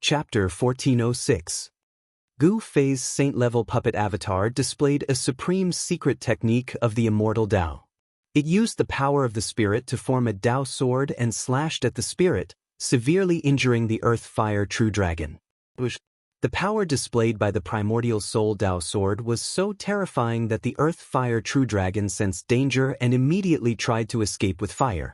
Chapter 1406. Gu Fei's saint-level puppet avatar displayed a supreme secret technique of the immortal Dao. It used the power of the spirit to form a Dao sword and slashed at the spirit, severely injuring the earth-fire true dragon. The power displayed by the primordial soul Dao sword was so terrifying that the earth-fire true dragon sensed danger and immediately tried to escape with fire.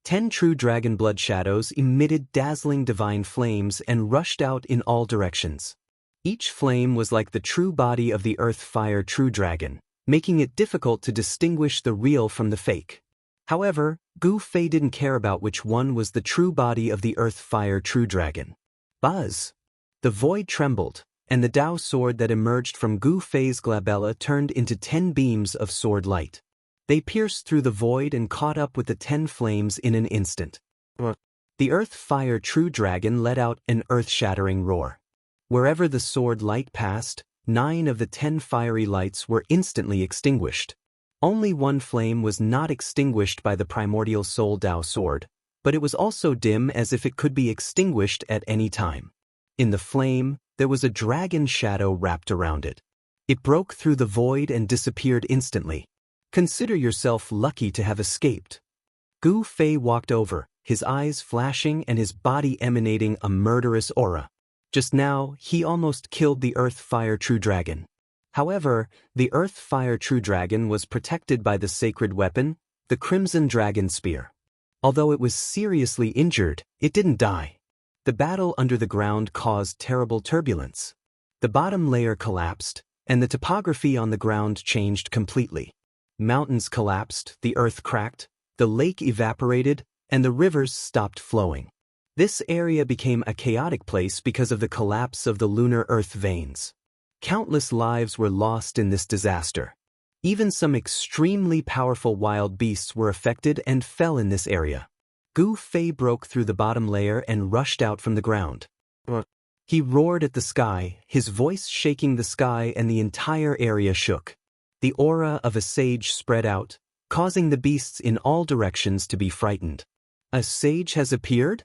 10 true dragon blood shadows emitted dazzling divine flames and rushed out in all directions. Each flame was like the true body of the earth-fire true dragon, making it difficult to distinguish the real from the fake. However, Gu Fei didn't care about which one was the true body of the earth-fire true dragon. Buzz! The void trembled, and the Dao sword that emerged from Gu Fei's glabella turned into 10 beams of sword light. They pierced through the void and caught up with the 10 flames in an instant. The earth-fire true dragon let out an earth-shattering roar. Wherever the sword light passed, 9 of the 10 fiery lights were instantly extinguished. Only one flame was not extinguished by the primordial soul Dao sword, but it was also dim as if it could be extinguished at any time. In the flame, there was a dragon shadow wrapped around it. It broke through the void and disappeared instantly. Consider yourself lucky to have escaped. Gu Fei walked over, his eyes flashing and his body emanating a murderous aura. Just now, he almost killed the earth-fire true dragon. However, the earth-fire true dragon was protected by the sacred weapon, the crimson dragon spear. Although it was seriously injured, it didn't die. The battle under the ground caused terrible turbulence. The bottom layer collapsed, and the topography on the ground changed completely. Mountains collapsed, the earth cracked, the lake evaporated, and the rivers stopped flowing. This area became a chaotic place because of the collapse of the lunar earth veins. Countless lives were lost in this disaster. Even some extremely powerful wild beasts were affected and fell in this area. Gu Fei broke through the bottom layer and rushed out from the ground. He roared at the sky, his voice shaking the sky, and the entire area shook. The aura of a sage spread out, causing the beasts in all directions to be frightened. A sage has appeared?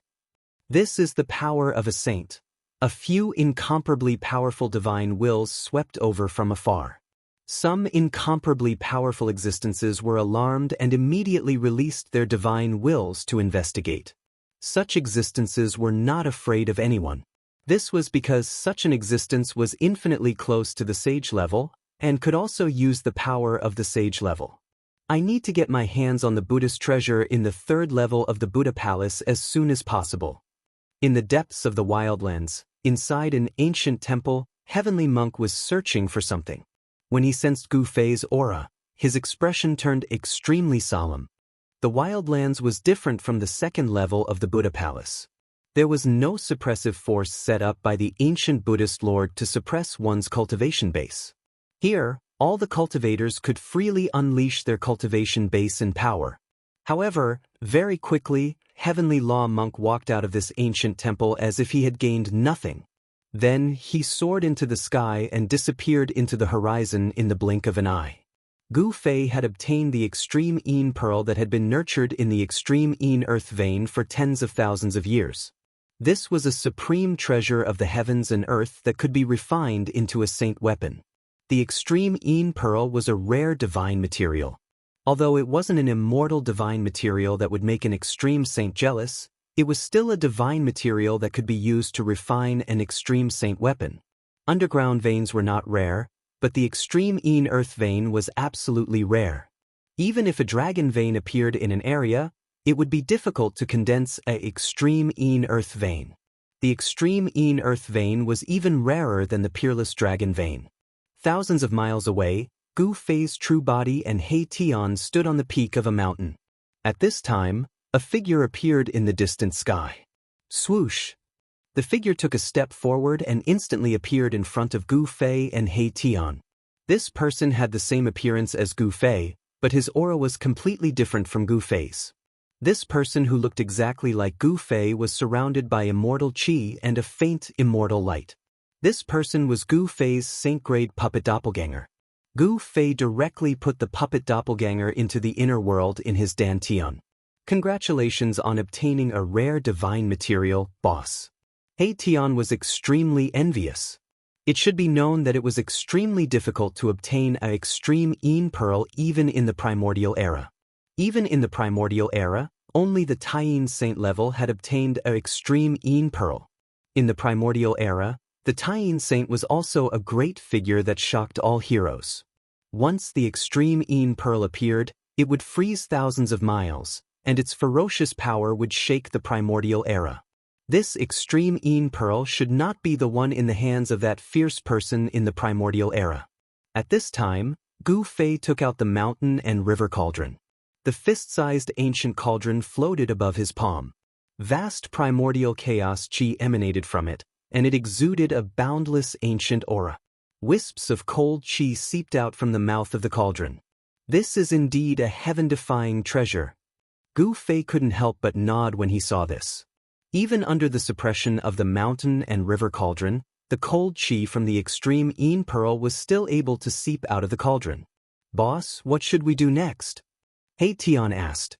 This is the power of a saint. A few incomparably powerful divine wills swept over from afar. Some incomparably powerful existences were alarmed and immediately released their divine wills to investigate. Such existences were not afraid of anyone. This was because such an existence was infinitely close to the sage level and could also use the power of the sage level. I need to get my hands on the Buddhist treasure in the 3rd level of the Buddha Palace as soon as possible. In the depths of the wildlands, inside an ancient temple, Heavenly Monk was searching for something. When he sensed Gu Fei's aura, his expression turned extremely solemn. The wildlands was different from the 2nd level of the Buddha Palace. There was no suppressive force set up by the ancient Buddhist Lord to suppress one's cultivation base. Here, all the cultivators could freely unleash their cultivation base and power. However, very quickly, Heavenly Law Monk walked out of this ancient temple as if he had gained nothing. Then he soared into the sky and disappeared into the horizon in the blink of an eye. Gu Fei had obtained the extreme Yin pearl that had been nurtured in the extreme Yin earth vein for tens of thousands of years. This was a supreme treasure of the heavens and earth that could be refined into a saint weapon. The extreme Yin pearl was a rare divine material. Although it wasn't an immortal divine material that would make an extreme saint jealous, it was still a divine material that could be used to refine an extreme saint weapon. Underground veins were not rare, but the extreme Yin earth vein was absolutely rare. Even if a dragon vein appeared in an area, it would be difficult to condense an extreme Yin earth vein. The extreme Yin earth vein was even rarer than the peerless dragon vein. Thousands of miles away, Gu Fei's true body and He Tian stood on the peak of a mountain. At this time, a figure appeared in the distant sky. Swoosh! The figure took a step forward and instantly appeared in front of Gu Fei and He Tian. This person had the same appearance as Gu Fei, but his aura was completely different from Gu Fei's. This person who looked exactly like Gu Fei was surrounded by immortal qi and a faint immortal light. This person was Gu Fei's saint-grade puppet doppelganger. Gu Fei directly put the puppet doppelganger into the inner world in his dantian. Congratulations on obtaining a rare divine material, boss. He Tian was extremely envious. It should be known that it was extremely difficult to obtain an extreme Yin pearl even in the primordial era. Even in the primordial era, only the Taiyin saint level had obtained an extreme Yin pearl. In the primordial era, the Taiyin saint was also a great figure that shocked all heroes. Once the extreme Yin pearl appeared, it would freeze thousands of miles, and its ferocious power would shake the primordial era. This extreme Yin pearl should not be the one in the hands of that fierce person in the primordial era. At this time, Gu Fei took out the mountain and river cauldron. The fist-sized ancient cauldron floated above his palm. Vast primordial chaos chi emanated from it, and it exuded a boundless ancient aura. Wisps of cold chi seeped out from the mouth of the cauldron. This is indeed a heaven-defying treasure. Gu Fei couldn't help but nod when he saw this. Even under the suppression of the mountain and river cauldron, the cold chi from the extreme Yin pearl was still able to seep out of the cauldron. "Boss, what should we do next?" He Tian asked.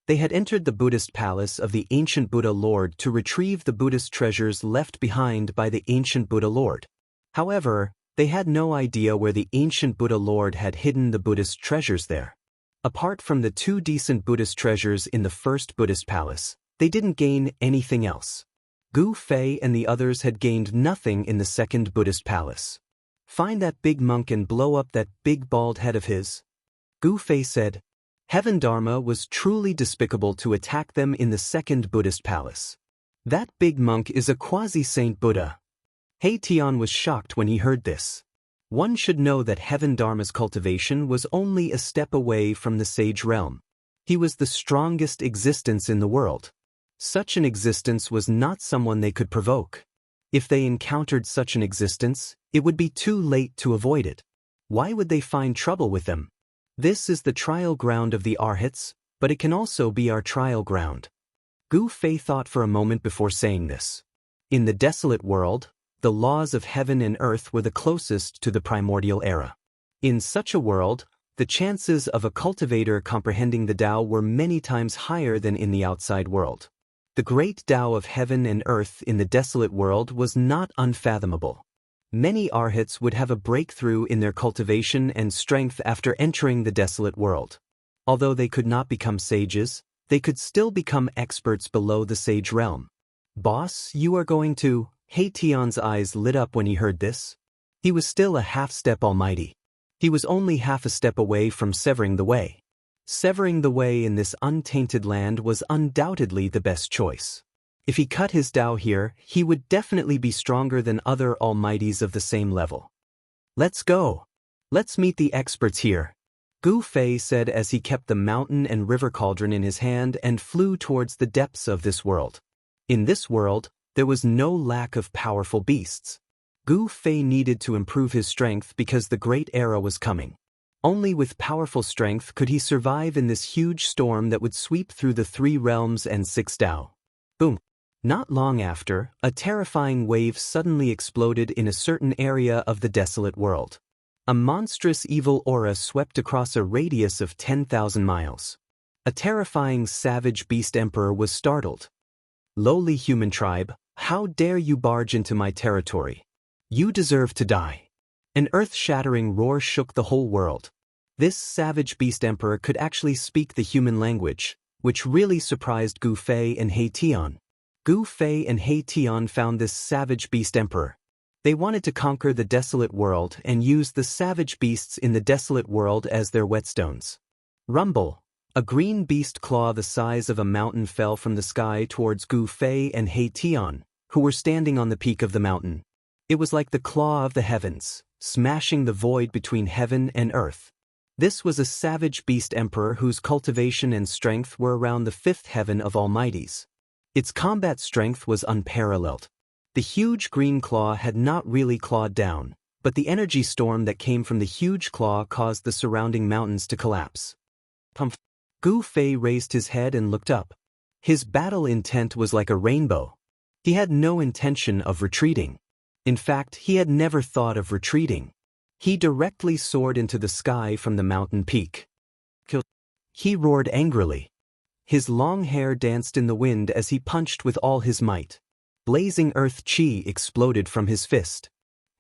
They had entered the Buddhist palace of the ancient Buddha Lord to retrieve the Buddhist treasures left behind by the ancient Buddha Lord. However, they had no idea where the ancient Buddha Lord had hidden the Buddhist treasures there. Apart from the 2 decent Buddhist treasures in the first Buddhist palace, they didn't gain anything else. Gu Fei and the others had gained nothing in the second Buddhist palace. "Find that big monk and blow up that big bald head of his," Gu Fei said. Heaven Dharma was truly despicable to attack them in the second Buddhist palace. "That big monk is a quasi-saint Buddha." He Tian was shocked when he heard this. One should know that Heaven Dharma's cultivation was only a step away from the sage realm. He was the strongest existence in the world. Such an existence was not someone they could provoke. If they encountered such an existence, it would be too late to avoid it. Why would they find trouble with them? This is the trial ground of the Arhats, but it can also be our trial ground. Gu Fei thought for a moment before saying this. In the desolate world, the laws of heaven and earth were the closest to the primordial era. In such a world, the chances of a cultivator comprehending the Tao were many times higher than in the outside world. The great Tao of heaven and earth in the desolate world was not unfathomable. Many Arhats would have a breakthrough in their cultivation and strength after entering the desolate world. Although they could not become sages, they could still become experts below the sage realm. "Boss, you are going to..." He Tian's eyes lit up when he heard this. He was still a half-step almighty. He was only half a step away from severing the way. Severing the way in this untainted land was undoubtedly the best choice. If he cut his Tao here, he would definitely be stronger than other almighties of the same level. "Let's go. Let's meet the experts here," Gu Fei said as he kept the mountain and river cauldron in his hand and flew towards the depths of this world. In this world, there was no lack of powerful beasts. Gu Fei needed to improve his strength because the great era was coming. Only with powerful strength could he survive in this huge storm that would sweep through the 3 realms and 6 Tao. Boom. Not long after, a terrifying wave suddenly exploded in a certain area of the desolate world. A monstrous evil aura swept across a radius of 10,000 miles. A terrifying savage beast emperor was startled. "Lowly human tribe, how dare you barge into my territory? You deserve to die." An earth-shattering roar shook the whole world. This savage beast emperor could actually speak the human language, which really surprised Gu Fei and He Tian. Gu Fei and He Tian found this savage beast emperor. They wanted to conquer the desolate world and use the savage beasts in the desolate world as their whetstones. Rumble. A green beast claw the size of a mountain fell from the sky towards Gu Fei and He Tian, who were standing on the peak of the mountain. It was like the claw of the heavens, smashing the void between heaven and earth. This was a savage beast emperor whose cultivation and strength were around the 5th heaven of almighties. Its combat strength was unparalleled. The huge green claw had not really clawed down, but the energy storm that came from the huge claw caused the surrounding mountains to collapse. Pumph! Gu Fei raised his head and looked up. His battle intent was like a rainbow. He had no intention of retreating. In fact, he had never thought of retreating. He directly soared into the sky from the mountain peak. "Kill!" He roared angrily. His long hair danced in the wind as he punched with all his might. Blazing earth chi exploded from his fist.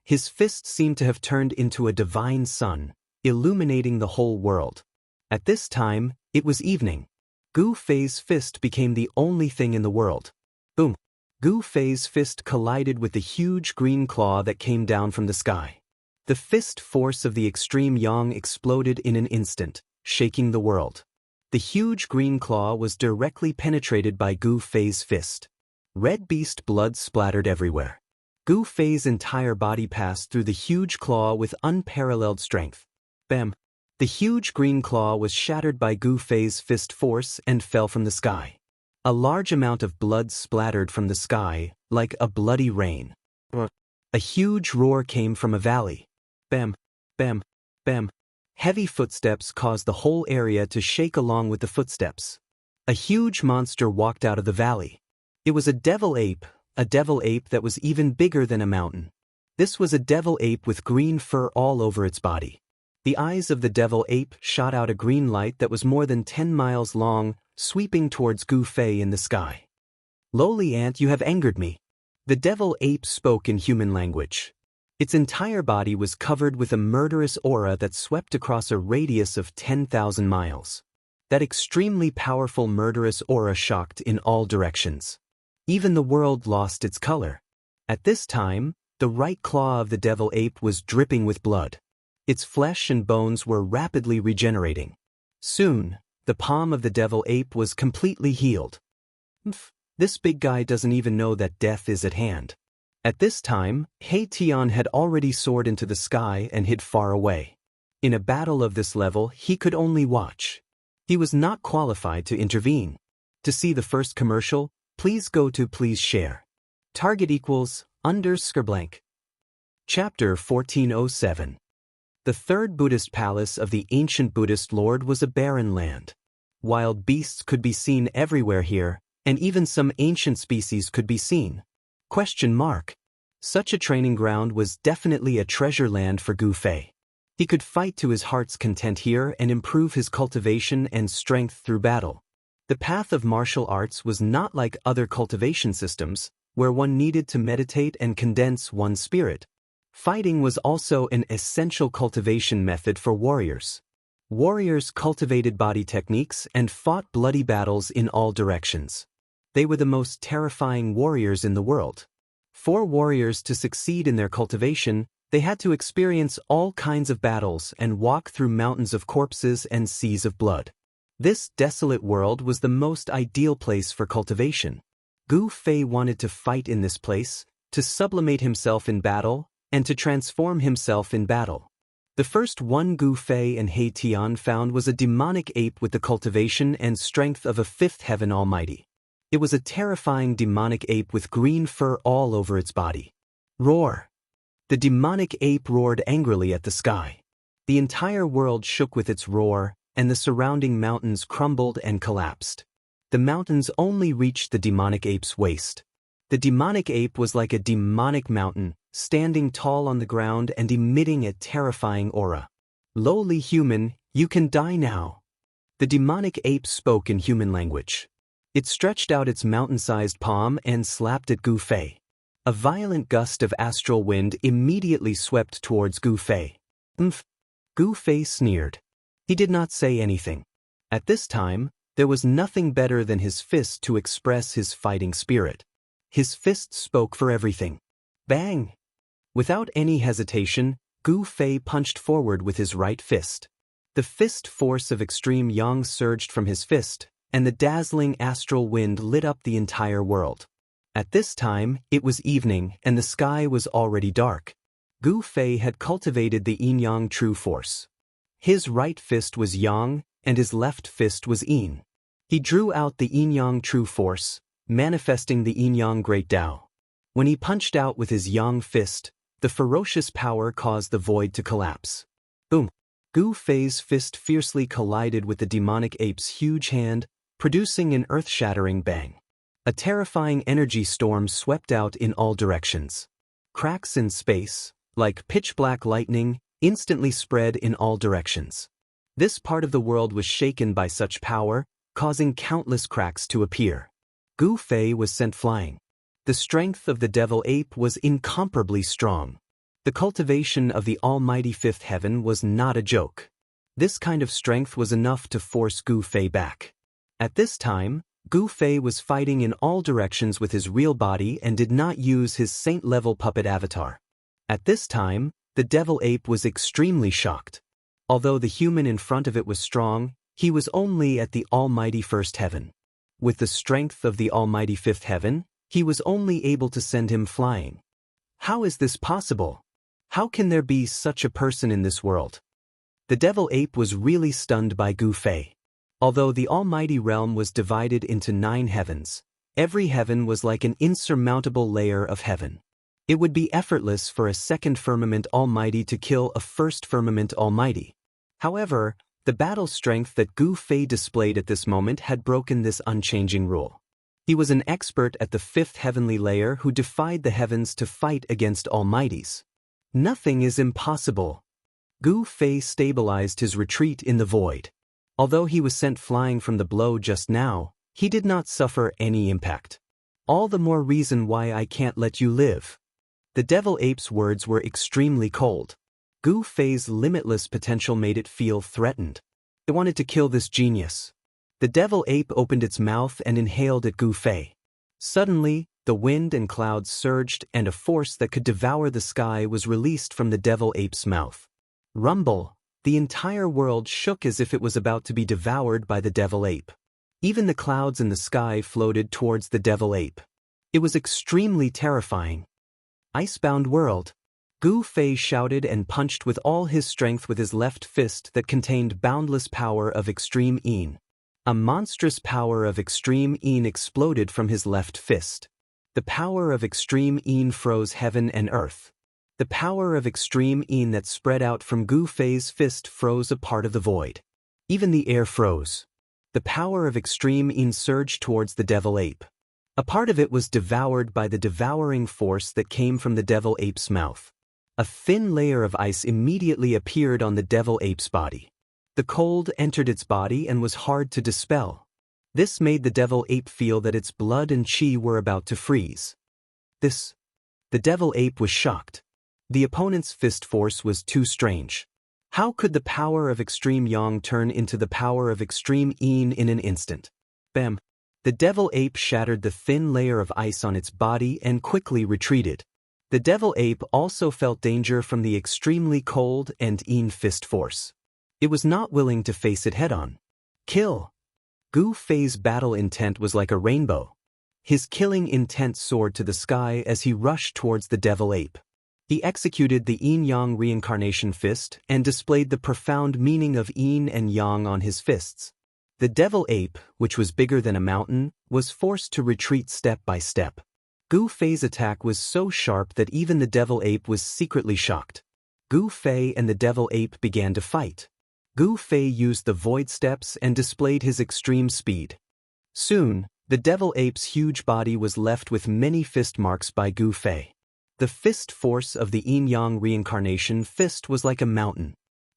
His fist seemed to have turned into a divine sun, illuminating the whole world. At this time, it was evening. Gu Fei's fist became the only thing in the world. Boom! Gu Fei's fist collided with the huge green claw that came down from the sky. The fist force of the extreme yang exploded in an instant, shaking the world. The huge green claw was directly penetrated by Gu Fei's fist. Red beast blood splattered everywhere. Gu Fei's entire body passed through the huge claw with unparalleled strength. Bam! The huge green claw was shattered by Gu Fei's fist force and fell from the sky. A large amount of blood splattered from the sky, like a bloody rain. A huge roar came from a valley. Bam! Bam! Bam! Heavy footsteps caused the whole area to shake along with the footsteps. A huge monster walked out of the valley. It was a devil ape that was even bigger than a mountain. This was a devil ape with green fur all over its body. The eyes of the devil ape shot out a green light that was more than 10 miles long, sweeping towards Gu Fei in the sky. "Lowly ant, you have angered me." The devil ape spoke in human language. Its entire body was covered with a murderous aura that swept across a radius of 10,000 miles. That extremely powerful murderous aura shocked in all directions. Even the world lost its color. At this time, the right claw of the devil ape was dripping with blood. Its flesh and bones were rapidly regenerating. Soon, the palm of the devil ape was completely healed. This big guy doesn't even know that death is at hand. At this time, He Tian had already soared into the sky and hid far away. In a battle of this level, he could only watch. He was not qualified to intervene. To see the first commercial, please go to please share. Target equals _blank. Chapter 1407. The third Buddhist palace of the ancient Buddhist lord was a barren land. Wild beasts could be seen everywhere here, and even some ancient species could be seen. Such a training ground was definitely a treasure land for Gu Fei. He could fight to his heart's content here and improve his cultivation and strength through battle. The path of martial arts was not like other cultivation systems, where one needed to meditate and condense one's spirit. Fighting was also an essential cultivation method for warriors. Warriors cultivated body techniques and fought bloody battles in all directions. They were the most terrifying warriors in the world. For warriors to succeed in their cultivation, they had to experience all kinds of battles and walk through mountains of corpses and seas of blood. This desolate world was the most ideal place for cultivation. Gu Fei wanted to fight in this place, to sublimate himself in battle, and to transform himself in battle. The first one Gu Fei and He Tian found was a demonic ape with the cultivation and strength of a fifth heaven almighty. It was a terrifying demonic ape with green fur all over its body. Roar! The demonic ape roared angrily at the sky. The entire world shook with its roar, and the surrounding mountains crumbled and collapsed. The mountains only reached the demonic ape's waist. The demonic ape was like a demonic mountain, standing tall on the ground and emitting a terrifying aura. "Lowly human, you can die now." The demonic ape spoke in human language. It stretched out its mountain-sized palm and slapped at Gu Fei. A violent gust of astral wind immediately swept towards Gu Fei. Gu Fei sneered. He did not say anything. At this time, there was nothing better than his fist to express his fighting spirit. His fist spoke for everything. Bang! Without any hesitation, Gu Fei punched forward with his right fist. The fist force of extreme yang surged from his fist, and the dazzling astral wind lit up the entire world. At this time, it was evening and the sky was already dark. Gu Fei had cultivated the yin-yang true force. His right fist was yang, and his left fist was yin. He drew out the yin-yang true force, manifesting the yin-yang great Tao. When he punched out with his yang fist, the ferocious power caused the void to collapse. Boom! Gu Fei's fist fiercely collided with the demonic ape's huge hand, producing an earth-shattering bang. A terrifying energy storm swept out in all directions. Cracks in space, like pitch-black lightning, instantly spread in all directions. This part of the world was shaken by such power, causing countless cracks to appear. Gu Fei was sent flying. The strength of the devil ape was incomparably strong. The cultivation of the almighty fifth heaven was not a joke. This kind of strength was enough to force Gu Fei back. At this time, Gu Fei was fighting in all directions with his real body and did not use his saint-level puppet avatar. At this time, the devil ape was extremely shocked. Although the human in front of it was strong, he was only at the almighty first heaven. With the strength of the almighty fifth heaven, he was only able to send him flying. How is this possible? How can there be such a person in this world? The devil ape was really stunned by Gu Fei. Although the almighty realm was divided into 9 heavens, every heaven was like an insurmountable layer of heaven. It would be effortless for a second firmament almighty to kill a first firmament almighty. However, the battle strength that Gu Fei displayed at this moment had broken this unchanging rule. He was an expert at the 5th heavenly layer who defied the heavens to fight against almighties. Nothing is impossible. Gu Fei stabilized his retreat in the void. Although he was sent flying from the blow just now, he did not suffer any impact. All the more reason why I can't let you live. The devil ape's words were extremely cold. Gu Fei's limitless potential made it feel threatened. It wanted to kill this genius. The devil ape opened its mouth and inhaled at Gu Fei. Suddenly, the wind and clouds surged and a force that could devour the sky was released from the devil ape's mouth. Rumble. The entire world shook as if it was about to be devoured by the devil ape. Even the clouds in the sky floated towards the devil ape. It was extremely terrifying. Icebound world. Gu Fei shouted and punched with all his strength with his left fist that contained boundless power of extreme Yin. A monstrous power of extreme Yin exploded from his left fist. The power of extreme Yin froze heaven and earth. The power of extreme Yin that spread out from Gu Fei's fist froze a part of the void. Even the air froze. The power of extreme Yin surged towards the devil ape. A part of it was devoured by the devouring force that came from the devil ape's mouth. A thin layer of ice immediately appeared on the devil ape's body. The cold entered its body and was hard to dispel. This made the devil ape feel that its blood and qi were about to freeze. The devil ape was shocked. The opponent's fist force was too strange. How could the power of extreme Yang turn into the power of extreme Yin in an instant? Bam! The devil ape shattered the thin layer of ice on its body and quickly retreated. The devil ape also felt danger from the extremely cold and Yin fist force. It was not willing to face it head-on. Kill! Gu Fei's battle intent was like a rainbow. His killing intent soared to the sky as he rushed towards the devil ape. He executed the Yin-Yang reincarnation fist and displayed the profound meaning of Yin and Yang on his fists. The devil ape, which was bigger than a mountain, was forced to retreat step by step. Gu Fei's attack was so sharp that even the devil ape was secretly shocked. Gu Fei and the devil ape began to fight. Gu Fei used the void steps and displayed his extreme speed. Soon, the devil ape's huge body was left with many fist marks by Gu Fei. The fist force of the Yin-Yang reincarnation fist was like a mountain.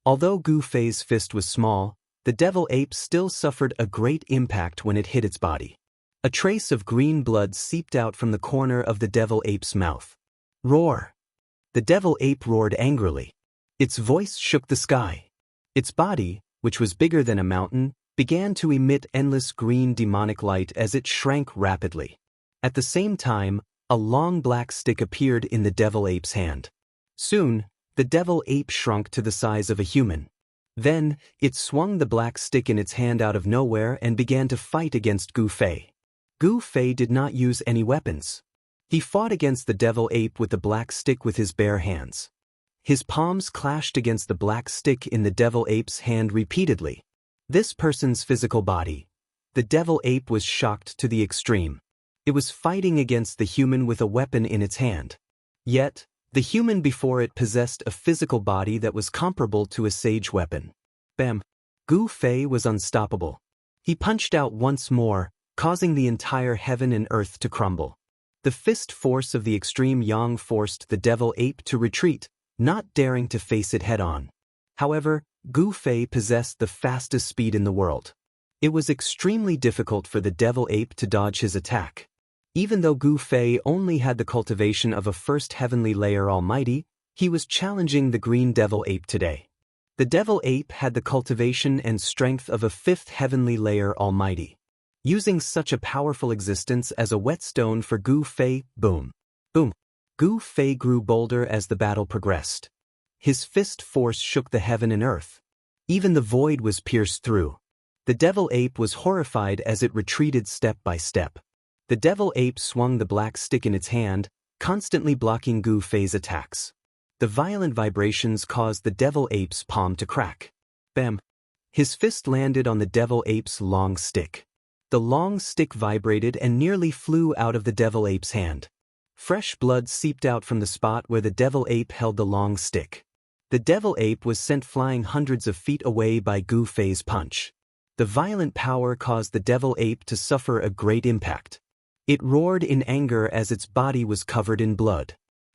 Although Gu Fei's fist was small, the devil ape still suffered a great impact when it hit its body. A trace of green blood seeped out from the corner of the devil ape's mouth. Roar! The devil ape roared angrily. Its voice shook the sky. Its body, which was bigger than a mountain, began to emit endless green demonic light as it shrank rapidly. At the same time, a long black stick appeared in the devil ape's hand. Soon, the devil ape shrunk to the size of a human. Then, it swung the black stick in its hand out of nowhere and began to fight against Gu Fei. Gu Fei did not use any weapons. He fought against the devil ape with the black stick with his bare hands. His palms clashed against the black stick in the devil ape's hand repeatedly. This person's physical body. The devil ape was shocked to the extreme. It was fighting against the human with a weapon in its hand. Yet, the human before it possessed a physical body that was comparable to a sage weapon. Bam! Gu Fei was unstoppable. He punched out once more, causing the entire heaven and earth to crumble. The fist force of the extreme Yang forced the devil ape to retreat, not daring to face it head-on. However, Gu Fei possessed the fastest speed in the world. It was extremely difficult for the devil ape to dodge his attack. Even though Gu Fei only had the cultivation of a first heavenly layer almighty, he was challenging the green devil ape today. The devil ape had the cultivation and strength of a fifth heavenly layer almighty. Using such a powerful existence as a whetstone for Gu Fei, boom, boom. Gu Fei grew bolder as the battle progressed. His fist force shook the heaven and earth. Even the void was pierced through. The devil ape was horrified as it retreated step by step. The devil ape swung the black stick in its hand, constantly blocking Gu Fei's attacks. The violent vibrations caused the devil ape's palm to crack. Bam! His fist landed on the devil ape's long stick. The long stick vibrated and nearly flew out of the devil ape's hand. Fresh blood seeped out from the spot where the devil ape held the long stick. The devil ape was sent flying hundreds of feet away by Gu Fei's punch. The violent power caused the devil ape to suffer a great impact. It roared in anger as its body was covered in blood.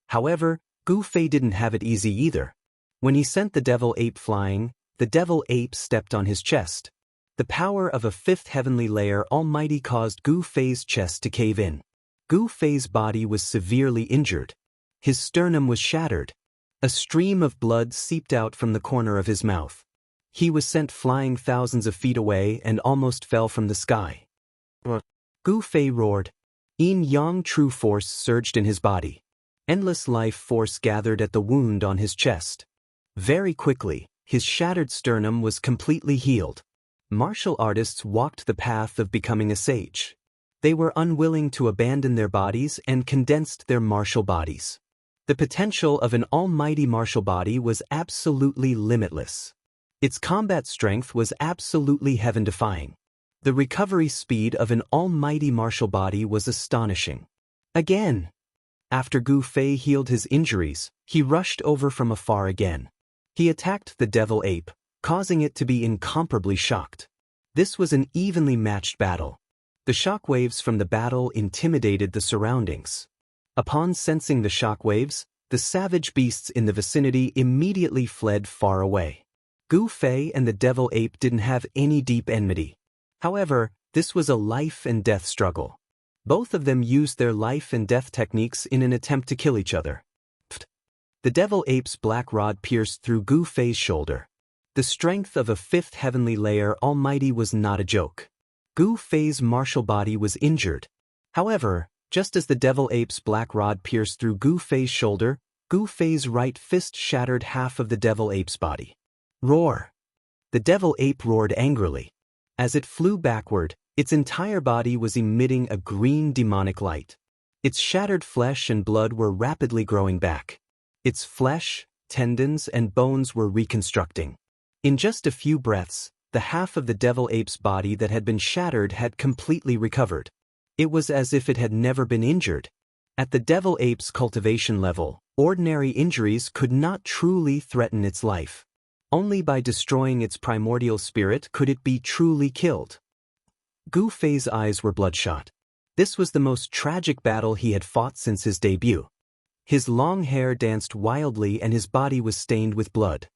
However, Gu Fei didn't have it easy either. When he sent the devil ape flying, the devil ape stepped on his chest. The power of a fifth heavenly layer almighty caused Gu Fei's chest to cave in. Gu Fei's body was severely injured. His sternum was shattered. A stream of blood seeped out from the corner of his mouth. He was sent flying thousands of feet away and almost fell from the sky. Gu Fei roared. Yin-yang true force surged in his body. Endless life force gathered at the wound on his chest. Very quickly, his shattered sternum was completely healed. Martial artists walked the path of becoming a sage. They were unwilling to abandon their bodies and condensed their martial bodies. The potential of an almighty martial body was absolutely limitless. Its combat strength was absolutely heaven-defying. The recovery speed of an almighty martial body was astonishing. Again! After Gu Fei healed his injuries, he rushed over from afar again. He attacked the devil ape, causing it to be incomparably shocked. This was an evenly matched battle. The shockwaves from the battle intimidated the surroundings. Upon sensing the shockwaves, the savage beasts in the vicinity immediately fled far away. Gu Fei and the devil ape didn't have any deep enmity. However, this was a life and death struggle. Both of them used their life and death techniques in an attempt to kill each other. The devil ape's black rod pierced through Gu Fei's shoulder. The strength of a fifth heavenly layer almighty was not a joke. Gu Fei's martial body was injured. However, just as the devil ape's black rod pierced through Gu Fei's shoulder, Gu Fei's right fist shattered half of the devil ape's body. Roar! The devil ape roared angrily. As it flew backward, its entire body was emitting a green demonic light. Its shattered flesh and blood were rapidly growing back. Its flesh, tendons, and bones were reconstructing. In just a few breaths, the half of the devil ape's body that had been shattered had completely recovered. It was as if it had never been injured. At the devil ape's cultivation level, ordinary injuries could not truly threaten its life. Only by destroying its primordial spirit could it be truly killed. Gu Fei's eyes were bloodshot. This was the most tragic battle he had fought since his debut. His long hair danced wildly and his body was stained with blood.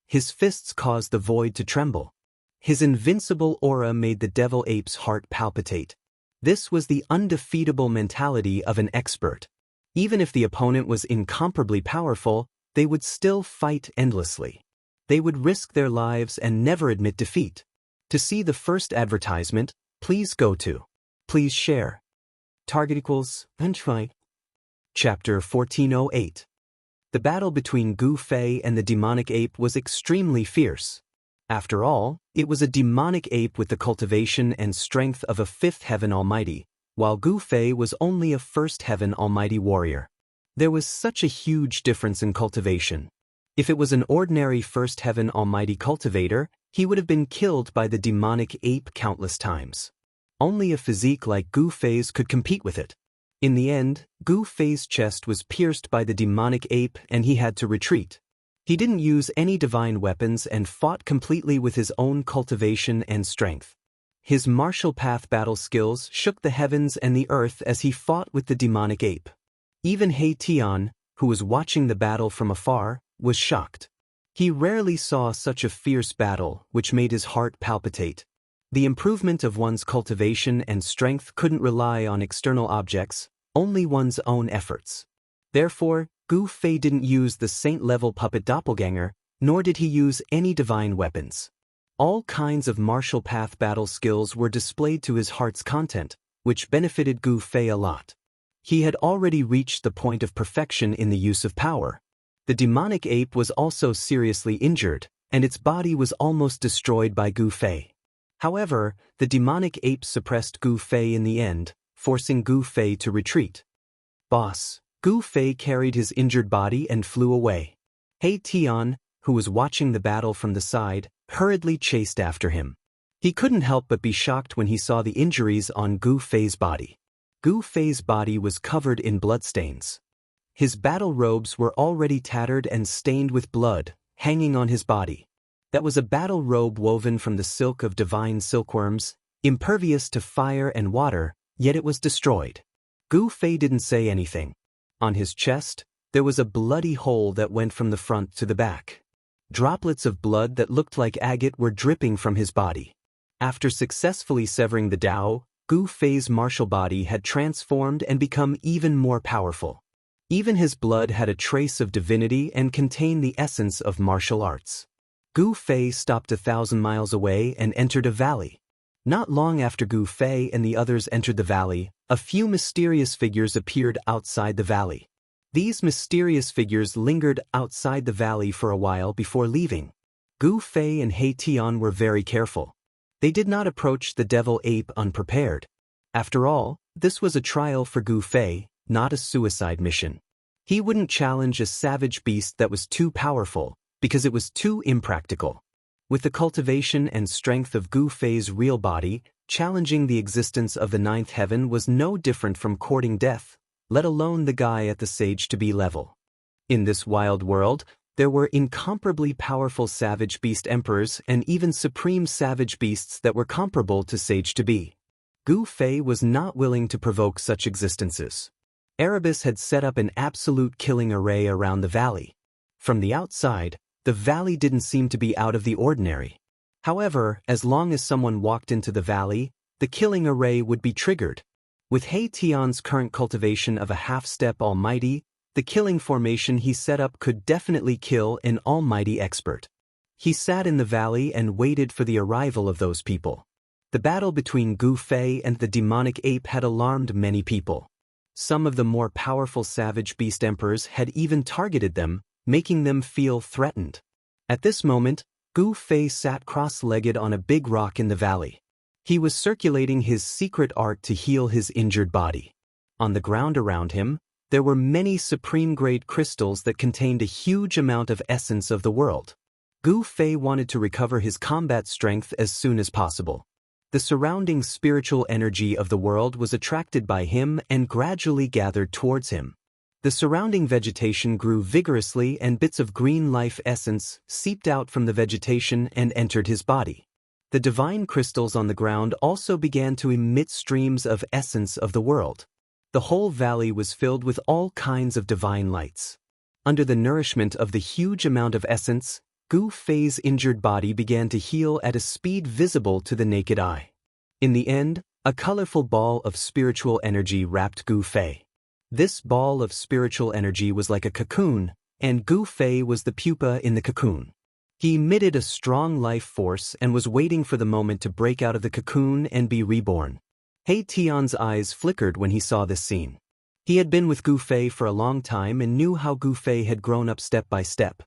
His fists caused the void to tremble. His invincible aura made the devil ape's heart palpitate. This was the undefeatable mentality of an expert. Even if the opponent was incomparably powerful, they would still fight endlessly. They would risk their lives and never admit defeat. To see the first advertisement, please go to. Please share. Target = try. Chapter 1408. The battle between Gu Fei and the demonic ape was extremely fierce. After all, it was a demonic ape with the cultivation and strength of a fifth heaven almighty, while Gu Fei was only a first heaven almighty warrior. There was such a huge difference in cultivation. If it was an ordinary first heaven almighty cultivator, he would have been killed by the demonic ape countless times. Only a physique like Gu Fei's could compete with it. In the end, Gu Fei's chest was pierced by the demonic ape and he had to retreat. He didn't use any divine weapons and fought completely with his own cultivation and strength. His martial path battle skills shook the heavens and the earth as he fought with the demonic ape. Even He Tian, who was watching the battle from afar, was shocked. He rarely saw such a fierce battle, which made his heart palpitate. The improvement of one's cultivation and strength couldn't rely on external objects, only one's own efforts. Therefore, Gu Fei didn't use the saint-level puppet doppelganger, nor did he use any divine weapons. All kinds of martial path battle skills were displayed to his heart's content, which benefited Gu Fei a lot. He had already reached the point of perfection in the use of power. The demonic ape was also seriously injured, and its body was almost destroyed by Gu Fei. However, the demonic ape suppressed Gu Fei in the end, forcing Gu Fei to retreat. Boss, Gu Fei carried his injured body and flew away. He Tian, who was watching the battle from the side, hurriedly chased after him. He couldn't help but be shocked when he saw the injuries on Gu Fei's body. Gu Fei's body was covered in bloodstains. His battle robes were already tattered and stained with blood, hanging on his body. That was a battle robe woven from the silk of divine silkworms, impervious to fire and water, yet it was destroyed. Gu Fei didn't say anything. On his chest, there was a bloody hole that went from the front to the back. Droplets of blood that looked like agate were dripping from his body. After successfully severing the Dao, Gu Fei's martial body had transformed and become even more powerful. Even his blood had a trace of divinity and contained the essence of martial arts. Gu Fei stopped 1,000 miles away and entered a valley. Not long after Gu Fei and the others entered the valley, a few mysterious figures appeared outside the valley. These mysterious figures lingered outside the valley for a while before leaving. Gu Fei and He Tian were very careful. They did not approach the devil ape unprepared. After all, this was a trial for Gu Fei, not a suicide mission. He wouldn't challenge a savage beast that was too powerful, because it was too impractical. With the cultivation and strength of Gu Fei's real body, challenging the existence of the ninth heaven was no different from courting death, let alone the guy at the sage-to-be level. In this wild world, there were incomparably powerful savage beast emperors and even supreme savage beasts that were comparable to sage-to-be. Gu Fei was not willing to provoke such existences. Erebus had set up an absolute killing array around the valley. From the outside, the valley didn't seem to be out of the ordinary. However, as long as someone walked into the valley, the killing array would be triggered. With He Tian's current cultivation of a half-step almighty, the killing formation he set up could definitely kill an almighty expert. He sat in the valley and waited for the arrival of those people. The battle between Gu Fei and the demonic ape had alarmed many people. Some of the more powerful savage beast emperors had even targeted them, making them feel threatened. At this moment, Gu Fei sat cross-legged on a big rock in the valley. He was circulating his secret art to heal his injured body. On the ground around him, there were many supreme-grade crystals that contained a huge amount of essence of the world. Gu Fei wanted to recover his combat strength as soon as possible. The surrounding spiritual energy of the world was attracted by him and gradually gathered towards him. The surrounding vegetation grew vigorously and bits of green life essence seeped out from the vegetation and entered his body. The divine crystals on the ground also began to emit streams of essence of the world. The whole valley was filled with all kinds of divine lights. Under the nourishment of the huge amount of essence, Gu Fei's injured body began to heal at a speed visible to the naked eye. In the end, a colorful ball of spiritual energy wrapped Gu Fei. This ball of spiritual energy was like a cocoon, and Gu Fei was the pupa in the cocoon. He emitted a strong life force and was waiting for the moment to break out of the cocoon and be reborn. He Tian's eyes flickered when he saw this scene. He had been with Gu Fei for a long time and knew how Gu Fei had grown up step by step.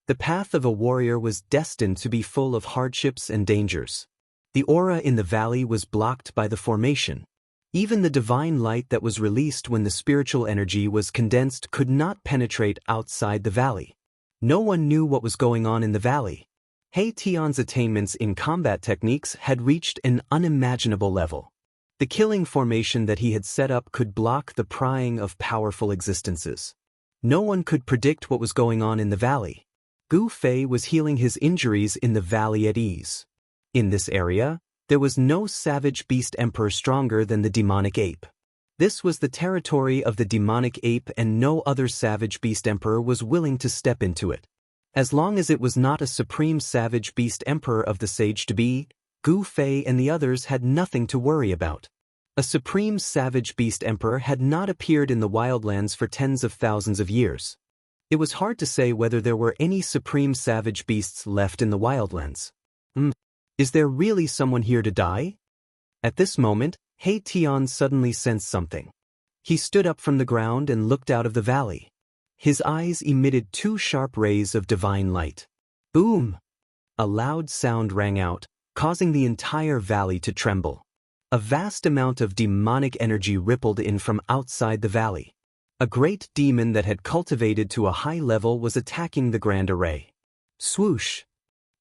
The path of a warrior was destined to be full of hardships and dangers. The aura in the valley was blocked by the formation. Even the divine light that was released when the spiritual energy was condensed could not penetrate outside the valley. No one knew what was going on in the valley. He Tian's attainments in combat techniques had reached an unimaginable level. The killing formation that he had set up could block the prying of powerful existences. No one could predict what was going on in the valley. Gu Fei was healing his injuries in the valley at ease. In this area, there was no savage beast emperor stronger than the demonic ape. This was the territory of the demonic ape and no other savage beast emperor was willing to step into it. As long as it was not a supreme savage beast emperor of the sage-to-be, Gu Fei and the others had nothing to worry about. A supreme savage beast emperor had not appeared in the wildlands for tens of thousands of years. It was hard to say whether there were any supreme savage beasts left in the wildlands. Is there really someone here to die? At this moment, He Tian suddenly sensed something. He stood up from the ground and looked out of the valley. His eyes emitted two sharp rays of divine light. Boom! A loud sound rang out, causing the entire valley to tremble. A vast amount of demonic energy rippled in from outside the valley. A great demon that had cultivated to a high level was attacking the grand array. Swoosh!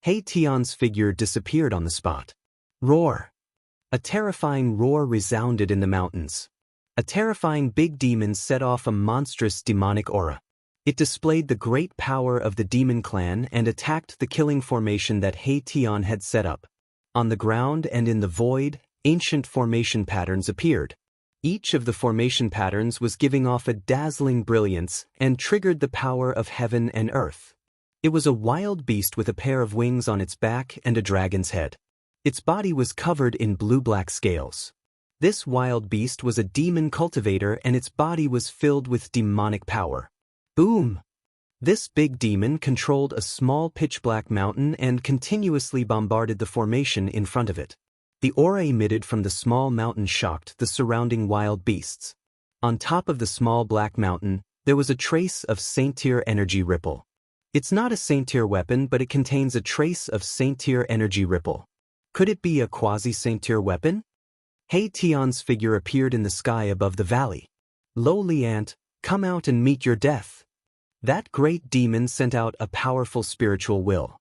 He Tian's figure disappeared on the spot. Roar! A terrifying roar resounded in the mountains. A terrifying big demon set off a monstrous demonic aura. It displayed the great power of the demon clan and attacked the killing formation that He Tian had set up. On the ground and in the void, ancient formation patterns appeared. Each of the formation patterns was giving off a dazzling brilliance and triggered the power of heaven and earth. It was a wild beast with a pair of wings on its back and a dragon's head. Its body was covered in blue-black scales. This wild beast was a demon cultivator and its body was filled with demonic power. Boom! This big demon controlled a small pitch-black mountain and continuously bombarded the formation in front of it. The aura emitted from the small mountain shocked the surrounding wild beasts. On top of the small black mountain, there was a trace of Saint-Tier energy ripple. It's not a Saint-Tier weapon, but it contains a trace of Saint-Tier energy ripple. Could it be a quasi-Saint-Tier weapon? He Tian's figure appeared in the sky above the valley. Lowly ant, come out and meet your death. That great demon sent out a powerful spiritual will.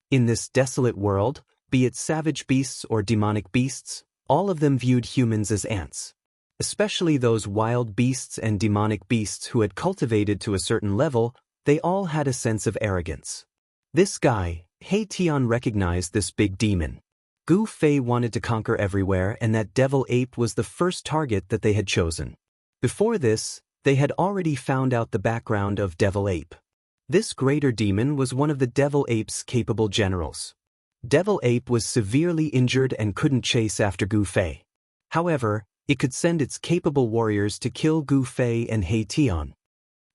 In this desolate world, be it savage beasts or demonic beasts, all of them viewed humans as ants. Especially those wild beasts and demonic beasts who had cultivated to a certain level, they all had a sense of arrogance. This guy, He Tian, recognized this big demon. Gu Fei wanted to conquer everywhere, and that devil ape was the first target that they had chosen. Before this, they had already found out the background of Devil Ape. This greater demon was one of the Devil Ape's capable generals. Devil Ape was severely injured and couldn't chase after Gu Fei. However, it could send its capable warriors to kill Gu Fei and He Tian.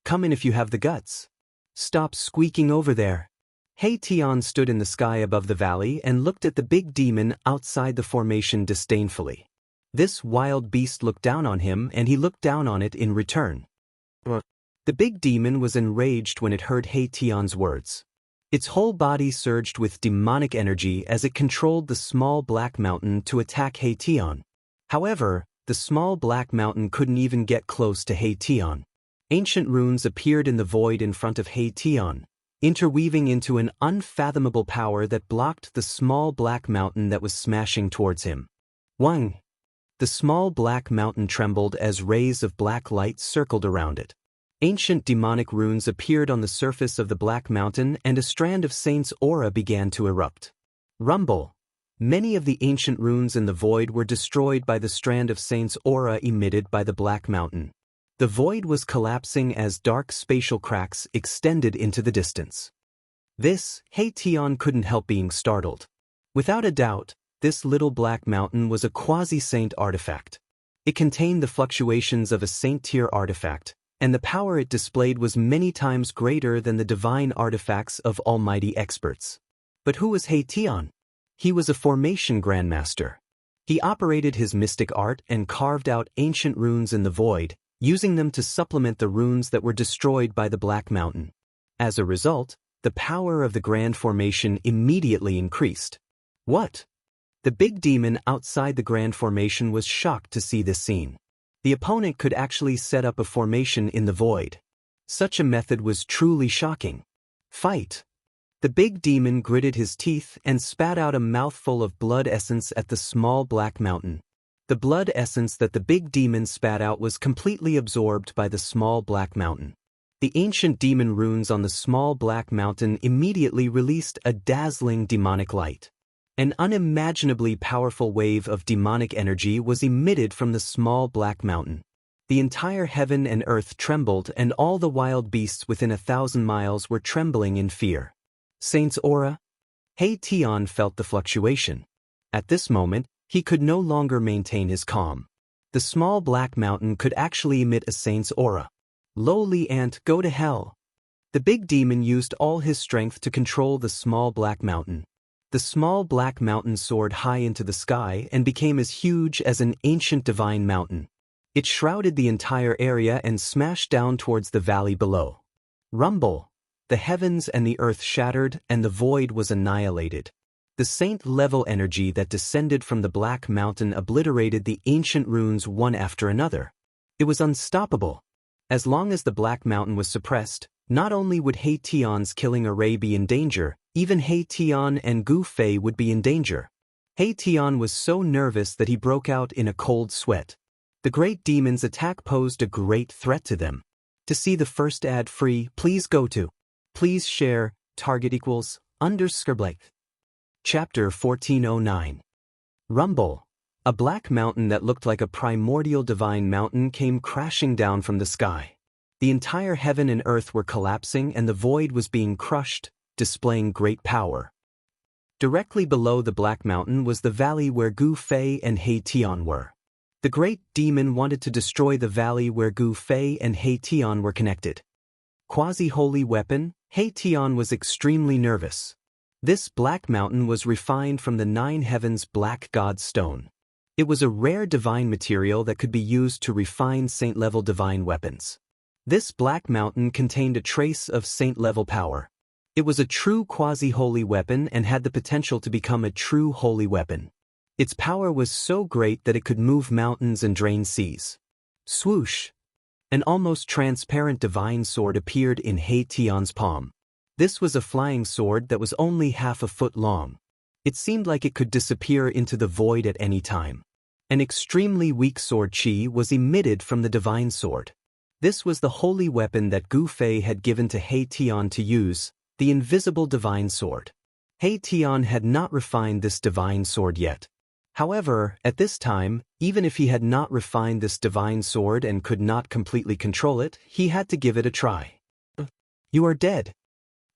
Come in if you have the guts. Stop squeaking over there. He Tian stood in the sky above the valley and looked at the big demon outside the formation disdainfully. This wild beast looked down on him and he looked down on it in return. The big demon was enraged when it heard He Tian's words. Its whole body surged with demonic energy as it controlled the small black mountain to attack He Tian. However, the small black mountain couldn't even get close to He Tian. Ancient runes appeared in the void in front of He Tian, interweaving into an unfathomable power that blocked the small black mountain that was smashing towards him. Wang! The small black mountain trembled as rays of black light circled around it. Ancient demonic runes appeared on the surface of the black mountain and a strand of Saint's aura began to erupt. Rumble! Many of the ancient runes in the void were destroyed by the strand of Saint's aura emitted by the black mountain. The void was collapsing as dark spatial cracks extended into the distance. This, He Tian couldn't help being startled. Without a doubt, this little black mountain was a quasi-saint artifact. It contained the fluctuations of a saint-tier artifact, and the power it displayed was many times greater than the divine artifacts of almighty experts. But who was He Tian? He was a formation grandmaster. He operated his mystic art and carved out ancient runes in the void, using them to supplement the runes that were destroyed by the Black Mountain. As a result, the power of the Grand Formation immediately increased. What? The big demon outside the Grand Formation was shocked to see this scene. The opponent could actually set up a formation in the void. Such a method was truly shocking. Fight! The big demon gritted his teeth and spat out a mouthful of blood essence at the small black mountain. The blood essence that the big demon spat out was completely absorbed by the small black mountain. The ancient demon runes on the small black mountain immediately released a dazzling demonic light. An unimaginably powerful wave of demonic energy was emitted from the small black mountain. The entire heaven and earth trembled and all the wild beasts within 1,000 miles were trembling in fear. Saint's aura? He Tian felt the fluctuation. At this moment, he could no longer maintain his calm. The small black mountain could actually emit a saint's aura. Lowly ant, go to hell. The big demon used all his strength to control the small black mountain. The small black mountain soared high into the sky and became as huge as an ancient divine mountain. It shrouded the entire area and smashed down towards the valley below. Rumble! The heavens and the earth shattered and the void was annihilated. The saint-level energy that descended from the Black Mountain obliterated the ancient runes one after another. It was unstoppable. As long as the Black Mountain was suppressed, not only would He Tian's killing array be in danger, even He Tian and Gu Fei would be in danger. He Tian was so nervous that he broke out in a cold sweat. The great demon's attack posed a great threat to them. To see the first ad free, please go to. Please share, target equals, _. Chapter 1409. Rumble. A black mountain that looked like a primordial divine mountain came crashing down from the sky. The entire heaven and earth were collapsing and the void was being crushed, displaying great power. Directly below the black mountain was the valley where Gu Fei and He Tian were. The great demon wanted to destroy the valley where Gu Fei and He Tian were connected. Quasi-holy weapon, He Tian was extremely nervous. This black mountain was refined from the 9 heavens black god stone. It was a rare divine material that could be used to refine saint-level divine weapons. This black mountain contained a trace of saint-level power. It was a true quasi-holy weapon and had the potential to become a true holy weapon. Its power was so great that it could move mountains and drain seas. Swoosh! An almost transparent divine sword appeared in He Tian's palm. This was a flying sword that was only half a foot long. It seemed like it could disappear into the void at any time. An extremely weak sword chi was emitted from the divine sword. This was the holy weapon that Gu Fei had given to He Tian to use, the invisible divine sword. He Tian had not refined this divine sword yet. However, at this time, even if he had not refined this divine sword and could not completely control it, he had to give it a try. You are dead.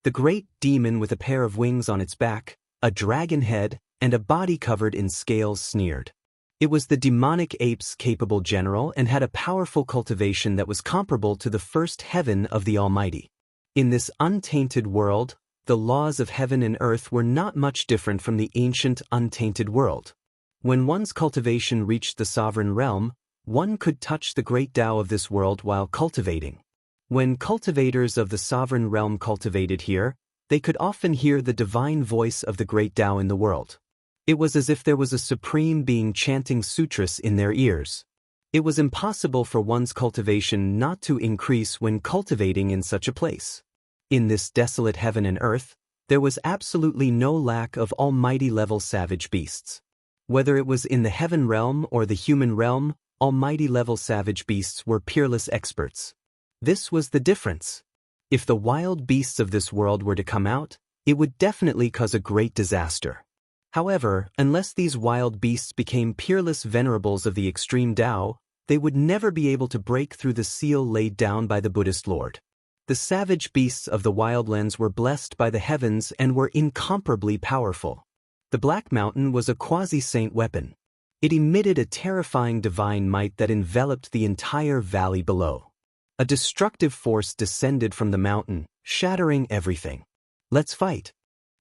The great demon with a pair of wings on its back, a dragon head, and a body covered in scales sneered. It was the demonic ape's capable general and had a powerful cultivation that was comparable to the first heaven of the Almighty. In this untainted world, the laws of heaven and earth were not much different from the ancient untainted world. When one's cultivation reached the sovereign realm, one could touch the great Tao of this world while cultivating. When cultivators of the sovereign realm cultivated here, they could often hear the divine voice of the great Tao in the world. It was as if there was a supreme being chanting sutras in their ears. It was impossible for one's cultivation not to increase when cultivating in such a place. In this desolate heaven and earth, there was absolutely no lack of almighty-level savage beasts. Whether it was in the heaven realm or the human realm, almighty-level savage beasts were peerless experts. This was the difference. If the wild beasts of this world were to come out, it would definitely cause a great disaster. However, unless these wild beasts became peerless venerables of the extreme Tao, they would never be able to break through the seal laid down by the Buddhist Lord. The savage beasts of the wildlands were blessed by the heavens and were incomparably powerful. The Black Mountain was a quasi-saint weapon. It emitted a terrifying divine might that enveloped the entire valley below. A destructive force descended from the mountain, shattering everything. Let's fight.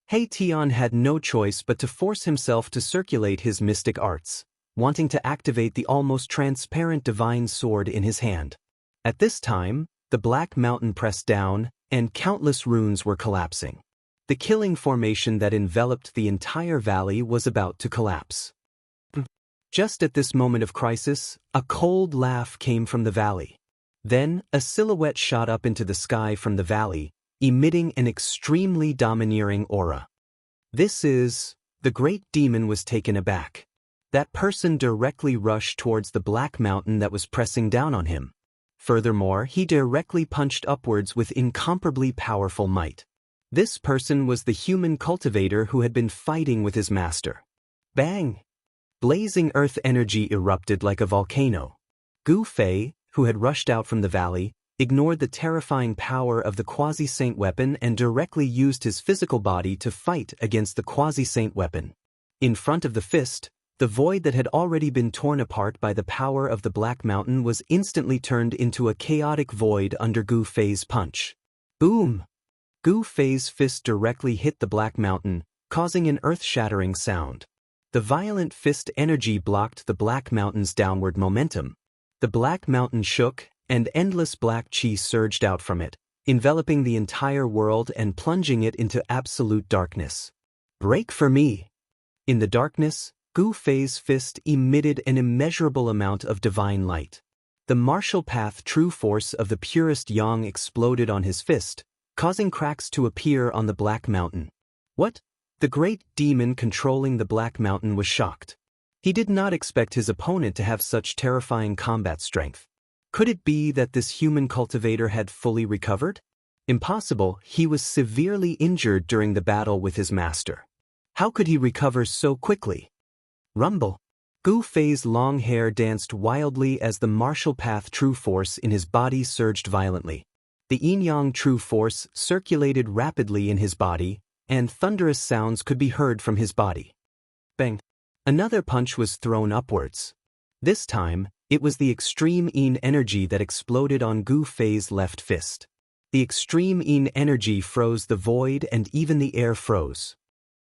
He Tian had no choice but to force himself to circulate his mystic arts, wanting to activate the almost transparent divine sword in his hand. At this time, the Black Mountain pressed down, and countless runes were collapsing. The killing formation that enveloped the entire valley was about to collapse. Just at this moment of crisis, a cold laugh came from the valley. Then, a silhouette shot up into the sky from the valley, emitting an extremely domineering aura. The great demon was taken aback. That person directly rushed towards the Black Mountain that was pressing down on him. Furthermore, he directly punched upwards with incomparably powerful might. This person was the human cultivator who had been fighting with his master. Bang! Blazing earth energy erupted like a volcano. Gu Fei, who had rushed out from the valley, ignored the terrifying power of the quasi-saint weapon and directly used his physical body to fight against the quasi-saint weapon. In front of the fist, the void that had already been torn apart by the power of the Black Mountain was instantly turned into a chaotic void under Gu Fei's punch. Boom! Gu Fei's fist directly hit the Black Mountain, causing an earth-shattering sound. The violent fist energy blocked the Black Mountain's downward momentum. The Black Mountain shook, and endless black chi surged out from it, enveloping the entire world and plunging it into absolute darkness. Break for me! In the darkness, Gu Fei's fist emitted an immeasurable amount of divine light. The martial path true force of the purest yang exploded on his fist, causing cracks to appear on the Black Mountain. What? The great demon controlling the Black Mountain was shocked. He did not expect his opponent to have such terrifying combat strength. Could it be that this human cultivator had fully recovered? Impossible, he was severely injured during the battle with his master. How could he recover so quickly? Rumble. Gu Fei's long hair danced wildly as the martial path true force in his body surged violently. The yin-yang true force circulated rapidly in his body, and thunderous sounds could be heard from his body. Bang! Another punch was thrown upwards. This time, it was the extreme yin energy that exploded on Gu Fei's left fist. The extreme yin energy froze the void and even the air froze.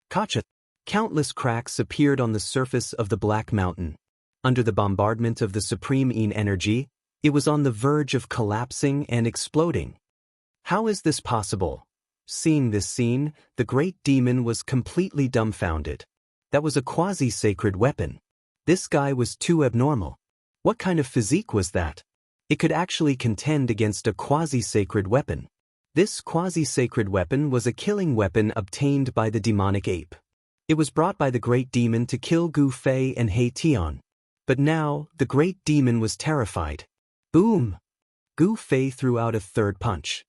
Gotcha! Countless cracks appeared on the surface of the Black Mountain. Under the bombardment of the supreme yin energy, it was on the verge of collapsing and exploding. How is this possible? Seeing this scene, the great demon was completely dumbfounded. That was a quasi-sacred weapon. This guy was too abnormal. What kind of physique was that? It could actually contend against a quasi-sacred weapon. This quasi-sacred weapon was a killing weapon obtained by the demonic ape. It was brought by the great demon to kill Gu Fei and He Tian. But now, the great demon was terrified. Boom! Gu Fei threw out a third punch.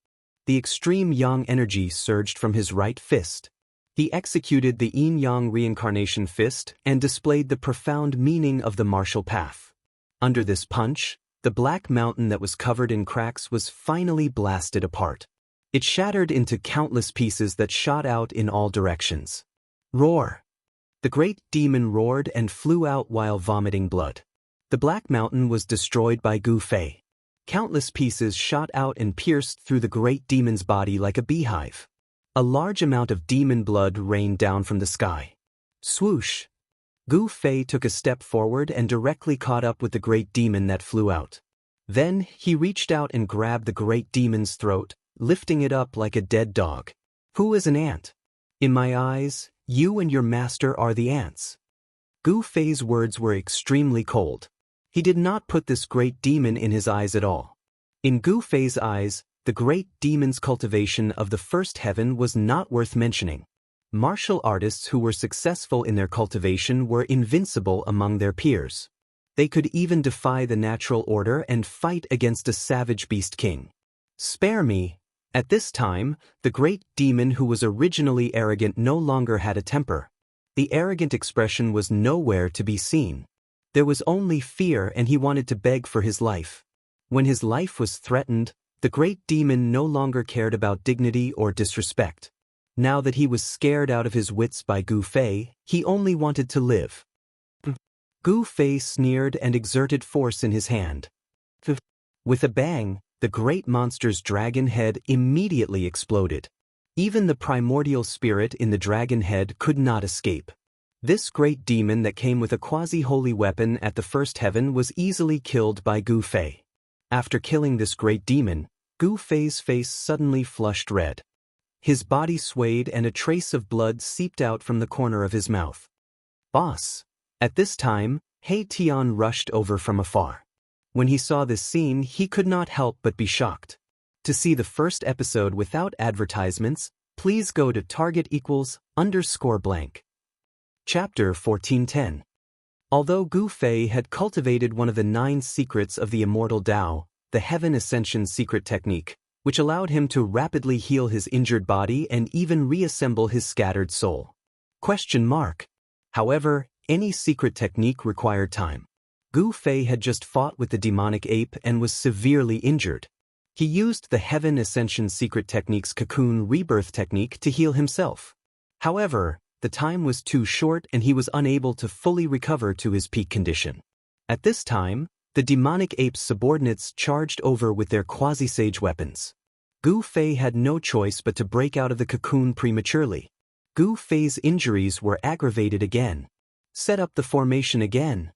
The extreme yang energy surged from his right fist. He executed the yin-yang reincarnation fist and displayed the profound meaning of the martial path. Under this punch, the Black Mountain that was covered in cracks was finally blasted apart. It shattered into countless pieces that shot out in all directions. Roar! The great demon roared and flew out while vomiting blood. The Black Mountain was destroyed by Gu Fei. Countless pieces shot out and pierced through the great demon's body like a beehive. A large amount of demon blood rained down from the sky. Swoosh! Gu Fei took a step forward and directly caught up with the great demon that flew out. Then, he reached out and grabbed the great demon's throat, lifting it up like a dead dog. Who is an ant? In my eyes, you and your master are the ants. Gu Fei's words were extremely cold. He did not put this great demon in his eyes at all. In Gu Fei's eyes, the great demon's cultivation of the first heaven was not worth mentioning. Martial artists who were successful in their cultivation were invincible among their peers. They could even defy the natural order and fight against a savage beast king. Spare me! At this time, the great demon who was originally arrogant no longer had a temper. The arrogant expression was nowhere to be seen. There was only fear, and he wanted to beg for his life. When his life was threatened, the great demon no longer cared about dignity or disrespect. Now that he was scared out of his wits by Gu Fei, he only wanted to live. Gu Fei sneered and exerted force in his hand. With a bang, the great monster's dragon head immediately exploded. Even the primordial spirit in the dragon head could not escape. This great demon that came with a quasi-holy weapon at the first heaven was easily killed by Gu Fei. After killing this great demon, Gu Fei's face suddenly flushed red. His body swayed and a trace of blood seeped out from the corner of his mouth. Boss! At this time, He Tian rushed over from afar. When he saw this scene, he could not help but be shocked. To see the first episode without advertisements, please go to *blank. Chapter 1410. Although Gu Fei had cultivated one of the 9 secrets of the Immortal Dao, the Heaven Ascension secret technique, which allowed him to rapidly heal his injured body and even reassemble his scattered soul. However, any secret technique required time. Gu Fei had just fought with the demonic ape and was severely injured. He used the Heaven Ascension secret technique's cocoon rebirth technique to heal himself. However, the time was too short and he was unable to fully recover to his peak condition. At this time, the demonic ape's subordinates charged over with their quasi-sage weapons. Gu Fei had no choice but to break out of the cocoon prematurely. Gu Fei's injuries were aggravated again. Set up the formation again.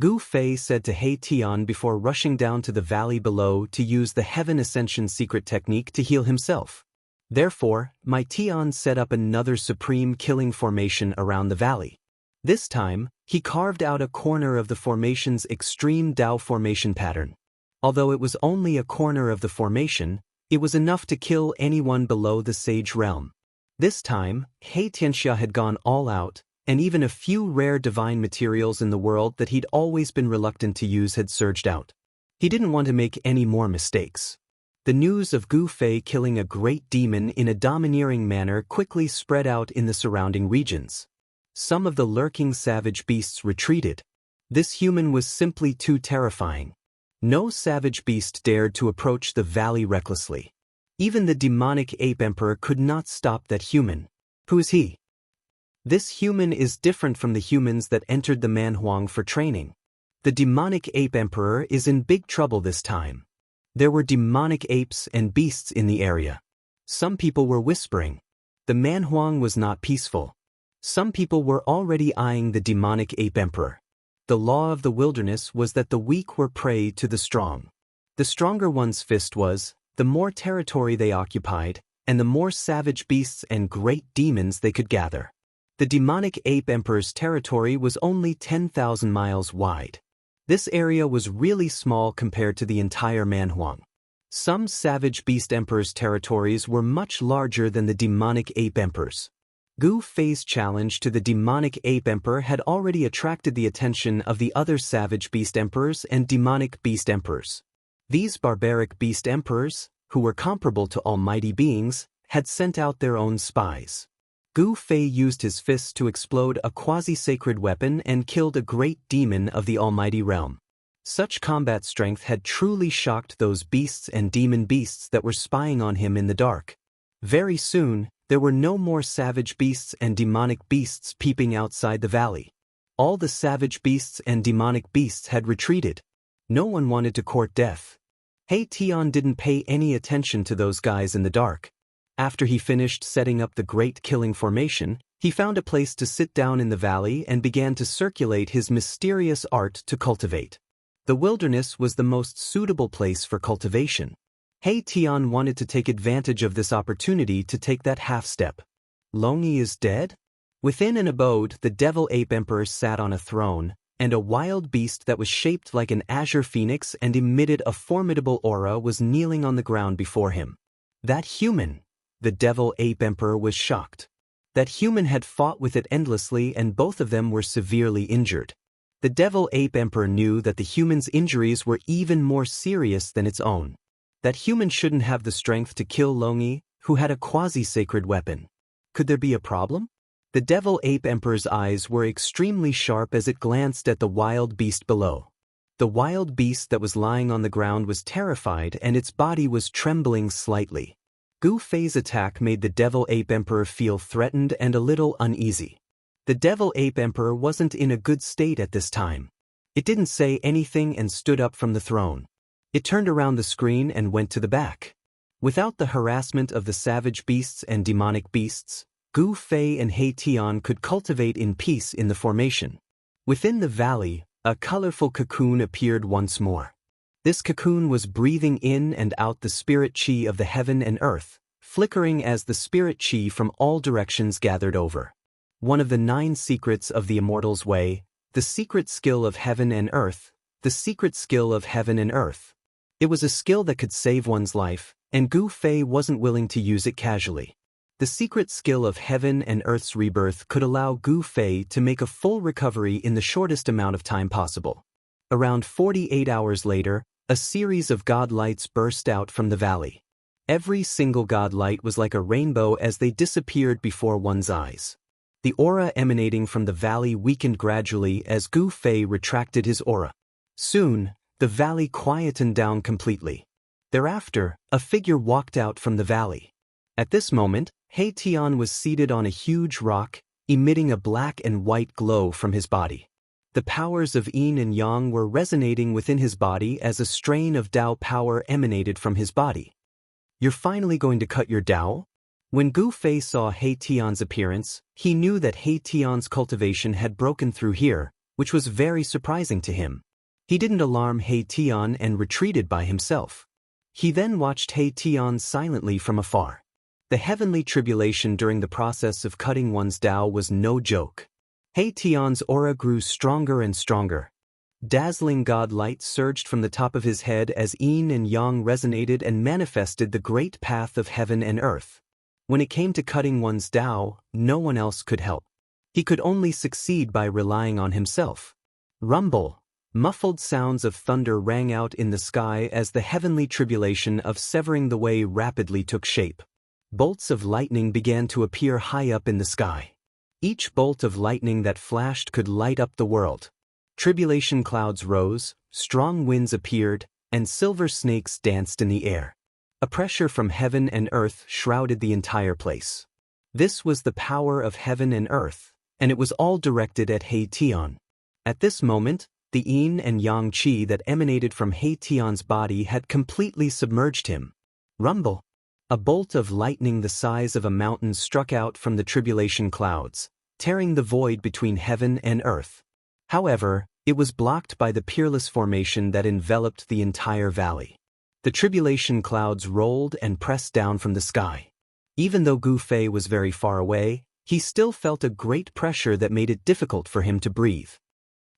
Gu Fei said to He Tian before rushing down to the valley below to use the Heaven Ascension secret technique to heal himself. Therefore, Mai Tian set up another supreme killing formation around the valley. This time, he carved out a corner of the formation's extreme Dao formation pattern. Although it was only a corner of the formation, it was enough to kill anyone below the sage realm. This time, He Xianxia had gone all out, and even a few rare divine materials in the world that he'd always been reluctant to use had surged out. He didn't want to make any more mistakes. The news of Gu Fei killing a great demon in a domineering manner quickly spread out in the surrounding regions. Some of the lurking savage beasts retreated. This human was simply too terrifying. No savage beast dared to approach the valley recklessly. Even the demonic ape emperor could not stop that human. Who is he? This human is different from the humans that entered the Manhuang for training. The demonic ape emperor is in big trouble this time. There were demonic apes and beasts in the area. Some people were whispering. The Manhuang was not peaceful. Some people were already eyeing the demonic ape emperor. The law of the wilderness was that the weak were prey to the strong. The stronger one's fist was, the more territory they occupied, and the more savage beasts and great demons they could gather. The demonic ape emperor's territory was only 10,000 miles wide. This area was really small compared to the entire Manhuang. Some savage beast emperor's territories were much larger than the demonic ape emperor's. Gu Fei's challenge to the demonic ape emperor had already attracted the attention of the other savage beast emperors and demonic beast emperors. These barbaric beast emperors, who were comparable to almighty beings, had sent out their own spies. Gu Fei used his fists to explode a quasi-sacred weapon and killed a great demon of the almighty realm. Such combat strength had truly shocked those beasts and demon beasts that were spying on him in the dark. Very soon, there were no more savage beasts and demonic beasts peeping outside the valley. All the savage beasts and demonic beasts had retreated. No one wanted to court death. He Tian didn't pay any attention to those guys in the dark. After he finished setting up the great killing formation, he found a place to sit down in the valley and began to circulate his mysterious art to cultivate. The wilderness was the most suitable place for cultivation. He Tian wanted to take advantage of this opportunity to take that half-step. Longyi is dead? Within an abode, the devil ape emperor sat on a throne, and a wild beast that was shaped like an azure phoenix and emitted a formidable aura was kneeling on the ground before him. That human! The devil ape emperor was shocked. That human had fought with it endlessly and both of them were severely injured. The devil ape emperor knew that the human's injuries were even more serious than its own. That human shouldn't have the strength to kill Longyi, who had a quasi-sacred weapon. Could there be a problem? The devil ape emperor's eyes were extremely sharp as it glanced at the wild beast below. The wild beast that was lying on the ground was terrified and its body was trembling slightly. Gu Fei's attack made the devil ape emperor feel threatened and a little uneasy. The devil ape emperor wasn't in a good state at this time. It didn't say anything and stood up from the throne. It turned around the screen and went to the back. Without the harassment of the savage beasts and demonic beasts, Gu Fei and He Tian could cultivate in peace in the formation. Within the valley, a colorful cocoon appeared once more. This cocoon was breathing in and out the spirit chi of the heaven and earth, flickering as the spirit chi from all directions gathered over. One of the 9 secrets of the Immortal's way, the secret skill of heaven and earth, the secret skill of heaven and earth. It was a skill that could save one's life, and Gu Fei wasn't willing to use it casually. The secret skill of heaven and earth's rebirth could allow Gu Fei to make a full recovery in the shortest amount of time possible. Around 48 hours later, a series of god lights burst out from the valley. Every single god light was like a rainbow as they disappeared before one's eyes. The aura emanating from the valley weakened gradually as Gu Fei retracted his aura. Soon, the valley quietened down completely. Thereafter, a figure walked out from the valley. At this moment, He Tian was seated on a huge rock, emitting a black and white glow from his body. The powers of yin and yang were resonating within his body as a strain of Dao power emanated from his body. "You're finally going to cut your Dao?" When Gu Fei saw He Tian's appearance, he knew that He Tian's cultivation had broken through here, which was very surprising to him. He didn't alarm He Tian and retreated by himself. He then watched He Tian silently from afar. The heavenly tribulation during the process of cutting one's Dao was no joke. He Tian's aura grew stronger and stronger. Dazzling god light surged from the top of his head as yin and yang resonated and manifested the great path of heaven and earth. When it came to cutting one's Dao, no one else could help. He could only succeed by relying on himself. Rumble. Muffled sounds of thunder rang out in the sky as the heavenly tribulation of severing the way rapidly took shape. Bolts of lightning began to appear high up in the sky. Each bolt of lightning that flashed could light up the world. Tribulation clouds rose, strong winds appeared, and silver snakes danced in the air. A pressure from heaven and earth shrouded the entire place. This was the power of heaven and earth, and it was all directed at He Tian. At this moment, the yin and yang qi that emanated from He Tian's body had completely submerged him. Rumble. A bolt of lightning the size of a mountain struck out from the tribulation clouds, tearing the void between heaven and earth. However, it was blocked by the peerless formation that enveloped the entire valley. The tribulation clouds rolled and pressed down from the sky. Even though Gu Fei was very far away, he still felt a great pressure that made it difficult for him to breathe.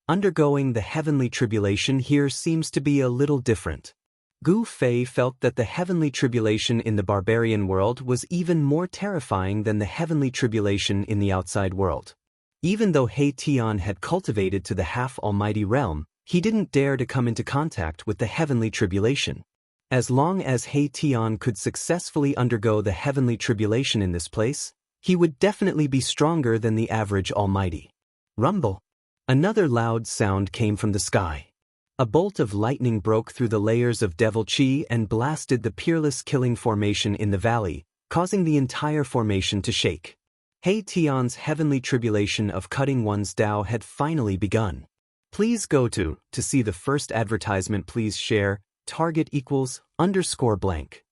Undergoing the heavenly tribulation here seems to be a little different. Gu Fei felt that the heavenly tribulation in the barbarian world was even more terrifying than the heavenly tribulation in the outside world. Even though He Tian had cultivated to the half-almighty realm, he didn't dare to come into contact with the heavenly tribulation. As long as He Tian could successfully undergo the heavenly tribulation in this place, he would definitely be stronger than the average almighty. Rumble. Another loud sound came from the sky. A bolt of lightning broke through the layers of devil qi and blasted the peerless killing formation in the valley, causing the entire formation to shake. He Tian's heavenly tribulation of cutting one's Dao had finally begun. Please go to see the first advertisement. Please share, target =_ blank.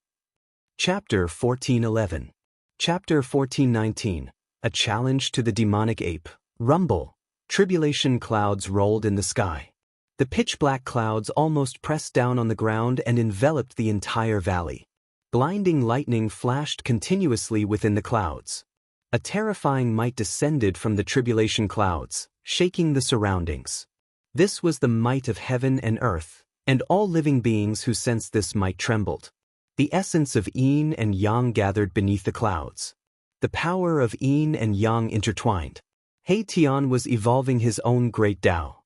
Chapter 1411. Chapter 1419. A challenge to the demonic ape. Rumble. Tribulation clouds rolled in the sky. The pitch-black clouds almost pressed down on the ground and enveloped the entire valley. Blinding lightning flashed continuously within the clouds. A terrifying might descended from the tribulation clouds, shaking the surroundings. This was the might of heaven and earth, and all living beings who sensed this might trembled. The essence of yin and yang gathered beneath the clouds. The power of yin and yang intertwined. He Tian was evolving his own great Dao.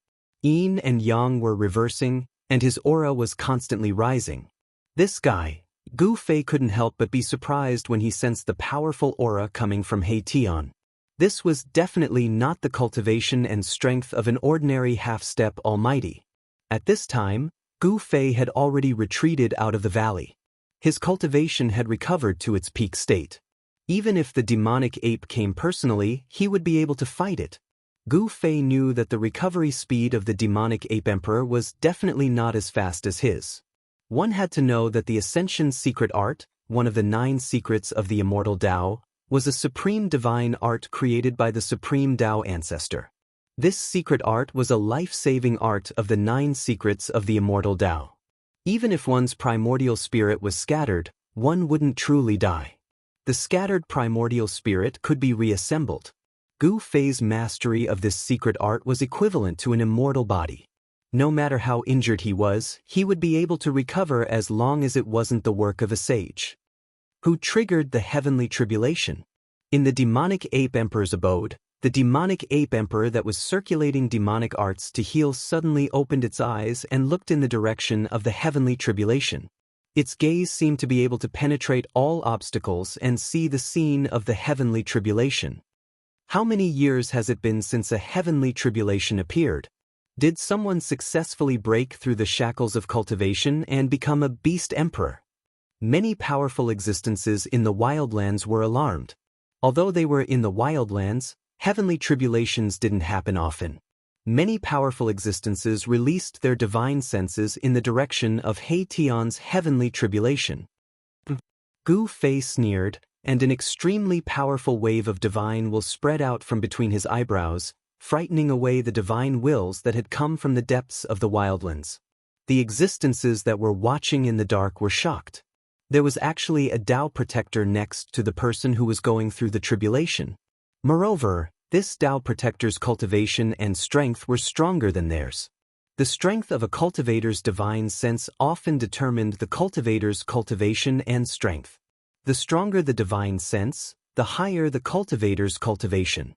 Yin and yang were reversing, and his aura was constantly rising. This guy, Gu Fei, couldn't help but be surprised when he sensed the powerful aura coming from He Tian. This was definitely not the cultivation and strength of an ordinary half-step almighty. At this time, Gu Fei had already retreated out of the valley. His cultivation had recovered to its peak state. Even if the demonic ape came personally, he would be able to fight it. Gu Fei knew that the recovery speed of the demonic ape emperor was definitely not as fast as his. One had to know that the Ascension secret art, one of the 9 secrets of the Immortal Dao, was a supreme divine art created by the Supreme Dao Ancestor. This secret art was a life-saving art of the 9 secrets of the Immortal Dao. Even if one's primordial spirit was scattered, one wouldn't truly die. The scattered primordial spirit could be reassembled. Gu Fei's mastery of this secret art was equivalent to an immortal body. No matter how injured he was, he would be able to recover as long as it wasn't the work of a sage. Who triggered the heavenly tribulation? In the demonic ape emperor's abode, the demonic ape emperor that was circulating demonic arts to heal suddenly opened its eyes and looked in the direction of the heavenly tribulation. Its gaze seemed to be able to penetrate all obstacles and see the scene of the heavenly tribulation. How many years has it been since a heavenly tribulation appeared? Did someone successfully break through the shackles of cultivation and become a beast emperor? Many powerful existences in the wildlands were alarmed. Although they were in the wildlands, Heavenly tribulations didn't happen often. Many powerful existences released their divine senses in the direction of He Tian's heavenly tribulation. Gu Fei sneered, and an extremely powerful wave of divine will spread out from between his eyebrows, frightening away the divine wills that had come from the depths of the wildlands. The existences that were watching in the dark were shocked. There was actually a Tao protector next to the person who was going through the tribulation. Moreover, this Tao protector's cultivation and strength were stronger than theirs. The strength of a cultivator's divine sense often determined the cultivator's cultivation and strength. The stronger the divine sense, the higher the cultivator's cultivation.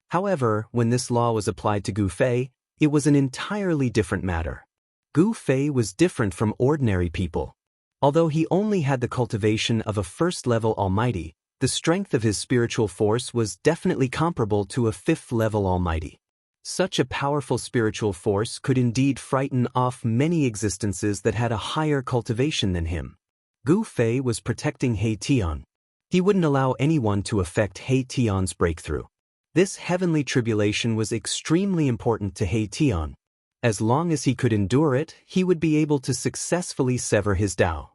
However, when this law was applied to Gu Fei, it was an entirely different matter. Gu Fei was different from ordinary people. Although he only had the cultivation of a first-level almighty, the strength of his spiritual force was definitely comparable to a fifth-level almighty. Such a powerful spiritual force could indeed frighten off many existences that had a higher cultivation than him. Gu Fei was protecting He Tian. He wouldn't allow anyone to affect He Tian's breakthrough. This heavenly tribulation was extremely important to He Tian. As long as he could endure it, he would be able to successfully sever his Tao.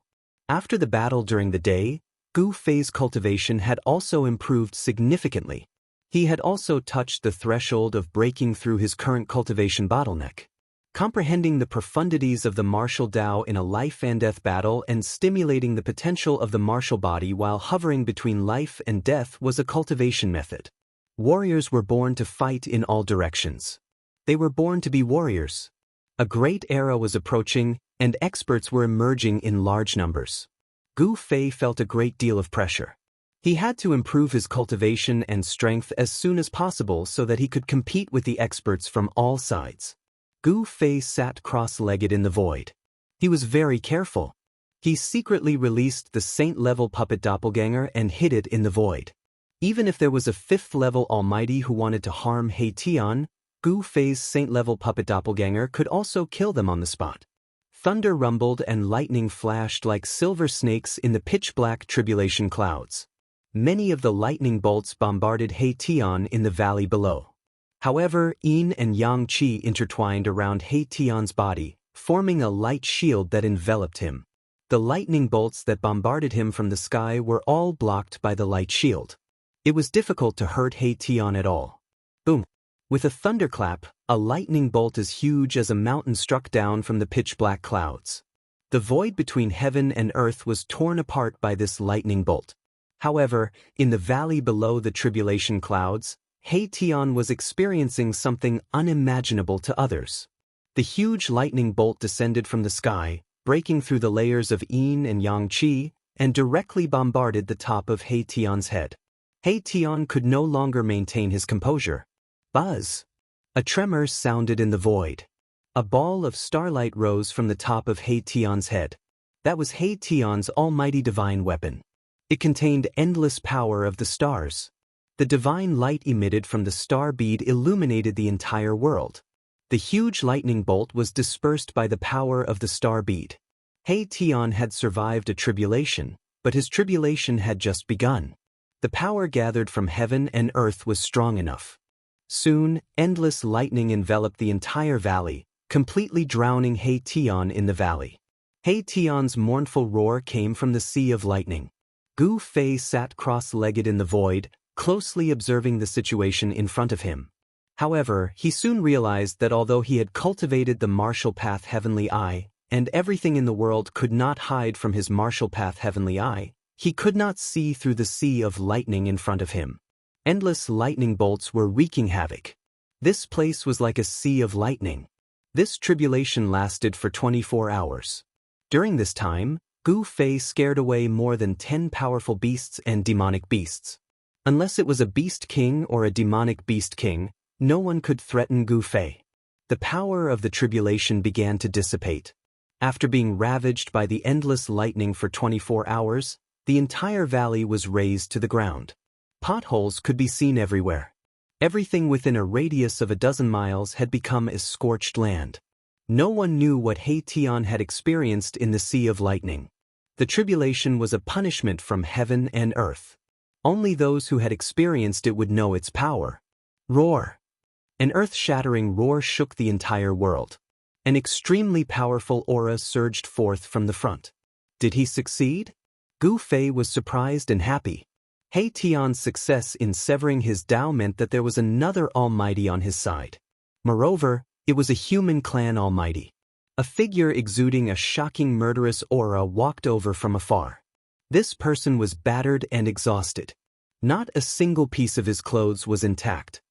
After the battle during the day, Gu Fei's cultivation had also improved significantly. He had also touched the threshold of breaking through his current cultivation bottleneck. Comprehending the profundities of the martial Tao in a life-and-death battle and stimulating the potential of the martial body while hovering between life and death was a cultivation method. Warriors were born to fight in all directions. They were born to be warriors. A great era was approaching, and experts were emerging in large numbers. Gu Fei felt a great deal of pressure. He had to improve his cultivation and strength as soon as possible so that he could compete with the experts from all sides. Gu Fei sat cross-legged in the void. He was very careful. He secretly released the saint-level puppet doppelganger and hid it in the void. Even if there was a fifth-level almighty who wanted to harm He Tian, Gu Fei's saint-level puppet doppelganger could also kill them on the spot. Thunder rumbled and lightning flashed like silver snakes in the pitch-black tribulation clouds. Many of the lightning bolts bombarded He Tian in the valley below. However, yin and yang qi intertwined around He Tian's body, forming a light shield that enveloped him. The lightning bolts that bombarded him from the sky were all blocked by the light shield. It was difficult to hurt He Tian at all. Boom! With a thunderclap, a lightning bolt as huge as a mountain struck down from the pitch-black clouds. The void between heaven and earth was torn apart by this lightning bolt. However, in the valley below the tribulation clouds, He Tian was experiencing something unimaginable to others. The huge lightning bolt descended from the sky, breaking through the layers of yin and yang qi, and directly bombarded the top of He Tian's head. He Tian could no longer maintain his composure. Buzz! A tremor sounded in the void. A ball of starlight rose from the top of He Tian's head. That was He Tian's almighty divine weapon. It contained endless power of the stars. The divine light emitted from the star bead illuminated the entire world. The huge lightning bolt was dispersed by the power of the star bead. He Tian had survived a tribulation, but his tribulation had just begun. The power gathered from heaven and earth was strong enough. Soon, endless lightning enveloped the entire valley, completely drowning He Tian in the valley. He Tian's mournful roar came from the sea of lightning. Gu Fei sat cross-legged in the void, closely observing the situation in front of him. However, he soon realized that although he had cultivated the martial path heavenly eye, and everything in the world could not hide from his martial path heavenly eye, he could not see through the sea of lightning in front of him. Endless lightning bolts were wreaking havoc. This place was like a sea of lightning. This tribulation lasted for 24 hours. During this time, Gu Fei scared away more than 10 powerful beasts and demonic beasts. Unless it was a beast king or a demonic beast king, no one could threaten Gu Fei. The power of the tribulation began to dissipate. After being ravaged by the endless lightning for 24 hours, the entire valley was razed to the ground. Potholes could be seen everywhere. Everything within a radius of 12 miles had become as scorched land. No one knew what He Tian had experienced in the sea of lightning. The tribulation was a punishment from heaven and earth. Only those who had experienced it would know its power. Roar! An earth-shattering roar shook the entire world. An extremely powerful aura surged forth from the front. Did he succeed? Gu Fei was surprised and happy. He Tian's success in severing his Tao meant that there was another almighty on his side. Moreover, it was a human clan almighty. A figure exuding a shocking murderous aura walked over from afar. This person was battered and exhausted. Not a single piece of his clothes was intact.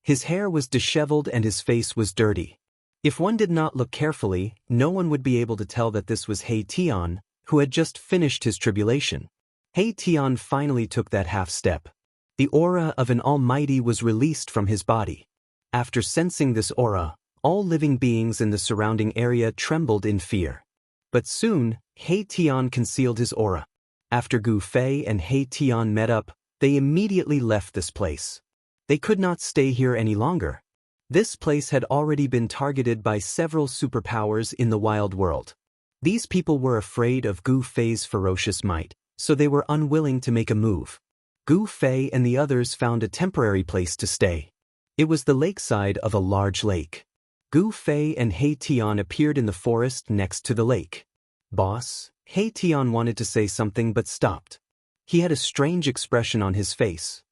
His hair was disheveled and his face was dirty. If one did not look carefully, no one would be able to tell that this was He Tian, who had just finished his tribulation. He Tian finally took that half step. The aura of an almighty was released from his body. After sensing this aura, all living beings in the surrounding area trembled in fear. But soon, He Tian concealed his aura. After Gu Fei and He Tian met up, they immediately left this place. They could not stay here any longer. This place had already been targeted by several superpowers in the wild world. These people were afraid of Gu Fei's ferocious might, so they were unwilling to make a move. Gu Fei and the others found a temporary place to stay. It was the lakeside of a large lake. Gu Fei and He Tian appeared in the forest next to the lake. Boss, He Tian wanted to say something but stopped. He had a strange expression on his face.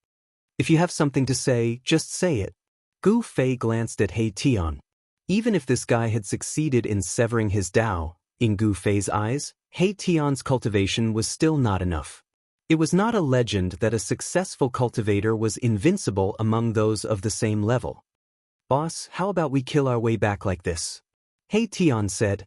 If you have something to say, just say it. Gu Fei glanced at He Tian. Even if this guy had succeeded in severing his Tao, in Gu Fei's eyes, He Tian's cultivation was still not enough. It was not a legend that a successful cultivator was invincible among those of the same level. Boss, how about we kill our way back like this? He Tian said.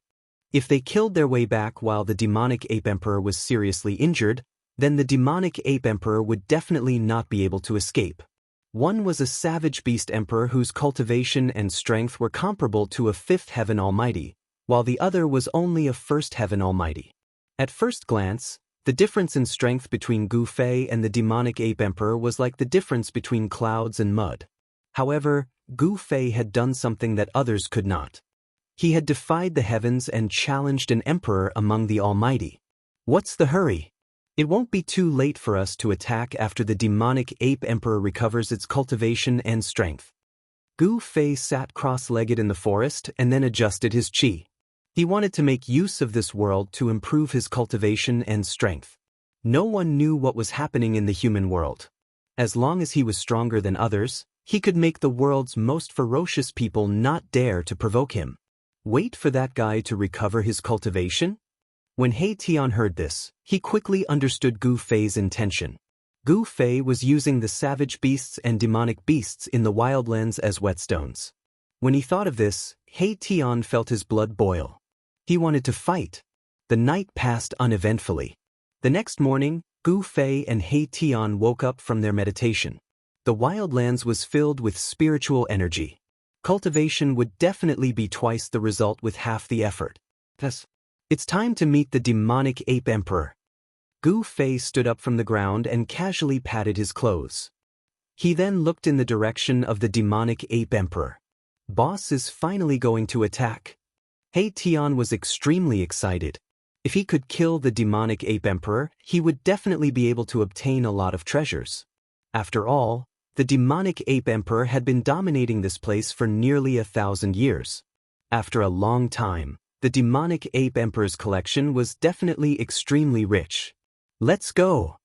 If they killed their way back while the demonic ape emperor was seriously injured, then the demonic ape emperor would definitely not be able to escape. One was a savage beast emperor whose cultivation and strength were comparable to a fifth heaven almighty, while the other was only a first heaven almighty. At first glance, the difference in strength between Gu Fei and the demonic ape emperor was like the difference between clouds and mud. However, Gu Fei had done something that others could not. He had defied the heavens and challenged an emperor among the almighty. What's the hurry? It won't be too late for us to attack after the demonic ape emperor recovers its cultivation and strength. Gu Fei sat cross-legged in the forest and then adjusted his qi. He wanted to make use of this world to improve his cultivation and strength. No one knew what was happening in the human world. As long as he was stronger than others, he could make the world's most ferocious people not dare to provoke him. Wait for that guy to recover his cultivation? When He Tian heard this, he quickly understood Gu Fei's intention. Gu Fei was using the savage beasts and demonic beasts in the wildlands as whetstones. When he thought of this, He Tian felt his blood boil. He wanted to fight. The night passed uneventfully. The next morning, Gu Fei and He Tian woke up from their meditation. The wildlands was filled with spiritual energy. Cultivation would definitely be twice the result with half the effort. Thus, it's time to meet the demonic ape emperor. Gu Fei stood up from the ground and casually patted his clothes. He then looked in the direction of the demonic ape emperor. Boss is finally going to attack. He Tian was extremely excited. If he could kill the demonic ape emperor, he would definitely be able to obtain a lot of treasures. After all, the demonic ape emperor had been dominating this place for nearly 1,000 years. After a long time, the demonic ape emperor's collection was definitely extremely rich. Let's go!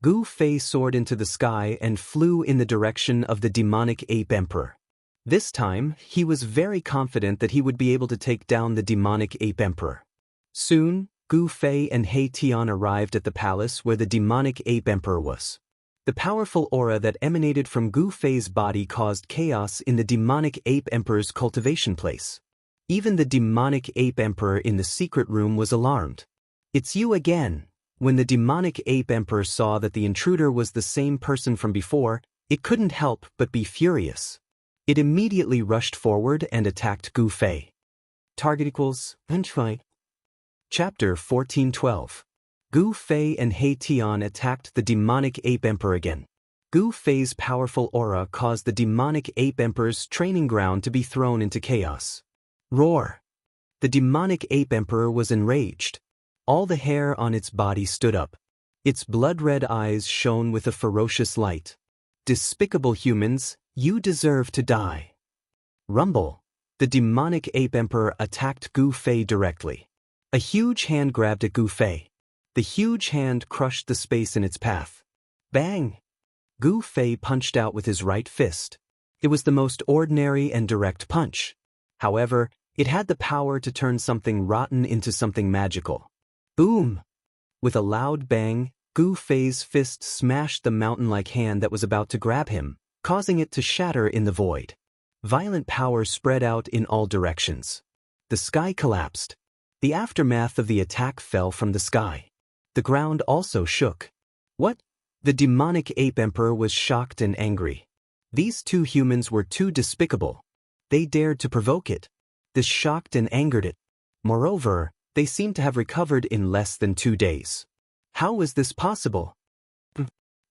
Gu Fei soared into the sky and flew in the direction of the demonic ape emperor. This time, he was very confident that he would be able to take down the demonic ape emperor. Soon, Gu Fei and He Tian arrived at the palace where the demonic ape emperor was. The powerful aura that emanated from Gu Fei's body caused chaos in the demonic ape emperor's cultivation place. Even the demonic ape emperor in the secret room was alarmed. It's you again. When the demonic ape emperor saw that the intruder was the same person from before, it couldn't help but be furious. It immediately rushed forward and attacked Gu Fei. Target equals Entry. Chapter 1412. Gu Fei and He Tian attacked the demonic ape emperor again. Gu Fei's powerful aura caused the demonic ape emperor's training ground to be thrown into chaos. Roar! The demonic ape emperor was enraged. All the hair on its body stood up. Its blood-red eyes shone with a ferocious light. Despicable humans, You deserve to die. Rumble. The demonic ape emperor attacked Gu Fei directly. A huge hand grabbed at Gu Fei. The huge hand crushed the space in its path. Bang! Gu Fei punched out with his right fist. It was the most ordinary and direct punch. However, it had the power to turn something rotten into something magical. Boom! With a loud bang, Gu Fei's fist smashed the mountain-like hand that was about to grab him, causing it to shatter in the void. Violent power spread out in all directions. The sky collapsed. The aftermath of the attack fell from the sky. The ground also shook. What? The demonic ape emperor was shocked and angry. These two humans were too despicable. They dared to provoke it. This shocked and angered it. Moreover, they seemed to have recovered in less than 2 days. How was this possible?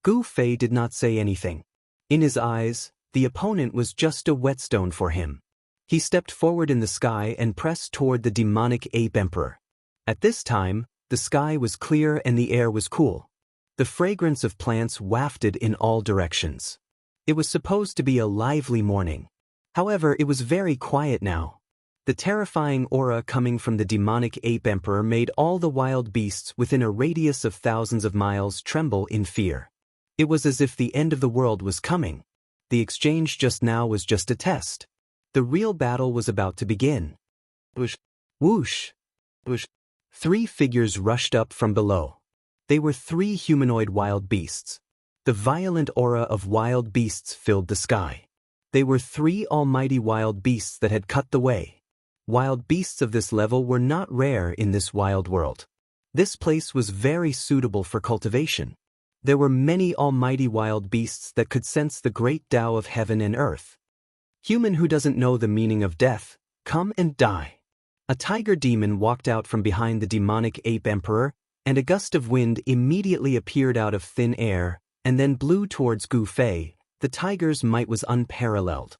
Gu Fei did not say anything. In his eyes, the opponent was just a whetstone for him. He stepped forward in the sky and pressed toward the demonic ape emperor. At this time, the sky was clear and the air was cool. The fragrance of plants wafted in all directions. It was supposed to be a lively morning. However, it was very quiet now. The terrifying aura coming from the demonic ape emperor made all the wild beasts within a radius of thousands of miles tremble in fear. It was as if the end of the world was coming. The exchange just now was just a test. The real battle was about to begin. Whoosh! Whoosh! Whoosh! 3 figures rushed up from below. They were 3 humanoid wild beasts. The violent aura of wild beasts filled the sky. They were 3 almighty wild beasts that had cut the way. Wild beasts of this level were not rare in this wild world. This place was very suitable for cultivation. There were many almighty wild beasts that could sense the great Tao of heaven and earth. Human who doesn't know the meaning of death, come and die. A tiger demon walked out from behind the demonic ape emperor, and a gust of wind immediately appeared out of thin air, and then blew towards Gu Fei. The tiger's might was unparalleled.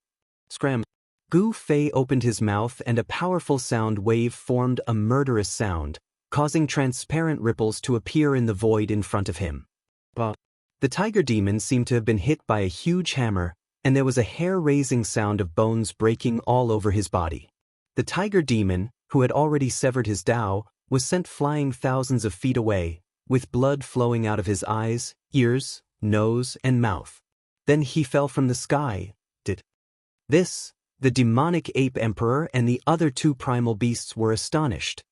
Scram! Gu Fei opened his mouth and a powerful sound wave formed a murderous sound, causing transparent ripples to appear in the void in front of him. The tiger demon seemed to have been hit by a huge hammer, and there was a hair-raising sound of bones breaking all over his body. The tiger demon, who had already severed his Tao, was sent flying thousands of feet away, with blood flowing out of his eyes, ears, nose, and mouth. Then he fell from the sky. The demonic ape emperor and the other 2 primal beasts were astonished.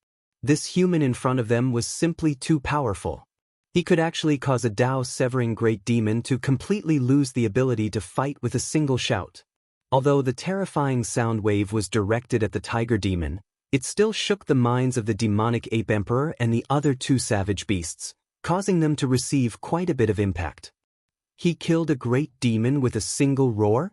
This human in front of them was simply too powerful. He could actually cause a Tao-severing great demon to completely lose the ability to fight with a single shout. Although the terrifying sound wave was directed at the tiger demon, it still shook the minds of the demonic ape emperor and the other 2 savage beasts, causing them to receive quite a bit of impact. He killed a great demon with a single roar?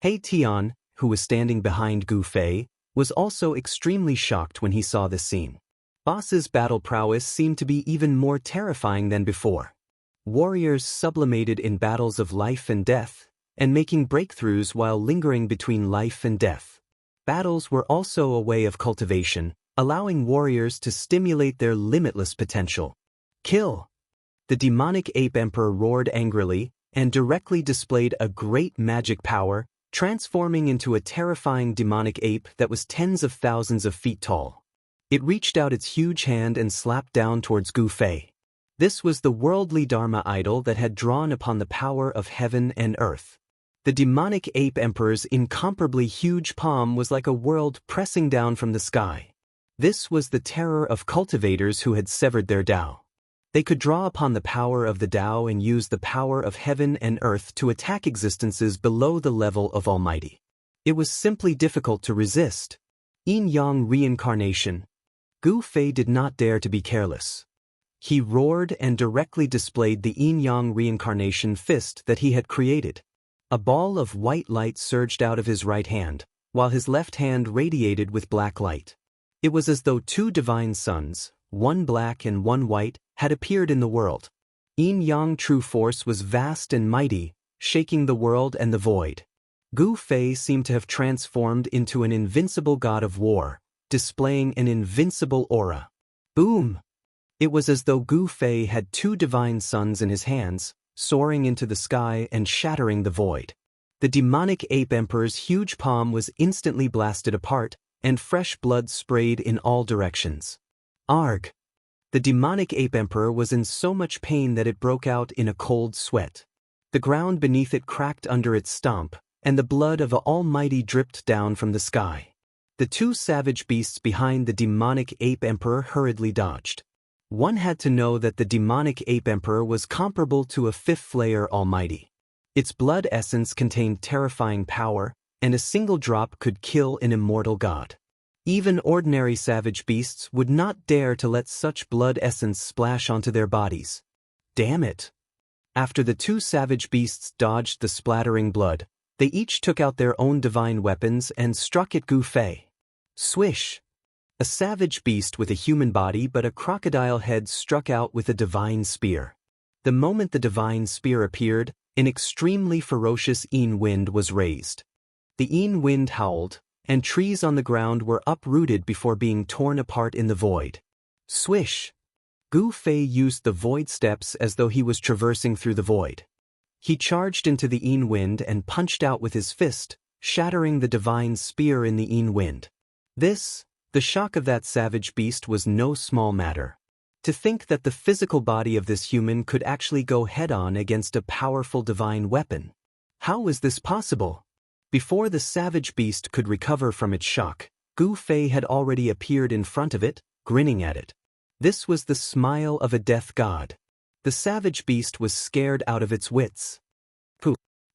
He Tian, who was standing behind Gu Fei, was also extremely shocked when he saw this scene. Boss's battle prowess seemed to be even more terrifying than before. Warriors sublimated in battles of life and death, and making breakthroughs while lingering between life and death. Battles were also a way of cultivation, allowing warriors to stimulate their limitless potential. Kill! The demonic ape emperor roared angrily and directly displayed a great magic power, transforming into a terrifying demonic ape that was tens of thousands of feet tall. It reached out its huge hand and slapped down towards Gu Fei. This was the worldly Dharma idol that had drawn upon the power of heaven and earth. The demonic ape emperor's incomparably huge palm was like a world pressing down from the sky. This was the terror of cultivators who had severed their Tao. They could draw upon the power of the Tao and use the power of heaven and earth to attack existences below the level of Almighty. It was simply difficult to resist. Yin-Yang reincarnation. Gu Fei did not dare to be careless. He roared and directly displayed the Yin-Yang reincarnation fist that he had created. A ball of white light surged out of his right hand, while his left hand radiated with black light. It was as though 2 divine suns, one black and one white, had appeared in the world. Yin-Yang true force was vast and mighty, shaking the world and the void. Gu Fei seemed to have transformed into an invincible god of war, displaying an invincible aura. Boom! It was as though Gu Fei had 2 divine suns in his hands, soaring into the sky and shattering the void. The demonic ape emperor's huge palm was instantly blasted apart, and fresh blood sprayed in all directions. Arg! The demonic ape emperor was in so much pain that it broke out in a cold sweat. The ground beneath it cracked under its stomp, and the blood of the Almighty dripped down from the sky. The two savage beasts behind the demonic ape emperor hurriedly dodged. One had to know that the demonic ape emperor was comparable to a fifth-layer Almighty. Its blood essence contained terrifying power, and a single drop could kill an immortal god. Even ordinary savage beasts would not dare to let such blood essence splash onto their bodies. Damn it! After the two savage beasts dodged the splattering blood, they each took out their own divine weapons and struck at Gu Fei. Swish! A savage beast with a human body but a crocodile head struck out with a divine spear. The moment the divine spear appeared, an extremely ferocious Yin wind was raised. The Yin wind howled, and trees on the ground were uprooted before being torn apart in the void. Swish! Gu Fei used the void steps as though he was traversing through the void. He charged into the Yin wind and punched out with his fist, shattering the divine spear in the Yin wind. The shock of that savage beast was no small matter. To think that the physical body of this human could actually go head-on against a powerful divine weapon. How was this possible? Before the savage beast could recover from its shock, Gu Fei had already appeared in front of it, grinning at it. This was the smile of a death god. The savage beast was scared out of its wits.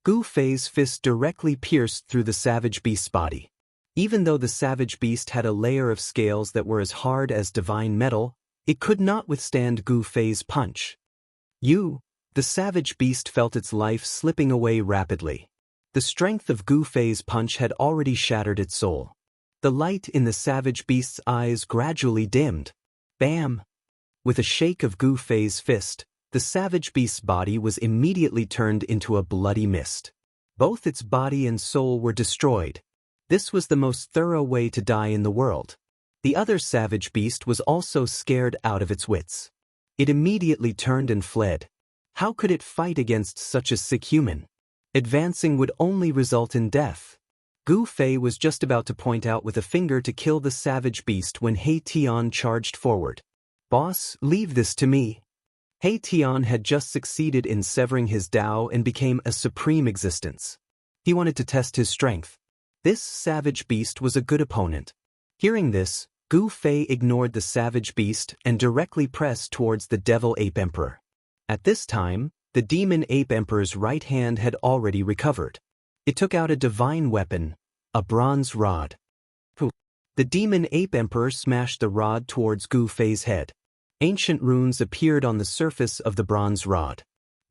Gu Fei's fist directly pierced through the savage beast's body. Even though the savage beast had a layer of scales that were as hard as divine metal, it could not withstand Gu Fei's punch. The savage beast felt its life slipping away rapidly. The strength of Gu Fei's punch had already shattered its soul. The light in the savage beast's eyes gradually dimmed. Bam! With a shake of Gu Fei's fist, the savage beast's body was immediately turned into a bloody mist. Both its body and soul were destroyed. This was the most thorough way to die in the world. The other savage beast was also scared out of its wits. It immediately turned and fled. How could it fight against such a sick human? Advancing would only result in death. Gu Fei was just about to point out with a finger to kill the savage beast when He Tian charged forward. "Boss, leave this to me." He Tian had just succeeded in severing his Dao and became a supreme existence. He wanted to test his strength. This savage beast was a good opponent. Hearing this, Gu Fei ignored the savage beast and directly pressed towards the devil ape emperor. At this time, the demon ape emperor's right hand had already recovered. It took out a divine weapon, a bronze rod. The demon ape emperor smashed the rod towards Gu Fei's head. Ancient runes appeared on the surface of the bronze rod.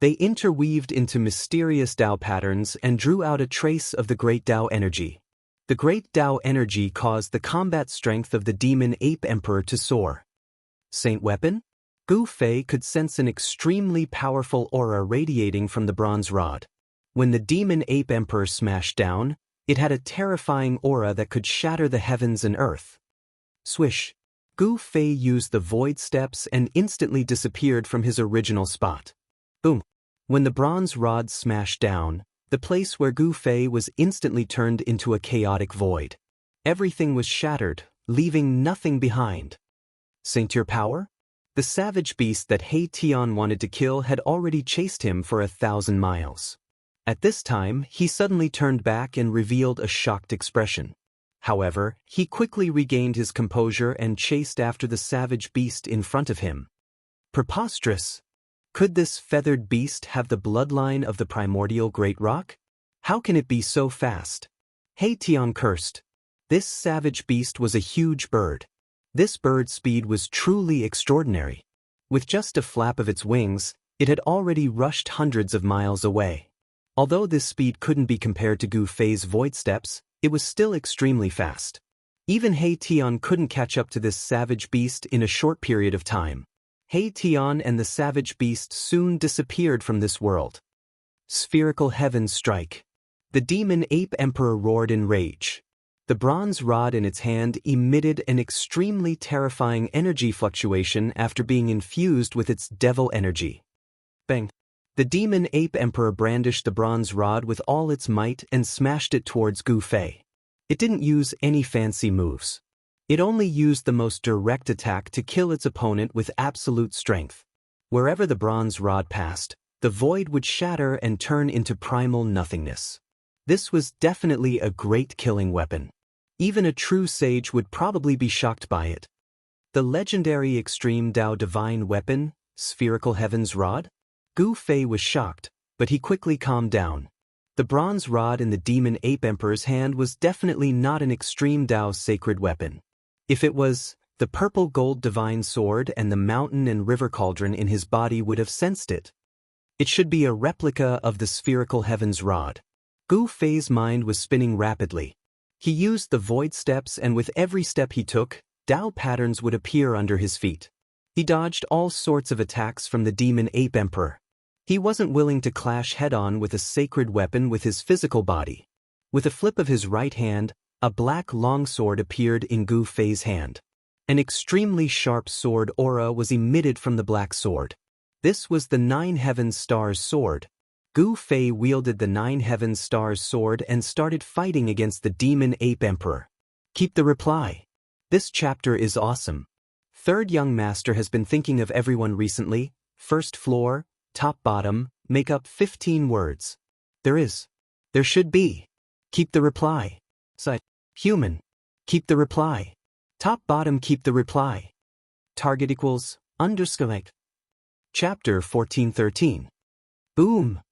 They interweaved into mysterious Dao patterns and drew out a trace of the great Dao energy. The great Dao energy caused the combat strength of the demon ape emperor to soar. Saint weapon? Gu Fei could sense an extremely powerful aura radiating from the bronze rod. When the demon ape emperor smashed down, it had a terrifying aura that could shatter the heavens and earth. Swish! Gu Fei used the void steps and instantly disappeared from his original spot. Boom! When the bronze rod smashed down, the place where Gu Fei was instantly turned into a chaotic void. Everything was shattered, leaving nothing behind. Saint-Tier power? The savage beast that He Tian wanted to kill had already chased him for 1,000 miles. At this time, he suddenly turned back and revealed a shocked expression. However, he quickly regained his composure and chased after the savage beast in front of him. Preposterous! Could this feathered beast have the bloodline of the primordial great rock? How can it be so fast? He Tian cursed. This savage beast was a huge bird. This bird's speed was truly extraordinary. With just a flap of its wings, it had already rushed hundreds of miles away. Although this speed couldn't be compared to Gu Fei's void steps, it was still extremely fast. Even He Tian couldn't catch up to this savage beast in a short period of time. He Tian and the savage beast soon disappeared from this world. Spherical heavens strike. The demon ape emperor roared in rage. The bronze rod in its hand emitted an extremely terrifying energy fluctuation after being infused with its devil energy. Bang! The demon ape emperor brandished the bronze rod with all its might and smashed it towards Gu Fei. It didn't use any fancy moves. It only used the most direct attack to kill its opponent with absolute strength. Wherever the bronze rod passed, the void would shatter and turn into primal nothingness. This was definitely a great killing weapon. Even a true sage would probably be shocked by it. The legendary extreme Dao divine weapon, spherical heaven's rod? Gu Fei was shocked, but he quickly calmed down. The bronze rod in the demon ape emperor's hand was definitely not an extreme Dao sacred weapon. If it was, the purple gold divine sword and the mountain and river cauldron in his body would have sensed it. It should be a replica of the spherical heaven's rod. Gu Fei's mind was spinning rapidly. He used the void steps, and with every step he took, Dao patterns would appear under his feet. He dodged all sorts of attacks from the demon ape emperor. He wasn't willing to clash head-on with a sacred weapon with his physical body. With a flip of his right hand, a black longsword appeared in Gu Fei's hand. An extremely sharp sword aura was emitted from the black sword. This was the Nine Heavens Stars sword. Gu Fei wielded the Nine Heavens Stars sword and started fighting against the demon ape emperor. Keep the reply. This chapter is awesome. Third young master has been thinking of everyone recently. First floor, top bottom, make up 15 words. There should be. Keep the reply. Side. Human. Keep the reply. Top bottom, keep the reply. Target equals, underselect. Chapter 1413. Boom.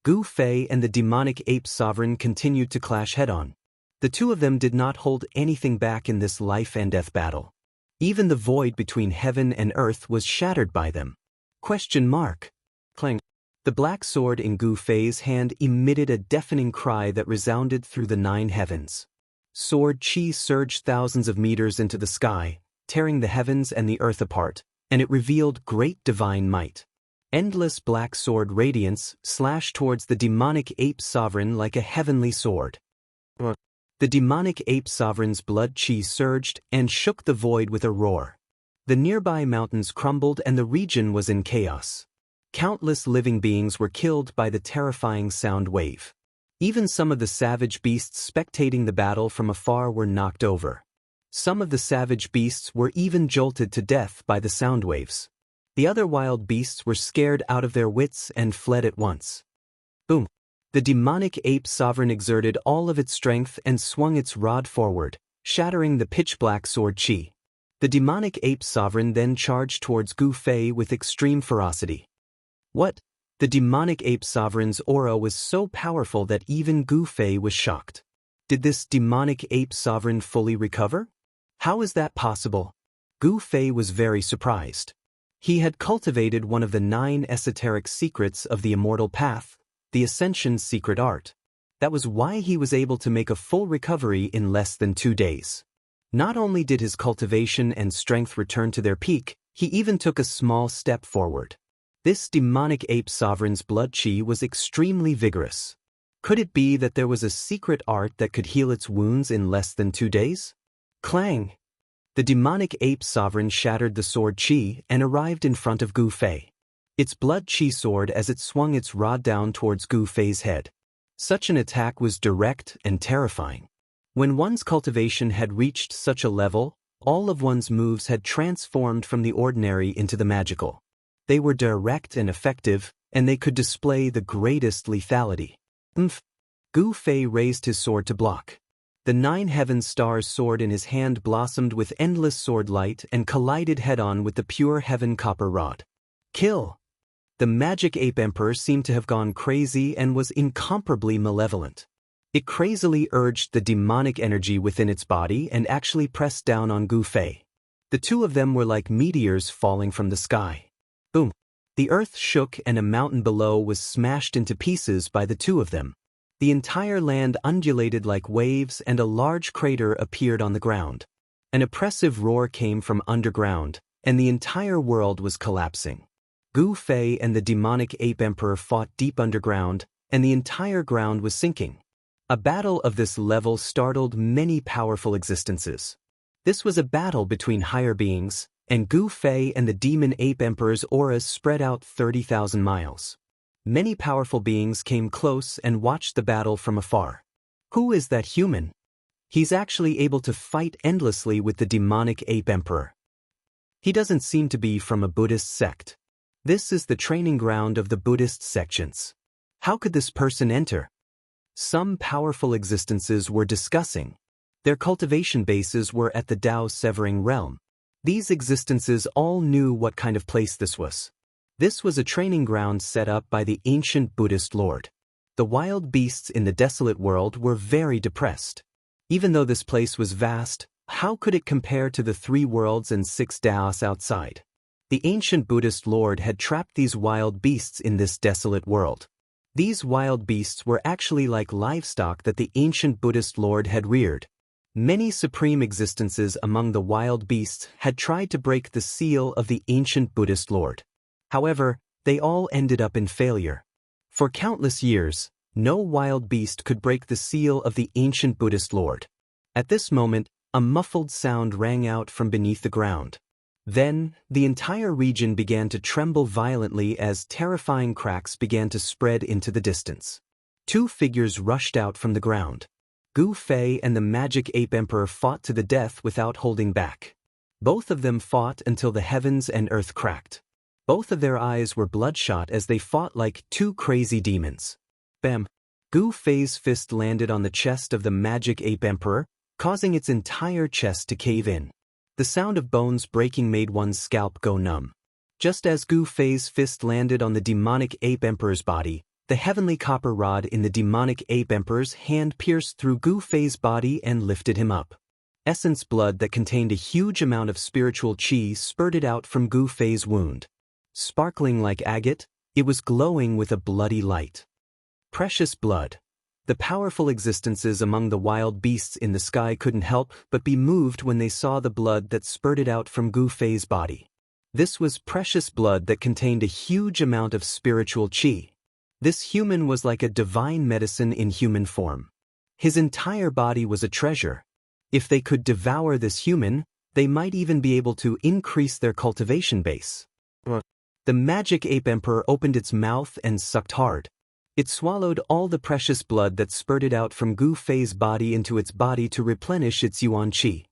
Gu Fei and the demonic ape sovereign continued to clash head-on. The two of them did not hold anything back in this life and death battle. Even the void between heaven and earth was shattered by them. Question mark. Clang. The black sword in Gu Fei's hand emitted a deafening cry that resounded through the nine heavens. Sword chi surged thousands of meters into the sky, tearing the heavens and the earth apart, and it revealed great divine might. Endless black sword radiance slashed towards the demonic ape sovereign like a heavenly sword. The demonic ape sovereign's blood chi surged and shook the void with a roar. The nearby mountains crumbled and the region was in chaos. Countless living beings were killed by the terrifying sound wave. Even some of the savage beasts spectating the battle from afar were knocked over. Some of the savage beasts were even jolted to death by the sound waves. The other wild beasts were scared out of their wits and fled at once. Boom! The demonic ape sovereign exerted all of its strength and swung its rod forward, shattering the pitch-black sword chi. The demonic ape sovereign then charged towards Gu Fei with extreme ferocity. What? The demonic ape sovereign's aura was so powerful that even Gu Fei was shocked. Did this demonic ape sovereign fully recover? How is that possible? Gu Fei was very surprised. He had cultivated one of the 9 esoteric secrets of the immortal path, the Ascension's secret art. That was why he was able to make a full recovery in less than 2 days. Not only did his cultivation and strength return to their peak, he even took a small step forward. This demonic ape sovereign's blood chi was extremely vigorous. Could it be that there was a secret art that could heal its wounds in less than 2 days? Clang! The demonic ape sovereign shattered the sword chi and arrived in front of Gu Fei. Its blood chi soared as it swung its rod down towards Gu Fei's head. Such an attack was direct and terrifying. When one's cultivation had reached such a level, all of one's moves had transformed from the ordinary into the magical. They were direct and effective, and they could display the greatest lethality. Gu Fei raised his sword to block. The 9 Heaven Stars sword in his hand blossomed with endless sword light and collided head-on with the pure heaven copper rod. Kill! The magic ape emperor seemed to have gone crazy and was incomparably malevolent. It crazily urged the demonic energy within its body and actually pressed down on Gu Fei. The two of them were like meteors falling from the sky. Boom! The earth shook and a mountain below was smashed into pieces by the two of them. The entire land undulated like waves and a large crater appeared on the ground. An oppressive roar came from underground, and the entire world was collapsing. Gu Fei and the demonic ape emperor fought deep underground, and the entire ground was sinking. A battle of this level startled many powerful existences. This was a battle between higher beings, and Gu Fei and the demon ape emperor's auras spread out 30,000 miles. Many powerful beings came close and watched the battle from afar. Who is that human? He's actually able to fight endlessly with the demonic ape emperor. He doesn't seem to be from a Buddhist sect. This is the training ground of the Buddhist sections. How could this person enter? Some powerful existences were discussing. Their cultivation bases were at the Dao severing realm. These existences all knew what kind of place this was. This was a training ground set up by the ancient Buddhist lord. The wild beasts in the desolate world were very depressed. Even though this place was vast, how could it compare to the 3 worlds and 6 Daoists outside? The ancient Buddhist lord had trapped these wild beasts in this desolate world. These wild beasts were actually like livestock that the ancient Buddhist lord had reared. Many supreme existences among the wild beasts had tried to break the seal of the ancient Buddhist lord. However, they all ended up in failure. For countless years, no wild beast could break the seal of the ancient Buddhist lord. At this moment, a muffled sound rang out from beneath the ground. Then, the entire region began to tremble violently as terrifying cracks began to spread into the distance. 2 figures rushed out from the ground. Gu Fei and the Magic Ape Emperor fought to the death without holding back. Both of them fought until the heavens and earth cracked. Both of their eyes were bloodshot as they fought like 2 crazy demons. Bam! Gu Fei's fist landed on the chest of the Magic Ape Emperor, causing its entire chest to cave in. The sound of bones breaking made one's scalp go numb. Just as Gu Fei's fist landed on the demonic ape emperor's body, the heavenly copper rod in the demonic ape emperor's hand pierced through Gu Fei's body and lifted him up. Essence blood that contained a huge amount of spiritual qi spurted out from Gu Fei's wound. Sparkling like agate, it was glowing with a bloody light. Precious blood. The powerful existences among the wild beasts in the sky couldn't help but be moved when they saw the blood that spurted out from Gu Fei's body. This was precious blood that contained a huge amount of spiritual qi. This human was like a divine medicine in human form. His entire body was a treasure. If they could devour this human, they might even be able to increase their cultivation base. The Magic Ape Emperor opened its mouth and sucked hard. It swallowed all the precious blood that spurted out from Gu Fei's body into its body to replenish its yuan qi.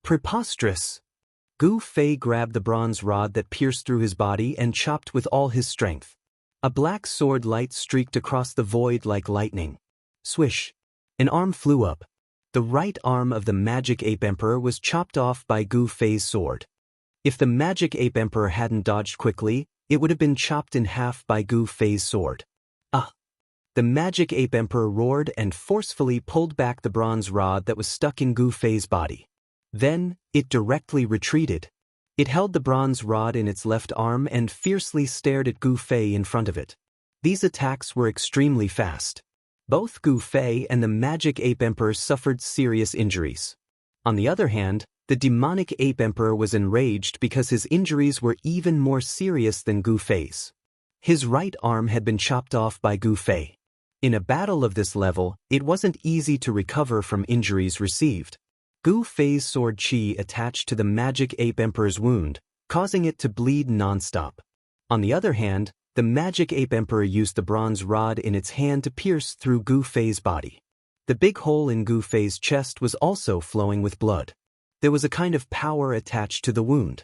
Preposterous! Gu Fei grabbed the bronze rod that pierced through his body and chopped with all his strength. A black sword light streaked across the void like lightning. Swish! An arm flew up. The right arm of the Magic Ape Emperor was chopped off by Gu Fei's sword. If the Magic Ape Emperor hadn't dodged quickly, it would have been chopped in half by Gu Fei's sword. Ah! The Magic Ape Emperor roared and forcefully pulled back the bronze rod that was stuck in Gu Fei's body. Then, it directly retreated. It held the bronze rod in its left arm and fiercely stared at Gu Fei in front of it. These attacks were extremely fast. Both Gu Fei and the Magic Ape Emperor suffered serious injuries. On the other hand, the Demonic Ape Emperor was enraged because his injuries were even more serious than Gu Fei's. His right arm had been chopped off by Gu Fei. In a battle of this level, it wasn't easy to recover from injuries received. Gu Fei's sword qi attached to the Magic Ape Emperor's wound, causing it to bleed non-stop. On the other hand, the Magic Ape Emperor used the bronze rod in its hand to pierce through Gu Fei's body. The big hole in Gu Fei's chest was also flowing with blood. There was a kind of power attached to the wound.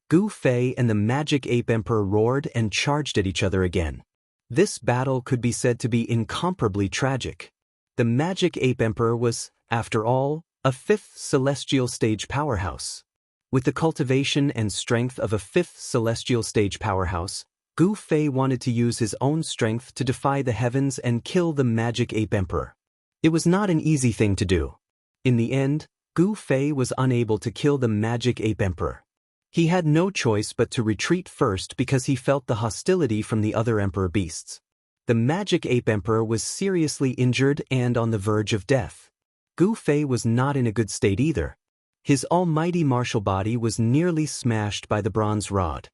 Gu Fei and the Magic Ape Emperor roared and charged at each other again. This battle could be said to be incomparably tragic. The Magic Ape Emperor was, after all, a 5th celestial stage powerhouse. With the cultivation and strength of a 5th celestial stage powerhouse, Gu Fei wanted to use his own strength to defy the heavens and kill the Magic Ape Emperor. It was not an easy thing to do. In the end, Gu Fei was unable to kill the Magic Ape Emperor. He had no choice but to retreat first because he felt the hostility from the other Emperor beasts. The Magic Ape Emperor was seriously injured and on the verge of death. Gu Fei was not in a good state either. His almighty martial body was nearly smashed by the bronze rod.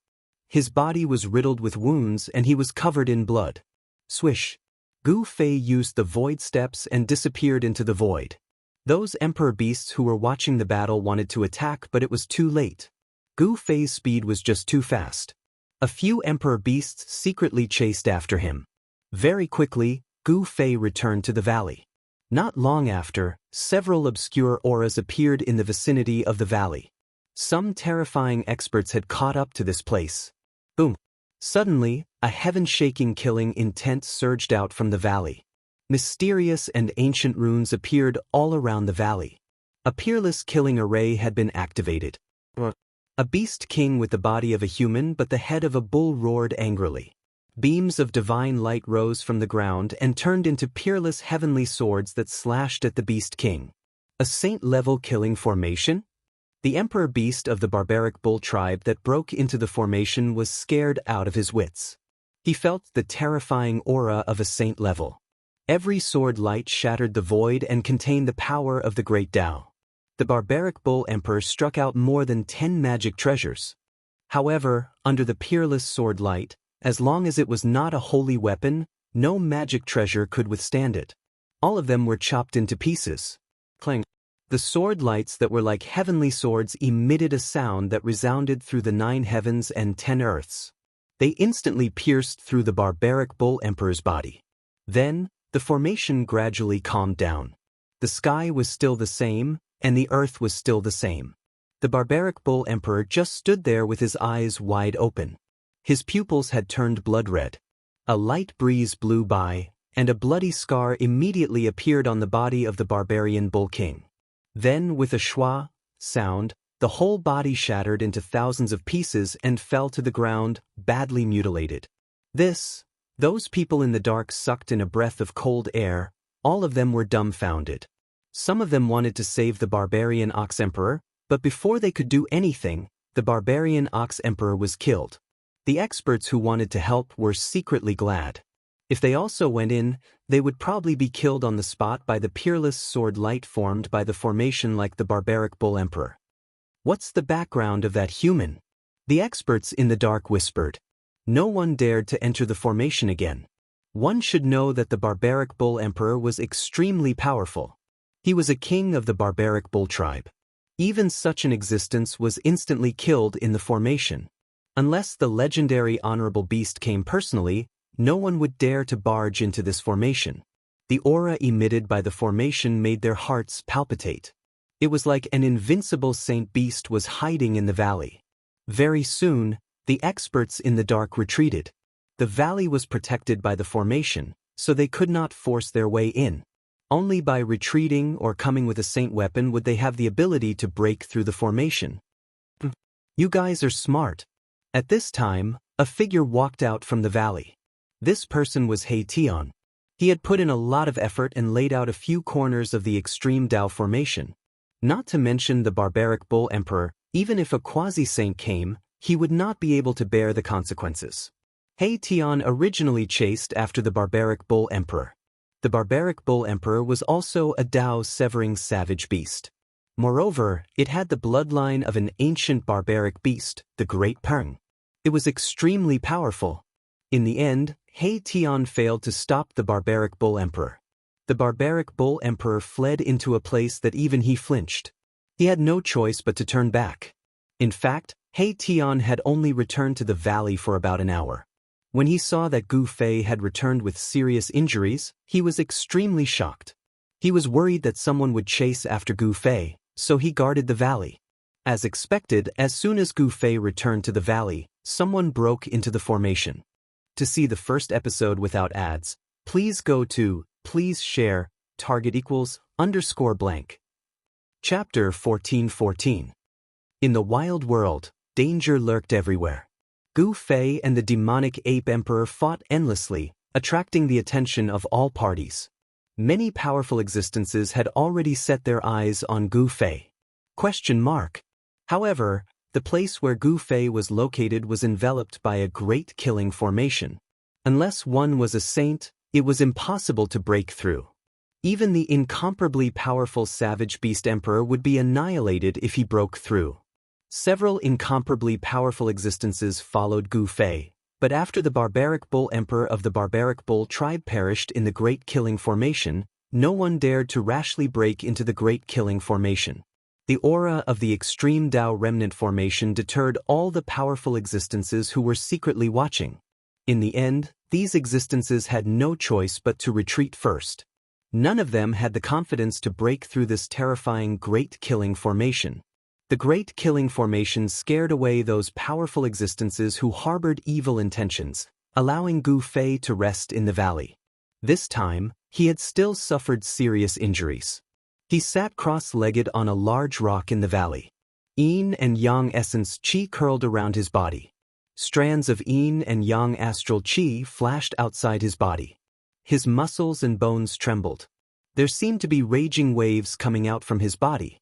His body was riddled with wounds and he was covered in blood. Swish! Gu Fei used the void steps and disappeared into the void. Those Emperor beasts who were watching the battle wanted to attack, but it was too late. Gu Fei's speed was just too fast. A few emperor beasts secretly chased after him. Very quickly, Gu Fei returned to the valley. Not long after, several obscure auras appeared in the vicinity of the valley. Some terrifying experts had caught up to this place. Boom! Suddenly, a heaven-shaking killing intent surged out from the valley. Mysterious and ancient runes appeared all around the valley. A peerless killing array had been activated. A beast king with the body of a human but the head of a bull roared angrily. Beams of divine light rose from the ground and turned into peerless heavenly swords that slashed at the beast king. A saint-level killing formation? The emperor beast of the barbaric bull tribe that broke into the formation was scared out of his wits. He felt the terrifying aura of a saint level. Every sword light shattered the void and contained the power of the great Tao. The barbaric bull emperor struck out more than 10 magic treasures. However, under the peerless sword light, as long as it was not a holy weapon, no magic treasure could withstand it. All of them were chopped into pieces. Clang. The sword lights that were like heavenly swords emitted a sound that resounded through the 9 heavens and 10 earths. They instantly pierced through the barbaric bull emperor's body. Then, the formation gradually calmed down. The sky was still the same, and the earth was still the same. The barbaric bull emperor just stood there with his eyes wide open. His pupils had turned blood red. A light breeze blew by, and a bloody scar immediately appeared on the body of the barbarian bull king. Then, with a schwa sound, the whole body shattered into thousands of pieces and fell to the ground, badly mutilated. Those people in the dark sucked in a breath of cold air. All of them were dumbfounded. Some of them wanted to save the barbarian ox emperor, but before they could do anything, the barbarian ox emperor was killed. The experts who wanted to help were secretly glad. If they also went in, they would probably be killed on the spot by the peerless sword light formed by the formation like the barbaric bull emperor. What's the background of that human? The experts in the dark whispered. No one dared to enter the formation again. One should know that the barbaric bull emperor was extremely powerful. He was a king of the barbaric bull tribe. Even such an existence was instantly killed in the formation. Unless the legendary honorable beast came personally, no one would dare to barge into this formation. The aura emitted by the formation made their hearts palpitate. It was like an invincible saint beast was hiding in the valley. Very soon, the experts in the dark retreated. The valley was protected by the formation, so they could not force their way in. Only by retreating or coming with a saint weapon would they have the ability to break through the formation. You guys are smart. At this time, a figure walked out from the valley. This person was He Tian. He had put in a lot of effort and laid out a few corners of the extreme Tao formation. Not to mention the barbaric bull emperor, even if a quasi-saint came, he would not be able to bear the consequences. He Tian originally chased after the barbaric bull emperor. The barbaric bull emperor was also a Tao-severing savage beast. Moreover, it had the bloodline of an ancient barbaric beast, the Great Peng. It was extremely powerful. In the end, He Tian failed to stop the barbaric bull emperor. The barbaric bull emperor fled into a place that even he flinched. He had no choice but to turn back. In fact, He Tian had only returned to the valley for about an hour. When he saw that Gu Fei had returned with serious injuries, he was extremely shocked. He was worried that someone would chase after Gu Fei, so he guarded the valley. As expected, as soon as Gu Fei returned to the valley, someone broke into the formation. To see the first episode without ads, please go to please share target =_ blank. Chapter 1414. In the wild world, danger lurked everywhere. Gu Fei and the demonic ape emperor fought endlessly, attracting the attention of all parties. Many powerful existences had already set their eyes on Gu Fei. However, the place where Gu Fei was located was enveloped by a great killing formation. Unless one was a saint, it was impossible to break through. Even the incomparably powerful savage beast emperor would be annihilated if he broke through. Several incomparably powerful existences followed Gu Fei, but after the barbaric bull emperor of the barbaric bull tribe perished in the Great Killing Formation, no one dared to rashly break into the Great Killing Formation. The aura of the extreme Dao remnant formation deterred all the powerful existences who were secretly watching. In the end, these existences had no choice but to retreat first. None of them had the confidence to break through this terrifying Great Killing Formation. The Great Killing Formation scared away those powerful existences who harbored evil intentions, allowing Gu Fei to rest in the valley. This time, he had still suffered serious injuries. He sat cross-legged on a large rock in the valley. Yin and Yang essence qi curled around his body. Strands of Yin and Yang astral qi flashed outside his body. His muscles and bones trembled. There seemed to be raging waves coming out from his body.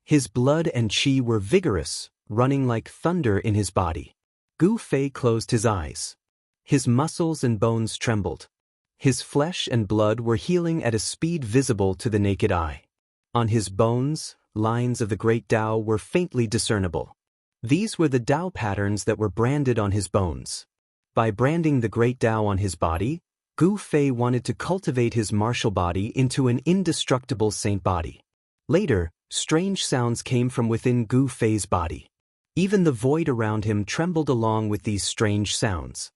His blood and qi were vigorous, running like thunder in his body. Gu Fei closed his eyes. His muscles and bones trembled. His flesh and blood were healing at a speed visible to the naked eye. On his bones, lines of the great Dao were faintly discernible. These were the Dao patterns that were branded on his bones. By branding the great Dao on his body, Gu Fei wanted to cultivate his martial body into an indestructible saint body. Later, strange sounds came from within Gu Fei's body. Even the void around him trembled along with these strange sounds.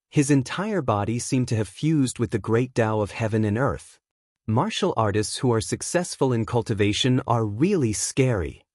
His entire body seemed to have fused with the great Dao of heaven and earth. Martial artists who are successful in cultivation are really scary.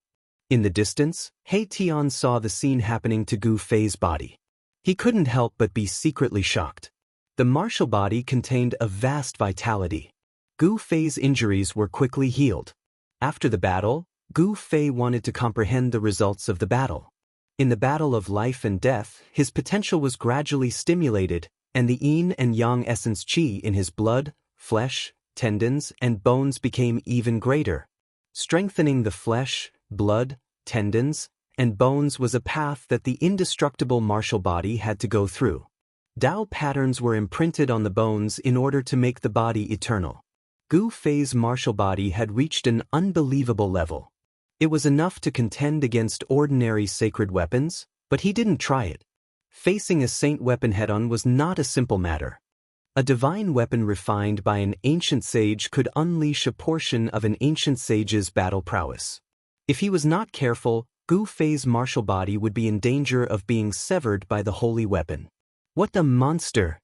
In the distance, He Tian saw the scene happening to Gu Fei's body. He couldn't help but be secretly shocked. The martial body contained a vast vitality. Gu Fei's injuries were quickly healed. After the battle, Gu Fei wanted to comprehend the results of the battle. In the battle of life and death, his potential was gradually stimulated, and the Yin and Yang essence qi in his blood, flesh, tendons, and bones became even greater. Strengthening the flesh, blood, tendons, and bones was a path that the indestructible martial body had to go through. Dao patterns were imprinted on the bones in order to make the body eternal. Gu Fei's martial body had reached an unbelievable level. It was enough to contend against ordinary sacred weapons, but he didn't try it. Facing a saint weapon head-on was not a simple matter. A divine weapon refined by an ancient sage could unleash a portion of an ancient sage's battle prowess. If he was not careful, Gu Fei's martial body would be in danger of being severed by the holy weapon. What the monster!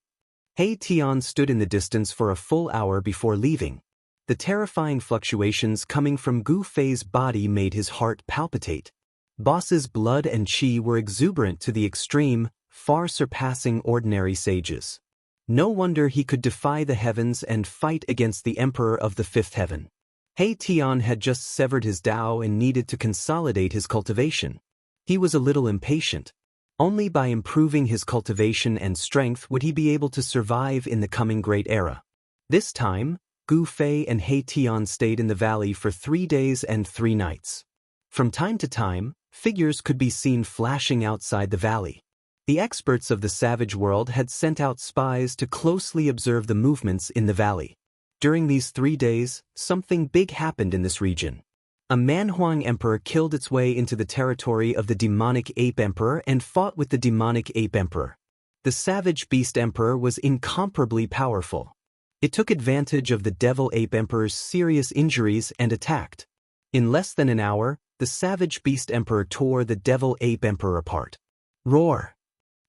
He Tian stood in the distance for a full hour before leaving. The terrifying fluctuations coming from Gu Fei's body made his heart palpitate. Boss's blood and qi were exuberant to the extreme, far surpassing ordinary sages. No wonder he could defy the heavens and fight against the Emperor of the Fifth Heaven. He Tian had just severed his Dao and needed to consolidate his cultivation. He was a little impatient. Only by improving his cultivation and strength would he be able to survive in the coming great era. This time, Gu Fei and He Tian stayed in the valley for 3 days and 3 nights. From time to time, figures could be seen flashing outside the valley. The experts of the savage world had sent out spies to closely observe the movements in the valley. During these 3 days, something big happened in this region. A Manhuang Emperor killed its way into the territory of the demonic Ape Emperor and fought with the demonic Ape Emperor. The savage Beast Emperor was incomparably powerful. It took advantage of the Devil Ape Emperor's serious injuries and attacked. In less than an hour, the savage Beast Emperor tore the Devil Ape Emperor apart. Roar!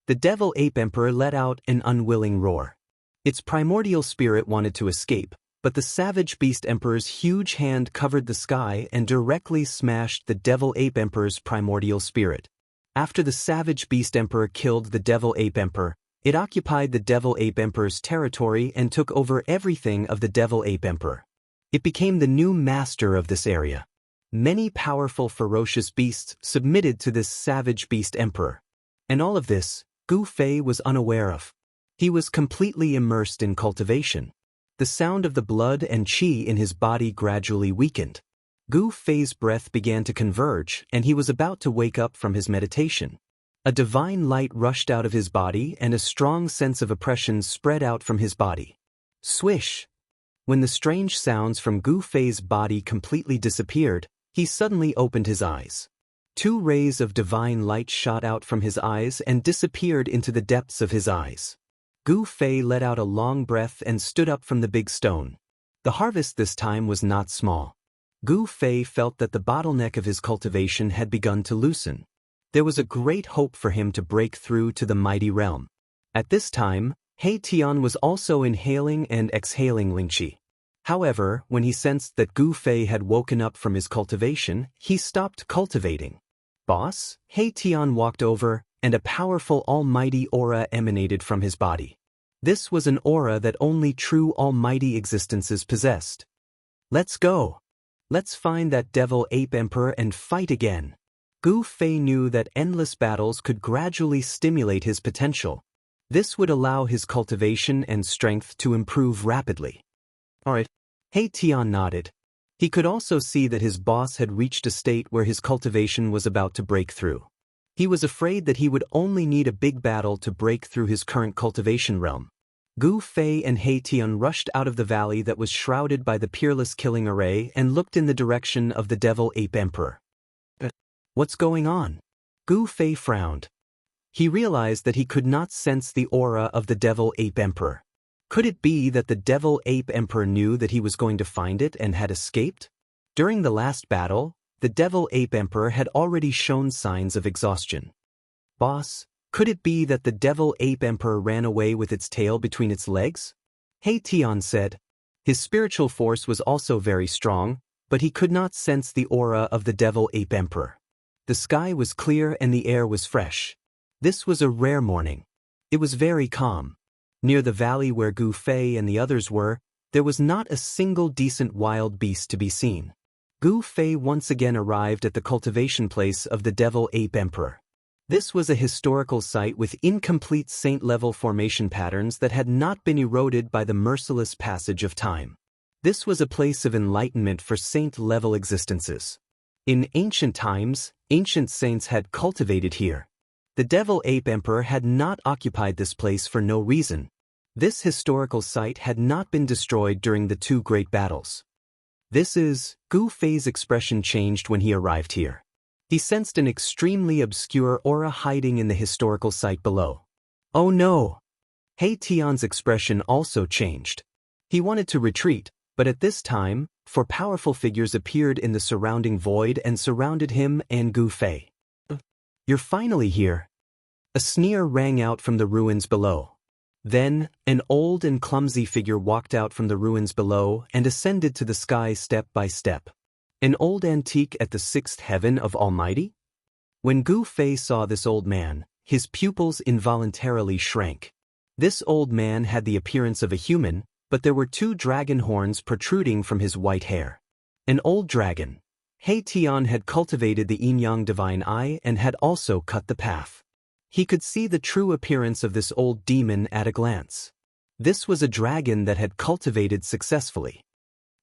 The Devil Ape Emperor let out an unwilling roar. Its primordial spirit wanted to escape, but the savage Beast Emperor's huge hand covered the sky and directly smashed the Devil Ape Emperor's primordial spirit. After the savage Beast Emperor killed the Devil Ape Emperor, it occupied the Devil Ape Emperor's territory and took over everything of the Devil Ape Emperor. It became the new master of this area. Many powerful ferocious beasts submitted to this savage Beast Emperor. And all of this, Gu Fei was unaware of. He was completely immersed in cultivation. The sound of the blood and qi in his body gradually weakened. Gu Fei's breath began to converge, and he was about to wake up from his meditation. A divine light rushed out of his body, and a strong sense of oppression spread out from his body. Swish! When the strange sounds from Gu Fei's body completely disappeared, he suddenly opened his eyes. 2 rays of divine light shot out from his eyes and disappeared into the depths of his eyes. Gu Fei let out a long breath and stood up from the big stone. The harvest this time was not small. Gu Fei felt that the bottleneck of his cultivation had begun to loosen. There was a great hope for him to break through to the mighty realm. At this time, He Tian was also inhaling and exhaling Lingqi. However, when he sensed that Gu Fei had woken up from his cultivation, he stopped cultivating. Boss, He Tian walked over, and a powerful almighty aura emanated from his body. This was an aura that only true almighty existences possessed. Let's go. Let's find that devil ape emperor and fight again. Gu Fei knew that endless battles could gradually stimulate his potential. This would allow his cultivation and strength to improve rapidly. Alright. He Tian nodded. He could also see that his boss had reached a state where his cultivation was about to break through. He was afraid that he would only need a big battle to break through his current cultivation realm. Gu Fei and He Tian rushed out of the valley that was shrouded by the peerless killing array and looked in the direction of the devil ape emperor. What's going on? Gu Fei frowned. He realized that he could not sense the aura of the devil ape emperor. Could it be that the devil ape emperor knew that he was going to find it and had escaped? During the last battle, the devil ape emperor had already shown signs of exhaustion. Boss, could it be that the devil ape emperor ran away with its tail between its legs? He Tian said. His spiritual force was also very strong, but he could not sense the aura of the devil ape emperor. The sky was clear and the air was fresh. This was a rare morning. It was very calm. Near the valley where Gu Fei and the others were, there was not a single decent wild beast to be seen. Gu Fei once again arrived at the cultivation place of the devil ape emperor. This was a historical site with incomplete saint-level formation patterns that had not been eroded by the merciless passage of time. This was a place of enlightenment for saint-level existences. In ancient times, ancient saints had cultivated here. The devil ape emperor had not occupied this place for no reason. This historical site had not been destroyed during the two great battles. Gu Fei's expression changed when he arrived here. He sensed an extremely obscure aura hiding in the historical site below. Oh no! He Tian's expression also changed. He wanted to retreat, but at this time, four powerful figures appeared in the surrounding void and surrounded him and Gu Fei. You're finally here. A sneer rang out from the ruins below. Then, an old and clumsy figure walked out from the ruins below and ascended to the sky step by step. An old antique at the sixth heaven of Almighty? When Gu Fei saw this old man, his pupils involuntarily shrank. This old man had the appearance of a human, but there were two dragon horns protruding from his white hair. An old dragon. He Tian had cultivated the yin-yang divine eye and had also cut the path. He could see the true appearance of this old demon at a glance. This was a dragon that had cultivated successfully.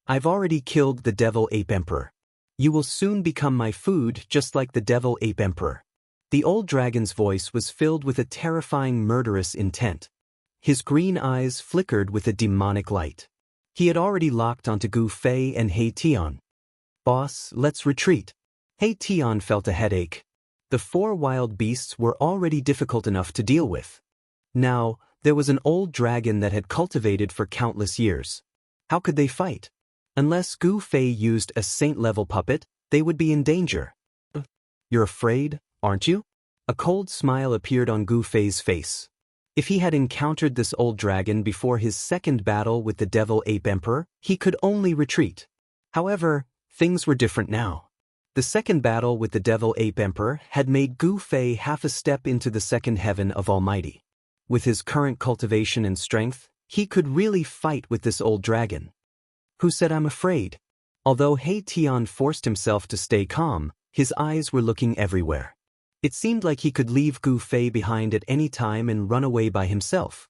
I've already killed the devil ape emperor. You will soon become my food just like the devil ape emperor. The old dragon's voice was filled with a terrifying murderous intent. His green eyes flickered with a demonic light. He had already locked onto Gu Fei and He Tian. Boss, let's retreat. He Tian felt a headache. The four wild beasts were already difficult enough to deal with. Now, there was an old dragon that had cultivated for countless years. How could they fight? Unless Gu Fei used a saint-level puppet, they would be in danger. You're afraid, aren't you? A cold smile appeared on Gu Fei's face. If he had encountered this old dragon before his second battle with the devil ape emperor, he could only retreat. However, things were different now. The second battle with the devil ape emperor had made Gu Fei half a step into the second heaven of Almighty. With his current cultivation and strength, he could really fight with this old dragon. Who said I'm afraid? Although He Tian forced himself to stay calm, his eyes were looking everywhere. It seemed like he could leave Gu Fei behind at any time and run away by himself.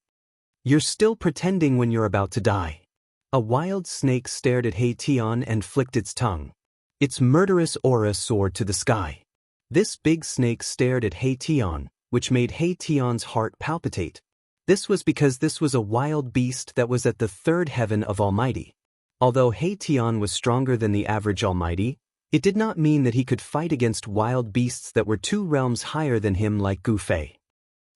You're still pretending when you're about to die. A wild snake stared at He Tian and flicked its tongue. Its murderous aura soared to the sky. This big snake stared at He Tian, which made He Tian's heart palpitate. This was because this was a wild beast that was at the third heaven of Almighty. Although He Tian was stronger than the average Almighty, it did not mean that he could fight against wild beasts that were 2 realms higher than him like Gu Fei.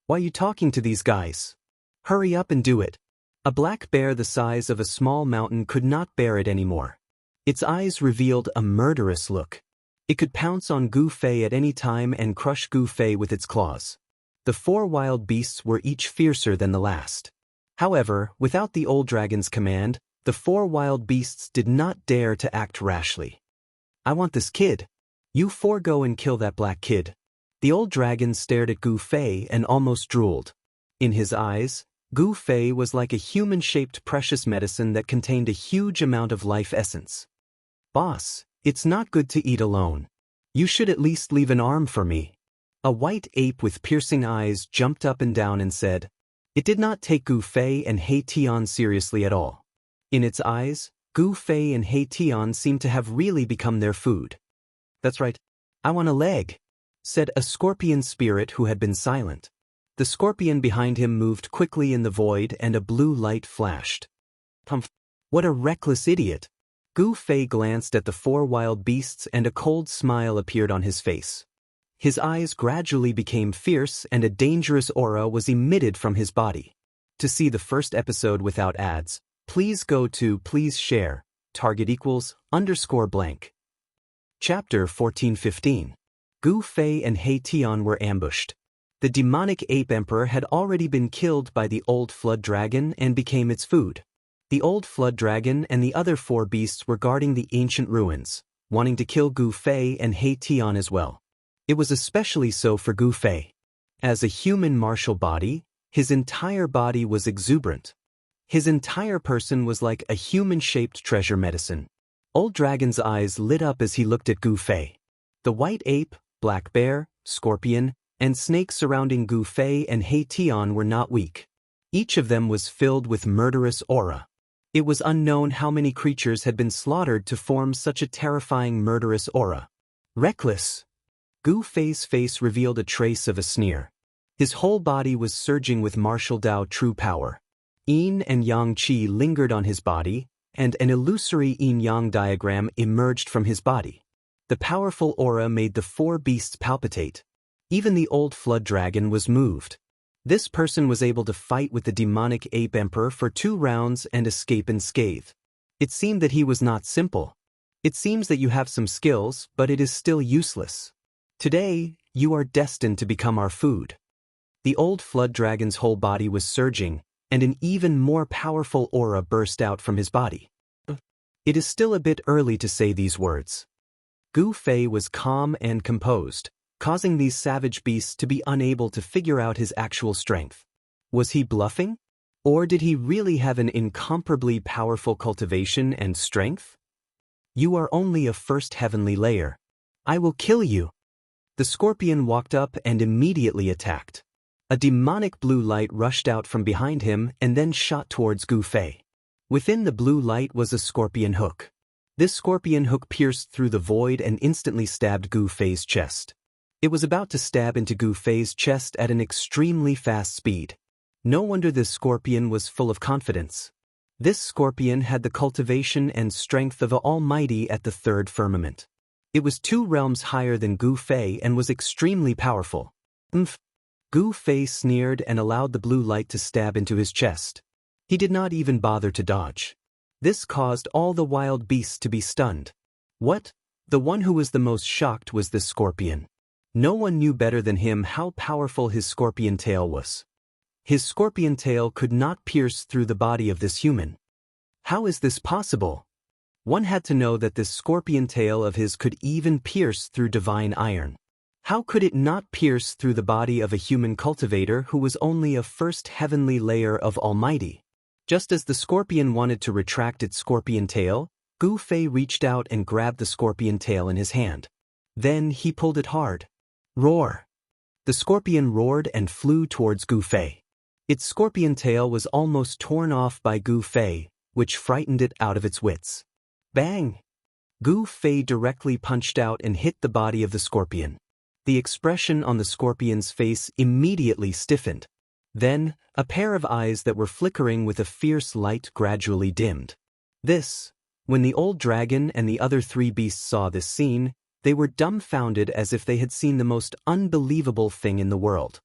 Why are you talking to these guys? Hurry up and do it. A black bear the size of a small mountain could not bear it anymore. Its eyes revealed a murderous look. It could pounce on Gu Fei at any time and crush Gu Fei with its claws. The 4 wild beasts were each fiercer than the last. However, without the old dragon's command, the 4 wild beasts did not dare to act rashly. "I want this kid. You 4 go and kill that black kid." The old dragon stared at Gu Fei and almost drooled. In his eyes, Gu Fei was like a human-shaped precious medicine that contained a huge amount of life essence. "Boss, it's not good to eat alone. You should at least leave an arm for me." A white ape with piercing eyes jumped up and down and said. It did not take Gu Fei and He Tian seriously at all. In its eyes, Gu Fei and He Tian seemed to have really become their food. "That's right. I want a leg," said a scorpion spirit who had been silent. The scorpion behind him moved quickly in the void and a blue light flashed. "Humph! What a reckless idiot!" Gu Fei glanced at the 4 wild beasts and a cold smile appeared on his face. His eyes gradually became fierce and a dangerous aura was emitted from his body. To see the first episode without ads, please go to Please Share, target =_blank. Chapter 14-15. Gu Fei and He Tian were ambushed. The demonic ape emperor had already been killed by the old flood dragon and became its food. The old flood dragon and the other 4 beasts were guarding the ancient ruins, wanting to kill Gu Fei and He Tian as well. It was especially so for Gu Fei. As a human martial body, his entire body was exuberant. His entire person was like a human-shaped treasure medicine. Old Dragon's eyes lit up as he looked at Gu Fei. The white ape, black bear, scorpion, and snake surrounding Gu Fei and He Tian were not weak. Each of them was filled with murderous aura. It was unknown how many creatures had been slaughtered to form such a terrifying murderous aura. Reckless. Gu Fei's face revealed a trace of a sneer. His whole body was surging with martial Dao true power. Yin and Yang Qi lingered on his body, and an illusory yin-yang diagram emerged from his body. The powerful aura made the 4 beasts palpitate. Even the old flood dragon was moved. This person was able to fight with the demonic ape emperor for 2 rounds and escape unscathed. It seemed that he was not simple. "It seems that you have some skills, but it is still useless. Today, you are destined to become our food." The old flood dragon's whole body was surging, and an even more powerful aura burst out from his body. It is still a bit early to say these words. Gu Fei was calm and composed, causing these savage beasts to be unable to figure out his actual strength. Was he bluffing? Or did he really have an incomparably powerful cultivation and strength? "You are only a first heavenly layer. I will kill you." The scorpion walked up and immediately attacked. A demonic blue light rushed out from behind him and then shot towards Gu Fei. Within the blue light was a scorpion hook. This scorpion hook pierced through the void and instantly stabbed Gu Fei's chest. It was about to stab into Gu Fei's chest at an extremely fast speed. No wonder this scorpion was full of confidence. This scorpion had the cultivation and strength of an almighty at the 3rd firmament. It was 2 realms higher than Gu Fei and was extremely powerful. Gu Fei sneered and allowed the blue light to stab into his chest. He did not even bother to dodge. This caused all the wild beasts to be stunned. What? The one who was the most shocked was this scorpion. No one knew better than him how powerful his scorpion tail was. His scorpion tail could not pierce through the body of this human. How is this possible? One had to know that this scorpion tail of his could even pierce through divine iron. How could it not pierce through the body of a human cultivator who was only a first heavenly layer of Almighty? Just as the scorpion wanted to retract its scorpion tail, Gu Fei reached out and grabbed the scorpion tail in his hand. Then he pulled it hard. Roar! The scorpion roared and flew towards Gu Fei. Its scorpion tail was almost torn off by Gu Fei, which frightened it out of its wits. Bang! Gu Fei directly punched out and hit the body of the scorpion. The expression on the scorpion's face immediately stiffened. Then, a pair of eyes that were flickering with a fierce light gradually dimmed. When the old dragon and the other 3 beasts saw this scene, they were dumbfounded as if they had seen the most unbelievable thing in the world.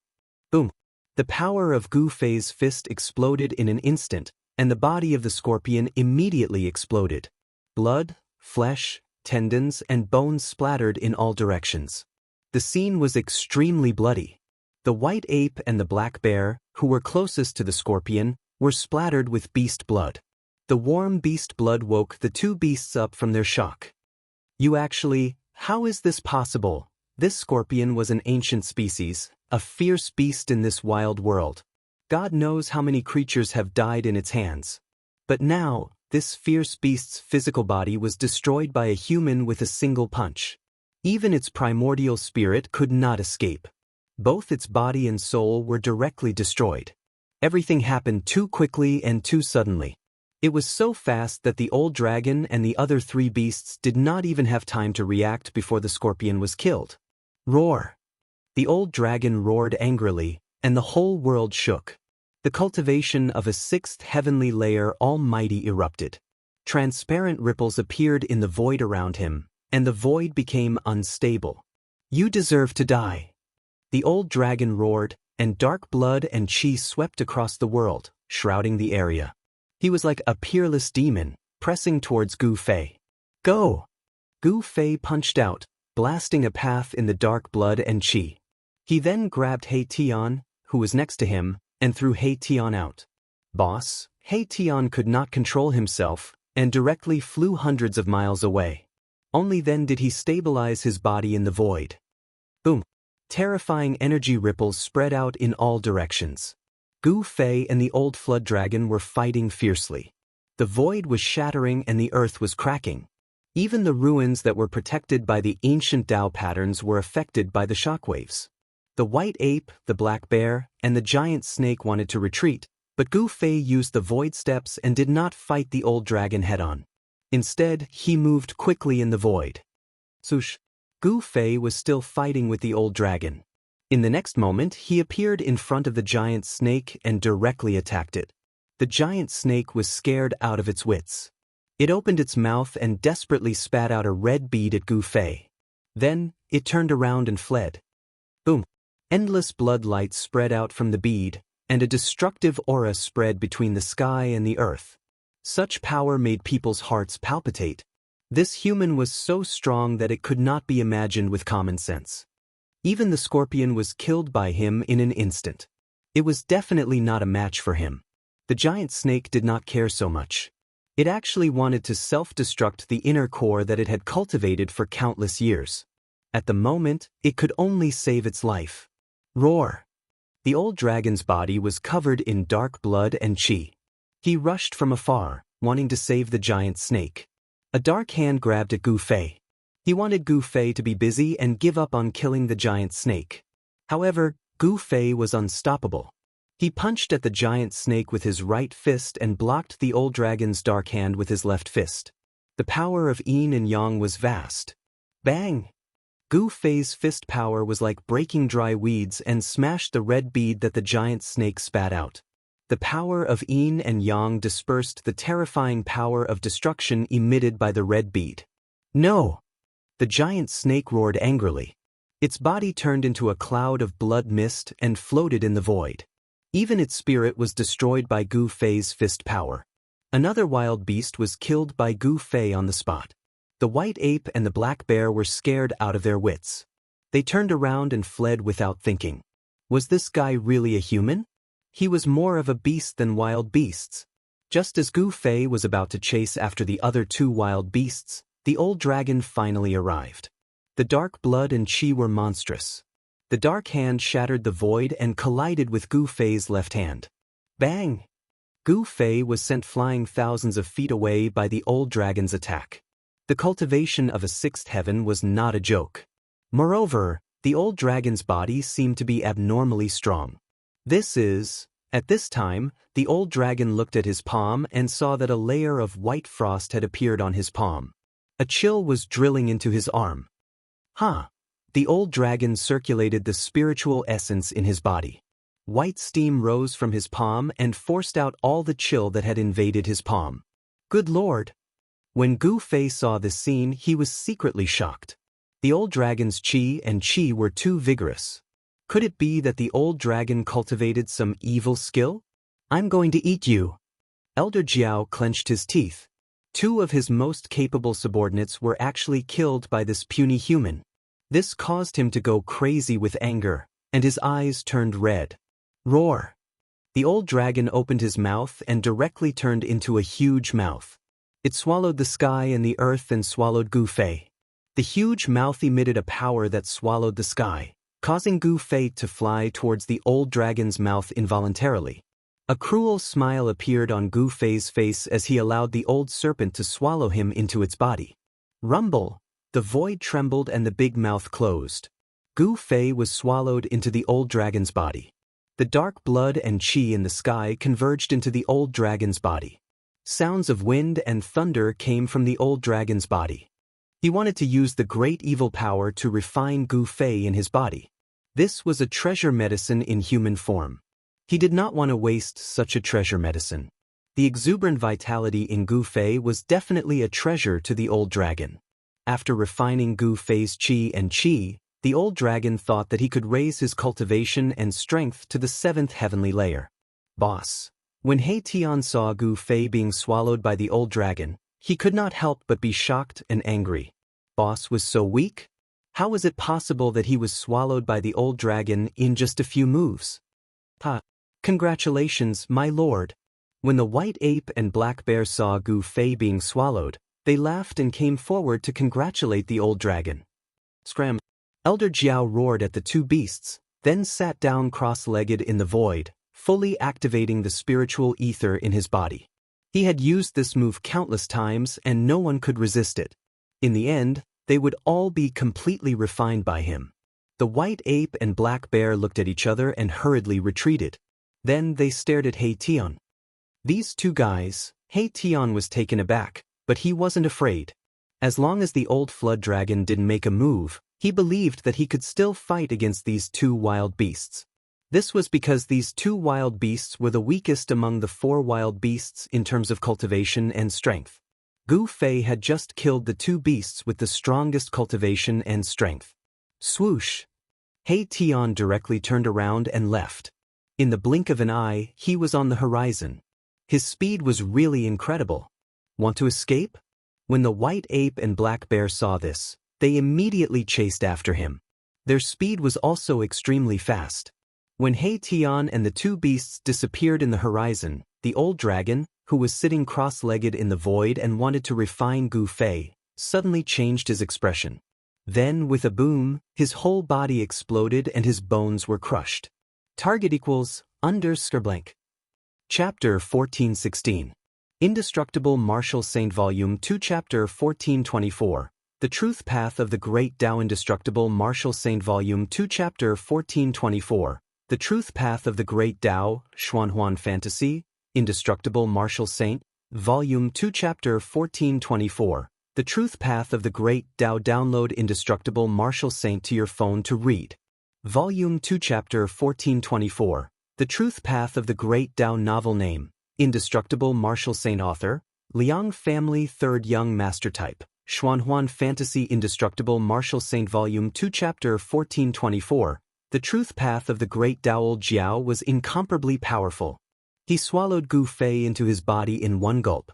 Boom! The power of Gu Fei's fist exploded in an instant, and the body of the scorpion immediately exploded. Blood, flesh, tendons, and bones splattered in all directions. The scene was extremely bloody. The white ape and the black bear, who were closest to the scorpion, were splattered with beast blood. The warm beast blood woke the two beasts up from their shock. How is this possible? This scorpion was an ancient species, a fierce beast in this wild world. God knows how many creatures have died in its hands. But now, this fierce beast's physical body was destroyed by a human with a single punch. Even its primordial spirit could not escape. Both its body and soul were directly destroyed. Everything happened too quickly and too suddenly. It was so fast that the old dragon and the other three beasts did not even have time to react before the scorpion was killed. Roar! The old dragon roared angrily, and the whole world shook. The cultivation of a sixth heavenly layer almighty erupted. Transparent ripples appeared in the void around him, and the void became unstable. You deserve to die. The old dragon roared, and dark blood and chi swept across the world, shrouding the area. He was like a peerless demon, pressing towards Gu Fei. Go! Gu Fei punched out, blasting a path in the dark blood and chi. He then grabbed He Tian, who was next to him, and threw He Tian out. Boss, He Tian could not control himself, and directly flew hundreds of miles away. Only then did he stabilize his body in the void. Boom! Terrifying energy ripples spread out in all directions. Gu Fei and the old flood dragon were fighting fiercely. The void was shattering and the earth was cracking. Even the ruins that were protected by the ancient Dao patterns were affected by the shockwaves. The white ape, the black bear, and the giant snake wanted to retreat, but Gu Fei used the void steps and did not fight the old dragon head-on. Instead, he moved quickly in the void. Swoosh! Gu Fei was still fighting with the old dragon. In the next moment, he appeared in front of the giant snake and directly attacked it. The giant snake was scared out of its wits. It opened its mouth and desperately spat out a red bead at Gu Fei. Then, it turned around and fled. Boom! Endless blood lights spread out from the bead, and a destructive aura spread between the sky and the earth. Such power made people's hearts palpitate. This human was so strong that it could not be imagined with common sense. Even the scorpion was killed by him in an instant. It was definitely not a match for him. The giant snake did not care so much. It actually wanted to self-destruct the inner core that it had cultivated for countless years. At the moment, it could only save its life. Roar! The old dragon's body was covered in dark blood and chi. He rushed from afar, wanting to save the giant snake. A dark hand grabbed at Gu Fei. He wanted Gu Fei to be busy and give up on killing the giant snake. However, Gu Fei was unstoppable. He punched at the giant snake with his right fist and blocked the old dragon's dark hand with his left fist. The power of yin and yang was vast. Bang! Gu Fei's fist power was like breaking dry weeds and smashed the red bead that the giant snake spat out. The power of yin and yang dispersed the terrifying power of destruction emitted by the red bead. No! The giant snake roared angrily. Its body turned into a cloud of blood mist and floated in the void. Even its spirit was destroyed by Gu Fei's fist power. Another wild beast was killed by Gu Fei on the spot. The white ape and the black bear were scared out of their wits. They turned around and fled without thinking. Was this guy really a human? He was more of a beast than wild beasts. Just as Gu Fei was about to chase after the other two wild beasts, the old dragon finally arrived. The dark blood and chi were monstrous. The dark hand shattered the void and collided with Gu Fei's left hand. Bang! Gu Fei was sent flying thousands of feet away by the old dragon's attack. The cultivation of a sixth heaven was not a joke. Moreover, the old dragon's body seemed to be abnormally strong. At this time, the old dragon looked at his palm and saw that a layer of white frost had appeared on his palm. A chill was drilling into his arm. The old dragon circulated the spiritual essence in his body. White steam rose from his palm and forced out all the chill that had invaded his palm. Good Lord! When Gu Fei saw this scene, he was secretly shocked. The old dragon's chi and chi were too vigorous. Could it be that the old dragon cultivated some evil skill? I'm going to eat you. Elder Jiao clenched his teeth. Two of his most capable subordinates were actually killed by this puny human. This caused him to go crazy with anger, and his eyes turned red. Roar! The old dragon opened his mouth and directly turned into a huge mouth. It swallowed the sky and the earth and swallowed Gu Fei. The huge mouth emitted a power that swallowed the sky, causing Gu Fei to fly towards the old dragon's mouth involuntarily. A cruel smile appeared on Gu Fei's face as he allowed the old serpent to swallow him into its body. Rumble! The void trembled and the big mouth closed. Gu Fei was swallowed into the old dragon's body. The dark blood and qi in the sky converged into the old dragon's body. Sounds of wind and thunder came from the old dragon's body. He wanted to use the great evil power to refine Gu Fei in his body. This was a treasure medicine in human form. He did not want to waste such a treasure medicine. The exuberant vitality in Gu Fei was definitely a treasure to the old dragon. After refining Gu Fei's qi and qi, the old dragon thought that he could raise his cultivation and strength to the 7th heavenly layer. Boss. When He Tian saw Gu Fei being swallowed by the old dragon, he could not help but be shocked and angry. Boss was so weak? How was it possible that he was swallowed by the old dragon in just a few moves? Ha! Congratulations, my lord. When the white ape and black bear saw Gu Fei being swallowed, they laughed and came forward to congratulate the old dragon. Scram! Elder Jiao roared at the two beasts, then sat down cross-legged in the void, fully activating the spiritual ether in his body. He had used this move countless times and no one could resist it. In the end, they would all be completely refined by him. The white ape and black bear looked at each other and hurriedly retreated. Then they stared at He Tian. These two guys, He Tian was taken aback, but he wasn't afraid. As long as the old flood dragon didn't make a move, he believed that he could still fight against these two wild beasts. This was because these two wild beasts were the weakest among the 4 wild beasts in terms of cultivation and strength. Gu Fei had just killed the two beasts with the strongest cultivation and strength. Swoosh! He Tian directly turned around and left. In the blink of an eye, he was on the horizon. His speed was really incredible. Want to escape? When the white ape and black bear saw this, they immediately chased after him. Their speed was also extremely fast. When He Tian and the two beasts disappeared in the horizon, the old dragon, who was sitting cross-legged in the void and wanted to refine Gu Fei, suddenly changed his expression. Then, with a boom, his whole body exploded and his bones were crushed. Target equals _blank. Chapter 1416. Indestructible Martial Saint Volume 2 Chapter 1424. The Truth Path of the Great Tao. Indestructible Martial Saint Volume 2 Chapter 1424. The Truth Path of the Great Tao, Xuanhuan Fantasy. Indestructible Martial Saint, Volume 2 Chapter 1424. The Truth Path of the Great Tao. Download Indestructible Martial Saint to your phone to read. Volume 2 Chapter 1424. The Truth Path of the Great Tao. Novel name, Indestructible Martial Saint. Author, Liang Family. 3rd Young Master Type. Xuanhuan Fantasy. Indestructible Martial Saint Volume 2 Chapter 1424. The Truth Path of the Great Tao. Old Jiao was incomparably powerful. He swallowed Gu Fei into his body in one gulp.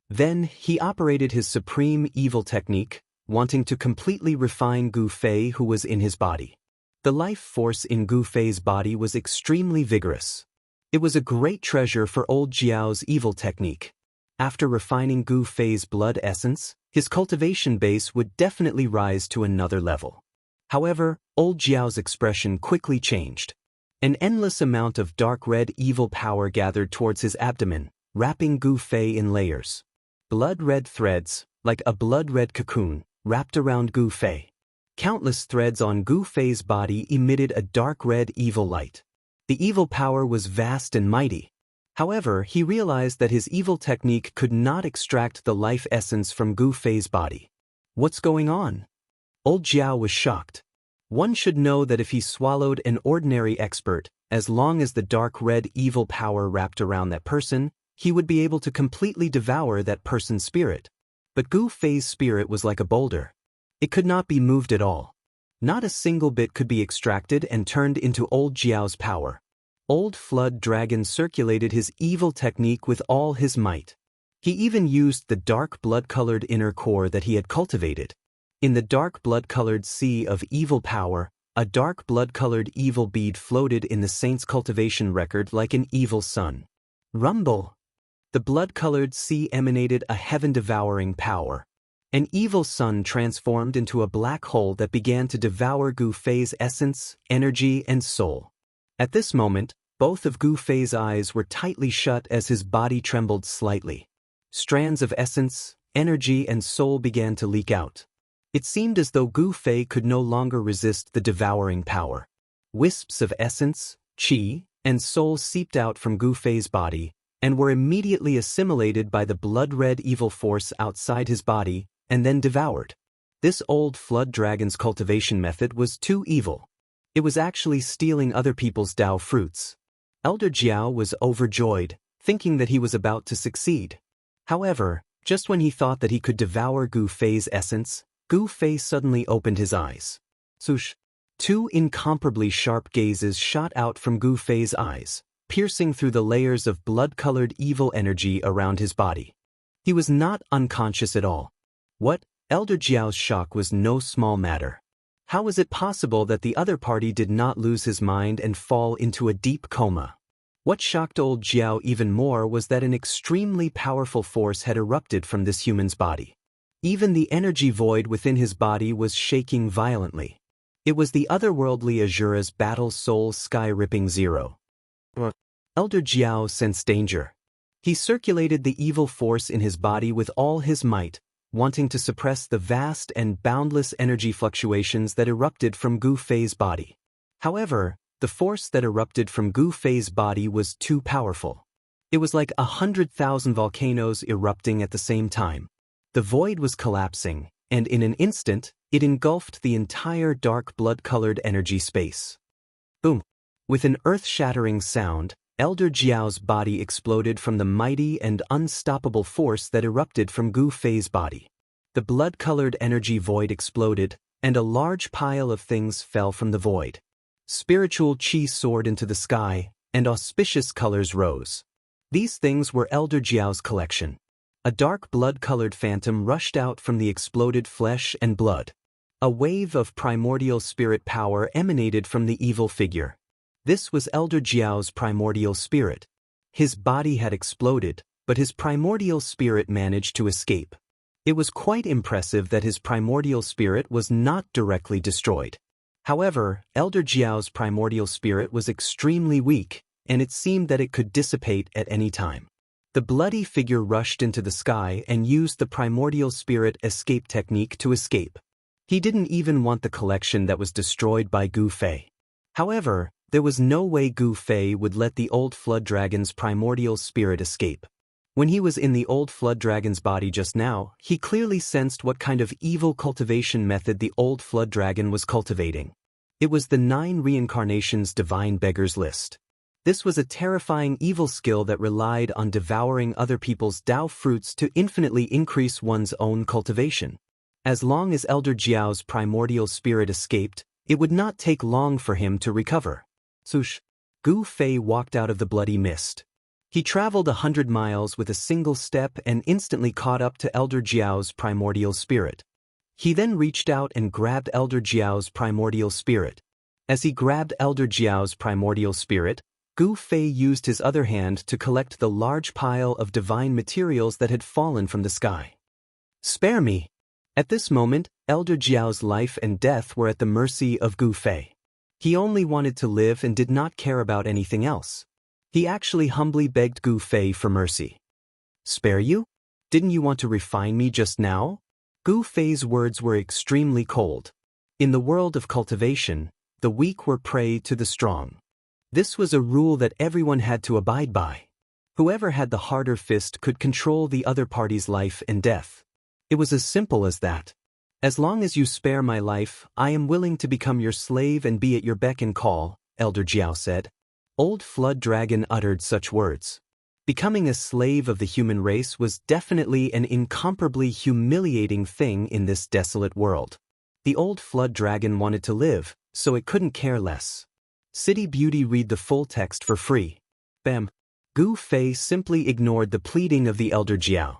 Then, he operated his supreme evil technique, wanting to completely refine Gu Fei who was in his body. The life force in Gu Fei's body was extremely vigorous. It was a great treasure for old Jiao's evil technique. After refining Gu Fei's blood essence, his cultivation base would definitely rise to another level. However, old Jiao's expression quickly changed. An endless amount of dark red evil power gathered towards his abdomen, wrapping Gu Fei in layers. Blood-red threads, like a blood-red cocoon, wrapped around Gu Fei. Countless threads on Gu Fei's body emitted a dark red evil light. The evil power was vast and mighty. However, he realized that his evil technique could not extract the life essence from Gu Fei's body. What's going on? Old Jiao was shocked. One should know that if he swallowed an ordinary expert, as long as the dark red evil power wrapped around that person, he would be able to completely devour that person's spirit. But Gu Fei's spirit was like a boulder. It could not be moved at all. Not a single bit could be extracted and turned into old Jiao's power. Old Flood Dragon circulated his evil technique with all his might. He even used the dark blood-colored inner core that he had cultivated. In the dark blood-colored sea of evil power, a dark blood-colored evil bead floated in the saint's cultivation record like an evil sun. Rumble! The blood-colored sea emanated a heaven-devouring power. An evil sun transformed into a black hole that began to devour Gu Fei's essence, energy, and soul. At this moment, both of Gu Fei's eyes were tightly shut as his body trembled slightly. Strands of essence, energy, and soul began to leak out. It seemed as though Gu Fei could no longer resist the devouring power. Wisps of essence, qi, and soul seeped out from Gu Fei's body, and were immediately assimilated by the blood-red evil force outside his body, and then devoured. This old flood dragon's cultivation method was too evil. It was actually stealing other people's Dao fruits. Elder Jiao was overjoyed, thinking that he was about to succeed. However, just when he thought that he could devour Gu Fei's essence, Gu Fei suddenly opened his eyes. Swoosh! Two incomparably sharp gazes shot out from Gu Fei's eyes, piercing through the layers of blood-colored evil energy around his body. He was not unconscious at all. What? Elder Jiao's shock was no small matter. How was it possible that the other party did not lose his mind and fall into a deep coma? What shocked old Jiao even more was that an extremely powerful force had erupted from this human's body. Even the energy void within his body was shaking violently. It was the otherworldly Azura's battle soul sky-ripping zero. Elder Jiao sensed danger. He circulated the evil force in his body with all his might, wanting to suppress the vast and boundless energy fluctuations that erupted from Gu Fei's body. However, the force that erupted from Gu Fei's body was too powerful. It was like 100,000 volcanoes erupting at the same time. The void was collapsing, and in an instant, it engulfed the entire dark blood-colored energy space. Boom! With an earth-shattering sound, Elder Jiao's body exploded from the mighty and unstoppable force that erupted from Gu Fei's body. The blood-colored energy void exploded, and a large pile of things fell from the void. Spiritual qi soared into the sky, and auspicious colors rose. These things were Elder Jiao's collection. A dark blood-colored phantom rushed out from the exploded flesh and blood. A wave of primordial spirit power emanated from the evil figure. This was Elder Jiao's primordial spirit. His body had exploded, but his primordial spirit managed to escape. It was quite impressive that his primordial spirit was not directly destroyed. However, Elder Jiao's primordial spirit was extremely weak, and it seemed that it could dissipate at any time. The bloody figure rushed into the sky and used the primordial spirit escape technique to escape. He didn't even want the collection that was destroyed by Gu Fei. However, there was no way Gu Fei would let the old flood dragon's primordial spirit escape. When he was in the old flood dragon's body just now, he clearly sensed what kind of evil cultivation method the old flood dragon was cultivating. It was the 9 reincarnations divine beggars list. This was a terrifying evil skill that relied on devouring other people's Dao fruits to infinitely increase one's own cultivation. As long as Elder Jiao's primordial spirit escaped, it would not take long for him to recover. Swoosh! Gu Fei walked out of the bloody mist. He traveled 100 miles with a single step and instantly caught up to Elder Jiao's primordial spirit. He then reached out and grabbed Elder Jiao's primordial spirit. As he grabbed Elder Jiao's primordial spirit, Gu Fei used his other hand to collect the large pile of divine materials that had fallen from the sky. Spare me! At this moment, Elder Jiao's life and death were at the mercy of Gu Fei. He only wanted to live and did not care about anything else. He actually humbly begged Gu Fei for mercy. Spare you? Didn't you want to refine me just now? Gu Fei's words were extremely cold. In the world of cultivation, the weak were prey to the strong. This was a rule that everyone had to abide by. Whoever had the harder fist could control the other party's life and death. It was as simple as that. As long as you spare my life, I am willing to become your slave and be at your beck and call, Elder Jiao said. Old Flood Dragon uttered such words. Becoming a slave of the human race was definitely an incomparably humiliating thing in this desolate world. The old Flood Dragon wanted to live, so it couldn't care less. City Beauty read the full text for free. Bam! Gu Fei simply ignored the pleading of the elder Jiao.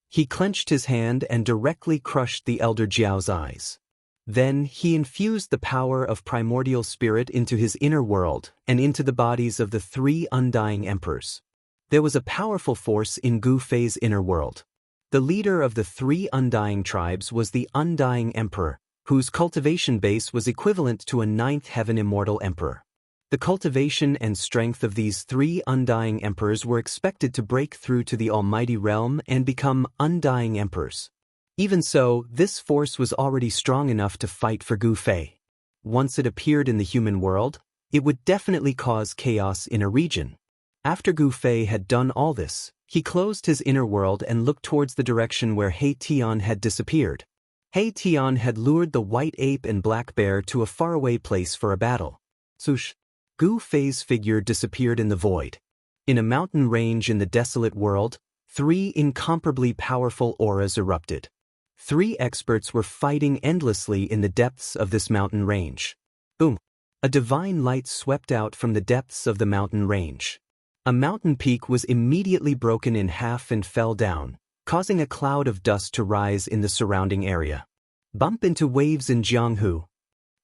He clenched his hand and directly crushed the elder Jiao's eyes. Then he infused the power of primordial spirit into his inner world and into the bodies of the 3 undying emperors. There was a powerful force in Gu Fei's inner world. The leader of the 3 undying tribes was the undying emperor, whose cultivation base was equivalent to a 9th heaven immortal emperor. The cultivation and strength of these 3 undying emperors were expected to break through to the almighty realm and become undying emperors. Even so, this force was already strong enough to fight for Gu Fei. Once it appeared in the human world, it would definitely cause chaos in a region. After Gu Fei had done all this, he closed his inner world and looked towards the direction where He Tian had disappeared. He Tian had lured the white ape and black bear to a faraway place for a battle. Swoosh! Gu Fei's figure disappeared in the void. In a mountain range in the desolate world, 3 incomparably powerful auras erupted. 3 experts were fighting endlessly in the depths of this mountain range. Boom! A divine light swept out from the depths of the mountain range. A mountain peak was immediately broken in half and fell down, causing a cloud of dust to rise in the surrounding area. Bump into waves in Jianghu.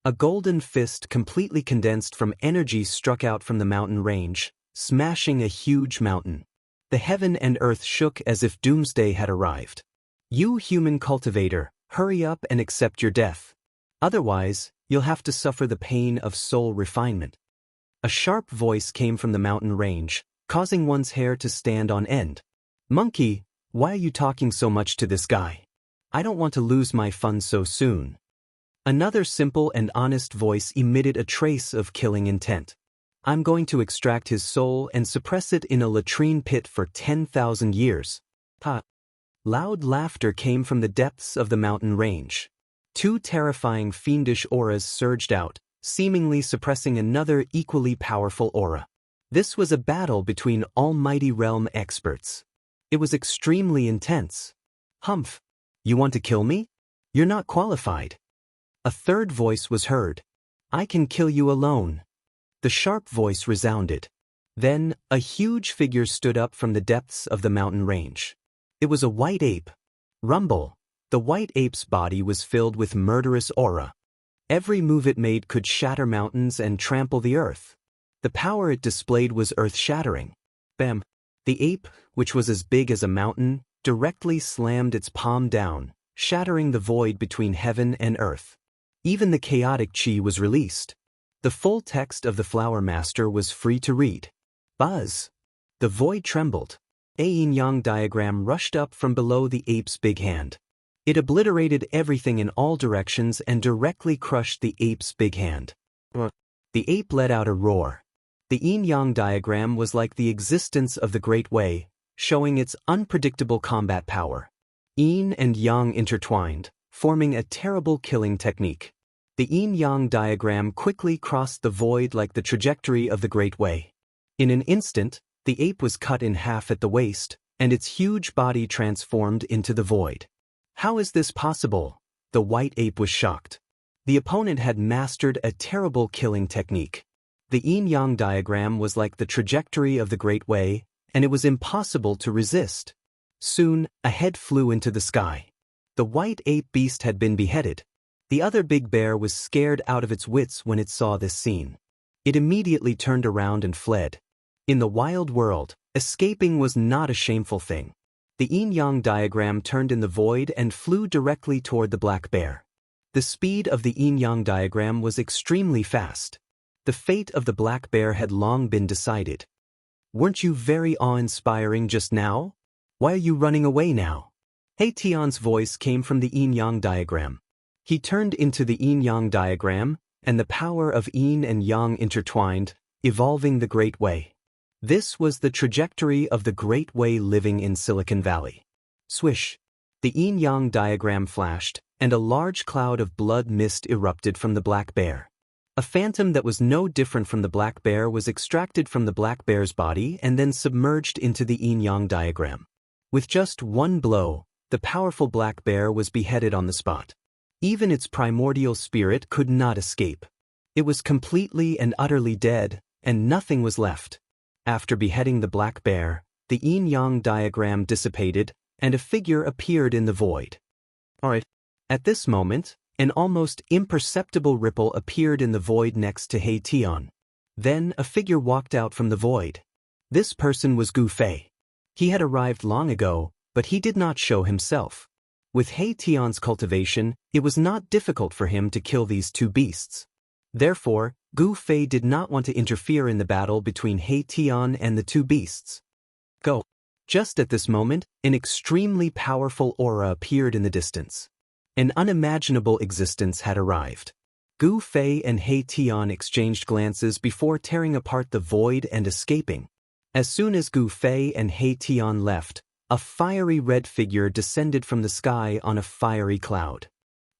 A golden fist completely condensed from energy struck out from the mountain range, smashing a huge mountain. The heaven and earth shook as if doomsday had arrived. You human cultivator, hurry up and accept your death. Otherwise, you'll have to suffer the pain of soul refinement. A sharp voice came from the mountain range, causing one's hair to stand on end. Monkey, why are you talking so much to this guy? I don't want to lose my fun so soon. Another simple and honest voice emitted a trace of killing intent. I'm going to extract his soul and suppress it in a latrine pit for 10,000 years. Ha! Loud laughter came from the depths of the mountain range. 2 terrifying fiendish auras surged out, seemingly suppressing another equally powerful aura. This was a battle between almighty realm experts. It was extremely intense. Humph! You want to kill me? You're not qualified. A third voice was heard. I can kill you alone. The sharp voice resounded. Then, a huge figure stood up from the depths of the mountain range. It was a white ape. Rumble! The white ape's body was filled with murderous aura. Every move it made could shatter mountains and trample the earth. The power it displayed was earth-shattering. Bam! The ape, which was as big as a mountain, directly slammed its palm down, shattering the void between heaven and earth. Even the chaotic chi was released. The full text of the Flower Master was free to read. Buzz! The void trembled. A yin-yang diagram rushed up from below the ape's big hand. It obliterated everything in all directions and directly crushed the ape's big hand. The ape let out a roar. The yin-yang diagram was like the existence of the Great Way, showing its unpredictable combat power. Yin and yang intertwined, forming a terrible killing technique. The yin-yang diagram quickly crossed the void like the trajectory of the Great Way. In an instant, the ape was cut in half at the waist, and its huge body transformed into the void. How is this possible? The white ape was shocked. The opponent had mastered a terrible killing technique. The yin-yang diagram was like the trajectory of the Great Way, and it was impossible to resist. Soon, a head flew into the sky. The white ape beast had been beheaded. The other big bear was scared out of its wits when it saw this scene. It immediately turned around and fled. In the wild world, escaping was not a shameful thing. The yin-yang diagram turned in the void and flew directly toward the black bear. The speed of the yin-yang diagram was extremely fast. The fate of the black bear had long been decided. Weren't you very awe-inspiring just now? Why are you running away now? He Tian's voice came from the yin-yang diagram. He turned into the yin-yang diagram, and the power of yin and yang intertwined, evolving the Great Way. This was the trajectory of the Great Way living in Silicon Valley. Swish! The yin-yang diagram flashed, and a large cloud of blood mist erupted from the black bear. A phantom that was no different from the black bear was extracted from the black bear's body and then submerged into the yin-yang diagram. With just one blow, the powerful black bear was beheaded on the spot. Even its primordial spirit could not escape. It was completely and utterly dead, and nothing was left. After beheading the black bear, the yin-yang diagram dissipated, and a figure appeared in the void. Alright. At this moment, an almost imperceptible ripple appeared in the void next to He Tian. Then a figure walked out from the void. This person was Gu Fei. He had arrived long ago, but he did not show himself. With He Tian's cultivation, it was not difficult for him to kill these two beasts. Therefore, Gu Fei did not want to interfere in the battle between He Tian and the two beasts. Go. Just at this moment, an extremely powerful aura appeared in the distance. An unimaginable existence had arrived. Gu Fei and He Tian exchanged glances before tearing apart the void and escaping. As soon as Gu Fei and He Tian left, a fiery red figure descended from the sky on a fiery cloud.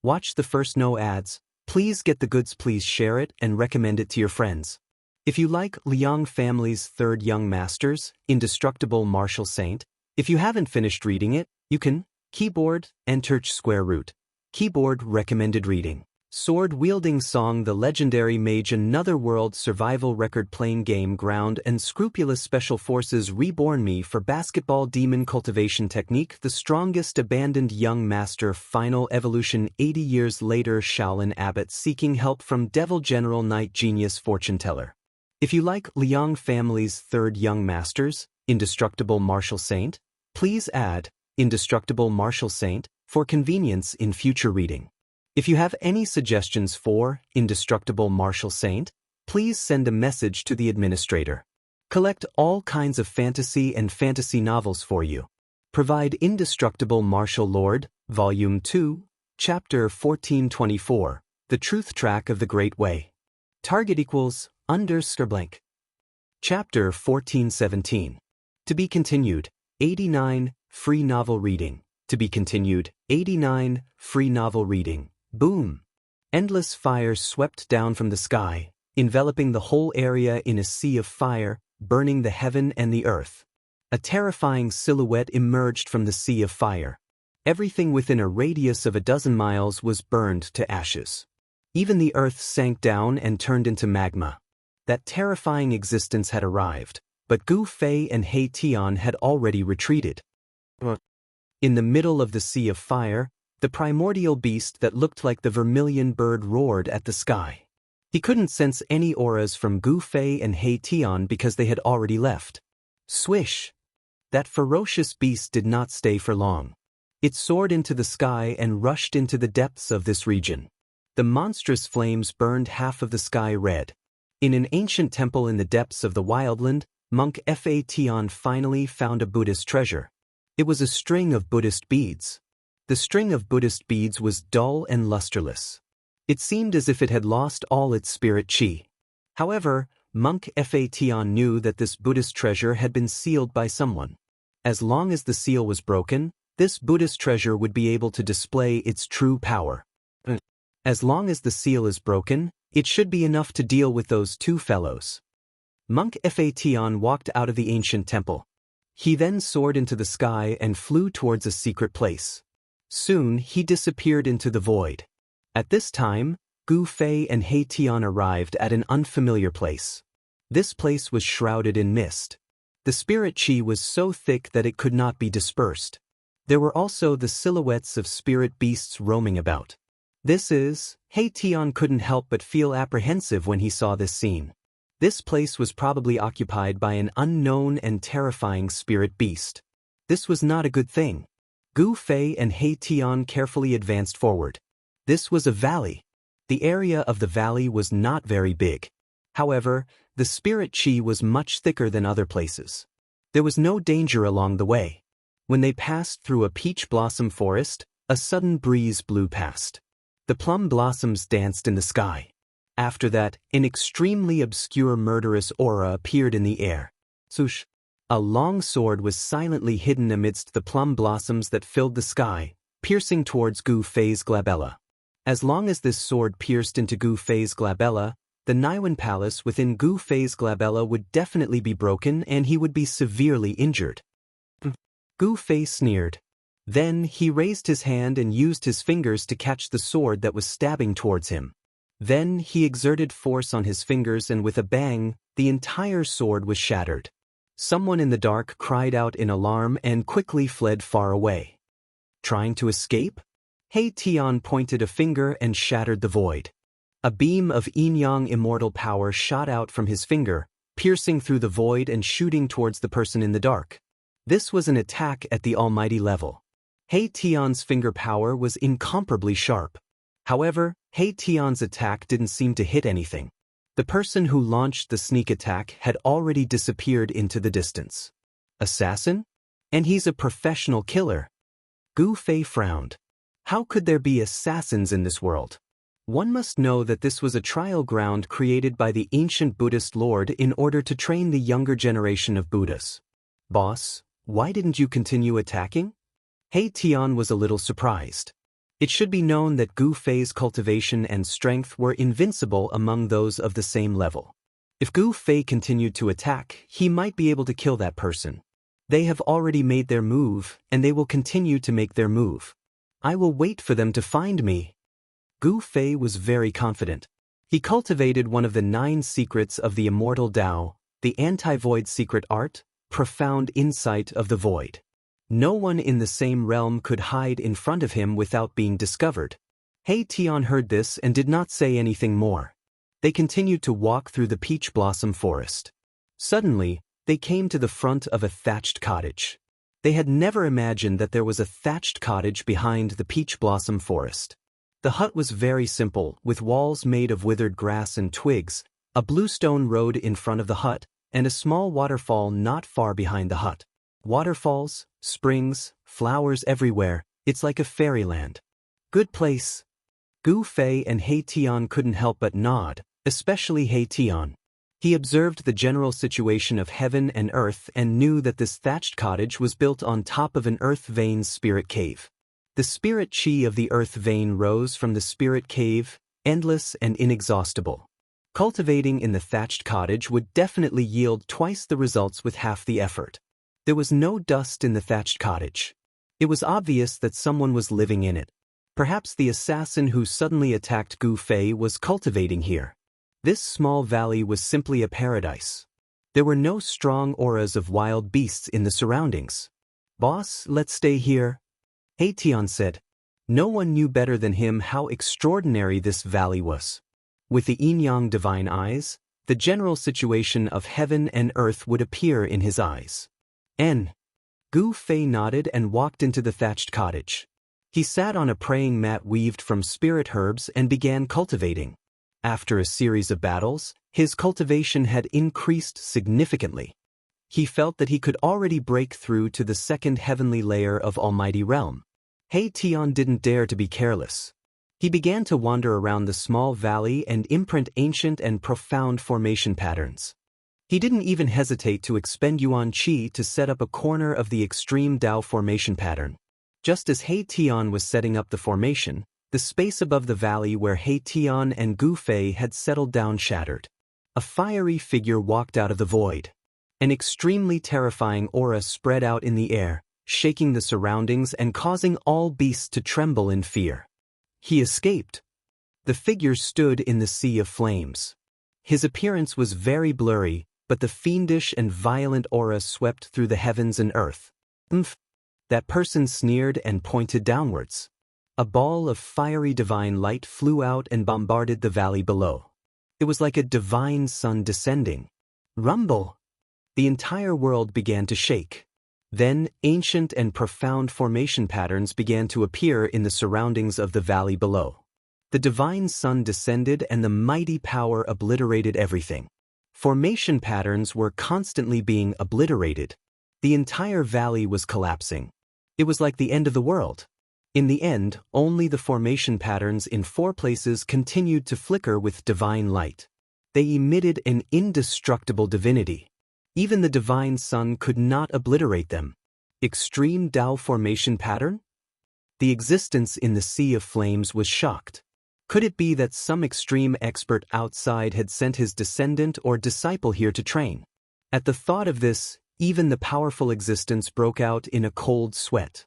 Watch the first no ads. Please get the goods, please share it and recommend it to your friends. If you like Liang family's third Young Masters, Indestructible Martial Saint, if you haven't finished reading it, you can. Keyboard, enter square root. Keyboard recommended reading. Sword-wielding song, the legendary mage, another world survival record playing game, ground and scrupulous special forces reborn, me for basketball demon cultivation technique, the strongest abandoned young master, final evolution 80 years later, Shaolin abbot seeking help from devil general, night genius, fortune teller. If you like Liang family's third Young Masters, Indestructible Martial Saint, please add Indestructible Martial Saint for convenience in future reading. If you have any suggestions for Indestructible Martial Saint, please send a message to the administrator. Collect all kinds of fantasy and fantasy novels for you. Provide Indestructible Martial Lord, Volume 2, Chapter 1424, The Truth Track of the Great Way. Target equals _blank. Chapter 1417. To be continued, 89, free novel reading. To be continued, 89, free novel reading. Boom! Endless fire swept down from the sky, enveloping the whole area in a sea of fire, burning the heaven and the earth. A terrifying silhouette emerged from the sea of fire. Everything within a radius of 12 miles was burned to ashes. Even the earth sank down and turned into magma. That terrifying existence had arrived, but Gu Fei and He Tian had already retreated. In the middle of the sea of fire, the primordial beast that looked like the vermilion bird roared at the sky. He couldn't sense any auras from Gu Fei and He Tian because they had already left. Swish! That ferocious beast did not stay for long. It soared into the sky and rushed into the depths of this region. The monstrous flames burned half of the sky red. In an ancient temple in the depths of the wildland, monk Fa Tian finally found a Buddhist treasure. It was a string of Buddhist beads. The string of Buddhist beads was dull and lusterless. It seemed as if it had lost all its spirit chi. However, monk Fa Tian knew that this Buddhist treasure had been sealed by someone. As long as the seal was broken, this Buddhist treasure would be able to display its true power. As long as the seal is broken, it should be enough to deal with those two fellows. Monk Fa Tian walked out of the ancient temple. He then soared into the sky and flew towards a secret place. Soon he disappeared into the void. At this time, Gu Fei and He Tian arrived at an unfamiliar place. This place was shrouded in mist. The spirit chi was so thick that it could not be dispersed. There were also the silhouettes of spirit beasts roaming about. He Tian couldn't help but feel apprehensive when he saw this scene. This place was probably occupied by an unknown and terrifying spirit beast. This was not a good thing. Gu Fei and He Tian carefully advanced forward. This was a valley. The area of the valley was not very big. However, the spirit chi was much thicker than other places. There was no danger along the way. When they passed through a peach blossom forest, a sudden breeze blew past. The plum blossoms danced in the sky. After that, an extremely obscure murderous aura appeared in the air. Swoosh! A long sword was silently hidden amidst the plum blossoms that filled the sky, piercing towards Gu Fei's glabella. As long as this sword pierced into Gu Fei's glabella, the Naiwan palace within Gu Fei's glabella would definitely be broken and he would be severely injured. Gu Fei sneered. Then he raised his hand and used his fingers to catch the sword that was stabbing towards him. Then he exerted force on his fingers and with a bang, the entire sword was shattered. Someone in the dark cried out in alarm and quickly fled far away. Trying to escape? He Tian pointed a finger and shattered the void. A beam of yin-yang immortal power shot out from his finger, piercing through the void and shooting towards the person in the dark. This was an attack at the almighty level. He Tian's finger power was incomparably sharp. However, He Tian's attack didn't seem to hit anything. The person who launched the sneak attack had already disappeared into the distance. Assassin? And he's a professional killer. Gu Fei frowned. How could there be assassins in this world? One must know that this was a trial ground created by the ancient Buddhist lord in order to train the younger generation of Buddhas. Boss, why didn't you continue attacking? He Tian was a little surprised. It should be known that Gu Fei's cultivation and strength were invincible among those of the same level. If Gu Fei continued to attack, he might be able to kill that person. They have already made their move, and they will continue to make their move. I will wait for them to find me. Gu Fei was very confident. He cultivated one of the 9 secrets of the immortal Dao, the anti-void secret art, profound insight of the void. No one in the same realm could hide in front of him without being discovered. He Tian heard this and did not say anything more. They continued to walk through the peach blossom forest. Suddenly, they came to the front of a thatched cottage. They had never imagined that there was a thatched cottage behind the peach blossom forest. The hut was very simple, with walls made of withered grass and twigs, a bluestone road in front of the hut, and a small waterfall not far behind the hut. Waterfalls, springs, flowers everywhere, it's like a fairyland. Good place. Gu Fei and He Tian couldn't help but nod, especially He Tian. He observed the general situation of heaven and earth and knew that this thatched cottage was built on top of an earth vein's spirit cave. The spirit chi of the earth vein rose from the spirit cave, endless and inexhaustible. Cultivating in the thatched cottage would definitely yield twice the results with half the effort. There was no dust in the thatched cottage. It was obvious that someone was living in it. Perhaps the assassin who suddenly attacked Gu Fei was cultivating here. This small valley was simply a paradise. There were no strong auras of wild beasts in the surroundings. Boss, let's stay here. He Tian said. No one knew better than him how extraordinary this valley was. With the yin-yang divine eyes, the general situation of heaven and earth would appear in his eyes. Gu Fei nodded and walked into the thatched cottage. He sat on a praying mat weaved from spirit herbs and began cultivating. After a series of battles, his cultivation had increased significantly. He felt that he could already break through to the second heavenly layer of Almighty Realm. He Tian didn't dare to be careless. He began to wander around the small valley and imprint ancient and profound formation patterns. He didn't even hesitate to expend Yuan Qi to set up a corner of the extreme Dao formation pattern. Just as He Tian was setting up the formation, the space above the valley where He Tian and Gu Fei had settled down shattered. A fiery figure walked out of the void. An extremely terrifying aura spread out in the air, shaking the surroundings and causing all beasts to tremble in fear. He escaped. The figure stood in the sea of flames. His appearance was very blurry, but the fiendish and violent aura swept through the heavens and earth. That person sneered and pointed downwards. A ball of fiery divine light flew out and bombarded the valley below. It was like a divine sun descending. Rumble! The entire world began to shake. Then, ancient and profound formation patterns began to appear in the surroundings of the valley below. The divine sun descended and the mighty power obliterated everything. Formation patterns were constantly being obliterated. The entire valley was collapsing. It was like the end of the world. In the end, only the formation patterns in 4 places continued to flicker with divine light. They emitted an indestructible divinity. Even the divine sun could not obliterate them. Extreme Dao formation pattern? The existence in the sea of flames was shocked. Could it be that some extreme expert outside had sent his descendant or disciple here to train? At the thought of this, even the powerful existence broke out in a cold sweat.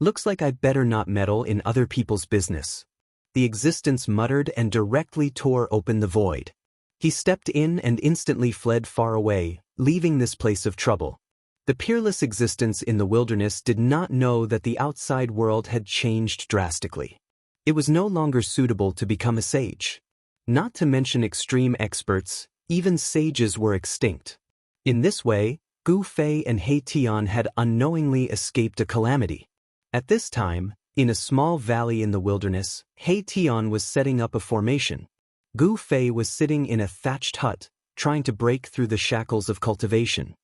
Looks like I better not meddle in other people's business. The existence muttered and directly tore open the void. He stepped in and instantly fled far away, leaving this place of trouble. The peerless existence in the wilderness did not know that the outside world had changed drastically. It was no longer suitable to become a sage. Not to mention extreme experts, even sages were extinct. In this way, Gu Fei and He Tian had unknowingly escaped a calamity. At this time, in a small valley in the wilderness, He Tian was setting up a formation. Gu Fei was sitting in a thatched hut, trying to break through the shackles of cultivation.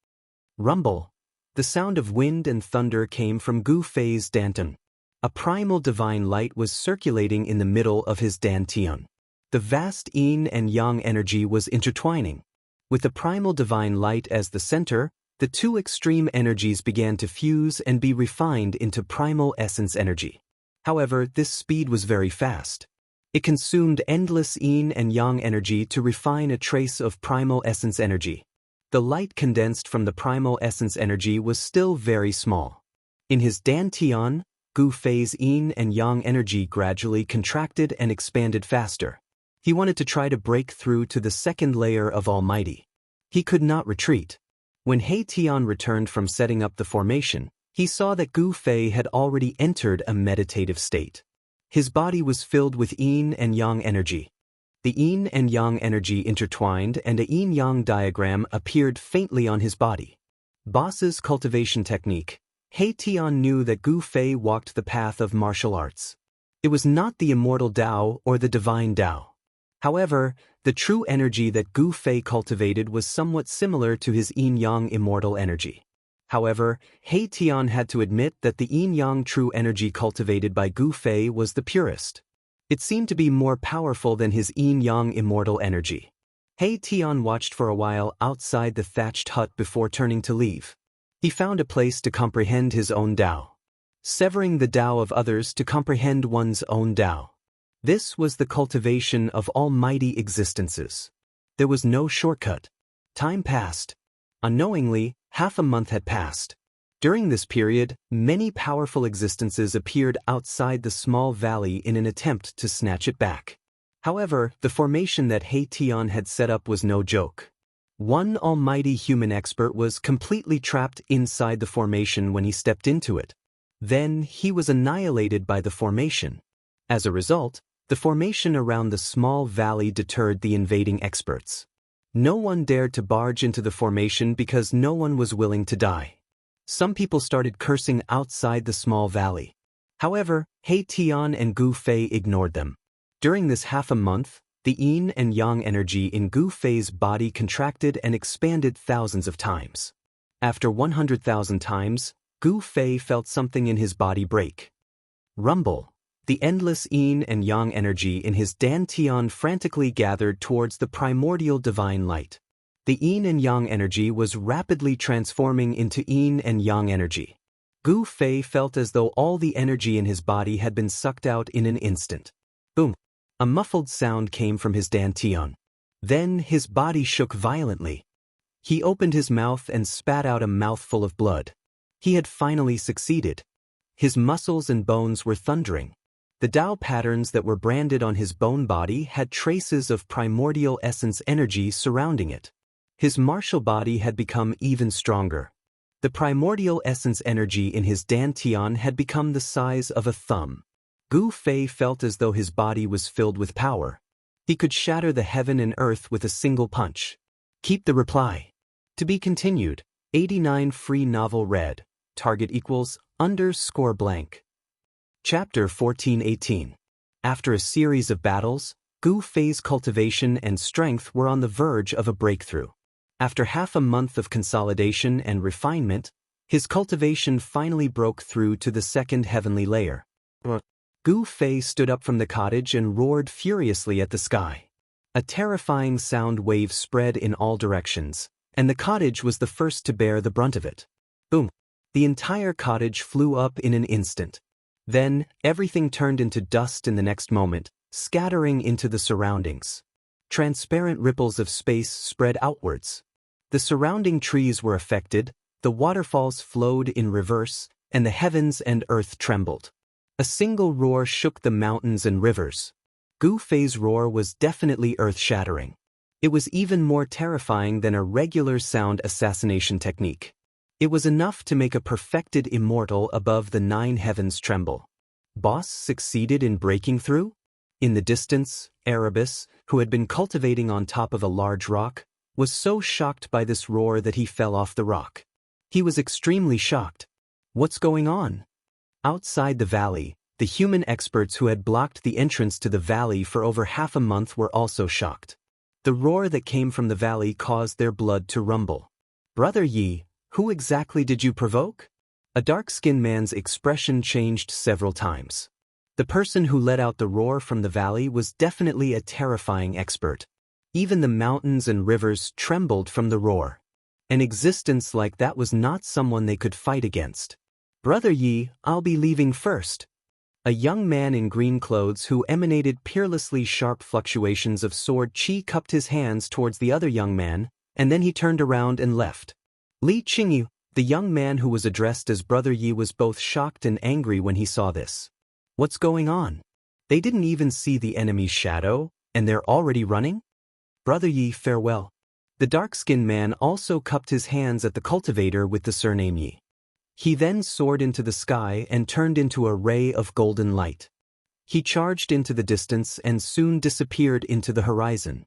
Rumble. The sound of wind and thunder came from Gu Fei's dantian. A primal divine light was circulating in the middle of his dantian. The vast yin and yang energy was intertwining. With the primal divine light as the center, the two extreme energies began to fuse and be refined into primal essence energy. However, this speed was very fast. It consumed endless yin and yang energy to refine a trace of primal essence energy. The light condensed from the primal essence energy was still very small. In his dantian, Gu Fei's yin and yang energy gradually contracted and expanded faster. He wanted to try to break through to the second layer of Almighty. He could not retreat. When He Tian returned from setting up the formation, he saw that Gu Fei had already entered a meditative state. His body was filled with yin and yang energy. The yin and yang energy intertwined and a yin-yang diagram appeared faintly on his body. Boss's cultivation technique. He Tian knew that Gu Fei walked the path of martial arts. It was not the immortal Dao or the divine Dao. However, the true energy that Gu Fei cultivated was somewhat similar to his yin-yang immortal energy. However, He Tian had to admit that the yin-yang true energy cultivated by Gu Fei was the purest. It seemed to be more powerful than his yin-yang immortal energy. He Tian watched for a while outside the thatched hut before turning to leave. He found a place to comprehend his own Dao. Severing the Dao of others to comprehend one's own Dao. This was the cultivation of almighty existences. There was no shortcut. Time passed. Unknowingly, half a month had passed. During this period, many powerful existences appeared outside the small valley in an attempt to snatch it back. However, the formation that He Tian had set up was no joke. One almighty human expert was completely trapped inside the formation when he stepped into it. Then, he was annihilated by the formation. As a result, the formation around the small valley deterred the invading experts. No one dared to barge into the formation because no one was willing to die. Some people started cursing outside the small valley. However, He Tian and Gu Fei ignored them. During this half a month, the yin and yang energy in Gu Fei's body contracted and expanded thousands of times. After 100,000 times, Gu Fei felt something in his body break. Rumble. The endless yin and yang energy in his dantian frantically gathered towards the primordial divine light. The yin and yang energy was rapidly transforming into yin and yang energy. Gu Fei felt as though all the energy in his body had been sucked out in an instant. Boom! A muffled sound came from his dantian. Then his body shook violently. He opened his mouth and spat out a mouthful of blood. He had finally succeeded. His muscles and bones were thundering. The Dao patterns that were branded on his bone body had traces of primordial essence energy surrounding it. His martial body had become even stronger. The primordial essence energy in his dantian had become the size of a thumb. Gu Fei felt as though his body was filled with power. He could shatter the heaven and earth with a single punch. Keep the reply. To be continued. 89 free novel read. Target equals _blank. Chapter 1418. After a series of battles, Gu Fei's cultivation and strength were on the verge of a breakthrough. After half a month of consolidation and refinement, his cultivation finally broke through to the second heavenly layer. Gu Fei stood up from the cottage and roared furiously at the sky. A terrifying sound wave spread in all directions, and the cottage was the first to bear the brunt of it. Boom! The entire cottage flew up in an instant. Then, everything turned into dust in the next moment, scattering into the surroundings. Transparent ripples of space spread outwards. The surrounding trees were affected, the waterfalls flowed in reverse, and the heavens and earth trembled. A single roar shook the mountains and rivers. Gu Fei's roar was definitely earth-shattering. It was even more terrifying than a regular sound assassination technique. It was enough to make a perfected immortal above the 9 heavens tremble. Boss succeeded in breaking through? In the distance, Erebus, who had been cultivating on top of a large rock, was so shocked by this roar that he fell off the rock. He was extremely shocked. What's going on? Outside the valley, the human experts who had blocked the entrance to the valley for over half a month were also shocked. The roar that came from the valley caused their blood to rumble. Brother Yi, who exactly did you provoke? A dark-skinned man's expression changed several times. The person who let out the roar from the valley was definitely a terrifying expert. Even the mountains and rivers trembled from the roar. An existence like that was not someone they could fight against. Brother Yi, I'll be leaving first. A young man in green clothes who emanated peerlessly sharp fluctuations of sword chi cupped his hands towards the other young man, and then he turned around and left. Li Qingyu, the young man who was addressed as Brother Yi, was both shocked and angry when he saw this. What's going on? They didn't even see the enemy's shadow, and they're already running? Brother Yi, farewell. The dark-skinned man also cupped his hands at the cultivator with the surname Yi. He then soared into the sky and turned into a ray of golden light. He charged into the distance and soon disappeared into the horizon.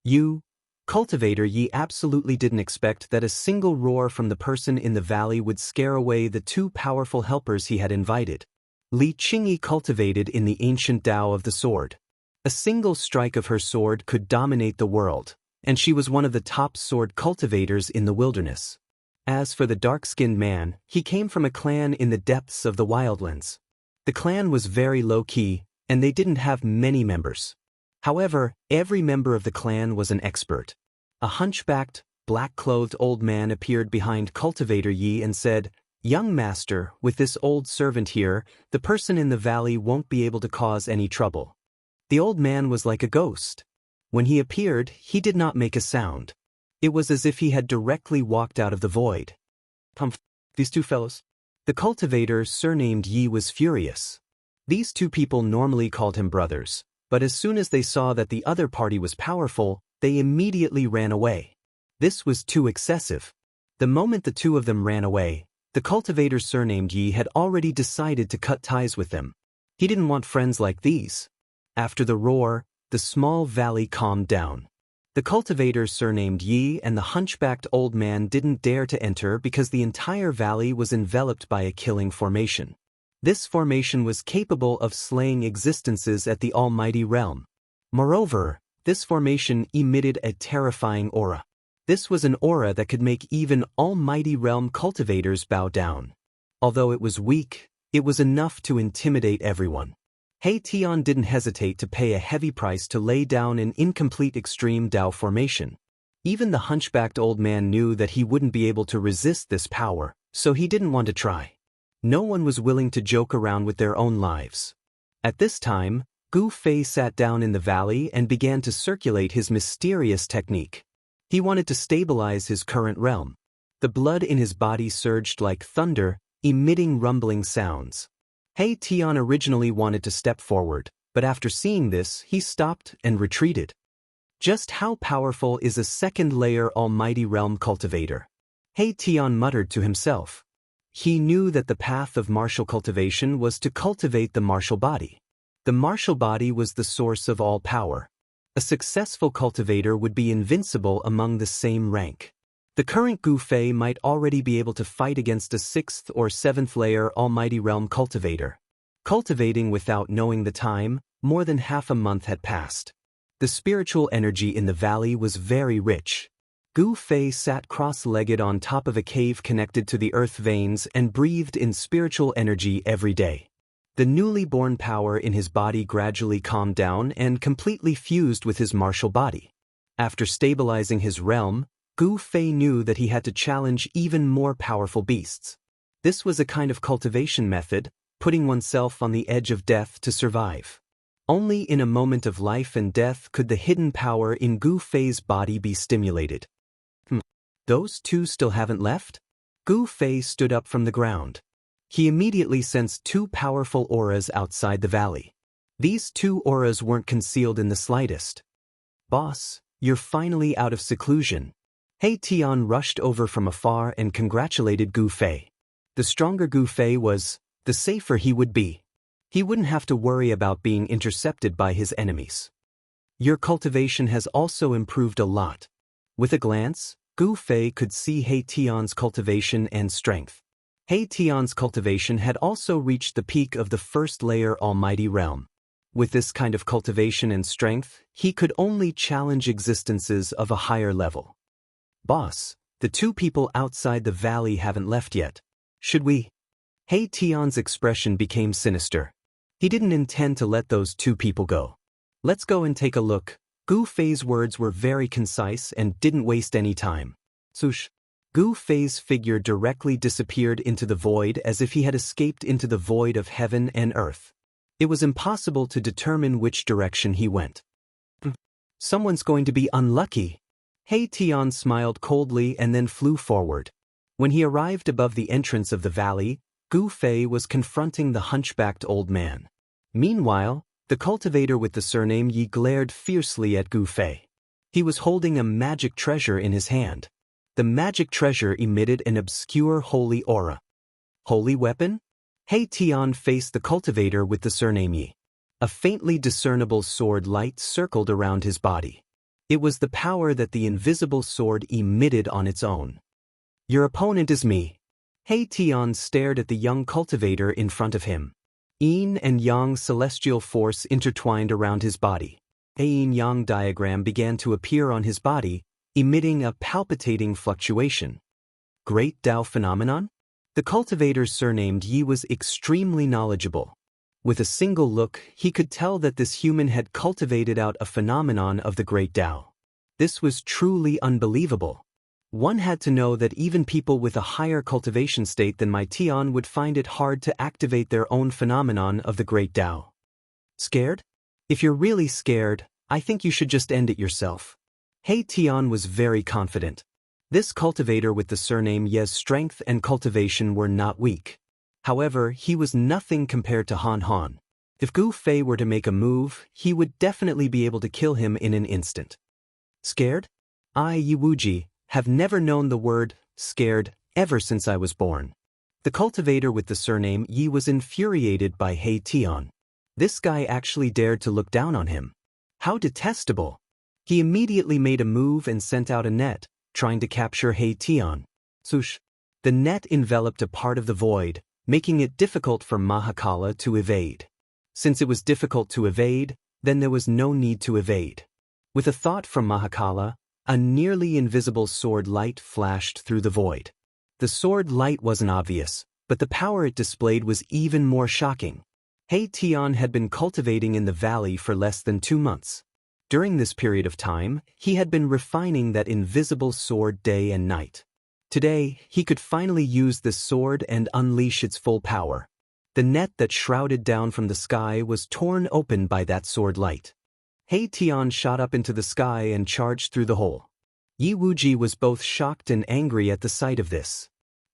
You, cultivator Yi, absolutely didn't expect that a single roar from the person in the valley would scare away the 2 powerful helpers he had invited. Li Qingyi cultivated in the ancient Tao of the sword. A single strike of her sword could dominate the world, and she was one of the top sword cultivators in the wilderness. As for the dark-skinned man, he came from a clan in the depths of the wildlands. The clan was very low-key, and they didn't have many members. However, every member of the clan was an expert. A hunchbacked, black-clothed old man appeared behind cultivator Yi and said, "Young master, with this old servant here, the person in the valley won't be able to cause any trouble." The old man was like a ghost. When he appeared, he did not make a sound. It was as if he had directly walked out of the void. These 2 fellows? The cultivator, surnamed Yi, was furious. These 2 people normally called him brothers, but as soon as they saw that the other party was powerful, they immediately ran away. This was too excessive. The moment the 2 of them ran away, the cultivator surnamed Yi had already decided to cut ties with them. He didn't want friends like these. After the roar, the small valley calmed down. The cultivator surnamed Yi and the hunchbacked old man didn't dare to enter because the entire valley was enveloped by a killing formation. This formation was capable of slaying existences at the almighty realm. Moreover, this formation emitted a terrifying aura. This was an aura that could make even almighty realm cultivators bow down. Although it was weak, it was enough to intimidate everyone. He Tian didn't hesitate to pay a heavy price to lay down an incomplete extreme Dao formation. Even the hunchbacked old man knew that he wouldn't be able to resist this power, so he didn't want to try. No one was willing to joke around with their own lives. At this time, Gu Fei sat down in the valley and began to circulate his mysterious technique. He wanted to stabilize his current realm. The blood in his body surged like thunder, emitting rumbling sounds. He Tian originally wanted to step forward, but after seeing this, he stopped and retreated. Just how powerful is a second-layer almighty realm cultivator? He Tian muttered to himself. He knew that the path of martial cultivation was to cultivate the martial body. The martial body was the source of all power. A successful cultivator would be invincible among the same rank. The current Gu Fei might already be able to fight against a 6th or 7th layer almighty realm cultivator. Cultivating without knowing the time, more than half a month had passed. The spiritual energy in the valley was very rich. Gu Fei sat cross-legged on top of a cave connected to the earth veins and breathed in spiritual energy every day. The newly born power in his body gradually calmed down and completely fused with his martial body. After stabilizing his realm, Gu Fei knew that he had to challenge even more powerful beasts. This was a kind of cultivation method, putting oneself on the edge of death to survive. Only in a moment of life and death could the hidden power in Gu Fei's body be stimulated. Those 2 still haven't left? Gu Fei stood up from the ground. He immediately sensed two powerful auras outside the valley. These two auras weren't concealed in the slightest. "Boss, you're finally out of seclusion." He Tian rushed over from afar and congratulated Gu Fei. The stronger Gu Fei was, the safer he would be. He wouldn't have to worry about being intercepted by his enemies. "Your cultivation has also improved a lot." With a glance, Gu Fei could see He Tian's cultivation and strength. He Tian's cultivation had also reached the peak of the first layer Almighty Realm. With this kind of cultivation and strength, he could only challenge existences of a higher level. "Boss, the two people outside the valley haven't left yet. Should we?" He Tian's expression became sinister. He didn't intend to let those two people go. "Let's go and take a look." Gu Fei's words were very concise and didn't waste any time. Swoosh! Gu Fei's figure directly disappeared into the void as if he had escaped into the void of heaven and earth. It was impossible to determine which direction he went. "Someone's going to be unlucky." He Tian smiled coldly and then flew forward. When he arrived above the entrance of the valley, Gu Fei was confronting the hunchbacked old man. Meanwhile, the cultivator with the surname Yi glared fiercely at Gu Fei. He was holding a magic treasure in his hand. The magic treasure emitted an obscure holy aura. Holy weapon? He Tian faced the cultivator with the surname Yi. A faintly discernible sword light circled around his body. It was the power that the invisible sword emitted on its own. "Your opponent is me." He Tian stared at the young cultivator in front of him. Yin and Yang celestial force intertwined around his body. A yin-yang diagram began to appear on his body, emitting a palpitating fluctuation. Great Tao phenomenon? The cultivator's surnamed Yi was extremely knowledgeable. With a single look, he could tell that this human had cultivated out a phenomenon of the Great Tao. This was truly unbelievable. One had to know that even people with a higher cultivation state than my Tian would find it hard to activate their own phenomenon of the Great Tao. "Scared? If you're really scared, I think you should just end it yourself." He Tian was very confident. This cultivator with the surname Ye's strength and cultivation were not weak. However, he was nothing compared to Han Han. If Gu Fei were to make a move, he would definitely be able to kill him in an instant. "Scared? I, Yi Wuji, have never known the word scared ever since I was born." The cultivator with the surname Yi was infuriated by He Tian. This guy actually dared to look down on him. How detestable! He immediately made a move and sent out a net, trying to capture He Tian. Swoosh! The net enveloped a part of the void, making it difficult for Mahakala to evade. Since it was difficult to evade, then there was no need to evade. With a thought from Mahakala, a nearly invisible sword light flashed through the void. The sword light wasn't obvious, but the power it displayed was even more shocking. He Tian had been cultivating in the valley for less than 2 months. During this period of time, he had been refining that invisible sword day and night. Today, he could finally use this sword and unleash its full power. The net that shrouded down from the sky was torn open by that sword light. He Tian shot up into the sky and charged through the hole. Yi Wuji was both shocked and angry at the sight of this.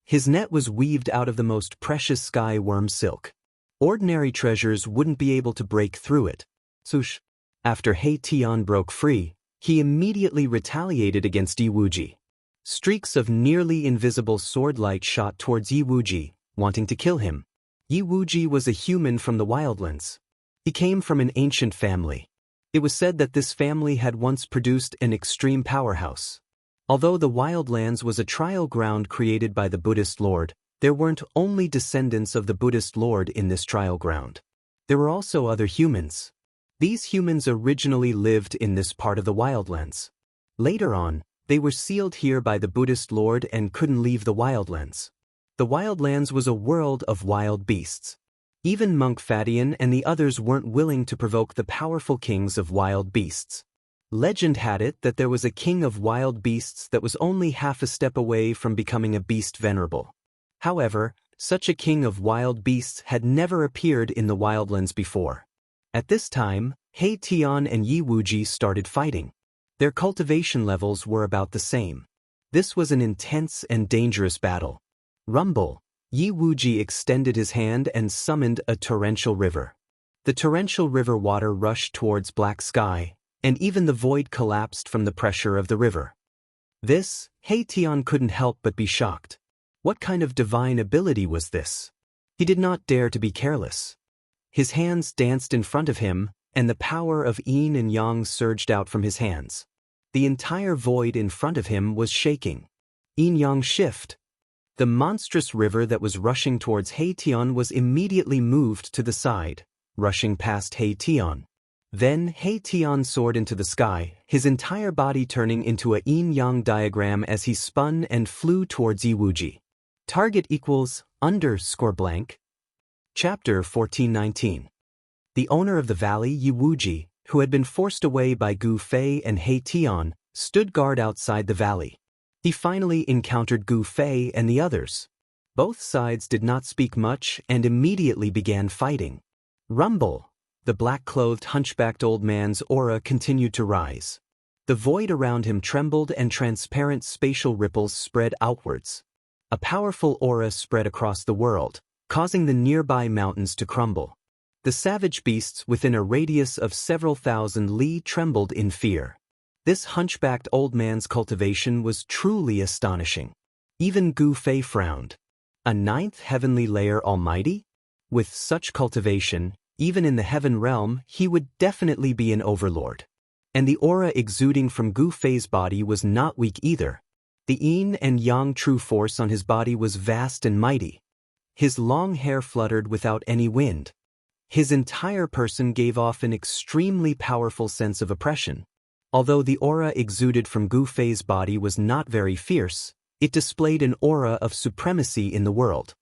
His net was weaved out of the most precious sky worm silk. Ordinary treasures wouldn't be able to break through it. Swoosh! After He Tian broke free, he immediately retaliated against Yi Wuji. Streaks of nearly invisible sword light shot towards Yi Wuji, wanting to kill him. Yi Wuji was a human from the wildlands. He came from an ancient family. It was said that this family had once produced an extreme powerhouse. Although the wildlands was a trial ground created by the Buddhist Lord, there weren't only descendants of the Buddhist Lord in this trial ground. There were also other humans. These humans originally lived in this part of the wildlands. Later on, they were sealed here by the Buddhist Lord and couldn't leave the wildlands. The wildlands was a world of wild beasts. Even Monk Fadian and the others weren't willing to provoke the powerful kings of wild beasts. Legend had it that there was a king of wild beasts that was only half a step away from becoming a beast venerable. However, such a king of wild beasts had never appeared in the wildlands before. At this time, He Tian and Yi Wuji started fighting. Their cultivation levels were about the same. This was an intense and dangerous battle. Rumble! Yi Wuji extended his hand and summoned a torrential river. The torrential river water rushed towards black sky, and even the void collapsed from the pressure of the river. This, Tian couldn't help but be shocked. What kind of divine ability was this? He did not dare to be careless. His hands danced in front of him, and the power of yin and yang surged out from his hands. The entire void in front of him was shaking. Yin-yang shift. The monstrous river that was rushing towards Tian was immediately moved to the side, rushing past Tian. Then Tian soared into the sky, his entire body turning into a yin-yang diagram as he spun and flew towards Yi Wuji. Target equals _blank. Chapter 1419. The owner of the valley, Yi Wuji, who had been forced away by Gu Fei and Tian, stood guard outside the valley. He finally encountered Gu Fei and the others. Both sides did not speak much and immediately began fighting. Rumble! The black-clothed, hunchbacked old man's aura continued to rise. The void around him trembled and transparent spatial ripples spread outwards. A powerful aura spread across the world, causing the nearby mountains to crumble. The savage beasts within a radius of several thousand li trembled in fear. This hunchbacked old man's cultivation was truly astonishing. Even Gu Fei frowned. A ninth heavenly layer almighty? With such cultivation, even in the heaven realm, he would definitely be an overlord. And the aura exuding from Gu Fei's body was not weak either. The yin and yang true force on his body was vast and mighty. His long hair fluttered without any wind. His entire person gave off an extremely powerful sense of oppression. Although the aura exuded from Gu Fei's body was not very fierce, it displayed an aura of supremacy in the world.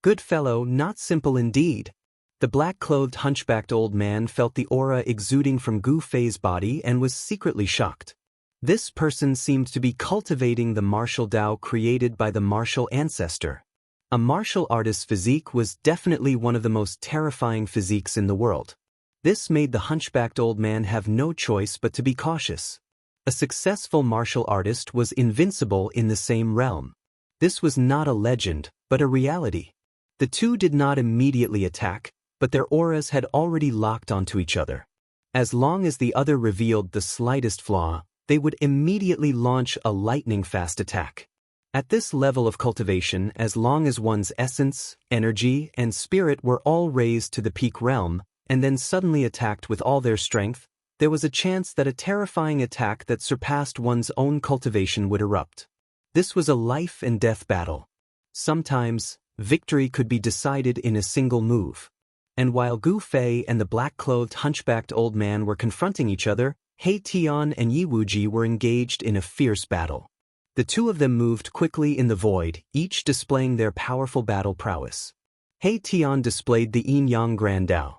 Good fellow, not simple indeed. The black-clothed hunchbacked old man felt the aura exuding from Gu Fei's body and was secretly shocked. This person seemed to be cultivating the martial Dao created by the martial ancestor. A martial artist's physique was definitely one of the most terrifying physiques in the world. This made the hunchbacked old man have no choice but to be cautious. A successful martial artist was invincible in the same realm. This was not a legend, but a reality. The two did not immediately attack, but their auras had already locked onto each other. As long as the other revealed the slightest flaw, they would immediately launch a lightning-fast attack. At this level of cultivation, as long as one's essence, energy, and spirit were all raised to the peak realm, and then suddenly attacked with all their strength, there was a chance that a terrifying attack that surpassed one's own cultivation would erupt. This was a life-and-death battle. Sometimes, victory could be decided in a single move. And while Gu Fei and the black-clothed hunchbacked old man were confronting each other, Tian and Yi Wuji were engaged in a fierce battle. The two of them moved quickly in the void, each displaying their powerful battle prowess. Tian displayed the yin-yang grand Dao.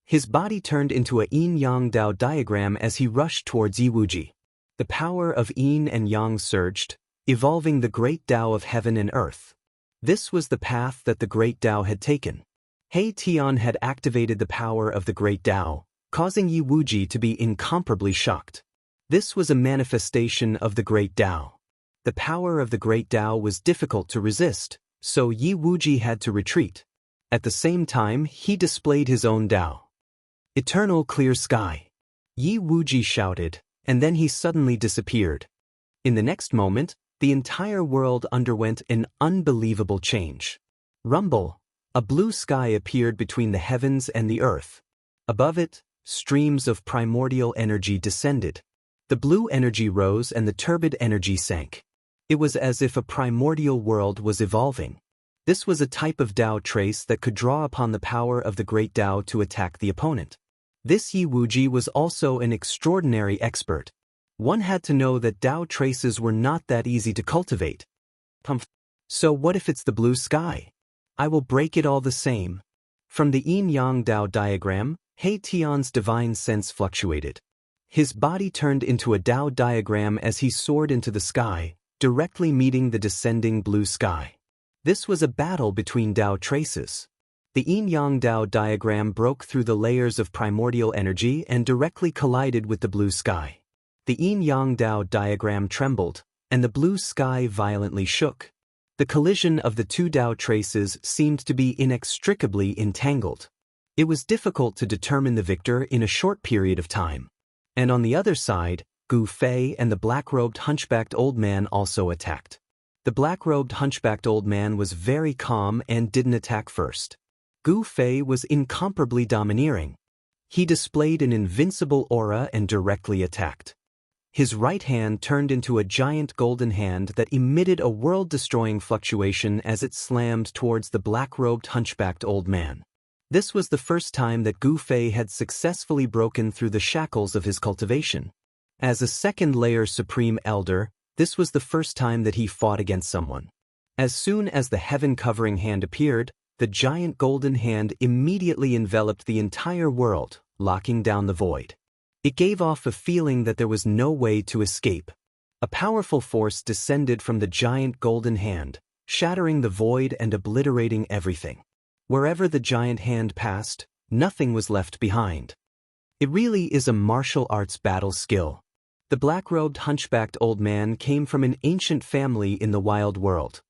His body turned into a yin-yang Dao diagram as he rushed towards Yi Wuji. The power of yin and yang surged, evolving the great Dao of heaven and earth. This was the path that the great Dao had taken. Tian had activated the power of the great Dao, causing Yi Wuji to be incomparably shocked. This was a manifestation of the great Dao. The power of the great Dao was difficult to resist, so Yi Wuji had to retreat. At the same time, he displayed his own Dao. Eternal clear sky. Yi Wuji shouted, and then he suddenly disappeared. In the next moment, the entire world underwent an unbelievable change. Rumble! A blue sky appeared between the heavens and the earth. Above it, streams of primordial energy descended. The blue energy rose and the turbid energy sank. It was as if a primordial world was evolving. This was a type of Dao trace that could draw upon the power of the great Dao to attack the opponent. This Yi Wuji was also an extraordinary expert. One had to know that Dao traces were not that easy to cultivate. So what if it's the blue sky? I will break it all the same. From the yin-yang Dao diagram, Tian's divine sense fluctuated. His body turned into a Dao diagram as he soared into the sky, directly meeting the descending blue sky. This was a battle between Dao traces. The yin-yang Dao diagram broke through the layers of primordial energy and directly collided with the blue sky. The yin-yang Dao diagram trembled, and the blue sky violently shook. The collision of the two Dao traces seemed to be inextricably entangled. It was difficult to determine the victor in a short period of time. And on the other side, Gu Fei and the black-robed hunchbacked old man also attacked. The black-robed hunchbacked old man was very calm and didn't attack first. Gu Fei was incomparably domineering. He displayed an invincible aura and directly attacked. His right hand turned into a giant golden hand that emitted a world-destroying fluctuation as it slammed towards the black-robed hunchbacked old man. This was the first time that Gu Fei had successfully broken through the shackles of his cultivation. As a second-layer Supreme Elder, this was the first time that he fought against someone. As soon as the heaven-covering hand appeared, the giant golden hand immediately enveloped the entire world, locking down the void. It gave off a feeling that there was no way to escape. A powerful force descended from the giant golden hand, shattering the void and obliterating everything. Wherever the giant hand passed, nothing was left behind. It really is a martial arts battle skill. The black-robed hunchbacked old man came from an ancient family in the wild world.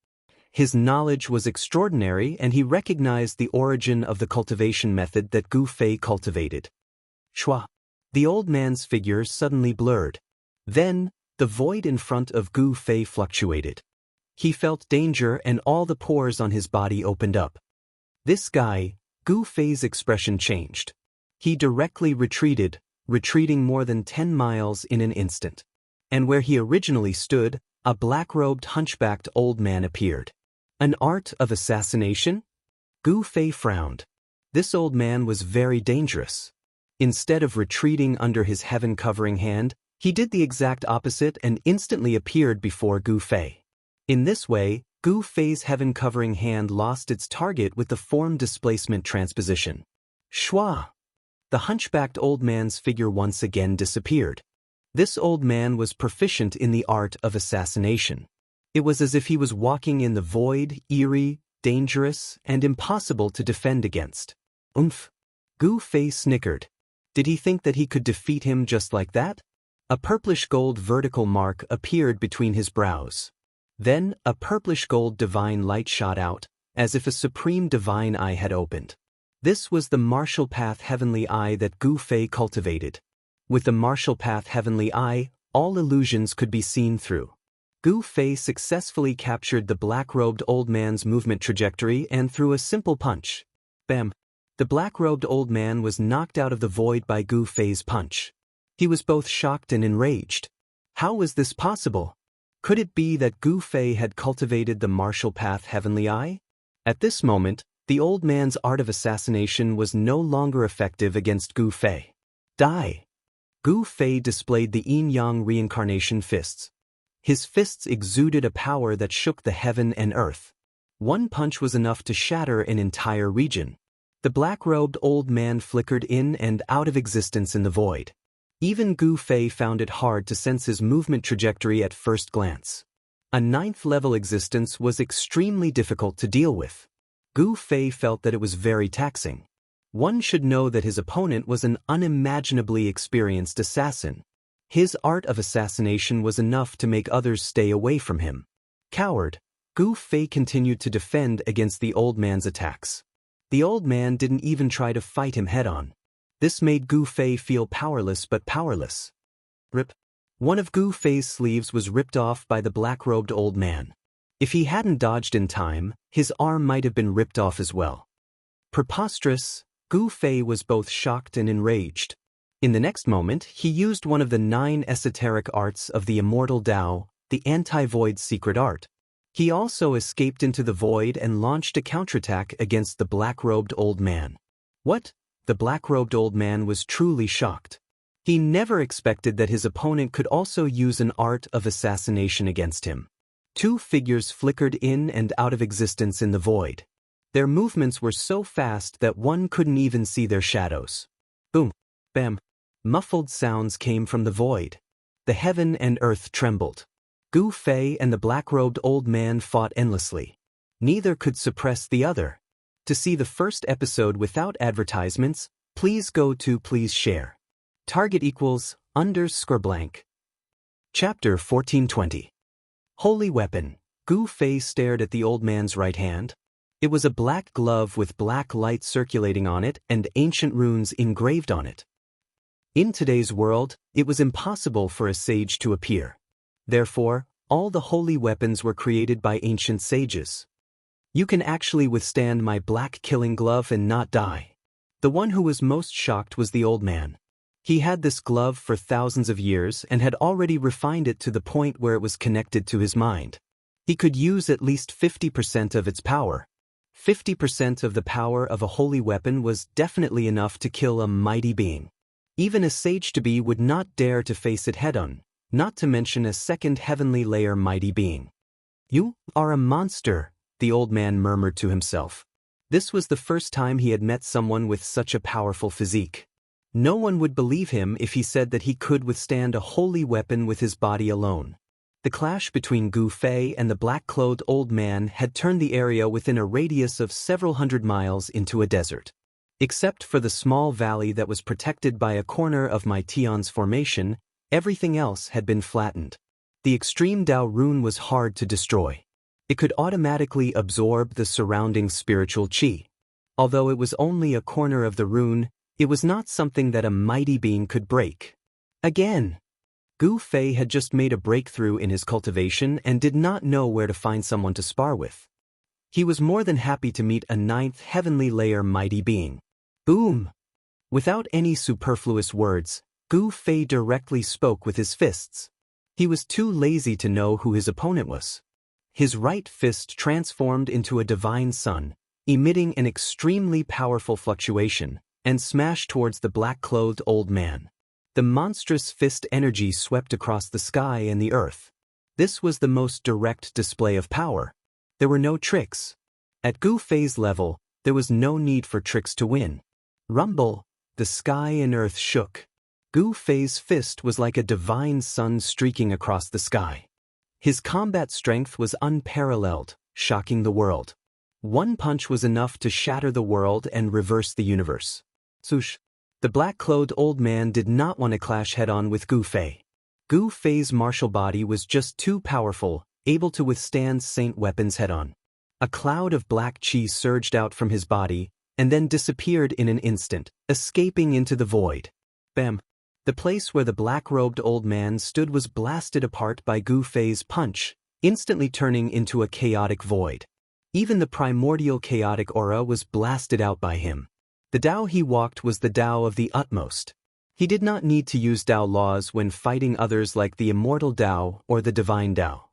His knowledge was extraordinary and he recognized the origin of the cultivation method that Gu Fei cultivated. Shua. The old man's figure suddenly blurred. Then, the void in front of Gu Fei fluctuated. He felt danger and all the pores on his body opened up. This guy, Gu Fei's expression changed. He directly retreating more than 10 miles in an instant. And where he originally stood, a black-robed hunchbacked old man appeared. An art of assassination? Gu Fei frowned. This old man was very dangerous. Instead of retreating under his heaven-covering hand, he did the exact opposite and instantly appeared before Gu Fei. In this way, Gu Fei's heaven-covering hand lost its target with the form displacement transposition. Shua! The hunchbacked old man's figure once again disappeared. This old man was proficient in the art of assassination. It was as if he was walking in the void, eerie, dangerous, and impossible to defend against. Oomph! Gu Fei snickered. Did he think that he could defeat him just like that? A purplish-gold vertical mark appeared between his brows. Then, a purplish-gold divine light shot out, as if a supreme divine eye had opened. This was the martial path heavenly eye that Gu Fei cultivated. With the martial path heavenly eye, all illusions could be seen through. Gu Fei successfully captured the black-robed old man's movement trajectory and threw a simple punch. Bam! The black-robed old man was knocked out of the void by Gu Fei's punch. He was both shocked and enraged. How was this possible? Could it be that Gu Fei had cultivated the martial path heavenly eye? At this moment, the old man's art of assassination was no longer effective against Gu Fei. Die! Gu Fei displayed the yin-yang reincarnation fists. His fists exuded a power that shook the heaven and earth. One punch was enough to shatter an entire region. The black-robed old man flickered in and out of existence in the void. Even Gu Fei found it hard to sense his movement trajectory at first glance. A ninth-level existence was extremely difficult to deal with. Gu Fei felt that it was very taxing. One should know that his opponent was an unimaginably experienced assassin. His art of assassination was enough to make others stay away from him. Coward, Gu Fei continued to defend against the old man's attacks. The old man didn't even try to fight him head-on. This made Gu Fei feel powerless but powerless. Rip. One of Gu Fei's sleeves was ripped off by the black-robed old man. If he hadn't dodged in time, his arm might have been ripped off as well. Preposterous, Gu Fei was both shocked and enraged. In the next moment, he used one of the 9 esoteric arts of the Immortal Dao, the anti-void secret art. He also escaped into the void and launched a counterattack against the black-robed old man. What? The black-robed old man was truly shocked. He never expected that his opponent could also use an art of assassination against him. 2 figures flickered in and out of existence in the void. Their movements were so fast that one couldn't even see their shadows. Boom! Bam! Muffled sounds came from the void. The heaven and earth trembled. Gu Fei and the black-robed old man fought endlessly. Neither could suppress the other. To see the first episode without advertisements, please go to Please Share. Target =_blank. Chapter 1420. Holy Weapon, Gu Fei stared at the old man's right hand. It was a black glove with black light circulating on it and ancient runes engraved on it. In today's world, it was impossible for a sage to appear. Therefore, all the holy weapons were created by ancient sages. You can actually withstand my black killing glove and not die. The one who was most shocked was the old man. He had this glove for thousands of years and had already refined it to the point where it was connected to his mind. He could use at least 50% of its power. 50% of the power of a holy weapon was definitely enough to kill a mighty being. Even a sage-to-be would not dare to face it head-on, not to mention a second heavenly layer mighty being. "You are a monster," the old man murmured to himself. This was the first time he had met someone with such a powerful physique. No one would believe him if he said that he could withstand a holy weapon with his body alone. The clash between Gu Fei and the black-clothed old man had turned the area within a radius of several hundred miles into a desert. Except for the small valley that was protected by a corner of my Tion's formation, everything else had been flattened. The extreme Dao rune was hard to destroy. It could automatically absorb the surrounding spiritual qi. Although it was only a corner of the rune, it was not something that a mighty being could break. Again, Gu Fei had just made a breakthrough in his cultivation and did not know where to find someone to spar with. He was more than happy to meet a ninth heavenly layer mighty being. Boom! Without any superfluous words, Gu Fei directly spoke with his fists. He was too lazy to know who his opponent was. His right fist transformed into a divine sun, emitting an extremely powerful fluctuation, and smashed towards the black-clothed old man. The monstrous fist energy swept across the sky and the earth. This was the most direct display of power. There were no tricks. At Gu Fei's level, there was no need for tricks to win. Rumble, the sky and earth shook. Gu Fei's fist was like a divine sun streaking across the sky. His combat strength was unparalleled, shocking the world. One punch was enough to shatter the world and reverse the universe. Swoosh! The black-clothed old man did not want to clash head-on with Gu Fei. Gu Fei's martial body was just too powerful, able to withstand saint weapons head-on. A cloud of black qi surged out from his body, and then disappeared in an instant, escaping into the void. Bam! The place where the black-robed old man stood was blasted apart by Gu Fei's punch, instantly turning into a chaotic void. Even the primordial chaotic aura was blasted out by him. The Dao he walked was the Dao of the utmost. He did not need to use Dao laws when fighting others like the immortal Dao or the divine Dao.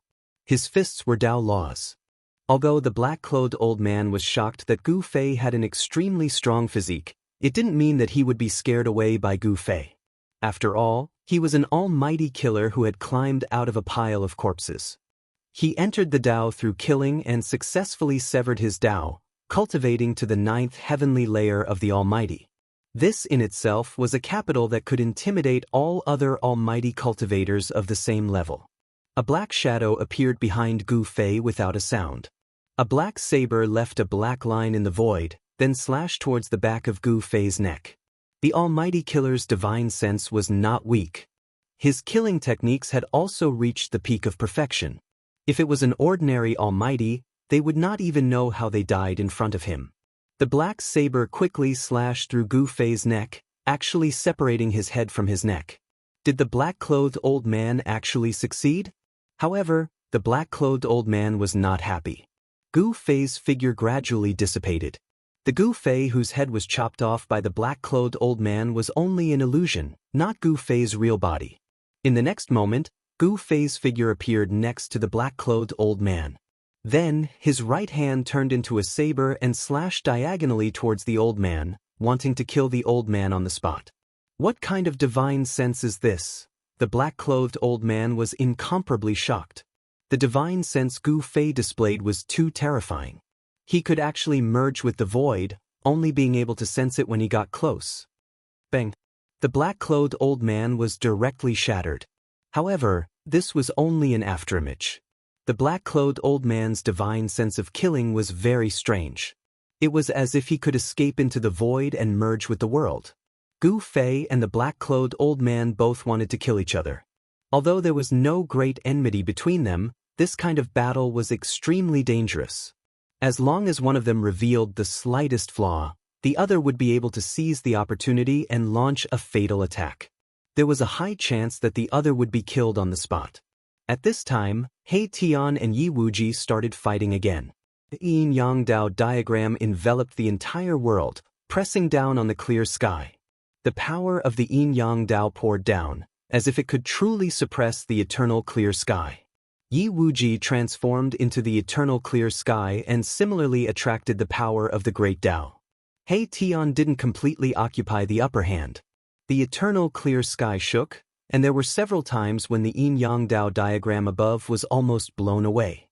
His fists were Dao laws. Although the black-clothed old man was shocked that Gu Fei had an extremely strong physique, it didn't mean that he would be scared away by Gu Fei. After all, he was an almighty killer who had climbed out of a pile of corpses. He entered the Dao through killing and successfully severed his Dao, cultivating to the ninth heavenly layer of the Almighty. This in itself was a capital that could intimidate all other almighty cultivators of the same level. A black shadow appeared behind Gu Fei without a sound. A black saber left a black line in the void, then slashed towards the back of Gu Fei's neck. The almighty killer's divine sense was not weak. His killing techniques had also reached the peak of perfection. If it was an ordinary almighty, they would not even know how they died in front of him. The black saber quickly slashed through Gu Fei's neck, actually separating his head from his neck. Did the black-clothed old man actually succeed? However, the black-clothed old man was not happy. Gu Fei's figure gradually dissipated. The Gu Fei whose head was chopped off by the black-clothed old man was only an illusion, not Gu Fei's real body. In the next moment, Gu Fei's figure appeared next to the black-clothed old man. Then, his right hand turned into a saber and slashed diagonally towards the old man, wanting to kill the old man on the spot. What kind of divine sense is this? The black-clothed old man was incomparably shocked. The divine sense Gu Fei displayed was too terrifying. He could actually merge with the void, only being able to sense it when he got close. Bang! The black-clothed old man was directly shattered. However, this was only an afterimage. The black-clothed old man's divine sense of killing was very strange. It was as if he could escape into the void and merge with the world. Gu Fei and the black-clothed old man both wanted to kill each other. Although there was no great enmity between them, This kind of battle was extremely dangerous. As long as one of them revealed the slightest flaw, the other would be able to seize the opportunity and launch a fatal attack. There was a high chance that the other would be killed on the spot. At this time, He Tian and Yi Wuji started fighting again. The yin-yang Dao diagram enveloped the entire world, pressing down on the clear sky. The power of the yin-yang Dao poured down, as if it could truly suppress the eternal clear sky. Yi Wuji transformed into the eternal clear sky and similarly attracted the power of the great Dao. He Tian didn't completely occupy the upper hand. The eternal clear sky shook, and there were several times when the yin-yang Dao diagram above was almost blown away.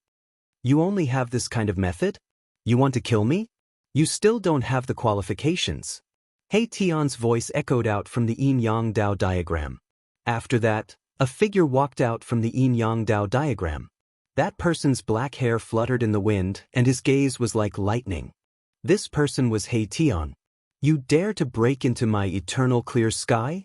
You only have this kind of method? You want to kill me? You still don't have the qualifications. He Tian's voice echoed out from the yin-yang Dao diagram. After that, a figure walked out from the yin-yang Dao diagram. That person's black hair fluttered in the wind, and his gaze was like lightning. This person was He Tian. You dare to break into my eternal clear sky?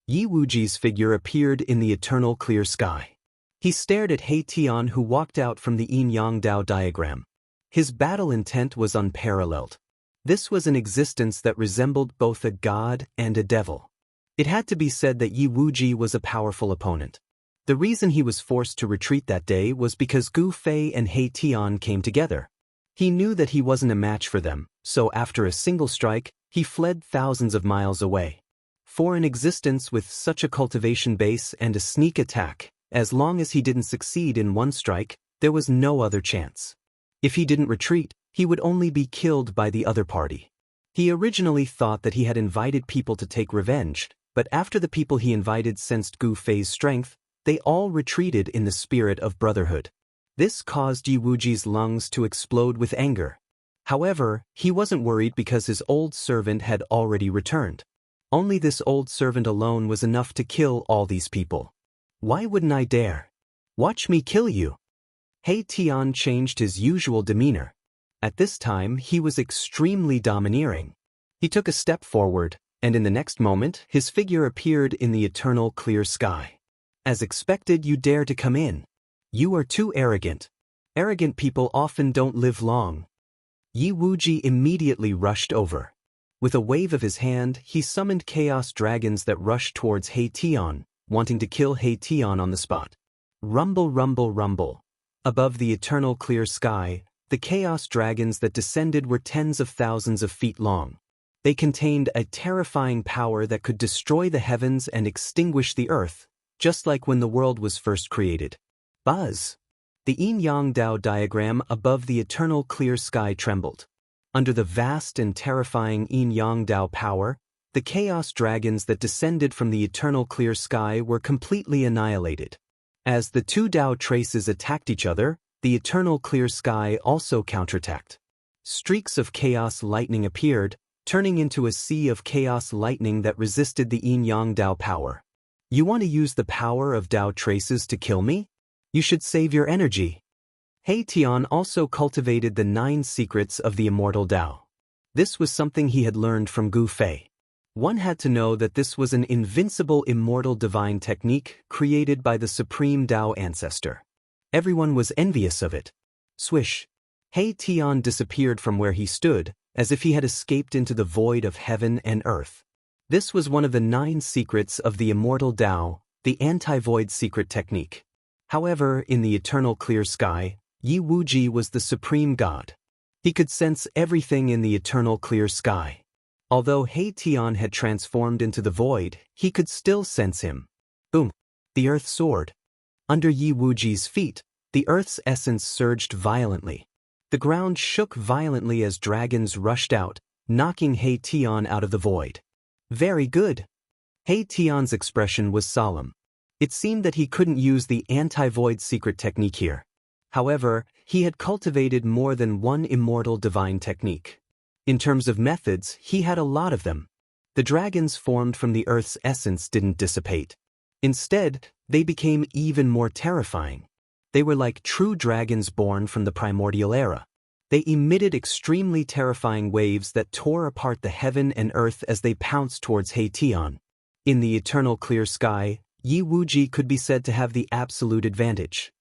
Yi Wuji's figure appeared in the eternal clear sky. He stared at He Tian, who walked out from the yin-yang Dao diagram. His battle intent was unparalleled. This was an existence that resembled both a god and a devil. It had to be said that Yi Wuji was a powerful opponent. The reason he was forced to retreat that day was because Gu Fei and He Tian came together. He knew that he wasn't a match for them, so after a single strike, he fled thousands of miles away. For an existence with such a cultivation base and a sneak attack, as long as he didn't succeed in one strike, there was no other chance. If he didn't retreat, he would only be killed by the other party. He originally thought that he had invited people to take revenge, but after the people he invited sensed Gu Fei's strength, they all retreated in the spirit of brotherhood. This caused Yi Wuji's lungs to explode with anger. However, he wasn't worried because his old servant had already returned. Only this old servant alone was enough to kill all these people. Why wouldn't I dare? Watch me kill you. He Tian changed his usual demeanor. At this time, he was extremely domineering. He took a step forward, and in the next moment, his figure appeared in the eternal clear sky. As expected, you dare to come in. You are too arrogant. Arrogant people often don't live long. Yi Wuji immediately rushed over. With a wave of his hand, he summoned chaos dragons that rushed towards He Tian, wanting to kill He Tian on the spot. Rumble, rumble, rumble. Above the eternal clear sky, the chaos dragons that descended were tens of thousands of feet long. They contained a terrifying power that could destroy the heavens and extinguish the earth, just like when the world was first created. Buzz! The yin-yang Dao diagram above the eternal clear sky trembled. Under the vast and terrifying yin-yang Dao power, the chaos dragons that descended from the eternal clear sky were completely annihilated. As the two Dao traces attacked each other, the eternal clear sky also counterattacked. Streaks of chaos lightning appeared, turning into a sea of chaos lightning that resisted the yin-yang Dao power. You want to use the power of Dao traces to kill me? You should save your energy. He Tian also cultivated the 9 secrets of the immortal Dao. This was something he had learned from Gu Fei. One had to know that this was an invincible immortal divine technique created by the supreme Dao ancestor. Everyone was envious of it. Swish! He Tian disappeared from where he stood, as if he had escaped into the void of heaven and earth. This was one of the 9 secrets of the immortal Dao, the anti-void secret technique. However, in the eternal clear sky, Yi Wuji was the supreme god. He could sense everything in the eternal clear sky. Although He Tian had transformed into the void, he could still sense him. Boom! The earth soared. Under Yi Wuji's feet, the earth's essence surged violently. The ground shook violently as dragons rushed out, knocking He Tian out of the void. Very good. He Tian's expression was solemn. It seemed that he couldn't use the anti-void secret technique here. However, he had cultivated more than one immortal divine technique. In terms of methods, he had a lot of them. The dragons formed from the earth's essence didn't dissipate. Instead, they became even more terrifying. They were like true dragons born from the primordial era. They emitted extremely terrifying waves that tore apart the heaven and earth as they pounced towards He Tian. In the eternal clear sky, Yi Wuji could be said to have the absolute advantage.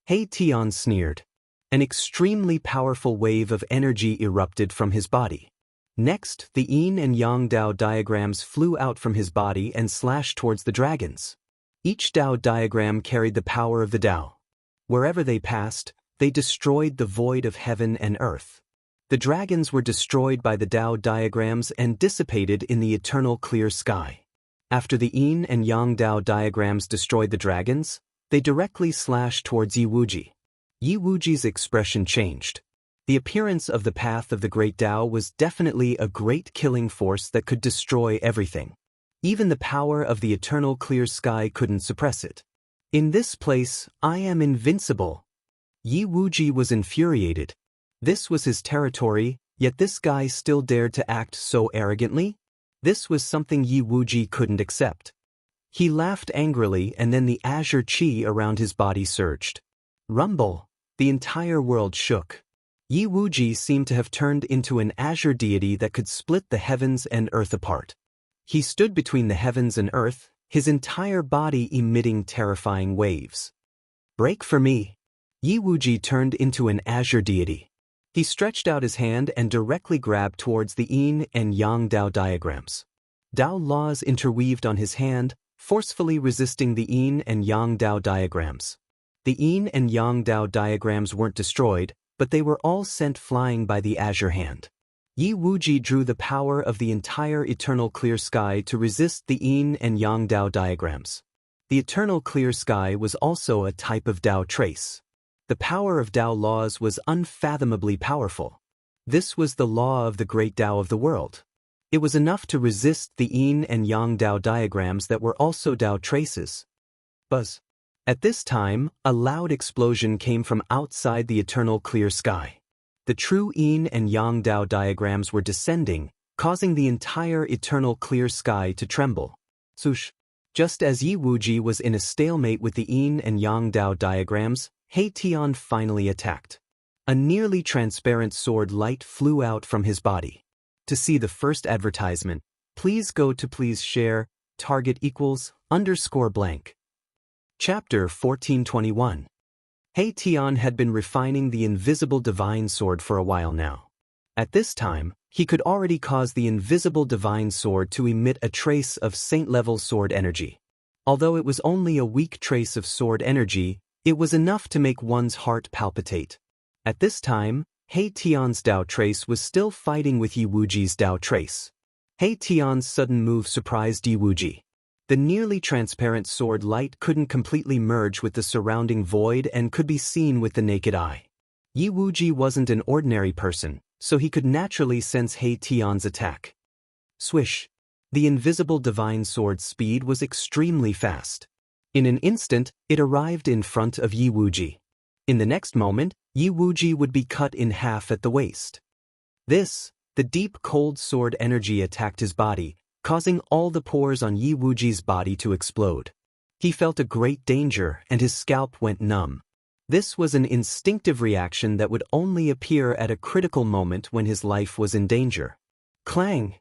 He Tian sneered. An extremely powerful wave of energy erupted from his body. Next, the yin and yang Dao diagrams flew out from his body and slashed towards the dragons. Each Dao diagram carried the power of the Dao. Wherever they passed, they destroyed the void of heaven and earth. The dragons were destroyed by the Dao diagrams and dissipated in the eternal clear sky. After the yin and yang Dao diagrams destroyed the dragons, they directly slashed towards Yi Wuji. Yi Wuji's expression changed. The appearance of the path of the great Dao was definitely a great killing force that could destroy everything. Even the power of the eternal clear sky couldn't suppress it. In this place, I am invincible. Yi Wuji was infuriated. This was his territory, yet this guy still dared to act so arrogantly? This was something Yi Wuji couldn't accept. He laughed angrily, and then the azure qi around his body surged. Rumble! The entire world shook. Yi Wuji seemed to have turned into an azure deity that could split the heavens and earth apart. He stood between the heavens and earth, his entire body emitting terrifying waves. Break for me! Yi Wuji turned into an azure deity. He stretched out his hand and directly grabbed towards the yin and yang Dao diagrams. Dao laws interweaved on his hand, forcefully resisting the yin and yang Dao diagrams. The yin and yang Dao diagrams weren't destroyed, but they were all sent flying by the azure hand. Yi Wuji drew the power of the entire eternal clear sky to resist the yin and yang Dao diagrams. The eternal clear sky was also a type of Dao trace. The power of Dao laws was unfathomably powerful. This was the law of the great Dao of the world. It was enough to resist the yin and yang Dao diagrams that were also Dao traces. Buzz. At this time, a loud explosion came from outside the eternal clear sky. The true yin and yang Dao diagrams were descending, causing the entire eternal clear sky to tremble. Swoosh! Just as Yi Wuji was in a stalemate with the yin and yang Dao diagrams, He Tian finally attacked. A nearly transparent sword light flew out from his body. To see the first advertisement, please go to please share, target =_blank. Chapter 1421. He Tian had been refining the invisible divine sword for a while now. At this time, he could already cause the invisible divine sword to emit a trace of saint-level sword energy. Although it was only a weak trace of sword energy, it was enough to make one's heart palpitate. At this time, He Tian's Dao trace was still fighting with Yi Wuji's Dao trace. He Tian's sudden move surprised Yi Wuji. The nearly transparent sword light couldn't completely merge with the surrounding void and could be seen with the naked eye. Yi Wuji wasn't an ordinary person, so he could naturally sense He Tian's attack. Swish! The invisible divine sword's speed was extremely fast. In an instant, it arrived in front of Yi Wuji. In the next moment, Yi Wuji would be cut in half at the waist. The deep cold sword energy attacked his body, causing all the pores on Yi Wuji's body to explode. He felt a great danger and his scalp went numb. This was an instinctive reaction that would only appear at a critical moment when his life was in danger. Clang!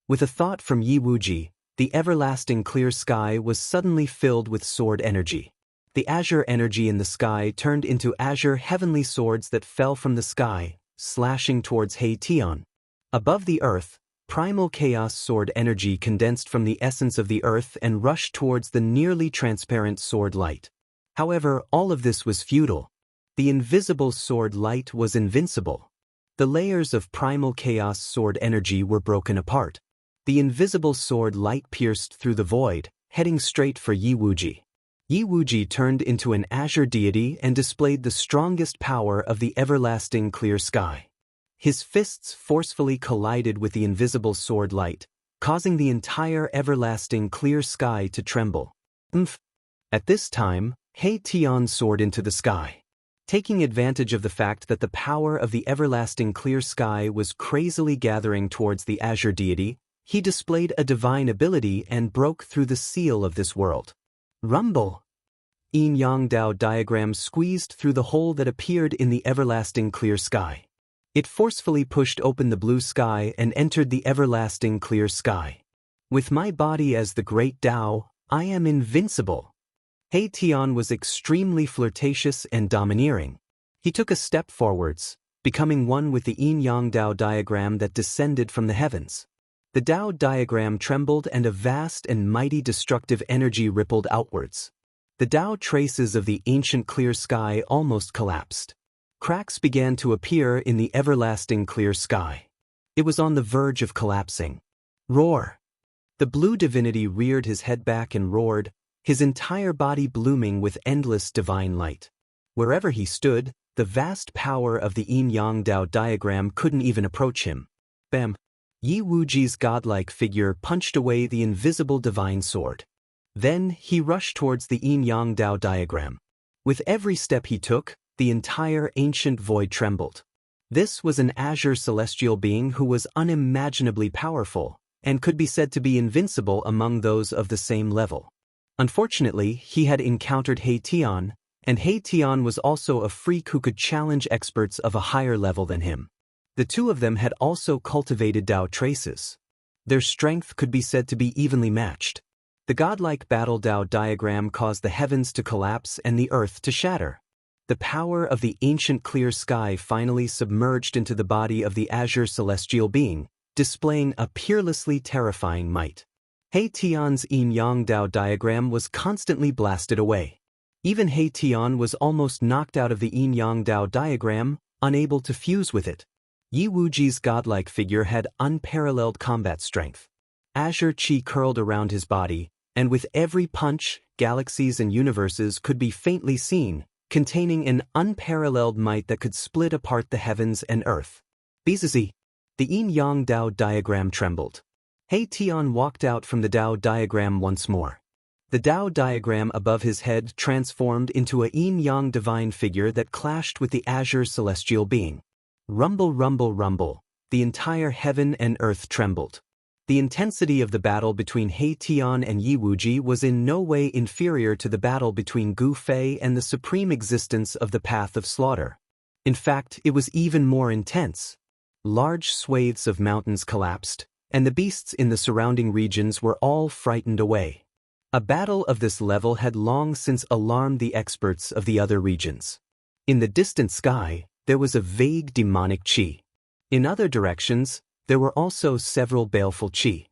With a thought from Yi Wuji, the everlasting clear sky was suddenly filled with sword energy. The azure energy in the sky turned into azure heavenly swords that fell from the sky, slashing towards He Tian. Above the earth, primal chaos sword energy condensed from the essence of the earth and rushed towards the nearly transparent sword light. However, all of this was futile. The invisible sword light was invincible. The layers of primal chaos sword energy were broken apart. The invisible sword light pierced through the void, heading straight for Yi Wuji. Yi Wuji turned into an azure deity and displayed the strongest power of the everlasting clear sky. His fists forcefully collided with the invisible sword light, causing the entire everlasting clear sky to tremble. At this time, He Tian soared into the sky. Taking advantage of the fact that the power of the everlasting clear sky was crazily gathering towards the azure deity, he displayed a divine ability and broke through the seal of this world. Rumble! Yin-Yang Dao diagram squeezed through the hole that appeared in the everlasting clear sky. It forcefully pushed open the blue sky and entered the everlasting clear sky. With my body as the great Dao, I am invincible. He Tian was extremely flirtatious and domineering. He took a step forwards, becoming one with the yin-yang Dao diagram that descended from the heavens. The Dao diagram trembled and a vast and mighty destructive energy rippled outwards. The Dao traces of the ancient clear sky almost collapsed. Cracks began to appear in the everlasting clear sky. It was on the verge of collapsing. Roar! The blue divinity reared his head back and roared, his entire body blooming with endless divine light. Wherever he stood, the vast power of the yin-yang Dao diagram couldn't even approach him. Bam! Yi Wuji's godlike figure punched away the invisible divine sword. Then he rushed towards the yin-yang Dao diagram. With every step he took, the entire ancient void trembled. This was an azure celestial being who was unimaginably powerful, and could be said to be invincible among those of the same level. Unfortunately, he had encountered He Tian, and He Tian was also a freak who could challenge experts of a higher level than him. The two of them had also cultivated Dao traces. Their strength could be said to be evenly matched. The godlike battle Dao diagram caused the heavens to collapse and the earth to shatter. The power of the ancient clear sky finally submerged into the body of the azure celestial being, displaying a peerlessly terrifying might. He Tian's yin-yang Dao diagram was constantly blasted away. Even He Tian was almost knocked out of the yin-yang Dao diagram, unable to fuse with it. Yi Wuji's godlike figure had unparalleled combat strength. Azure chi curled around his body, and with every punch, galaxies and universes could be faintly seen, containing an unparalleled might that could split apart the heavens and earth. Bizizi! The yin-yang Dao diagram trembled. He Tian walked out from the Dao diagram once more. The Dao diagram above his head transformed into a yin-yang divine figure that clashed with the azure celestial being. Rumble, rumble, rumble, the entire heaven and earth trembled. The intensity of the battle between He Tian and Yi Wuji was in no way inferior to the battle between Gu Fei and the supreme existence of the path of slaughter. In fact, it was even more intense. Large swathes of mountains collapsed, and the beasts in the surrounding regions were all frightened away. A battle of this level had long since alarmed the experts of the other regions. In the distant sky, there was a vague demonic qi. In other directions, there were also several baleful qi.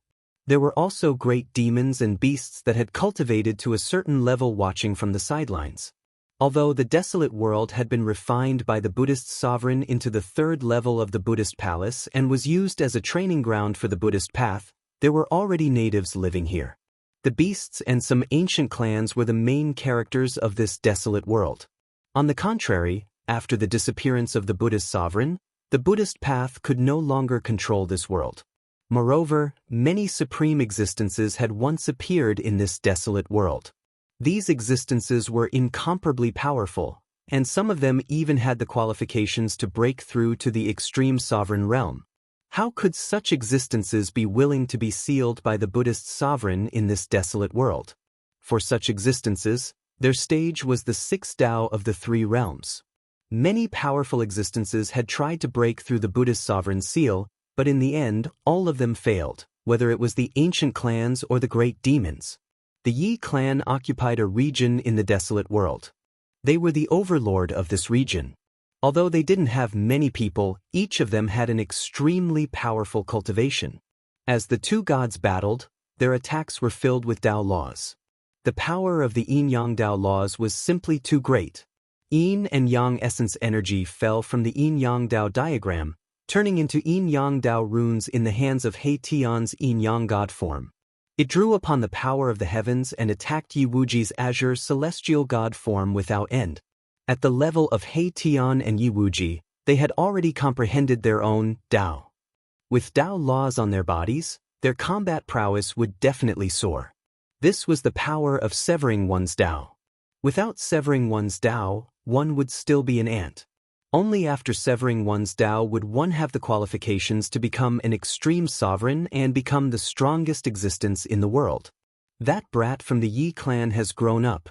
There were also great demons and beasts that had cultivated to a certain level watching from the sidelines. Although the desolate world had been refined by the Buddhist sovereign into the third level of the Buddhist palace and was used as a training ground for the Buddhist path, there were already natives living here. The beasts and some ancient clans were the main characters of this desolate world. On the contrary, after the disappearance of the Buddhist sovereign, the Buddhist path could no longer control this world. Moreover, many supreme existences had once appeared in this desolate world. These existences were incomparably powerful, and some of them even had the qualifications to break through to the extreme sovereign realm. How could such existences be willing to be sealed by the Buddhist sovereign in this desolate world? For such existences, their stage was the sixth Tao of the three realms. Many powerful existences had tried to break through the Buddhist sovereign's seal, but in the end, all of them failed, whether it was the ancient clans or the great demons. The Yi clan occupied a region in the desolate world. They were the overlord of this region. Although they didn't have many people, each of them had an extremely powerful cultivation. As the two gods battled, their attacks were filled with Tao laws. The power of the yin-yang Tao laws was simply too great. Yin and yang essence energy fell from the yin-yang Tao diagram, turning into yin-yang Tao runes in the hands of He Tian's yin-yang god form. It drew upon the power of the heavens and attacked Yi Wuji's azure celestial god form without end. At the level of He Tian and Yi Wuji, they had already comprehended their own Tao. With Tao laws on their bodies, their combat prowess would definitely soar. This was the power of severing one's Tao. Without severing one's Tao, one would still be an ant. Only after severing one's Tao would one have the qualifications to become an extreme sovereign and become the strongest existence in the world. That brat from the Yi clan has grown up.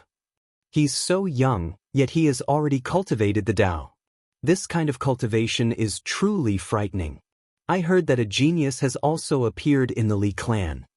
He's so young, yet he has already cultivated the Tao. This kind of cultivation is truly frightening. I heard that a genius has also appeared in the Li clan.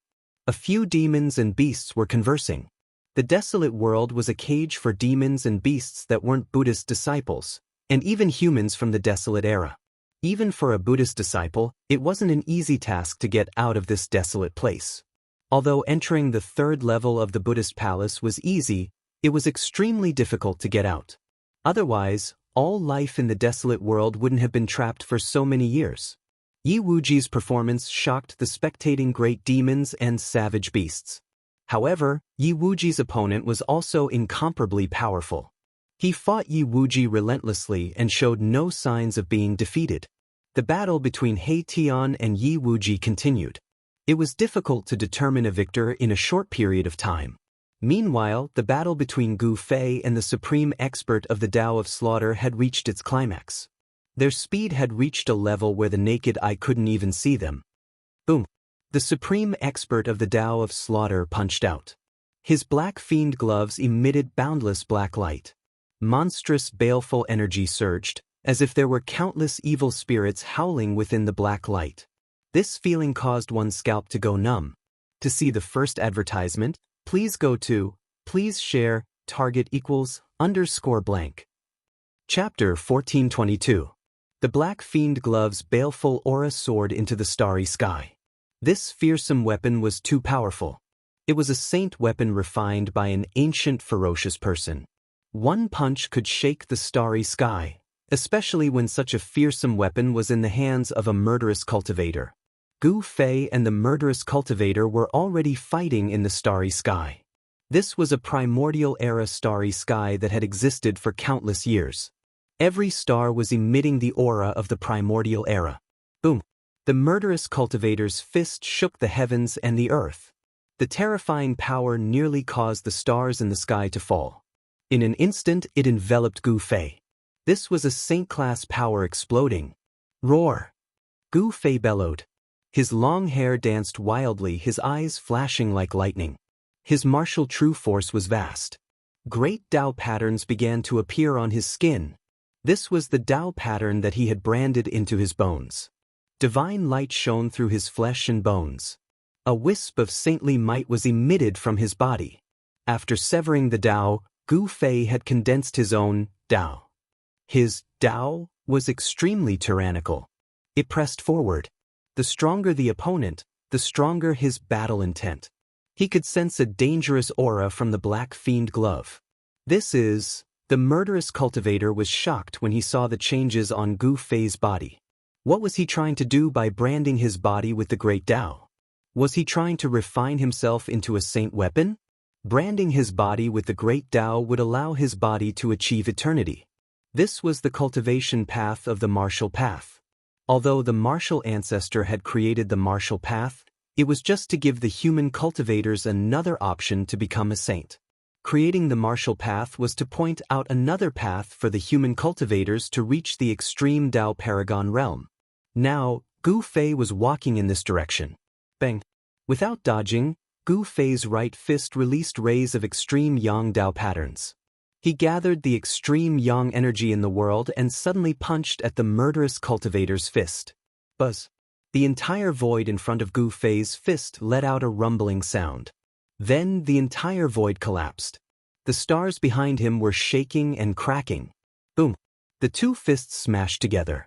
A few demons and beasts were conversing. The desolate world was a cage for demons and beasts that weren't Buddhist disciples, and even humans from the desolate era. Even for a Buddhist disciple, it wasn't an easy task to get out of this desolate place. Although entering the third level of the Buddhist palace was easy, it was extremely difficult to get out. Otherwise, all life in the desolate world wouldn't have been trapped for so many years. Yi Wuji's performance shocked the spectating great demons and savage beasts. However, Yi Wuji's opponent was also incomparably powerful. He fought Yi Wuji relentlessly and showed no signs of being defeated. The battle between He Tian and Yi Wuji continued. It was difficult to determine a victor in a short period of time. Meanwhile, the battle between Gu Fei and the supreme expert of the Tao of Slaughter had reached its climax. Their speed had reached a level where the naked eye couldn't even see them. Boom! The supreme expert of the Tao of Slaughter punched out. His black fiend gloves emitted boundless black light. Monstrous, baleful energy surged, as if there were countless evil spirits howling within the black light. This feeling caused one's scalp to go numb. To see the first advertisement, please go to, please share, target =_ blank. Chapter 1422. The black fiend glove's baleful aura soared into the starry sky. This fearsome weapon was too powerful. It was a saint weapon refined by an ancient ferocious person. One punch could shake the starry sky, especially when such a fearsome weapon was in the hands of a murderous cultivator. Gu Fei and the murderous cultivator were already fighting in the starry sky. This was a primordial era starry sky that had existed for countless years. Every star was emitting the aura of the primordial era. Boom! The murderous cultivator's fist shook the heavens and the earth. The terrifying power nearly caused the stars in the sky to fall. In an instant, it enveloped Gu Fei. This was a saint-class power exploding. Roar! Gu Fei bellowed. His long hair danced wildly, his eyes flashing like lightning. His martial true force was vast. Great Tao patterns began to appear on his skin. This was the Tao pattern that he had branded into his bones. Divine light shone through his flesh and bones. A wisp of saintly might was emitted from his body. After severing the Tao, Gu Fei had condensed his own Tao. His Tao was extremely tyrannical. It pressed forward. The stronger the opponent, the stronger his battle intent. He could sense a dangerous aura from the black fiend glove. The murderous cultivator was shocked when he saw the changes on Gu Fei's body. What was he trying to do by branding his body with the great Tao? Was he trying to refine himself into a saint weapon? Branding his body with the great Tao would allow his body to achieve eternity. This was the cultivation path of the martial path. Although the martial ancestor had created the martial path, it was just to give the human cultivators another option to become a saint. Creating the martial path was to point out another path for the human cultivators to reach the extreme Tao Paragon realm. Now, Gu Fei was walking in this direction. Bang! Without dodging, Gu Fei's right fist released rays of extreme Yang Tao patterns. He gathered the extreme Yang energy in the world and suddenly punched at the murderous cultivator's fist. Buzz! The entire void in front of Gu Fei's fist let out a rumbling sound. Then the entire void collapsed. The stars behind him were shaking and cracking. Boom! The two fists smashed together.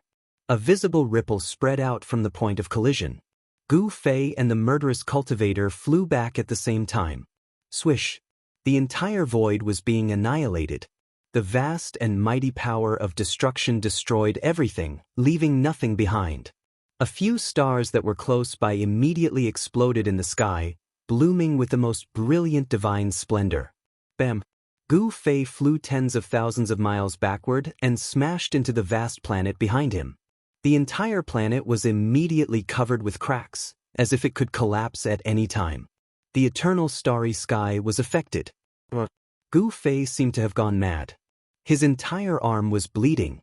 A visible ripple spread out from the point of collision. Gu Fei and the murderous cultivator flew back at the same time. Swish! The entire void was being annihilated. The vast and mighty power of destruction destroyed everything, leaving nothing behind. A few stars that were close by immediately exploded in the sky, blooming with the most brilliant divine splendor. Bam! Gu Fei flew tens of thousands of miles backward and smashed into the vast planet behind him. The entire planet was immediately covered with cracks, as if it could collapse at any time. The eternal starry sky was affected. Gu Fei seemed to have gone mad. His entire arm was bleeding.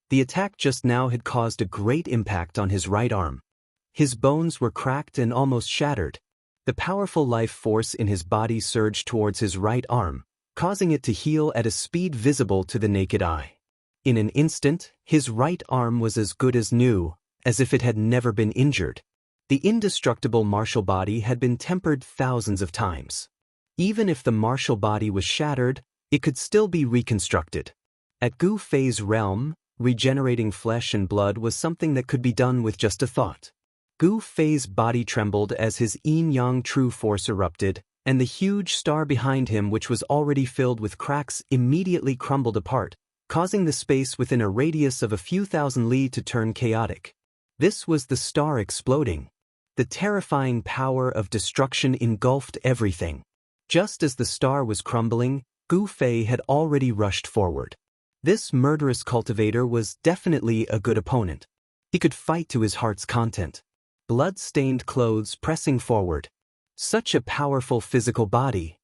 The attack just now had caused a great impact on his right arm. His bones were cracked and almost shattered. The powerful life force in his body surged towards his right arm, causing it to heal at a speed visible to the naked eye. In an instant, his right arm was as good as new, as if it had never been injured. The indestructible martial body had been tempered thousands of times. Even if the martial body was shattered, it could still be reconstructed. At Gu Fei's realm, regenerating flesh and blood was something that could be done with just a thought. Gu Fei's body trembled as his yin-yang true force erupted, and the huge star behind him, which was already filled with cracks, immediately crumbled apart, causing the space within a radius of a few thousand li to turn chaotic. This was the star exploding. The terrifying power of destruction engulfed everything. Just as the star was crumbling, Gu Fei had already rushed forward. This murderous cultivator was definitely a good opponent. He could fight to his heart's content. Blood-stained clothes pressing forward. Such a powerful physical body.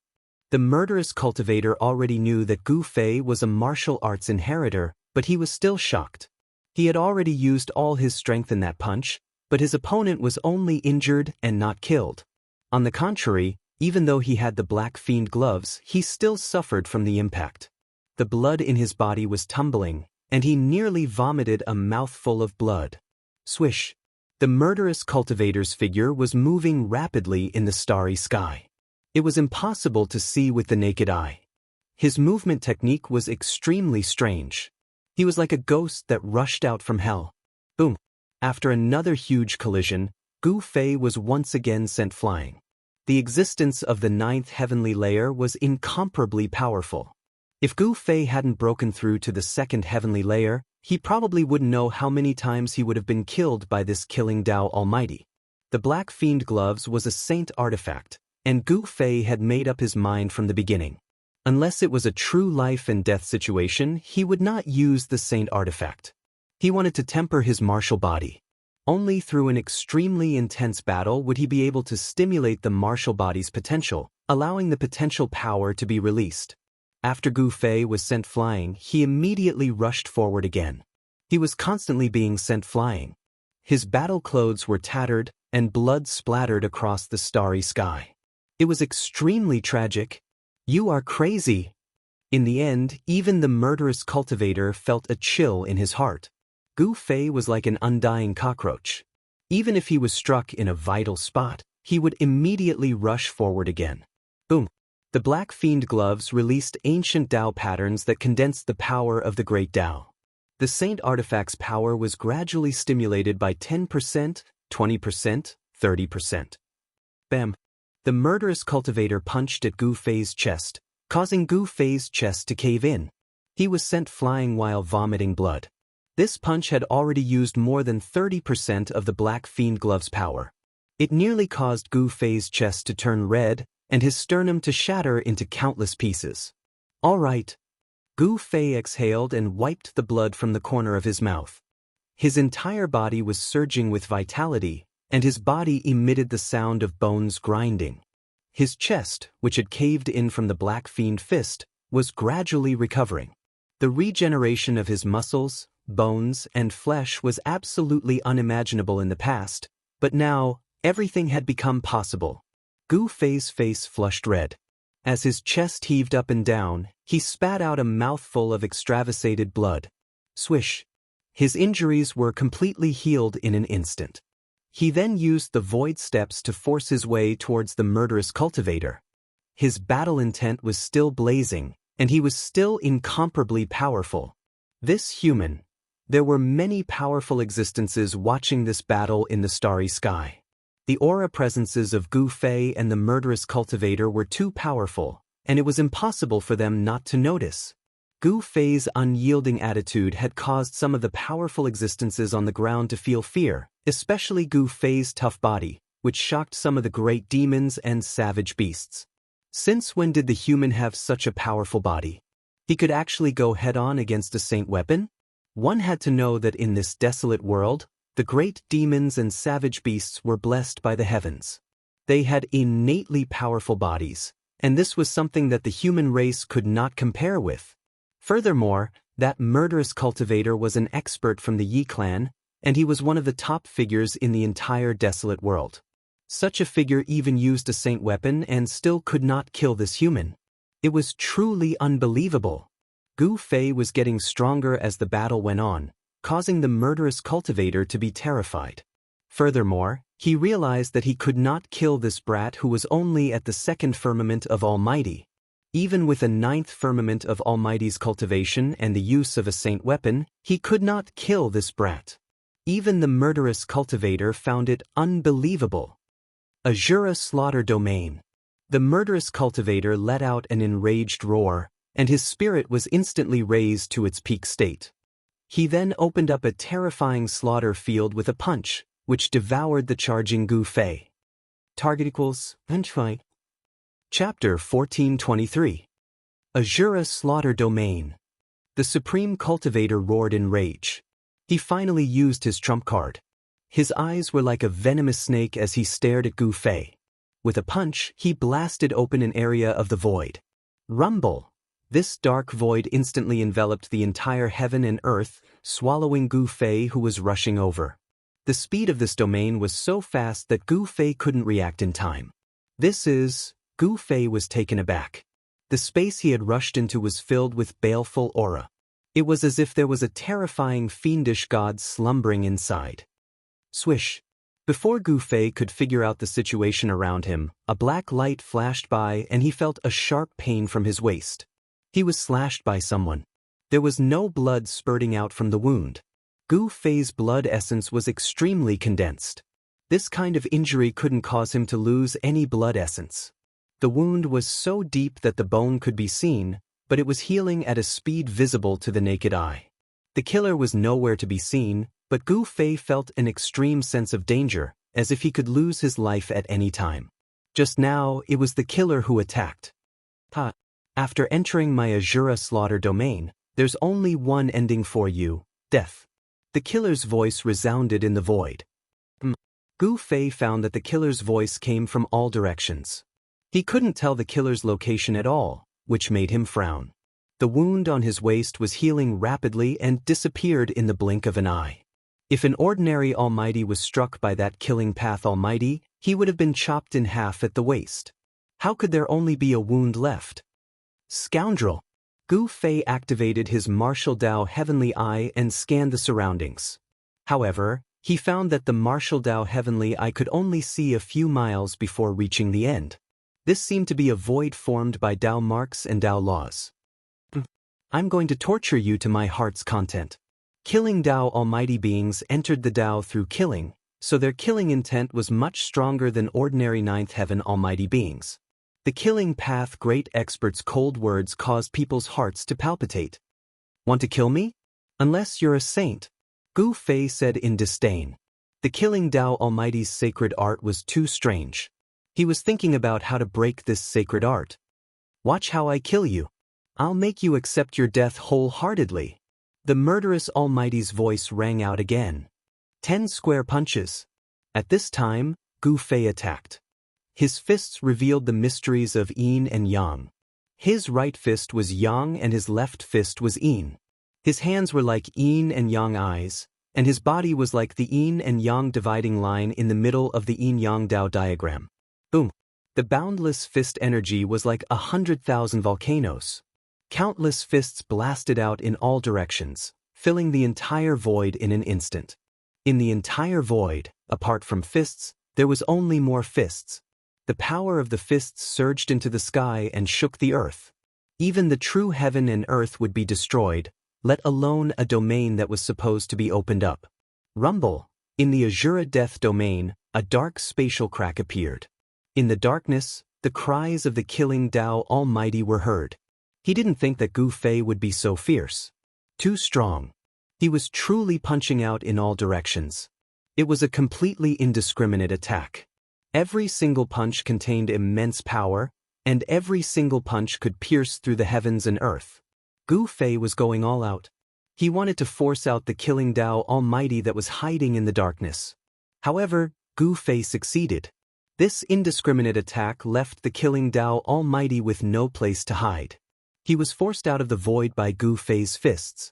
The murderous cultivator already knew that Gu Fei was a martial arts inheritor, but he was still shocked. He had already used all his strength in that punch, but his opponent was only injured and not killed. On the contrary, even though he had the Black Fiend gloves, he still suffered from the impact. The blood in his body was tumbling, and he nearly vomited a mouthful of blood. Swish! The murderous cultivator's figure was moving rapidly in the starry sky. It was impossible to see with the naked eye. His movement technique was extremely strange. He was like a ghost that rushed out from hell. Boom! After another huge collision, Gu Fei was once again sent flying. The existence of the 9th heavenly layer was incomparably powerful. If Gu Fei hadn't broken through to the 2nd heavenly layer, he probably wouldn't know how many times he would have been killed by this killing Dao Almighty. The Black Fiend gloves was a saint artifact, and Gu Fei had made up his mind from the beginning. Unless it was a true life and death situation, he would not use the saint artifact. He wanted to temper his martial body. Only through an extremely intense battle would he be able to stimulate the martial body's potential, allowing the potential power to be released. After Gu Fei was sent flying, he immediately rushed forward again. He was constantly being sent flying. His battle clothes were tattered, and blood splattered across the starry sky. It was extremely tragic. "You are crazy." In the end, even the murderous cultivator felt a chill in his heart. Gu Fei was like an undying cockroach. Even if he was struck in a vital spot, he would immediately rush forward again. Boom! The Black Fiend gloves released ancient Dao patterns that condensed the power of the Great Dao. The Saint Artifact's power was gradually stimulated by 10%, 20%, 30%. Bam! The murderous cultivator punched at Gu Fei's chest, causing Gu Fei's chest to cave in. He was sent flying while vomiting blood. This punch had already used more than 30% of the Black Fiend glove's power. It nearly caused Gu Fei's chest to turn red, and his sternum to shatter into countless pieces. All right. Gu Fei exhaled and wiped the blood from the corner of his mouth. His entire body was surging with vitality, and his body emitted the sound of bones grinding. His chest, which had caved in from the Black Fiend fist, was gradually recovering. The regeneration of his muscles, bones, and flesh was absolutely unimaginable in the past, but now, everything had become possible. Gu Fei's face flushed red. As his chest heaved up and down, he spat out a mouthful of extravasated blood. Swish! His injuries were completely healed in an instant. He then used the void steps to force his way towards the murderous cultivator. His battle intent was still blazing, and he was still incomparably powerful. This human. There were many powerful existences watching this battle in the starry sky. The aura presences of Gu Fei and the murderous cultivator were too powerful, and it was impossible for them not to notice. Gu Fei's unyielding attitude had caused some of the powerful existences on the ground to feel fear, especially Gu Fei's tough body, which shocked some of the great demons and savage beasts. Since when did the human have such a powerful body? He could actually go head-on against a saint weapon? One had to know that in this desolate world, the great demons and savage beasts were blessed by the heavens. They had innately powerful bodies, and this was something that the human race could not compare with. Furthermore, that murderous cultivator was an expert from the Yi clan, and he was one of the top figures in the entire desolate world. Such a figure even used a saint weapon and still could not kill this human. It was truly unbelievable. Gu Fei was getting stronger as the battle went on, causing the murderous cultivator to be terrified. Furthermore, He realized that he could not kill this brat who was only at the second firmament of Almighty. Even with a ninth firmament of Almighty's cultivation and the use of a saint weapon, he could not kill this brat. Even the murderous cultivator found it unbelievable. Azura slaughter domain. The murderous cultivator let out an enraged roar, and his spirit was instantly raised to its peak state. He then opened up a terrifying slaughter field with a punch, which devoured the charging Gu Fei. Target equals Entry. Chapter 1423. Azura slaughter domain. The supreme cultivator roared in rage. He finally used his trump card. His eyes were like a venomous snake as he stared at Gu Fei. With a punch, he blasted open an area of the void. Rumble! This dark void instantly enveloped the entire heaven and earth, swallowing Gu Fei, who was rushing over. The speed of this domain was so fast that Gu Fei couldn't react in time. Gu Fei was taken aback. The space he had rushed into was filled with baleful aura. It was as if there was a terrifying fiendish god slumbering inside. Swish! Before Gu Fei could figure out the situation around him, a black light flashed by and he felt a sharp pain from his waist. He was slashed by someone. There was no blood spurting out from the wound. Gu Fei's blood essence was extremely condensed. This kind of injury couldn't cause him to lose any blood essence. The wound was so deep that the bone could be seen, but it was healing at a speed visible to the naked eye. The killer was nowhere to be seen, but Gu Fei felt an extreme sense of danger, as if he could lose his life at any time. Just now, it was the killer who attacked. After entering my Azura slaughter domain, there's only one ending for you, death. The killer's voice resounded in the void. Gu Fei found that the killer's voice came from all directions. He couldn't tell the killer's location at all, which made him frown. The wound on his waist was healing rapidly and disappeared in the blink of an eye. If an ordinary Almighty was struck by that killing path Almighty, he would have been chopped in half at the waist. How could there only be a wound left? Scoundrel! Gu Fei activated his martial Dao Heavenly Eye and scanned the surroundings. However, he found that the martial Dao Heavenly Eye could only see a few miles before reaching the end. This seemed to be a void formed by Dao marks and Dao laws. I'm going to torture you to my heart's content. Killing Dao Almighty beings entered the Dao through killing, so their killing intent was much stronger than ordinary Ninth Heaven Almighty beings. The killing path great experts' cold words caused people's hearts to palpitate. Want to kill me? Unless you're a saint, Gu Fei said in disdain. The killing Dao Almighty's sacred art was too strange. He was thinking about how to break this sacred art. Watch how I kill you. I'll make you accept your death wholeheartedly. The murderous Almighty's voice rang out again. 10 square punches. At this time, Gu Fei attacked. His fists revealed the mysteries of yin and yang. His right fist was yang and his left fist was yin. His hands were like yin and yang eyes, and his body was like the yin and yang dividing line in the middle of the yin-yang Dao diagram. Boom! The boundless fist energy was like 100,000 volcanoes. Countless fists blasted out in all directions, filling the entire void in an instant. In the entire void, apart from fists, there was only more fists. The power of the fists surged into the sky and shook the earth. Even the true heaven and earth would be destroyed, let alone a domain that was supposed to be opened up. Rumble! In the Azura death domain, a dark spatial crack appeared. In the darkness, the cries of the killing Dao Almighty were heard. He didn't think that Gu Fei would be so fierce. Too strong. He was truly punching out in all directions. It was a completely indiscriminate attack. Every single punch contained immense power, and every single punch could pierce through the heavens and earth. Gu Fei was going all out. He wanted to force out the killing Dao Almighty that was hiding in the darkness. However, Gu Fei succeeded. This indiscriminate attack left the killing Dao Almighty with no place to hide. He was forced out of the void by Gu Fei's fists.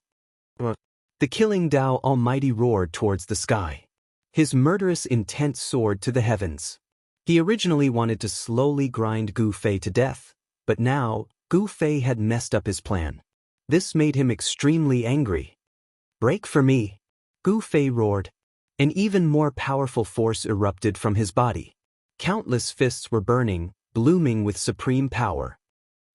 The killing Dao Almighty roared towards the sky. His murderous intent soared to the heavens. He originally wanted to slowly grind Gu Fei to death, but now, Gu Fei had messed up his plan. This made him extremely angry. Break for me! Gu Fei roared. An even more powerful force erupted from his body. Countless fists were burning, blooming with supreme power.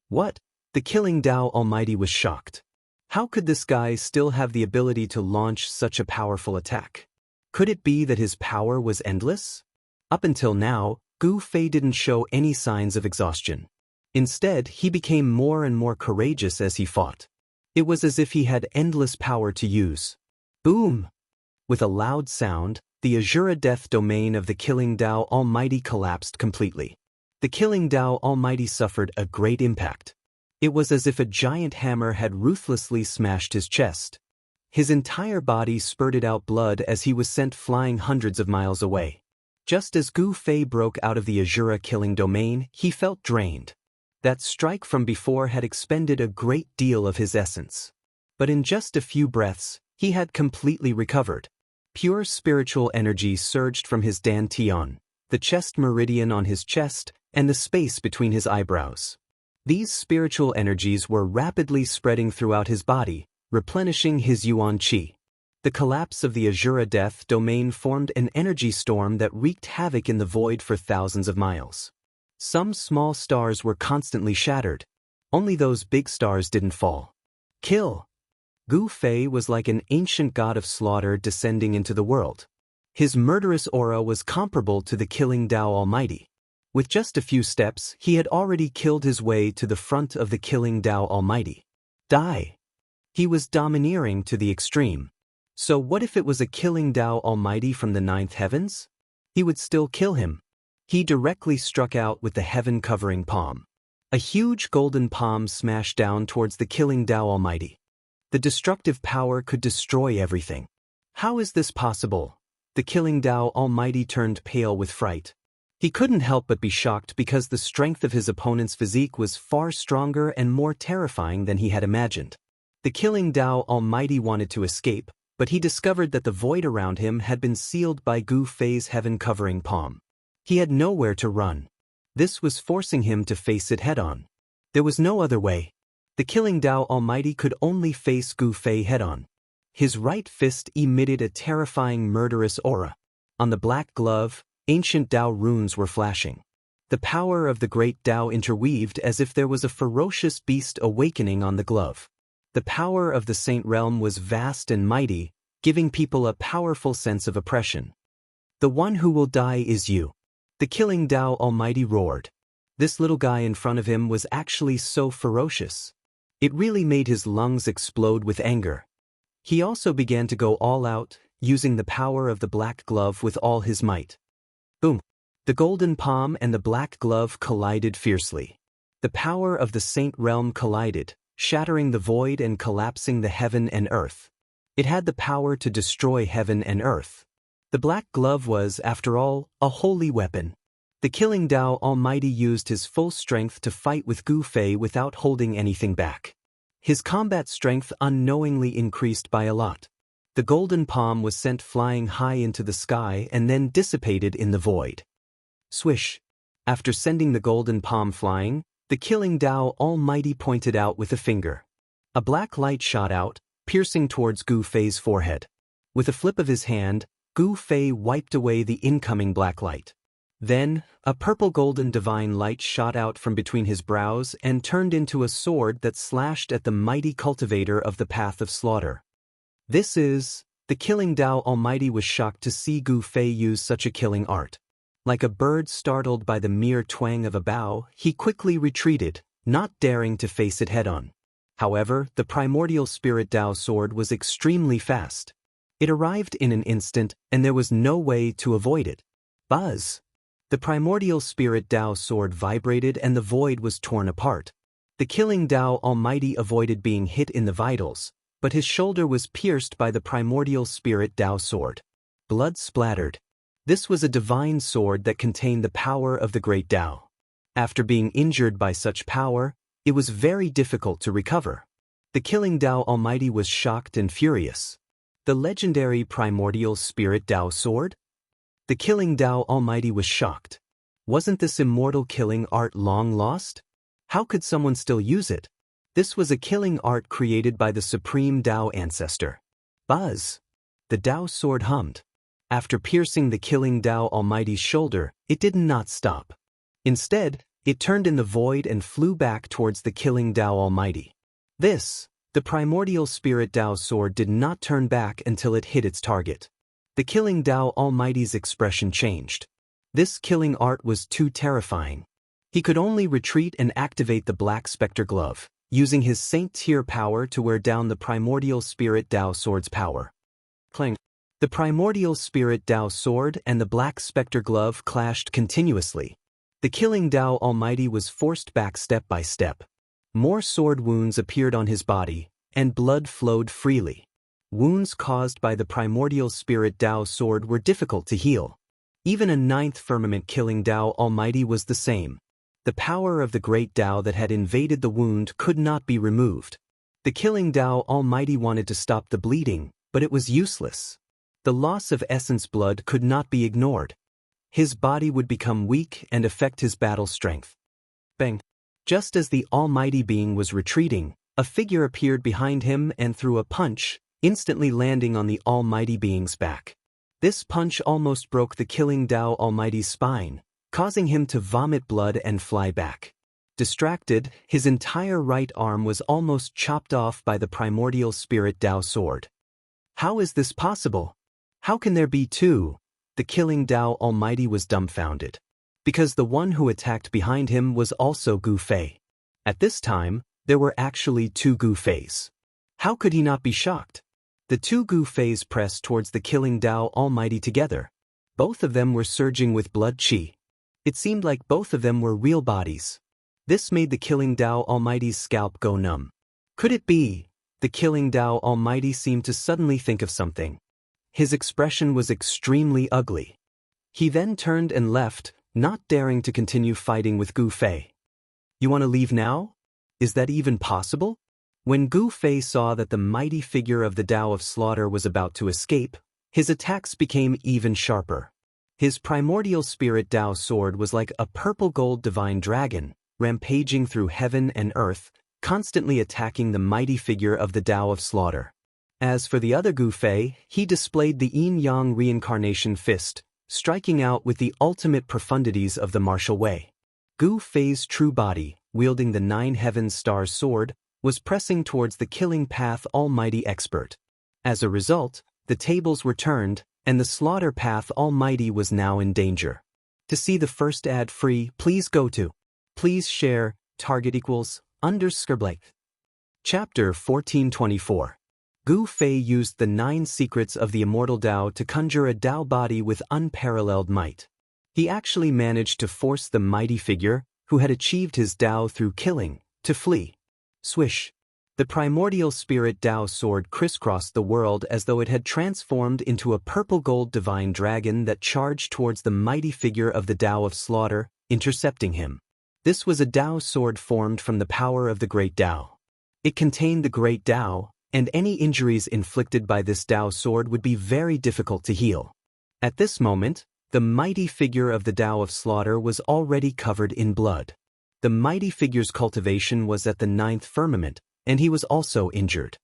What? The killing Tao Almighty was shocked. How could this guy still have the ability to launch such a powerful attack? Could it be that his power was endless? Up until now, Gu Fei didn't show any signs of exhaustion. Instead, he became more and more courageous as he fought. It was as if he had endless power to use. Boom! With a loud sound, the Azura death domain of the killing Tao Almighty collapsed completely. The killing Tao Almighty suffered a great impact. It was as if a giant hammer had ruthlessly smashed his chest. His entire body spurted out blood as he was sent flying hundreds of miles away. Just as Gu Fei broke out of the Azura killing domain, he felt drained. That strike from before had expended a great deal of his essence. But in just a few breaths, he had completely recovered. Pure spiritual energy surged from his dantian, the chest meridian on his chest, and the space between his eyebrows. These spiritual energies were rapidly spreading throughout his body, replenishing his yuan qi. The collapse of the Azura death domain formed an energy storm that wreaked havoc in the void for thousands of miles. Some small stars were constantly shattered. Only those big stars didn't fall. Kill! Gu Fei was like an ancient god of slaughter descending into the world. His murderous aura was comparable to the killing Tao Almighty. With just a few steps, he had already killed his way to the front of the killing Tao Almighty. Die! He was domineering to the extreme. So what if it was a killing Tao Almighty from the ninth heavens? He would still kill him. He directly struck out with the heaven-covering palm. A huge golden palm smashed down towards the killing Tao Almighty. The destructive power could destroy everything. How is this possible? The killing Tao Almighty turned pale with fright. He couldn't help but be shocked because the strength of his opponent's physique was far stronger and more terrifying than he had imagined. The killing Tao Almighty wanted to escape, but he discovered that the void around him had been sealed by Gu Fei's heaven-covering palm. He had nowhere to run. This was forcing him to face it head-on. There was no other way. The killing Tao Almighty could only face Gu Fei head-on. His right fist emitted a terrifying murderous aura. On the black glove, ancient Tao runes were flashing. The power of the great Tao interweaved as if there was a ferocious beast awakening on the glove. The power of the Saint Realm was vast and mighty, giving people a powerful sense of oppression. The one who will die is you. The killing Tao Almighty roared. This little guy in front of him was actually so ferocious. It really made his lungs explode with anger. He also began to go all out, using the power of the black glove with all his might. Boom! The golden palm and the black glove collided fiercely. The power of the Saint Realm collided, shattering the void and collapsing the heaven and earth. It had the power to destroy heaven and earth. The black glove was, after all, a holy weapon. The killing Tao Almighty used his full strength to fight with Gu Fei without holding anything back. His combat strength unknowingly increased by a lot. The golden palm was sent flying high into the sky and then dissipated in the void. Swish! After sending the golden palm flying, the killing Tao Almighty pointed out with a finger. A black light shot out, piercing towards Gu Fei's forehead. With a flip of his hand, Gu Fei wiped away the incoming black light. Then, a purple-golden divine light shot out from between his brows and turned into a sword that slashed at the mighty cultivator of the path of slaughter. This is... The killing Tao Almighty was shocked to see Gu Fei use such a killing art. Like a bird startled by the mere twang of a bow, he quickly retreated, not daring to face it head-on. However, the primordial spirit Tao sword was extremely fast. It arrived in an instant, and there was no way to avoid it. Buzz! The primordial spirit Tao sword vibrated and the void was torn apart. The killing Tao Almighty avoided being hit in the vitals, but his shoulder was pierced by the primordial spirit Tao sword. Blood splattered. This was a divine sword that contained the power of the great Tao. After being injured by such power, it was very difficult to recover. The killing Tao Almighty was shocked and furious. The legendary primordial spirit Tao sword? The killing Tao Almighty was shocked. Wasn't this immortal killing art long lost? How could someone still use it? This was a killing art created by the supreme Tao ancestor. Buzz! The Tao sword hummed. After piercing the killing Tao Almighty's shoulder, it did not stop. Instead, it turned in the void and flew back towards the killing Tao Almighty. The primordial spirit Tao sword did not turn back until it hit its target. The killing Tao Almighty's expression changed. This killing art was too terrifying. He could only retreat and activate the Black Spectre Glove, using his Saint Tier power to wear down the primordial spirit Tao sword's power. Clang. The primordial spirit Tao sword and the Black Spectre Glove clashed continuously. The killing Tao Almighty was forced back step by step. More sword wounds appeared on his body, and blood flowed freely. Wounds caused by the primordial spirit Tao sword were difficult to heal. Even a ninth firmament killing Tao Almighty was the same. The power of the great Tao that had invaded the wound could not be removed. The killing Tao Almighty wanted to stop the bleeding, but it was useless. The loss of essence blood could not be ignored. His body would become weak and affect his battle strength. Bang! Just as the Almighty Being was retreating, a figure appeared behind him and threw a punch, instantly landing on the Almighty Being's back. This punch almost broke the killing Tao Almighty's spine, causing him to vomit blood and fly back. Distracted, his entire right arm was almost chopped off by the primordial spirit Tao sword. How is this possible? How can there be two? The killing Tao Almighty was dumbfounded. Because the one who attacked behind him was also Gu Fei. At this time, there were actually two Gu Feis. How could he not be shocked? The two Gu Feis pressed towards the killing Tao Almighty together. Both of them were surging with blood qi. It seemed like both of them were real bodies. This made the killing Tao Almighty's scalp go numb. Could it be? The killing Tao Almighty seemed to suddenly think of something. His expression was extremely ugly. He then turned and left, not daring to continue fighting with Gu Fei. You want to leave now? Is that even possible? When Gu Fei saw that the mighty figure of the Tao of Slaughter was about to escape, his attacks became even sharper. His primordial spirit Tao sword was like a purple-gold divine dragon, rampaging through heaven and earth, constantly attacking the mighty figure of the Tao of Slaughter. As for the other Gu Fei, he displayed the yin-yang reincarnation fist, striking out with the ultimate profundities of the martial way. Gu Fei's true body, wielding the Nine Heavens Star sword, was pressing towards the killing path Almighty Expert. As a result, the tables were turned, and the Slaughter Path Almighty was now in danger. To see the first ad free, please go to Please Share, Target =_. Chapter 1424. Gu Fei used the 9 secrets of the Immortal Tao to conjure a Tao body with unparalleled might. He actually managed to force the mighty figure, who had achieved his Tao through killing, to flee. Swish! The primordial spirit Tao sword crisscrossed the world as though it had transformed into a purple-gold divine dragon that charged towards the mighty figure of the Tao of Slaughter, intercepting him. This was a Tao sword formed from the power of the Great Tao. It contained the Great Tao, and any injuries inflicted by this Tao sword would be very difficult to heal. At this moment, the mighty figure of the Tao of Slaughter was already covered in blood. The mighty figure's cultivation was at the 9th firmament, and he was also injured.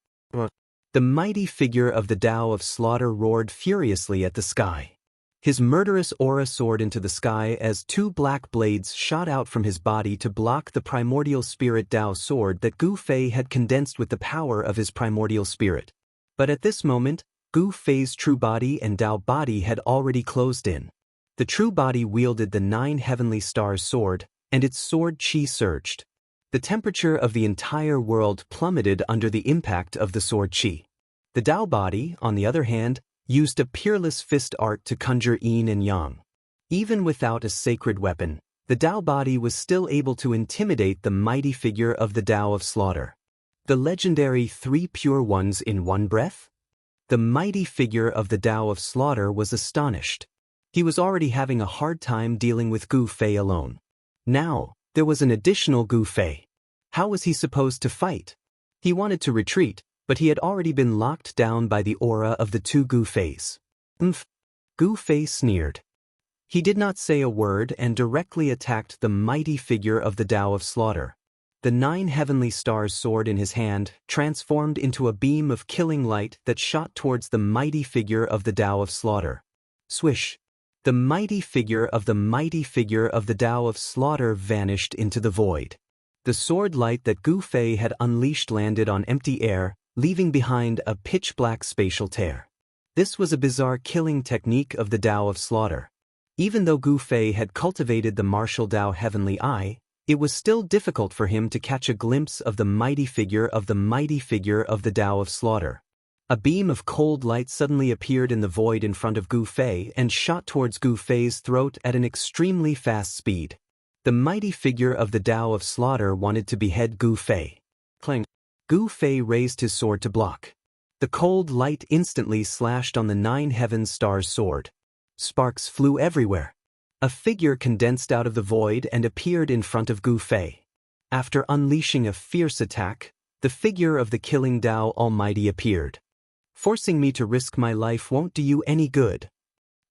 The mighty figure of the Tao of Slaughter roared furiously at the sky. His murderous aura soared into the sky as 2 black blades shot out from his body to block the primordial spirit Tao sword that Gu Fei had condensed with the power of his primordial spirit. But at this moment, Gu Fei's true body and Tao body had already closed in. The true body wielded the 9 heavenly stars sword, and its sword qi surged. The temperature of the entire world plummeted under the impact of the sword qi. The Tao body, on the other hand, used a peerless fist art to conjure yin and yang. Even without a sacred weapon, the Tao body was still able to intimidate the mighty figure of the Tao of Slaughter. The legendary 3 pure ones in one breath? The mighty figure of the Tao of Slaughter was astonished. He was already having a hard time dealing with Gu Fei alone. Now, there was an additional Gu Fei. How was he supposed to fight? He wanted to retreat, but he had already been locked down by the aura of the 2 Gu Feis. Gu Fei sneered. He did not say a word and directly attacked the mighty figure of the Tao of Slaughter. The 9 heavenly stars sword in his hand transformed into a beam of killing light that shot towards the mighty figure of the Tao of Slaughter. Swish. The mighty figure of the Tao of Slaughter vanished into the void. The sword light that Gu Fei had unleashed landed on empty air, leaving behind a pitch-black spatial tear. This was a bizarre killing technique of the Tao of Slaughter. Even though Gu Fei had cultivated the martial Tao Heavenly Eye, it was still difficult for him to catch a glimpse of the mighty figure of the Tao of Slaughter. A beam of cold light suddenly appeared in the void in front of Gu Fei and shot towards Gu Fei's throat at an extremely fast speed. The mighty figure of the Tao of Slaughter wanted to behead Gu Fei. Clang. Gu Fei raised his sword to block. The cold light instantly slashed on the 9 Heavens Stars sword. Sparks flew everywhere. A figure condensed out of the void and appeared in front of Gu Fei. After unleashing a fierce attack, the figure of the killing Tao Almighty appeared. Forcing me to risk my life won't do you any good.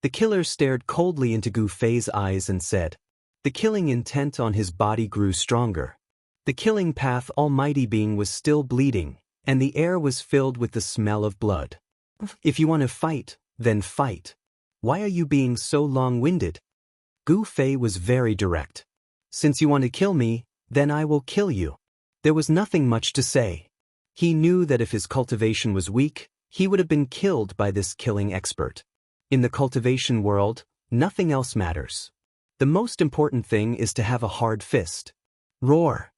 The killer stared coldly into Gu Fei's eyes and said. The killing intent on his body grew stronger. The killing path Almighty being was still bleeding, and the air was filled with the smell of blood. If you want to fight, then fight. Why are you being so long-winded? Gu Fei was very direct. Since you want to kill me, then I will kill you. There was nothing much to say. He knew that if his cultivation was weak, he would have been killed by this killing expert. In the cultivation world, nothing else matters. The most important thing is to have a hard fist. Roar.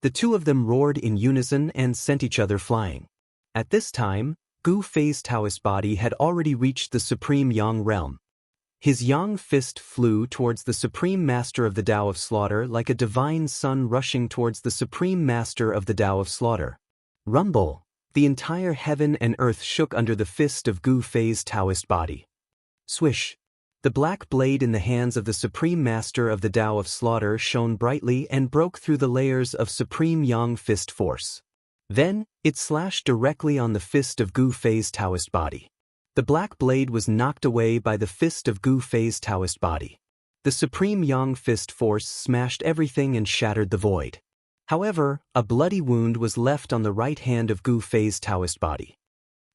The two of them roared in unison and sent each other flying. At this time, Gu Fei's Taoist body had already reached the supreme Yang realm. His Yang fist flew towards the supreme master of the Tao of Slaughter like a divine sun rushing towards the supreme master of the Tao of Slaughter. Rumble. The entire heaven and earth shook under the fist of Gu Fei's Taoist body. Swish. The black blade in the hands of the supreme master of the Tao of Slaughter shone brightly and broke through the layers of supreme Yang fist force. Then, it slashed directly on the fist of Gu Fei's Taoist body. The black blade was knocked away by the fist of Gu Fei's Taoist body. The supreme Yang fist force smashed everything and shattered the void. However, a bloody wound was left on the right hand of Gu Fei's Taoist body.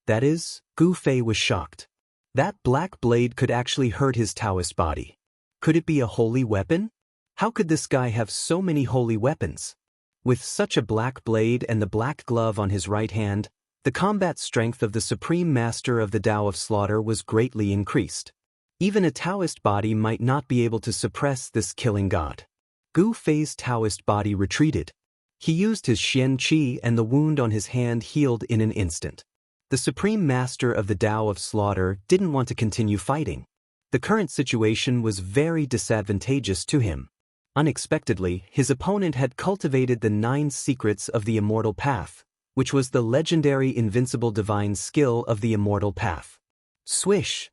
That is, Gu Fei was shocked. That black blade could actually hurt his Taoist body. Could it be a holy weapon? How could this guy have so many holy weapons? With such a black blade and the black glove on his right hand, the combat strength of the Supreme Master of the Tao of Slaughter was greatly increased. Even a Taoist body might not be able to suppress this killing god. Gu Fei's Taoist body retreated. He used his Xian Qi and the wound on his hand healed in an instant. The Supreme Master of the Tao of Slaughter didn't want to continue fighting. The current situation was very disadvantageous to him. Unexpectedly, his opponent had cultivated the 9 secrets of the Immortal Path, which was the legendary invincible divine skill of the Immortal Path. Swish!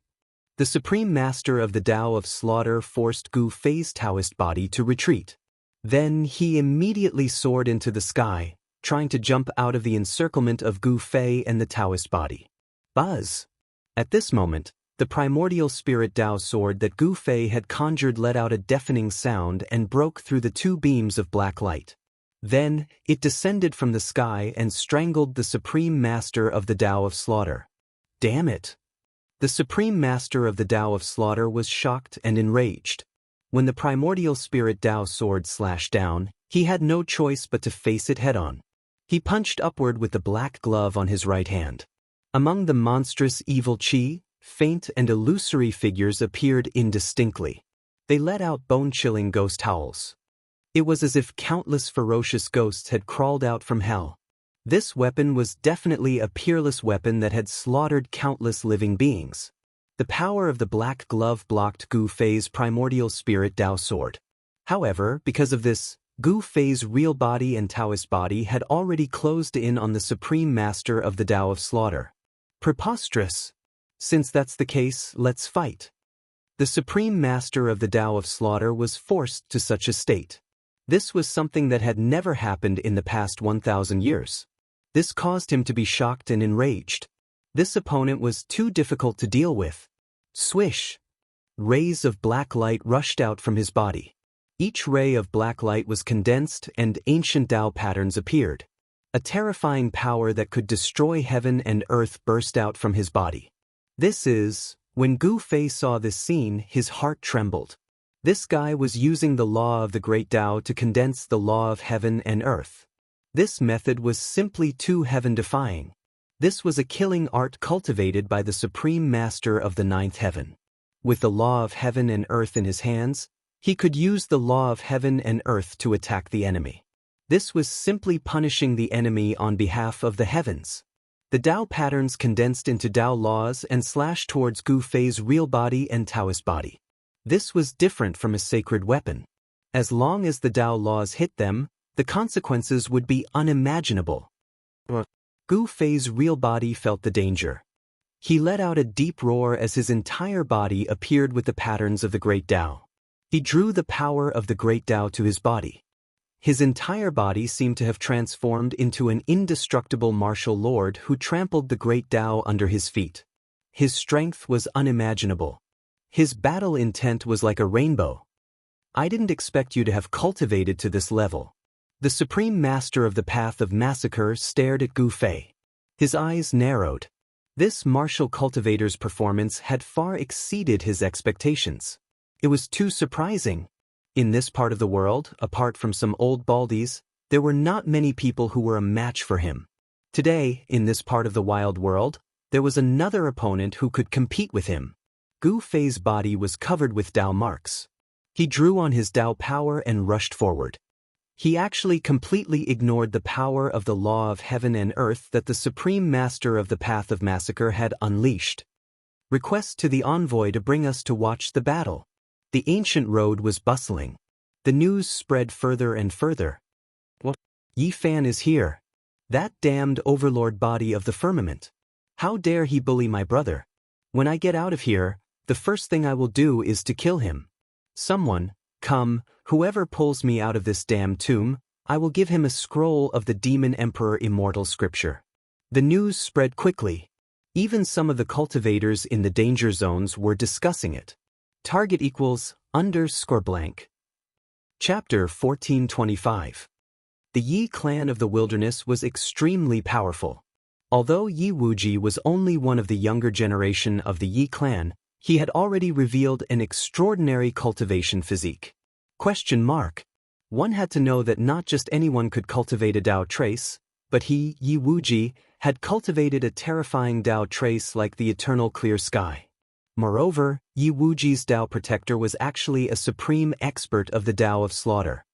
The Supreme Master of the Tao of Slaughter forced Gu Fei's Taoist body to retreat. Then he immediately soared into the sky, trying to jump out of the encirclement of Gu Fei and the Taoist body. Buzz! At this moment, the primordial spirit Tao sword that Gu Fei had conjured let out a deafening sound and broke through the 2 beams of black light. Then, it descended from the sky and strangled the Supreme Master of the Tao of Slaughter. Damn it! The Supreme Master of the Tao of Slaughter was shocked and enraged. When the primordial spirit Tao sword slashed down, he had no choice but to face it head-on. He punched upward with the black glove on his right hand. Among the monstrous evil Qi, faint and illusory figures appeared indistinctly. They let out bone-chilling ghost howls. It was as if countless ferocious ghosts had crawled out from hell. This weapon was definitely a peerless weapon that had slaughtered countless living beings. The power of the black glove blocked Gu Fei's primordial spirit Tao sword. However, because of this, Gu Fei's real body and Taoist body had already closed in on the Supreme Master of the Tao of Slaughter. Preposterous! Since that's the case, let's fight. The Supreme Master of the Tao of Slaughter was forced to such a state. This was something that had never happened in the past 1,000 years. This caused him to be shocked and enraged. This opponent was too difficult to deal with. Swish! Rays of black light rushed out from his body. Each ray of black light was condensed and ancient Tao patterns appeared. A terrifying power that could destroy heaven and earth burst out from his body. This is When Gu Fei saw this scene, his heart trembled. This guy was using the law of the great Tao to condense the law of heaven and earth. This method was simply too heaven-defying. This was a killing art cultivated by the supreme master of the ninth heaven. With the law of heaven and earth in his hands, he could use the law of heaven and earth to attack the enemy. This was simply punishing the enemy on behalf of the heavens. The Tao patterns condensed into Tao laws and slashed towards Gu Fei's real body and Taoist body. This was different from a sacred weapon. As long as the Tao laws hit them, the consequences would be unimaginable. Gu Fei's real body felt the danger. He let out a deep roar as his entire body appeared with the patterns of the great Tao. He drew the power of the great Tao to his body. His entire body seemed to have transformed into an indestructible martial lord who trampled the great Tao under his feet. His strength was unimaginable. His battle intent was like a rainbow. I didn't expect you to have cultivated to this level. The supreme master of the path of massacre stared at Gu Fei. His eyes narrowed. This martial cultivator's performance had far exceeded his expectations. It was too surprising. In this part of the world, apart from some old baldies, there were not many people who were a match for him. Today, in this part of the wild world, there was another opponent who could compete with him. Gu Fei's body was covered with Tao marks. He drew on his Tao power and rushed forward. He actually completely ignored the power of the law of heaven and earth that the supreme master of the path of massacre had unleashed. Request to the envoy to bring us to watch the battle. The ancient road was bustling. The news spread further and further. What? Yi Fan is here. That damned overlord body of the firmament. How dare he bully my brother? When I get out of here, the first thing I will do is to kill him. Someone, come, whoever pulls me out of this damned tomb, I will give him a scroll of the demon emperor Immortal scripture. The news spread quickly. Even some of the cultivators in the danger zones were discussing it. Target equals _blank. Chapter 1425. The Yi clan of the wilderness was extremely powerful. Although Yi Wuji was only one of the younger generation of the Yi clan, he had already revealed an extraordinary cultivation physique. One had to know that not just anyone could cultivate a Tao trace, but he, Yi Wuji, had cultivated a terrifying Tao trace like the eternal clear sky. Moreover, Yi Wuji's Tao protector was actually a supreme expert of the Tao of slaughter.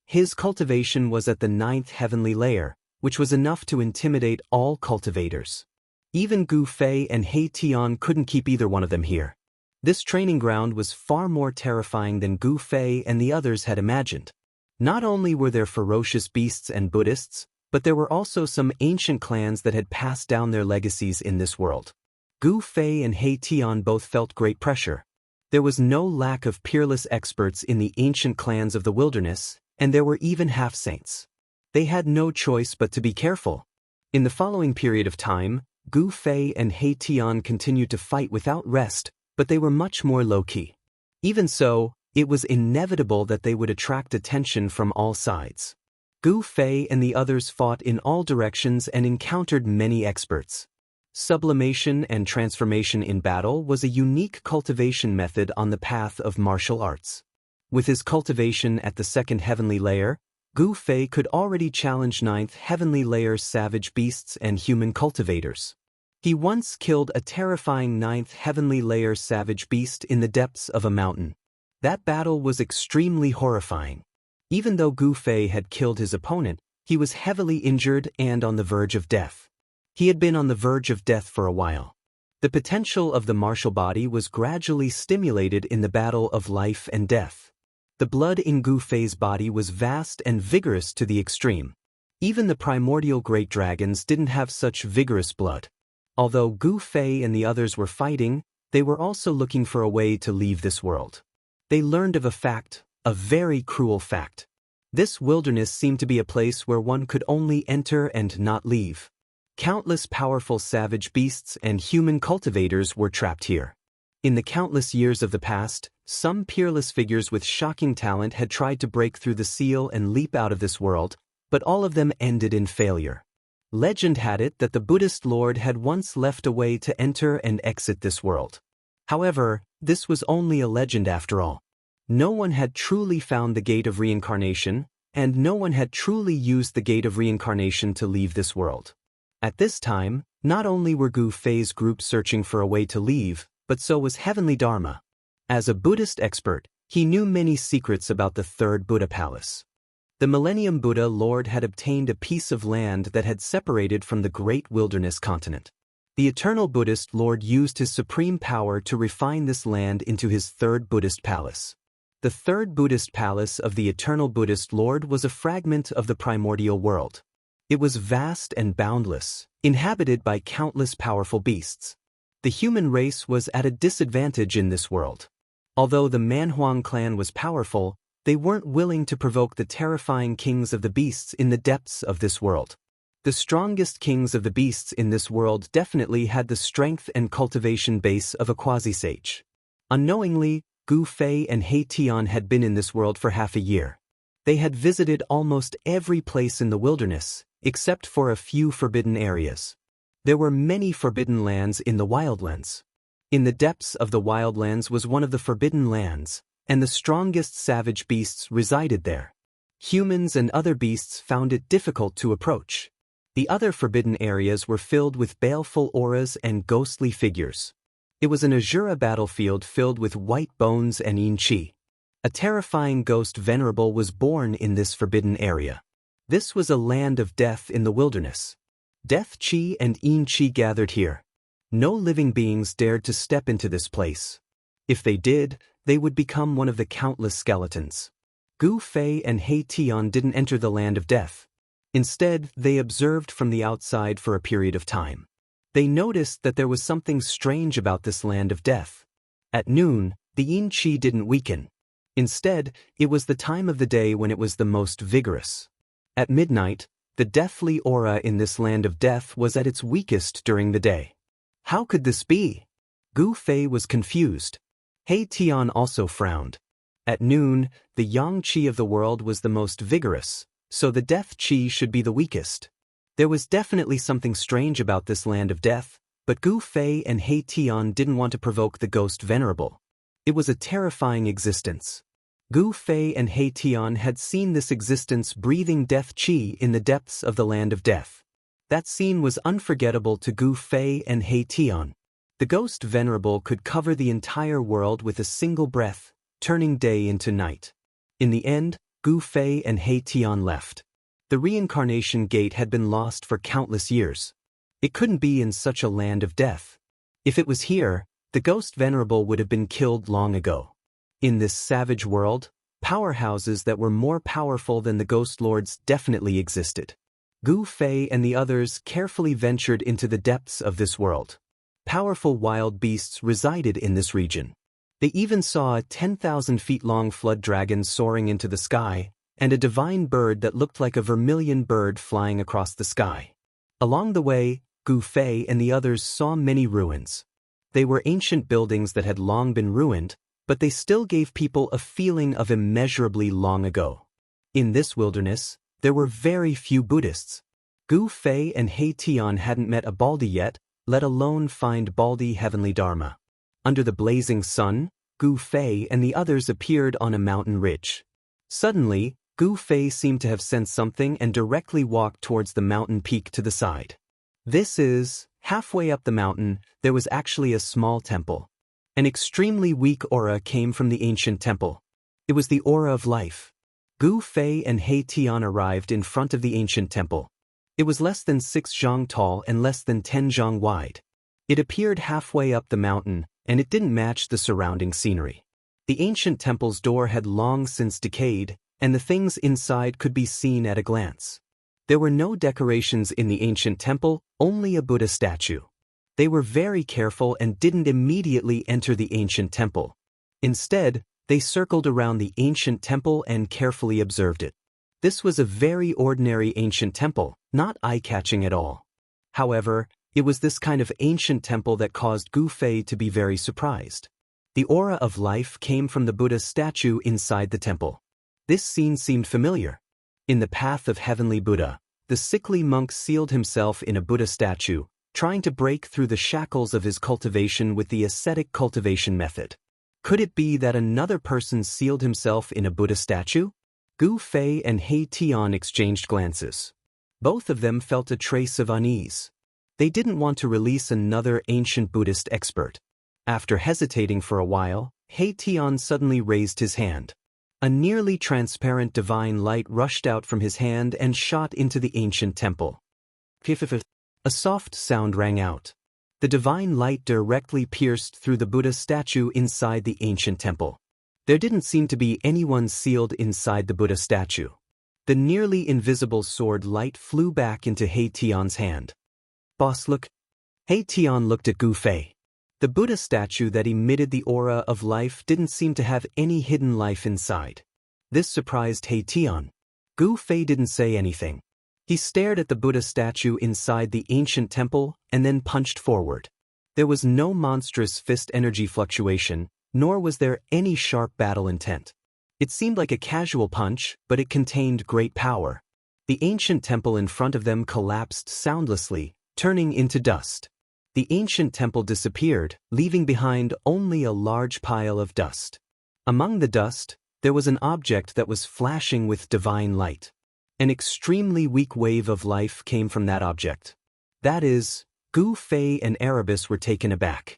His cultivation was at the 9th heavenly layer, which was enough to intimidate all cultivators. Even Gu Fei and He Tian couldn't keep either one of them here. This training ground was far more terrifying than Gu Fei and the others had imagined. Not only were there ferocious beasts and Buddhists, but there were also some ancient clans that had passed down their legacies in this world. Gu Fei and He Tian both felt great pressure. There was no lack of peerless experts in the ancient clans of the wilderness, and there were even half-saints. They had no choice but to be careful. In the following period of time, Gu Fei and He Tian continued to fight without rest, but they were much more low-key. Even so, it was inevitable that they would attract attention from all sides. Gu Fei and the others fought in all directions and encountered many experts. Sublimation and transformation in battle was a unique cultivation method on the path of martial arts. With his cultivation at the 2nd heavenly layer, Gu Fei could already challenge 9th heavenly layer savage beasts and human cultivators. He once killed a terrifying 9th heavenly layer savage beast in the depths of a mountain. That battle was extremely horrifying. Even though Gu Fei had killed his opponent, he was heavily injured and on the verge of death. He had been on the verge of death for a while. The potential of the martial body was gradually stimulated in the battle of life and death. The blood in Gu Fei's body was vast and vigorous to the extreme. Even the primordial great dragons didn't have such vigorous blood. Although Gu Fei and the others were fighting, they were also looking for a way to leave this world. They learned of a fact, a very cruel fact. This wilderness seemed to be a place where one could only enter and not leave. Countless powerful savage beasts and human cultivators were trapped here. In the countless years of the past, some peerless figures with shocking talent had tried to break through the seal and leap out of this world, but all of them ended in failure. Legend had it that the Buddhist Lord had once left a way to enter and exit this world. However, this was only a legend after all. No one had truly found the gate of reincarnation, and no one had truly used the gate of reincarnation to leave this world. At this time, not only were Gu Fei's group searching for a way to leave, but so was Heavenly Dharma. As a Buddhist expert, he knew many secrets about the third Buddha palace. The Millennium Buddha Lord had obtained a piece of land that had separated from the great wilderness continent. The Eternal Buddhist Lord used his supreme power to refine this land into his third Buddhist palace. The third Buddhist palace of the Eternal Buddhist Lord was a fragment of the primordial world. It was vast and boundless, inhabited by countless powerful beasts. The human race was at a disadvantage in this world. Although the Manhuang clan was powerful, they weren't willing to provoke the terrifying kings of the beasts in the depths of this world. The strongest kings of the beasts in this world definitely had the strength and cultivation base of a quasi-sage. Unknowingly, Gu Fei and He Tian had been in this world for half a year. They had visited almost every place in the wilderness, except for a few forbidden areas. There were many forbidden lands in the wildlands. In the depths of the wildlands was one of the forbidden lands, and the strongest savage beasts resided there. Humans and other beasts found it difficult to approach. The other forbidden areas were filled with baleful auras and ghostly figures. It was an Azura battlefield filled with white bones and yin qi. A terrifying ghost venerable was born in this forbidden area. This was a land of death in the wilderness. Death qi and yin qi gathered here. No living beings dared to step into this place. If they did, they would become one of the countless skeletons. Gu Fei and He Tian didn't enter the land of death. Instead, they observed from the outside for a period of time. They noticed that there was something strange about this land of death. At noon, the yin qi didn't weaken. Instead, it was the time of the day when it was the most vigorous. At midnight, the deathly aura in this land of death was at its weakest during the day. How could this be? Gu Fei was confused. He Tian also frowned. At noon, the yang qi of the world was the most vigorous, so the death qi should be the weakest. There was definitely something strange about this land of death, but Gu Fei and He Tian didn't want to provoke the ghost venerable. It was a terrifying existence. Gu Fei and He Tian had seen this existence breathing death qi in the depths of the land of death. That scene was unforgettable to Gu Fei and He Tian. The ghost venerable could cover the entire world with a single breath, turning day into night. In the end, Gu Fei and He Tian left. The reincarnation gate had been lost for countless years. It couldn't be in such a land of death. If it was here, the ghost venerable would have been killed long ago. In this savage world, powerhouses that were more powerful than the ghost lords definitely existed. Gu Fei and the others carefully ventured into the depths of this world. Powerful wild beasts resided in this region. They even saw a 10,000 feet long flood dragon soaring into the sky, and a divine bird that looked like a vermilion bird flying across the sky. Along the way, Gu Fei and the others saw many ruins. They were ancient buildings that had long been ruined, but they still gave people a feeling of immeasurably long ago. In this wilderness, there were very few Buddhists. Gu Fei and He Tian hadn't met a Baldi yet, let alone find Baldi Heavenly Dharma. Under the blazing sun, Gu Fei and the others appeared on a mountain ridge. Suddenly, Gu Fei seemed to have sensed something and directly walked towards the mountain peak to the side. Halfway up the mountain, there was actually a small temple. An extremely weak aura came from the ancient temple. It was the aura of life. Gu Fei and He Tian arrived in front of the ancient temple. It was less than 6 zhang tall and less than 10 zhang wide. It appeared halfway up the mountain, and it didn't match the surrounding scenery. The ancient temple's door had long since decayed, and the things inside could be seen at a glance. There were no decorations in the ancient temple, only a Buddha statue. They were very careful and didn't immediately enter the ancient temple. Instead, they circled around the ancient temple and carefully observed it. This was a very ordinary ancient temple, not eye-catching at all. However, it was this kind of ancient temple that caused Gu Fei to be very surprised. The aura of life came from the Buddha statue inside the temple. This scene seemed familiar. In the path of Heavenly Buddha, the sickly monk sealed himself in a Buddha statue, trying to break through the shackles of his cultivation with the ascetic cultivation method. Could it be that another person sealed himself in a Buddha statue? Gu Fei and He Tian exchanged glances. Both of them felt a trace of unease. They didn't want to release another ancient Buddhist expert. After hesitating for a while, He Tian suddenly raised his hand. A nearly transparent divine light rushed out from his hand and shot into the ancient temple. A soft sound rang out. The divine light directly pierced through the Buddha statue inside the ancient temple. There didn't seem to be anyone sealed inside the Buddha statue. The nearly invisible sword light flew back into He Tian's hand. "Boss, look." He Tian looked at Gu Fei. The Buddha statue that emitted the aura of life didn't seem to have any hidden life inside. This surprised He Tian. Gu Fei didn't say anything. He stared at the Buddha statue inside the ancient temple and then punched forward. There was no monstrous fist energy fluctuation, nor was there any sharp battle intent. It seemed like a casual punch, but it contained great power. The ancient temple in front of them collapsed soundlessly, turning into dust. The ancient temple disappeared, leaving behind only a large pile of dust. Among the dust, there was an object that was flashing with divine light. An extremely weak wave of life came from that object. That is, Gu Fei and Erebus were taken aback.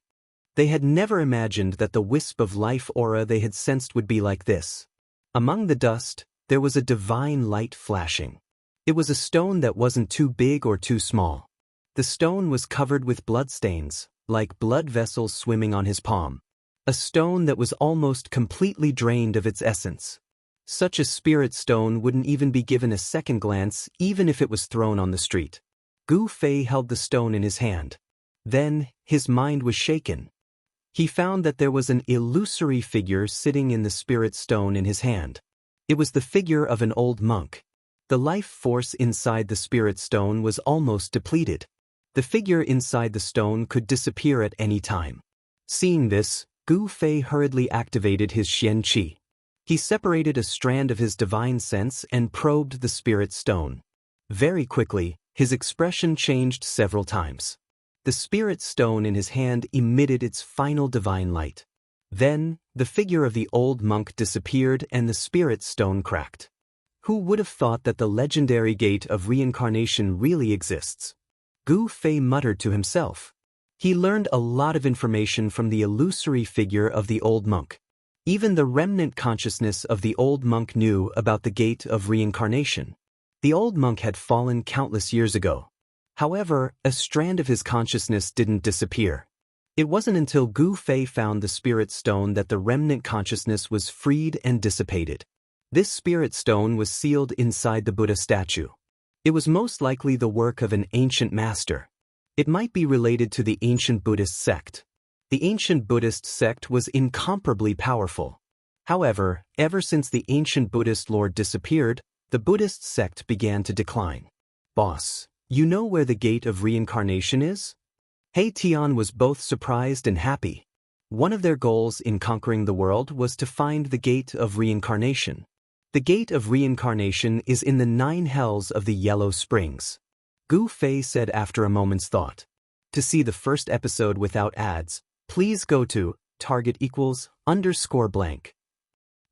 They had never imagined that the wisp of life aura they had sensed would be like this. Among the dust, there was a divine light flashing. It was a stone that wasn't too big or too small. The stone was covered with bloodstains, like blood vessels swimming on his palm. A stone that was almost completely drained of its essence. Such a spirit stone wouldn't even be given a second glance even if it was thrown on the street. Gu Fei held the stone in his hand. Then, his mind was shaken. He found that there was an illusory figure sitting in the spirit stone in his hand. It was the figure of an old monk. The life force inside the spirit stone was almost depleted. The figure inside the stone could disappear at any time. Seeing this, Gu Fei hurriedly activated his Xian Qi. He separated a strand of his divine sense and probed the spirit stone. Very quickly, his expression changed several times. The spirit stone in his hand emitted its final divine light. Then, the figure of the old monk disappeared and the spirit stone cracked. Who would have thought that the legendary gate of reincarnation really exists? Gu Fei muttered to himself. He learned a lot of information from the illusory figure of the old monk. Even the remnant consciousness of the old monk knew about the gate of reincarnation. The old monk had fallen countless years ago. However, a strand of his consciousness didn't disappear. It wasn't until Gu Fei found the spirit stone that the remnant consciousness was freed and dissipated. This spirit stone was sealed inside the Buddha statue. It was most likely the work of an ancient master. It might be related to the ancient Buddhist sect. The ancient Buddhist sect was incomparably powerful. However, ever since the ancient Buddhist lord disappeared, the Buddhist sect began to decline. "Boss, you know where the gate of reincarnation is?" He Tian was both surprised and happy. One of their goals in conquering the world was to find the gate of reincarnation. The gate of reincarnation is in the 9 hells of the Yellow Springs. Gu Fei said after a moment's thought. To see the first episode without ads, please go to *_blank.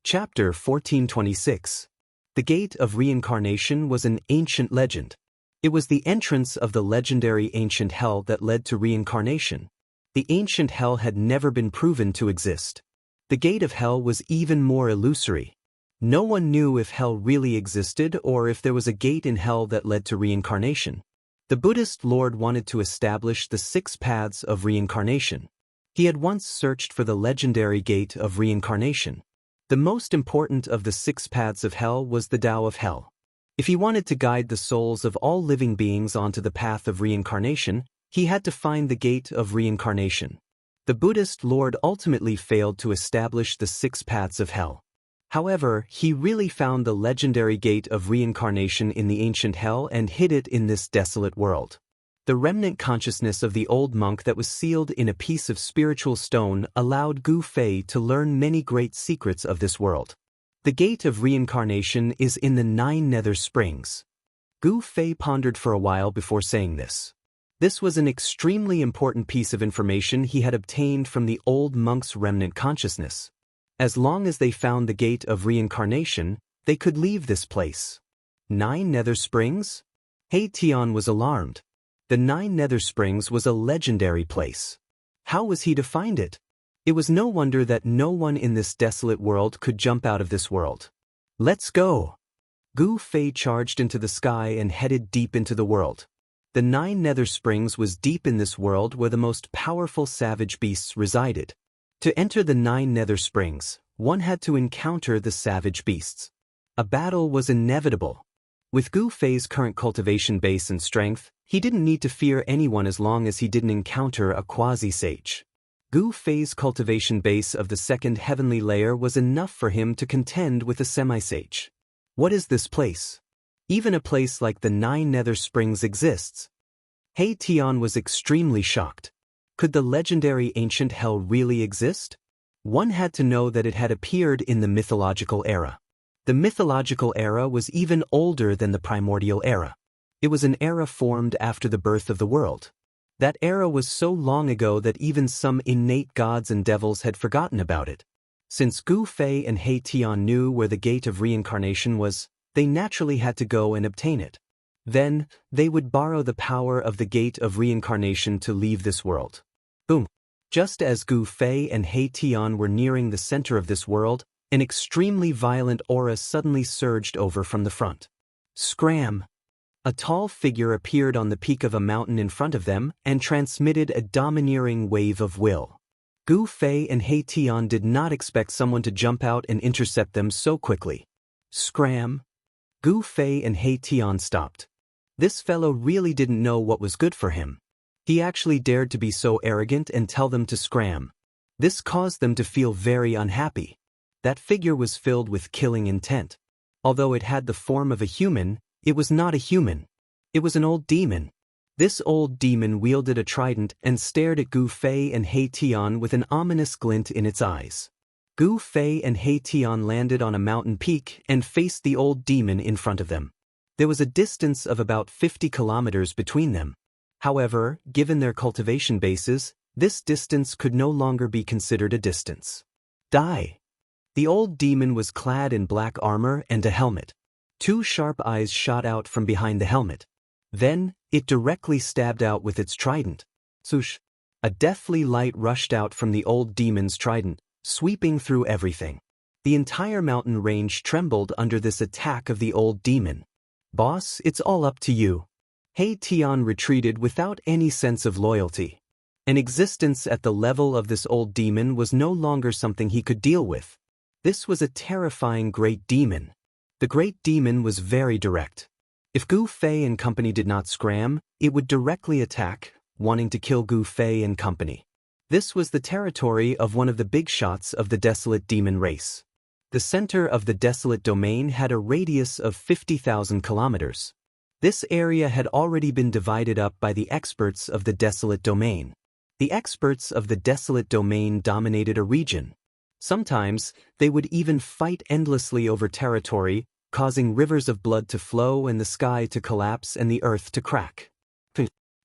Chapter 1426. The Gate of Reincarnation was an ancient legend. It was the entrance of the legendary ancient hell that led to reincarnation. The ancient hell had never been proven to exist. The gate of hell was even more illusory. No one knew if hell really existed or if there was a gate in hell that led to reincarnation. The Buddhist lord wanted to establish the 6 paths of reincarnation. He had once searched for the legendary gate of reincarnation. The most important of the 6 paths of hell was the Tao of hell. If he wanted to guide the souls of all living beings onto the path of reincarnation, he had to find the gate of reincarnation. The Buddhist lord ultimately failed to establish the 6 paths of hell. However, he really found the legendary gate of reincarnation in the ancient hell and hid it in this desolate world. The remnant consciousness of the old monk that was sealed in a piece of spiritual stone allowed Gu Fei to learn many great secrets of this world. The gate of reincarnation is in the 9 nether springs. Gu Fei pondered for a while before saying this. This was an extremely important piece of information he had obtained from the old monk's remnant consciousness. As long as they found the gate of reincarnation, they could leave this place. 9 Nether Springs? He Tian was alarmed. The 9 Nether Springs was a legendary place. How was he to find it? It was no wonder that no one in this desolate world could jump out of this world. Let's go! Gu Fei charged into the sky and headed deep into the world. The 9 Nether Springs was deep in this world where the most powerful savage beasts resided. To enter the 9 Nether Springs, one had to encounter the savage beasts. A battle was inevitable. With Gu Fei's current cultivation base and strength, he didn't need to fear anyone as long as he didn't encounter a quasi-sage. Gu Fei's cultivation base of the 2nd heavenly layer was enough for him to contend with a semi-sage. What is this place? Even a place like the 9 Nether Springs exists. He Tian was extremely shocked. Could the legendary ancient hell really exist? One had to know that it had appeared in the mythological era. The mythological era was even older than the primordial era. It was an era formed after the birth of the world. That era was so long ago that even some innate gods and devils had forgotten about it. Since Gu Fei and He Tian knew where the gate of reincarnation was, they naturally had to go and obtain it. Then, they would borrow the power of the gate of reincarnation to leave this world. Boom! Just as Gu Fei and He Tian were nearing the center of this world, an extremely violent aura suddenly surged over from the front. Scram! A tall figure appeared on the peak of a mountain in front of them and transmitted a domineering wave of will. Gu Fei and He Tian did not expect someone to jump out and intercept them so quickly. Scram! Gu Fei and He Tian stopped. This fellow really didn't know what was good for him. He actually dared to be so arrogant and tell them to scram. This caused them to feel very unhappy. That figure was filled with killing intent. Although it had the form of a human, it was not a human. It was an old demon. This old demon wielded a trident and stared at Gu Fei and He Tian with an ominous glint in its eyes. Gu Fei and He Tian landed on a mountain peak and faced the old demon in front of them. There was a distance of about 50 kilometers between them. However, given their cultivation bases, this distance could no longer be considered a distance. Die! The old demon was clad in black armor and a helmet. 2 sharp eyes shot out from behind the helmet. Then, it directly stabbed out with its trident. Swoosh! A deathly light rushed out from the old demon's trident, sweeping through everything. The entire mountain range trembled under this attack of the old demon. Boss, it's all up to you. He Tian retreated without any sense of loyalty. An existence at the level of this old demon was no longer something he could deal with. This was a terrifying great demon. The great demon was very direct. If Gu Fei and company did not scram, it would directly attack, wanting to kill Gu Fei and company. This was the territory of one of the big shots of the desolate demon race. The center of the desolate domain had a radius of 50,000 kilometers. This area had already been divided up by the experts of the desolate domain. The experts of the desolate domain dominated a region. Sometimes, they would even fight endlessly over territory, causing rivers of blood to flow and the sky to collapse and the earth to crack.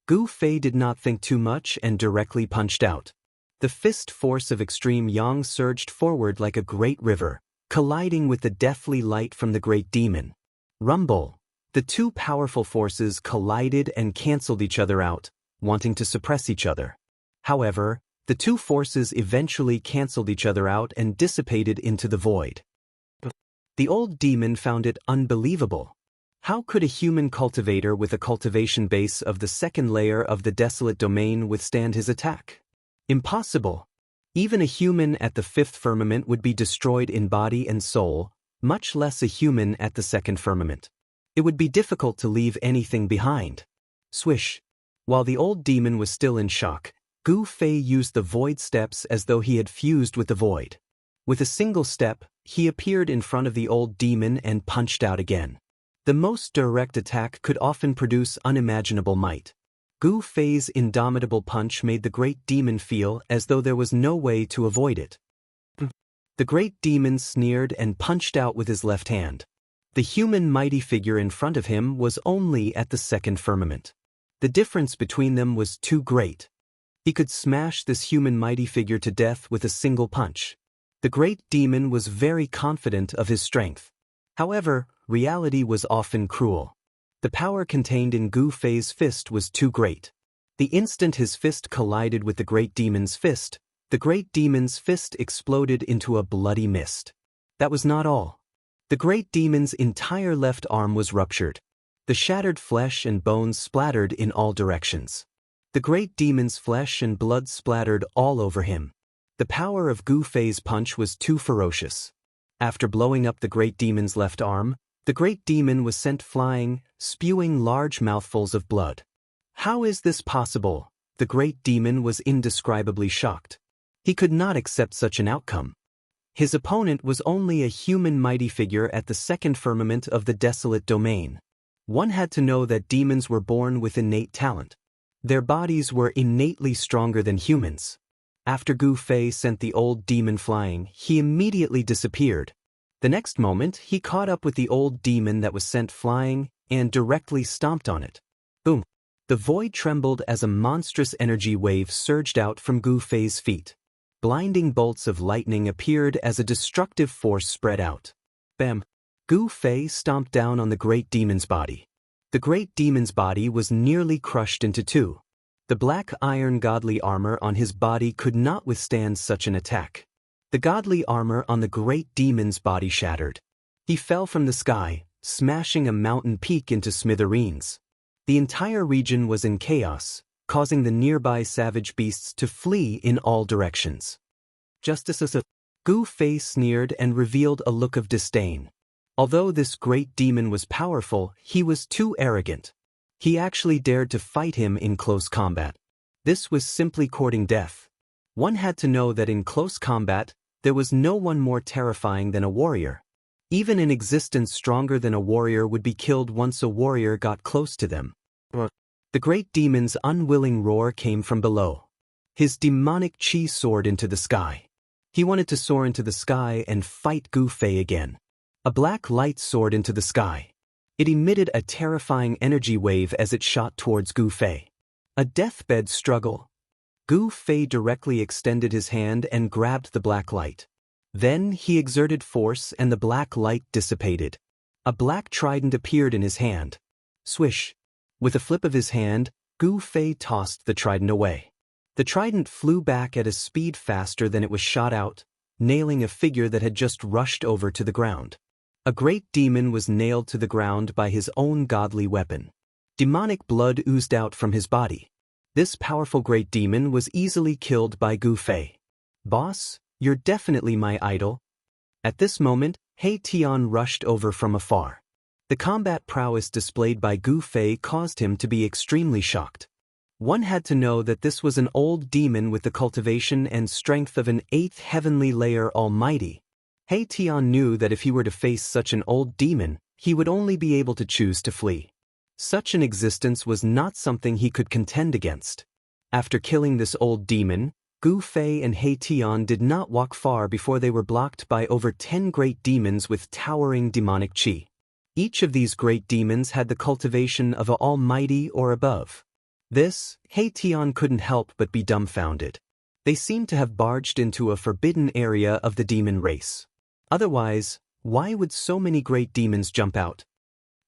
Gu Fei did not think too much and directly punched out. The fist force of extreme yang surged forward like a great river, colliding with the deathly light from the great demon. Rumble! The 2 powerful forces collided and cancelled each other out, wanting to suppress each other. However, the 2 forces eventually cancelled each other out and dissipated into the void. The old demon found it unbelievable. How could a human cultivator with a cultivation base of the 2nd layer of the desolate domain withstand his attack? Impossible. Even a human at the 5th firmament would be destroyed in body and soul, much less a human at the 2nd firmament. It would be difficult to leave anything behind. Swish! While the old demon was still in shock, Gu Fei used the void steps as though he had fused with the void. With a single step, he appeared in front of the old demon and punched out again. The most direct attack could often produce unimaginable might. Gu Fei's indomitable punch made the great demon feel as though there was no way to avoid it. The great demon sneered and punched out with his left hand. The human mighty figure in front of him was only at the 2nd firmament. The difference between them was too great. He could smash this human mighty figure to death with a single punch. The great demon was very confident of his strength. However, reality was often cruel. The power contained in Gu Fei's fist was too great. The instant his fist collided with the great demon's fist, the great demon's fist exploded into a bloody mist. That was not all. The great demon's entire left arm was ruptured. The shattered flesh and bones splattered in all directions. The great demon's flesh and blood splattered all over him. The power of Gu Fei's punch was too ferocious. After blowing up the great demon's left arm, the great demon was sent flying, spewing large mouthfuls of blood. How is this possible? The great demon was indescribably shocked. He could not accept such an outcome. His opponent was only a human mighty figure at the second firmament of the desolate domain. One had to know that demons were born with innate talent. Their bodies were innately stronger than humans. After Gu Fei sent the old demon flying, he immediately disappeared. The next moment, he caught up with the old demon that was sent flying and directly stomped on it. Boom! The void trembled as a monstrous energy wave surged out from Gu Fei's feet. Blinding bolts of lightning appeared as a destructive force spread out. Bam! Gu Fei stomped down on the great demon's body. The great demon's body was nearly crushed into two. The black iron godly armor on his body could not withstand such an attack. The godly armor on the great demon's body shattered. He fell from the sky, smashing a mountain peak into smithereens. The entire region was in chaos, causing the nearby savage beasts to flee in all directions. Justice as a Gu Fei sneered and revealed a look of disdain. Although this great demon was powerful, he was too arrogant. He actually dared to fight him in close combat. This was simply courting death. One had to know that in close combat, there was no one more terrifying than a warrior. Even an existence stronger than a warrior would be killed once a warrior got close to them. The great demon's unwilling roar came from below. His demonic chi soared into the sky. He wanted to soar into the sky and fight Gu Fei again. A black light soared into the sky. It emitted a terrifying energy wave as it shot towards Gu Fei. A deathbed struggle. Gu Fei directly extended his hand and grabbed the black light. Then he exerted force and the black light dissipated. A black trident appeared in his hand. Swish! With a flip of his hand, Gu Fei tossed the trident away. The trident flew back at a speed faster than it was shot out, nailing a figure that had just rushed over to the ground. A great demon was nailed to the ground by his own godly weapon. Demonic blood oozed out from his body. This powerful great demon was easily killed by Gu Fei. Boss, you're definitely my idol. At this moment, He Tian rushed over from afar. The combat prowess displayed by Gu Fei caused him to be extremely shocked. One had to know that this was an old demon with the cultivation and strength of an 8th heavenly layer almighty. He Tian knew that if he were to face such an old demon, he would only be able to choose to flee. Such an existence was not something he could contend against. After killing this old demon, Gu Fei and He Tian did not walk far before they were blocked by over 10 great demons with towering demonic chi. Each of these great demons had the cultivation of an almighty or above. This, He Tian couldn't help but be dumbfounded. They seemed to have barged into a forbidden area of the demon race. Otherwise, why would so many great demons jump out?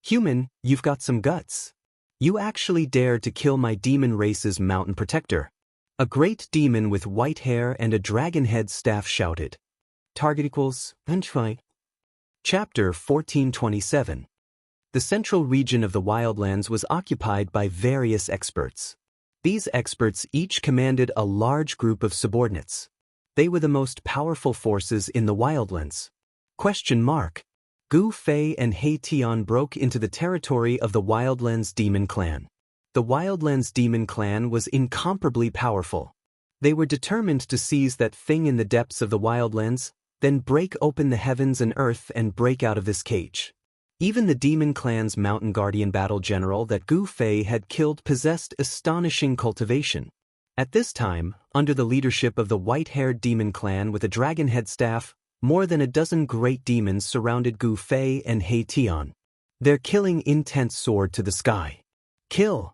Human, you've got some guts. You actually dared to kill my demon race's mountain protector. A great demon with white hair and a dragon head staff shouted. Target equals, Unfai. Chapter 1427. The central region of the wildlands was occupied by various experts. These experts each commanded a large group of subordinates. They were the most powerful forces in the wildlands. Gu Fei and He Tian broke into the territory of the Wildlands Demon Clan. The Wildlands Demon Clan was incomparably powerful. They were determined to seize that thing in the depths of the Wildlands, then break open the heavens and earth and break out of this cage. Even the Demon Clan's Mountain Guardian battle general that Gu Fei had killed possessed astonishing cultivation. At this time, under the leadership of the white-haired Demon Clan with a dragon head staff, more than a dozen great demons surrounded Gu Fei and He Tian. Their killing intent soared to the sky. Kill!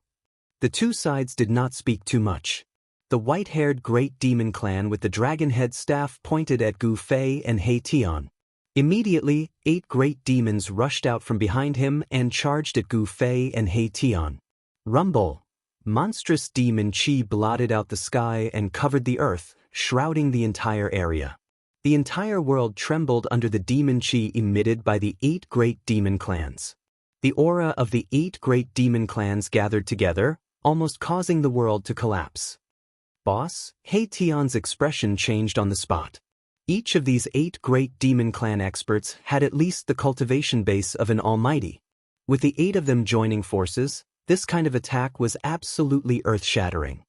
The two sides did not speak too much. The white-haired great demon clan with the dragon head staff pointed at Gu Fei and He Tian. Immediately, 8 great demons rushed out from behind him and charged at Gu Fei and He Tian. Rumble! Monstrous demon chi blotted out the sky and covered the earth, shrouding the entire area. The entire world trembled under the demon chi emitted by the 8 great demon clans. The aura of the 8 great demon clans gathered together, almost causing the world to collapse. Boss, He Tian's expression changed on the spot. Each of these 8 great demon clan experts had at least the cultivation base of an almighty. With the 8 of them joining forces, this kind of attack was absolutely earth-shattering.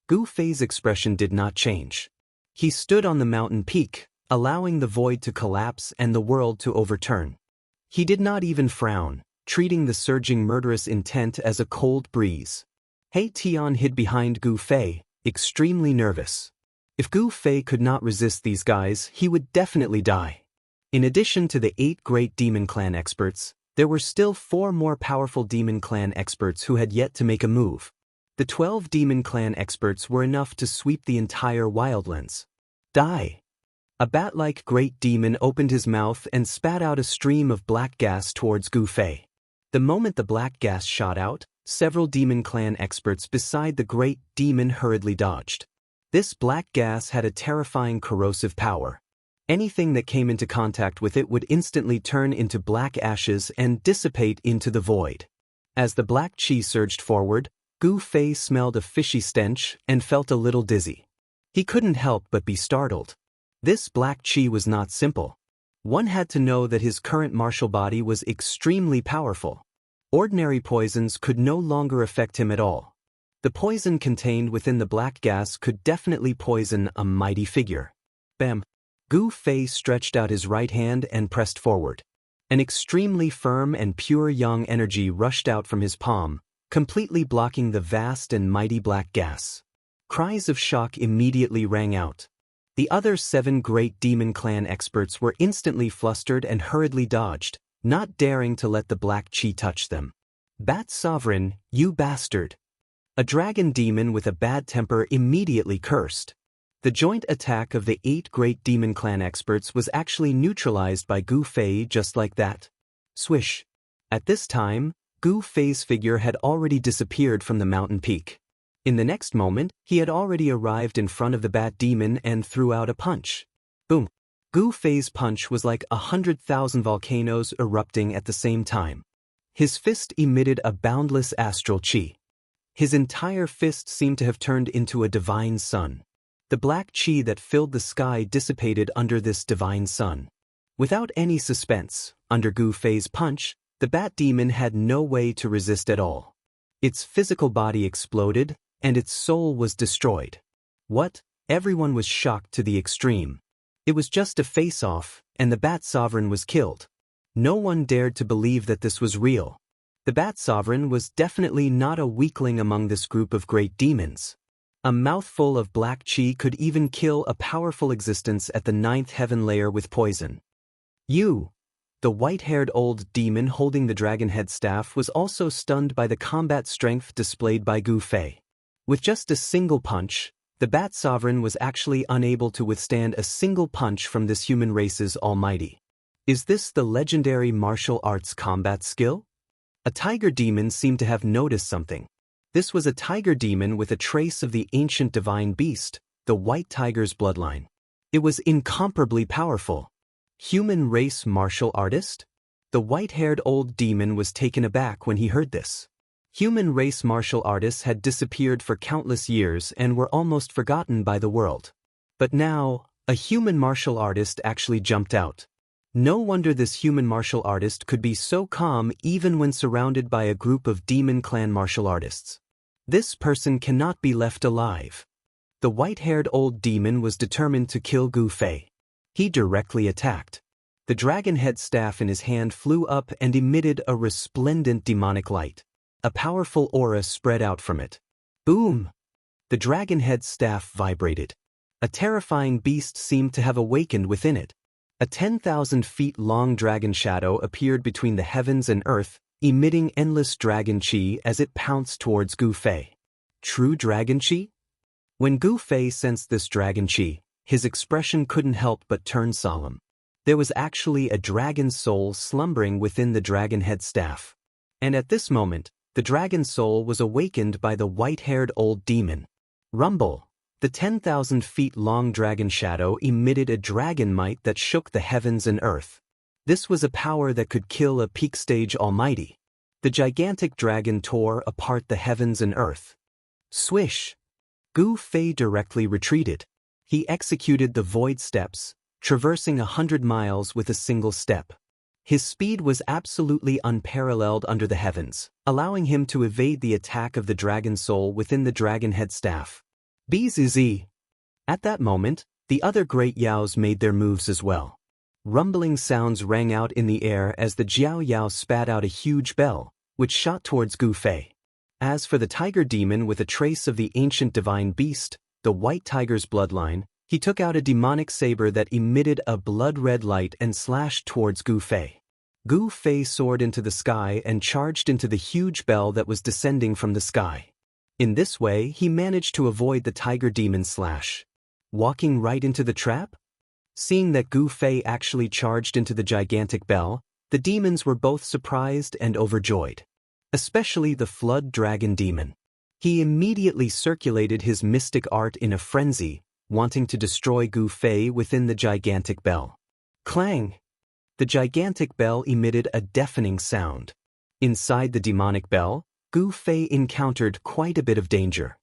Gu Fei's expression did not change. He stood on the mountain peak, allowing the void to collapse and the world to overturn. He did not even frown, treating the surging murderous intent as a cold breeze. He Tian hid behind Gu Fei, extremely nervous. If Gu Fei could not resist these guys, he would definitely die. In addition to the 8 great demon clan experts, there were still 4 more powerful demon clan experts who had yet to make a move. The 12 demon clan experts were enough to sweep the entire wildlands. Die! A bat-like great demon opened his mouth and spat out a stream of black gas towards Gu Fei. The moment the black gas shot out, several demon clan experts beside the great demon hurriedly dodged. This black gas had a terrifying corrosive power. Anything that came into contact with it would instantly turn into black ashes and dissipate into the void. As the black chi surged forward, Gu Fei smelled a fishy stench and felt a little dizzy. He couldn't help but be startled. This black chi was not simple. One had to know that his current martial body was extremely powerful. Ordinary poisons could no longer affect him at all. The poison contained within the black gas could definitely poison a mighty figure. Bam! Gu Fei stretched out his right hand and pressed forward. An extremely firm and pure yang energy rushed out from his palm, completely blocking the vast and mighty black gas. Cries of shock immediately rang out. The other 7 great demon clan experts were instantly flustered and hurriedly dodged, not daring to let the black chi touch them. Bat Sovereign, you bastard! A dragon demon with a bad temper immediately cursed. The joint attack of the 8 great demon clan experts was actually neutralized by Gu Fei just like that. Swish! At this time, Gu Fei's figure had already disappeared from the mountain peak. In the next moment, he had already arrived in front of the bat demon and threw out a punch. Boom! Gu Fei's punch was like 100,000 volcanoes erupting at the same time. His fist emitted a boundless astral chi. His entire fist seemed to have turned into a divine sun. The black chi that filled the sky dissipated under this divine sun. Without any suspense, under Gu Fei's punch, the bat demon had no way to resist at all. Its physical body exploded, and its soul was destroyed. What? Everyone was shocked to the extreme. It was just a face-off, and the Bat Sovereign was killed. No one dared to believe that this was real. The Bat Sovereign was definitely not a weakling among this group of great demons. A mouthful of black chi could even kill a powerful existence at the 9th heaven layer with poison. You! The white-haired old demon holding the dragon head staff was also stunned by the combat strength displayed by Gu Fei. With just a single punch, the Bat Sovereign was actually unable to withstand a single punch from this human race's almighty. Is this the legendary martial arts combat skill? A tiger demon seemed to have noticed something. This was a tiger demon with a trace of the ancient divine beast, the white tiger's bloodline. It was incomparably powerful. Human race martial artist? The white-haired old demon was taken aback when he heard this. Human race martial artists had disappeared for countless years and were almost forgotten by the world. But now, a human martial artist actually jumped out. No wonder this human martial artist could be so calm even when surrounded by a group of demon clan martial artists. This person cannot be left alive. The white-haired old demon was determined to kill Gu Fei. He directly attacked. The dragon head staff in his hand flew up and emitted a resplendent demonic light. A powerful aura spread out from it. Boom! The dragon head staff vibrated. A terrifying beast seemed to have awakened within it. A 10,000 feet long dragon shadow appeared between the heavens and earth, emitting endless dragon qi as it pounced towards Gu Fei. True dragon qi? When Gu Fei sensed this dragon qi, his expression couldn't help but turn solemn. There was actually a dragon soul slumbering within the dragon head staff. And at this moment, the dragon soul was awakened by the white-haired old demon. Rumble! The 10,000 feet long dragon shadow emitted a dragon might that shook the heavens and earth. This was a power that could kill a peak stage almighty. The gigantic dragon tore apart the heavens and earth. Swish! Gu Fei directly retreated. He executed the void steps, traversing 100 miles with a single step. His speed was absolutely unparalleled under the heavens, allowing him to evade the attack of the dragon soul within the dragon head staff. Bzz. At that moment, the other great yaos made their moves as well. Rumbling sounds rang out in the air as the Jiao Yao spat out a huge bell, which shot towards Gu Fei. As for the tiger demon with a trace of the ancient divine beast, the white tiger's bloodline, he took out a demonic saber that emitted a blood-red light and slashed towards Gu Fei. Gu Fei soared into the sky and charged into the huge bell that was descending from the sky. In this way, he managed to avoid the tiger demon's slash. Walking right into the trap? Seeing that Gu Fei actually charged into the gigantic bell, the demons were both surprised and overjoyed. Especially the flood dragon demon. He immediately circulated his mystic art in a frenzy, wanting to destroy Gu Fei within the gigantic bell. Clang! The gigantic bell emitted a deafening sound. Inside the demonic bell, Gu Fei encountered quite a bit of danger.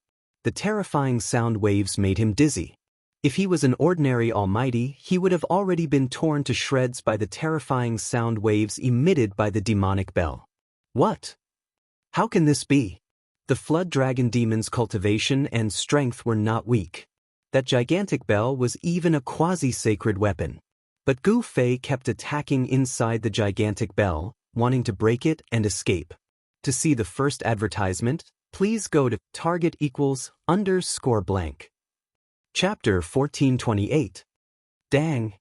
The terrifying sound waves made him dizzy. If he was an ordinary almighty, he would have already been torn to shreds by the terrifying sound waves emitted by the demonic bell. What? How can this be? The flood dragon demon's cultivation and strength were not weak. That gigantic bell was even a quasi-sacred weapon. But Gu Fei kept attacking inside the gigantic bell, wanting to break it and escape. To see the first advertisement, please go to target=_blank. Chapter 1428. Dang!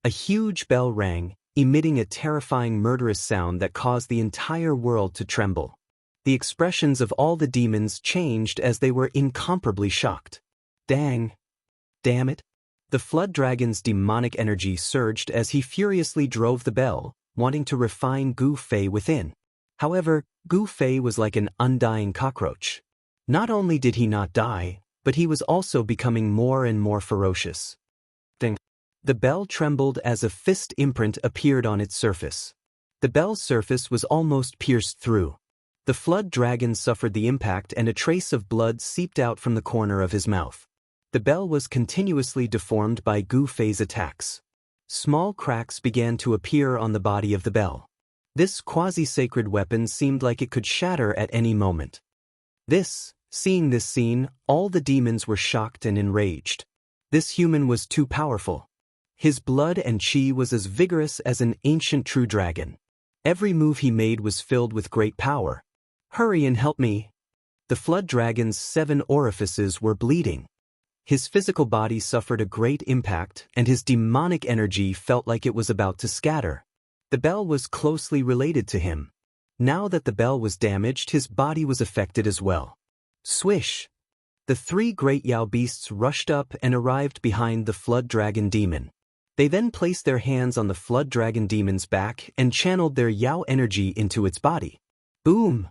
A huge bell rang, emitting a terrifying murderous sound that caused the entire world to tremble. The expressions of all the demons changed as they were incomparably shocked. Dang! Damn it! The flood dragon's demonic energy surged as he furiously drove the bell, wanting to refine Gu Fei within. However, Gu Fei was like an undying cockroach. Not only did he not die, but he was also becoming more and more ferocious. Ding! The bell trembled as a fist imprint appeared on its surface. The bell's surface was almost pierced through. The flood dragon suffered the impact and a trace of blood seeped out from the corner of his mouth. The bell was continuously deformed by Gu Fei's attacks. Small cracks began to appear on the body of the bell. This quasi-sacred weapon seemed like it could shatter at any moment. Seeing this scene, all the demons were shocked and enraged. This human was too powerful. His blood and qi was as vigorous as an ancient true dragon. Every move he made was filled with great power. Hurry and help me! The flood dragon's 7 orifices were bleeding. His physical body suffered a great impact, and his demonic energy felt like it was about to scatter. The bell was closely related to him. Now that the bell was damaged, his body was affected as well. Swish! The 3 great Yao beasts rushed up and arrived behind the flood dragon demon. They then placed their hands on the flood dragon demon's back and channeled their Yao energy into its body. Boom!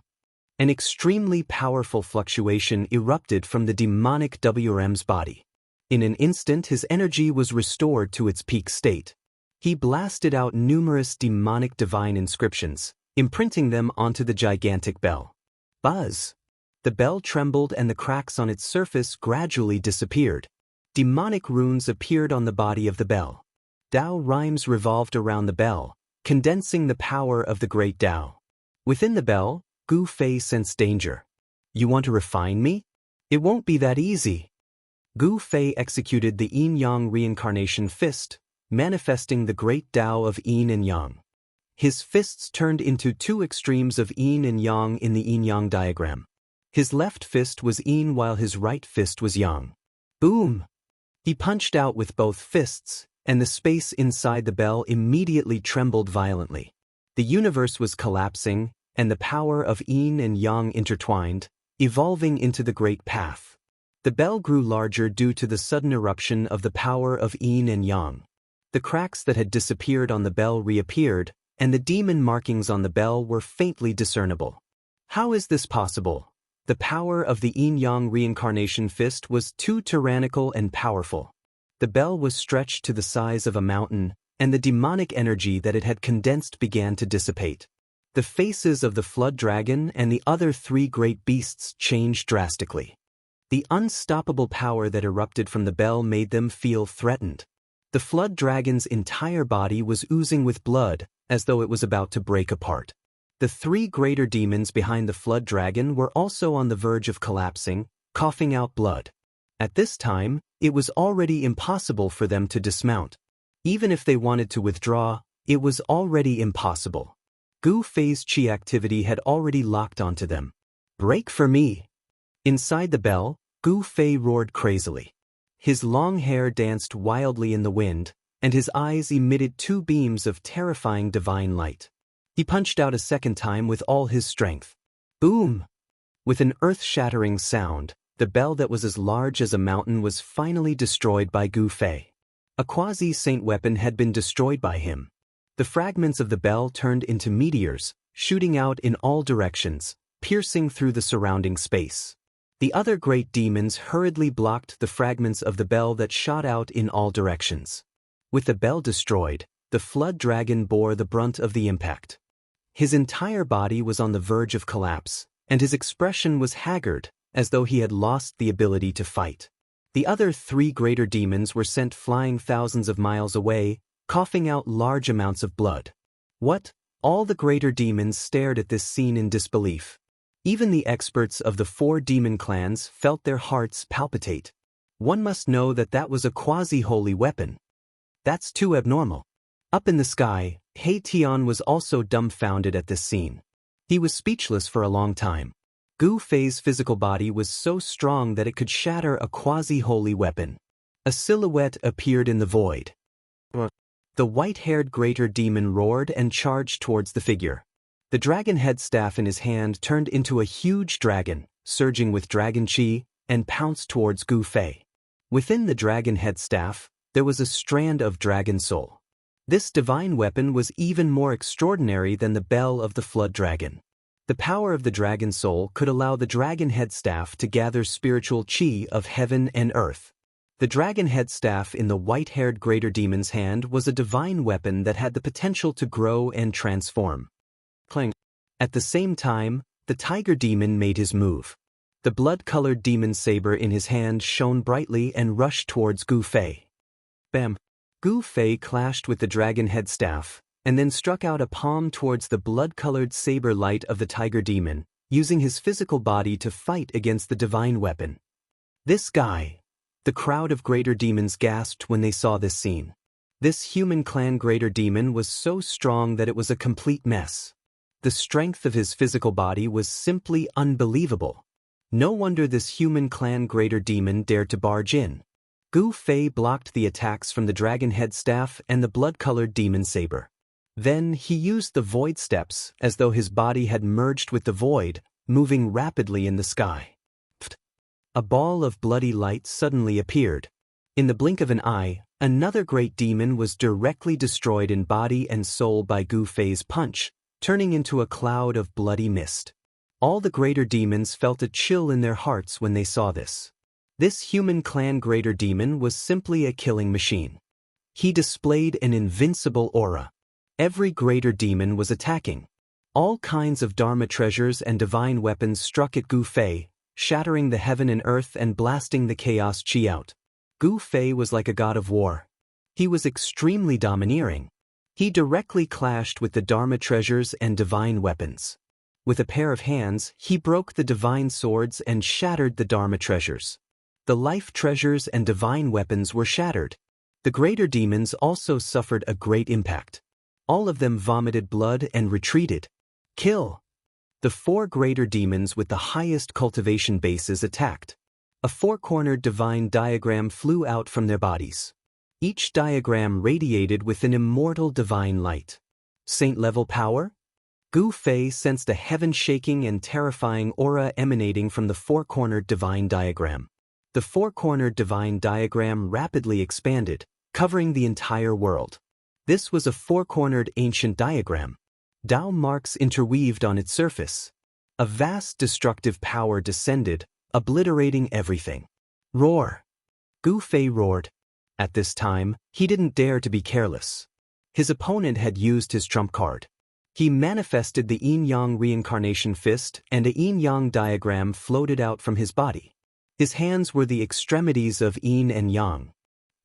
An extremely powerful fluctuation erupted from the demonic WRM's body. In an instant, his energy was restored to its peak state. He blasted out numerous demonic divine inscriptions, imprinting them onto the gigantic bell. Buzz! The bell trembled and the cracks on its surface gradually disappeared. Demonic runes appeared on the body of the bell. Dao rhymes revolved around the bell, condensing the power of the great Dao. Within the bell, Gu Fei sensed danger. You want to refine me? It won't be that easy. Gu Fei executed the yin-yang reincarnation fist, manifesting the great Dao of yin and yang. His fists turned into 2 extremes of yin and yang in the yin-yang diagram. His left fist was yin while his right fist was yang. Boom! He punched out with both fists, and the space inside the bell immediately trembled violently. The universe was collapsing, and the power of yin and yang intertwined, evolving into the great path. The bell grew larger due to the sudden eruption of the power of yin and yang. The cracks that had disappeared on the bell reappeared, and the demon markings on the bell were faintly discernible. How is this possible? The power of the yin-yang reincarnation fist was too tyrannical and powerful. The bell was stretched to the size of a mountain, and the demonic energy that it had condensed began to dissipate. The faces of the flood dragon and the other three great beasts changed drastically. The unstoppable power that erupted from the bell made them feel threatened. The flood dragon's entire body was oozing with blood, as though it was about to break apart. The three greater demons behind the flood dragon were also on the verge of collapsing, coughing out blood. At this time, it was already impossible for them to dismount. Even if they wanted to withdraw, it was already impossible. Gu Fei's chi activity had already locked onto them. "Break for me!" Inside the bell, Gu Fei roared crazily. His long hair danced wildly in the wind, and his eyes emitted two beams of terrifying divine light. He punched out a second time with all his strength. Boom! With an earth-shattering sound, the bell that was as large as a mountain was finally destroyed by Gu Fei. A quasi-saint weapon had been destroyed by him. The fragments of the bell turned into meteors, shooting out in all directions, piercing through the surrounding space. The other great demons hurriedly blocked the fragments of the bell that shot out in all directions. With the bell destroyed, the flood dragon bore the brunt of the impact. His entire body was on the verge of collapse, and his expression was haggard, as though he had lost the ability to fight. The other three greater demons were sent flying thousands of miles away, coughing out large amounts of blood. What? All the greater demons stared at this scene in disbelief. Even the experts of the four demon clans felt their hearts palpitate. One must know that that was a quasi-holy weapon. That's too abnormal. Up in the sky, He Tian was also dumbfounded at this scene. He was speechless for a long time. Gu Fei's physical body was so strong that it could shatter a quasi-holy weapon. A silhouette appeared in the void. The white-haired greater demon roared and charged towards the figure. The dragon head staff in his hand turned into a huge dragon, surging with dragon chi, and pounced towards Gu Fei. Within the dragon head staff, there was a strand of dragon soul. This divine weapon was even more extraordinary than the bell of the flood dragon. The power of the dragon soul could allow the dragon head staff to gather spiritual chi of heaven and earth. The dragon head staff in the white-haired greater demon's hand was a divine weapon that had the potential to grow and transform. Clang. At the same time, the tiger demon made his move. The blood-colored demon saber in his hand shone brightly and rushed towards Gu Fei. Bam! Gu Fei clashed with the dragon head staff, and then struck out a palm towards the blood-colored saber light of the tiger demon, using his physical body to fight against the divine weapon. This guy! The crowd of greater demons gasped when they saw this scene. This human clan greater demon was so strong that it was a complete mess. The strength of his physical body was simply unbelievable. No wonder this human clan greater demon dared to barge in. Gu Fei blocked the attacks from the dragon head staff and the blood-colored demon saber. Then he used the void steps as though his body had merged with the void, moving rapidly in the sky. A ball of bloody light suddenly appeared. In the blink of an eye, another great demon was directly destroyed in body and soul by Gu Fei's punch, turning into a cloud of bloody mist. All the greater demons felt a chill in their hearts when they saw this. This human clan greater demon was simply a killing machine. He displayed an invincible aura. Every greater demon was attacking. All kinds of Dharma treasures and divine weapons struck at Gu Fei, shattering the heaven and earth and blasting the chaos chi out. Gu Fei was like a god of war. He was extremely domineering. He directly clashed with the Dharma treasures and divine weapons. With a pair of hands, he broke the divine swords and shattered the Dharma treasures. The life treasures and divine weapons were shattered. The greater demons also suffered a great impact. All of them vomited blood and retreated. Kill! The four greater demons with the highest cultivation bases attacked. A four-cornered divine diagram flew out from their bodies. Each diagram radiated with an immortal divine light. Saint-level power? Gu Fei sensed a heaven-shaking and terrifying aura emanating from the four-cornered divine diagram. The four-cornered divine diagram rapidly expanded, covering the entire world. This was a four-cornered ancient diagram. Dao marks interweaved on its surface. A vast destructive power descended, obliterating everything. Roar! Gu Fei roared. At this time, he didn't dare to be careless. His opponent had used his trump card. He manifested the yin-yang reincarnation fist, and a yin-yang diagram floated out from his body. His hands were the extremities of yin and yang.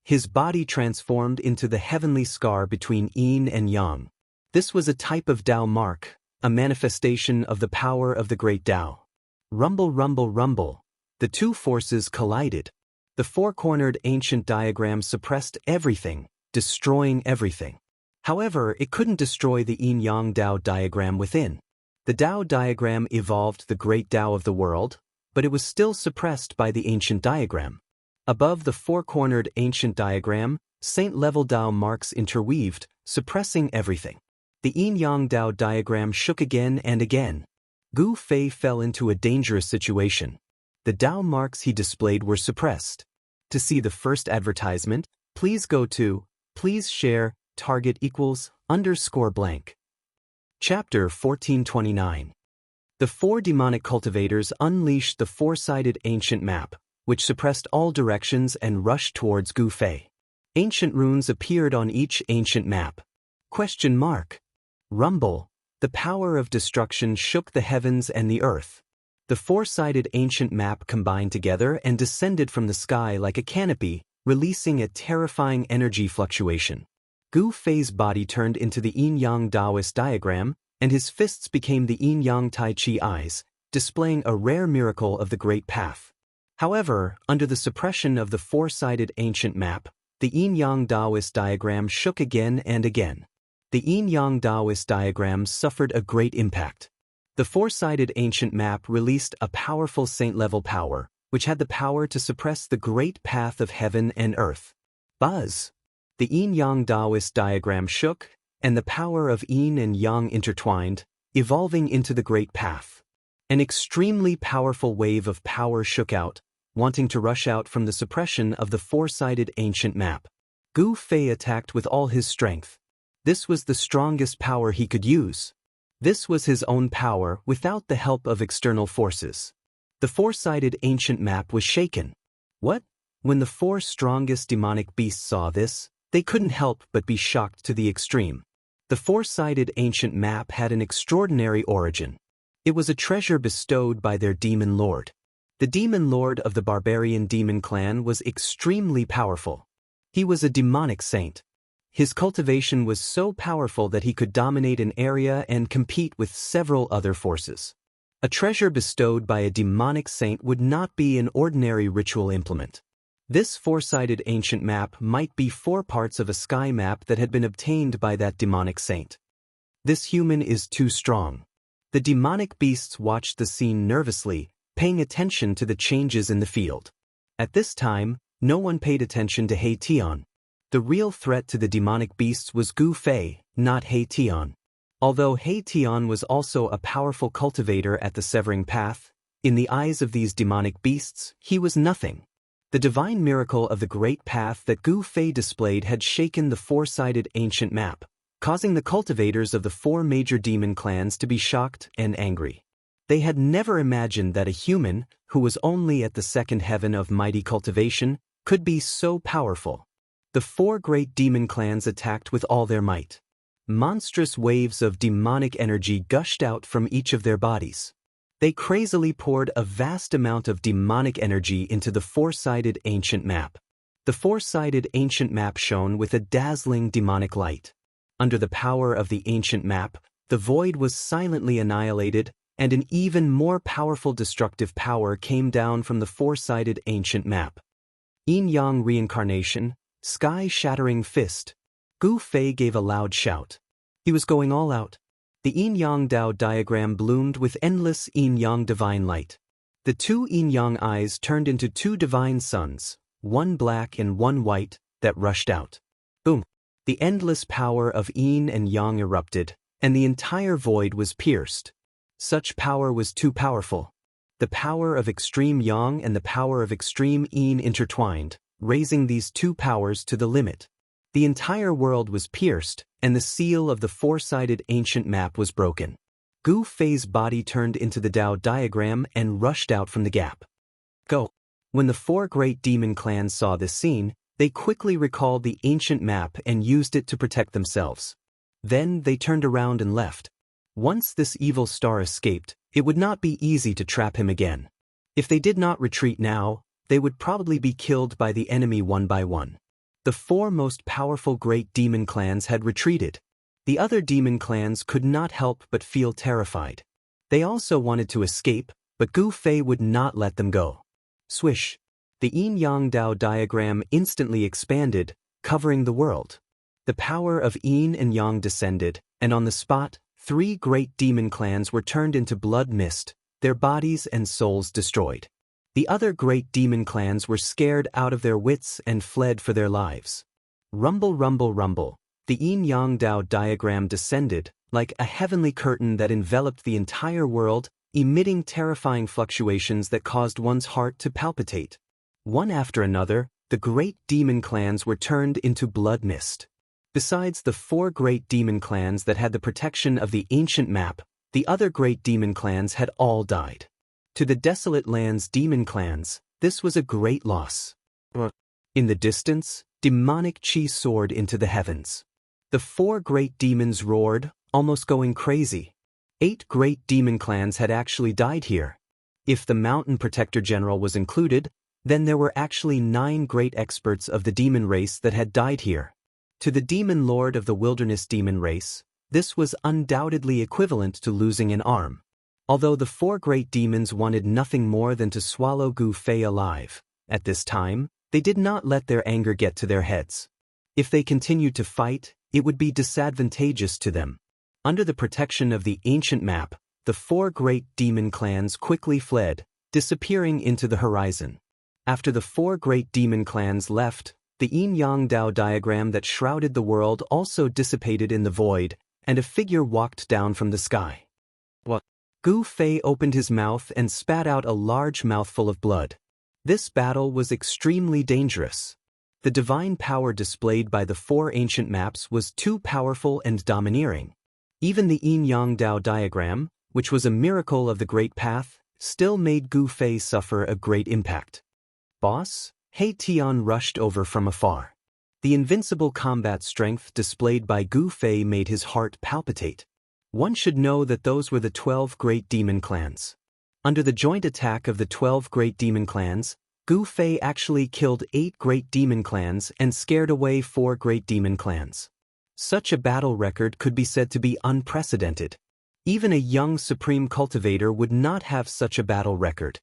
His body transformed into the heavenly scar between yin and yang. This was a type of Dao mark, a manifestation of the power of the great Dao. Rumble, rumble, rumble. The two forces collided. The four-cornered ancient diagram suppressed everything, destroying everything. However, it couldn't destroy the yin-yang Dao diagram within. The Dao diagram evolved the great Dao of the world, but it was still suppressed by the ancient diagram. Above the four-cornered ancient diagram, saint-level Dao marks interweaved, suppressing everything. The yin-yang Dao diagram shook again and again. Gu Fei fell into a dangerous situation. The Dao marks he displayed were suppressed. To see the first advertisement, please go to, please share, target equals, _blank. Chapter 1429. The four demonic cultivators unleashed the four-sided ancient map, which suppressed all directions and rushed towards Gu Fei. Ancient runes appeared on each ancient map. Question mark. Rumble. The power of destruction shook the heavens and the earth. The four-sided ancient map combined together and descended from the sky like a canopy, releasing a terrifying energy fluctuation. Gu Fei's body turned into the yin-yang Daoist diagram, and his fists became the yin-yang Tai Chi eyes, displaying a rare miracle of the great path. However, under the suppression of the four-sided ancient map, the yin-yang Daoist diagram shook again and again. The yin-yang Daoist diagram suffered a great impact. The four-sided ancient map released a powerful saint-level power, which had the power to suppress the great path of heaven and earth. Buzz! The yin-yang Daoist diagram shook, and the power of yin and yang intertwined, evolving into the great path. An extremely powerful wave of power shook out, wanting to rush out from the suppression of the four-sided ancient map. Gu Fei attacked with all his strength. This was the strongest power he could use. This was his own power without the help of external forces. The four-sided ancient map was shaken. What? When the four strongest demonic beasts saw this, they couldn't help but be shocked to the extreme. The four-sided ancient map had an extraordinary origin. It was a treasure bestowed by their demon lord. The demon lord of the barbarian demon clan was extremely powerful. He was a demonic saint. His cultivation was so powerful that he could dominate an area and compete with several other forces. A treasure bestowed by a demonic saint would not be an ordinary ritual implement. This four-sided ancient map might be four parts of a sky map that had been obtained by that demonic saint. This human is too strong. The demonic beasts watched the scene nervously, paying attention to the changes in the field. At this time, no one paid attention to He Tian. The real threat to the demonic beasts was Gu Fei, not He Tian. Although He Tian was also a powerful cultivator at the severing path, in the eyes of these demonic beasts, he was nothing. The divine miracle of the great path that Gu Fei displayed had shaken the four-sided ancient map, causing the cultivators of the four major demon clans to be shocked and angry. They had never imagined that a human, who was only at the second heaven of mighty cultivation, could be so powerful. The four great demon clans attacked with all their might. Monstrous waves of demonic energy gushed out from each of their bodies. They crazily poured a vast amount of demonic energy into the four-sided ancient map. The four-sided ancient map shone with a dazzling demonic light. Under the power of the ancient map, the void was silently annihilated, and an even more powerful destructive power came down from the four-sided ancient map. Yin-yang reincarnation, sky-shattering fist. Gu Fei gave a loud shout. He was going all out. The yin-yang Dao diagram bloomed with endless yin-yang divine light. The two yin-yang eyes turned into two divine suns, one black and one white, that rushed out. Boom! The endless power of yin and yang erupted, and the entire void was pierced. Such power was too powerful. The power of extreme yang and the power of extreme yin intertwined, raising these two powers to the limit. The entire world was pierced, and the seal of the four-sided ancient map was broken. Gu Fei's body turned into the Dao diagram and rushed out from the gap. Go! When the four great demon clans saw this scene, they quickly recalled the ancient map and used it to protect themselves. Then they turned around and left. Once this evil star escaped, it would not be easy to trap him again. If they did not retreat now, they would probably be killed by the enemy one by one. The four most powerful great demon clans had retreated. The other demon clans could not help but feel terrified. They also wanted to escape, but Gu Fei would not let them go. Swish! The yin-yang Dao diagram instantly expanded, covering the world. The power of yin and yang descended, and on the spot, 3 great demon clans were turned into blood mist, their bodies and souls destroyed. The other great demon clans were scared out of their wits and fled for their lives. Rumble, rumble, rumble. The yin-yang Dao diagram descended, like a heavenly curtain that enveloped the entire world, emitting terrifying fluctuations that caused one's heart to palpitate. One after another, the great demon clans were turned into blood mist. Besides the 4 great demon clans that had the protection of the ancient map, the other great demon clans had all died. To the desolate lands demon clans, this was a great loss. In the distance, demonic chi soared into the heavens. The 4 great demons roared, almost going crazy. 8 great demon clans had actually died here. If the Mountain Protector General was included, then there were actually 9 great experts of the demon race that had died here. To the demon lord of the wilderness demon race, this was undoubtedly equivalent to losing an arm. Although the 4 great demons wanted nothing more than to swallow Gu Fei alive, at this time, they did not let their anger get to their heads. If they continued to fight, it would be disadvantageous to them. Under the protection of the ancient map, the 4 great demon clans quickly fled, disappearing into the horizon. After the 4 great demon clans left, the yin-yang Dao diagram that shrouded the world also dissipated in the void, and a figure walked down from the sky. What? Gu Fei opened his mouth and spat out a large mouthful of blood. This battle was extremely dangerous. The divine power displayed by the 4 ancient maps was too powerful and domineering. Even the yin-yang Dao diagram, which was a miracle of the Great Path, still made Gu Fei suffer a great impact. Boss? He Tian rushed over from afar. The invincible combat strength displayed by Gu Fei made his heart palpitate. One should know that those were the 12 great demon clans. Under the joint attack of the 12 great demon clans, Gu Fei actually killed 8 great demon clans and scared away 4 great demon clans. Such a battle record could be said to be unprecedented. Even a young supreme cultivator would not have such a battle record.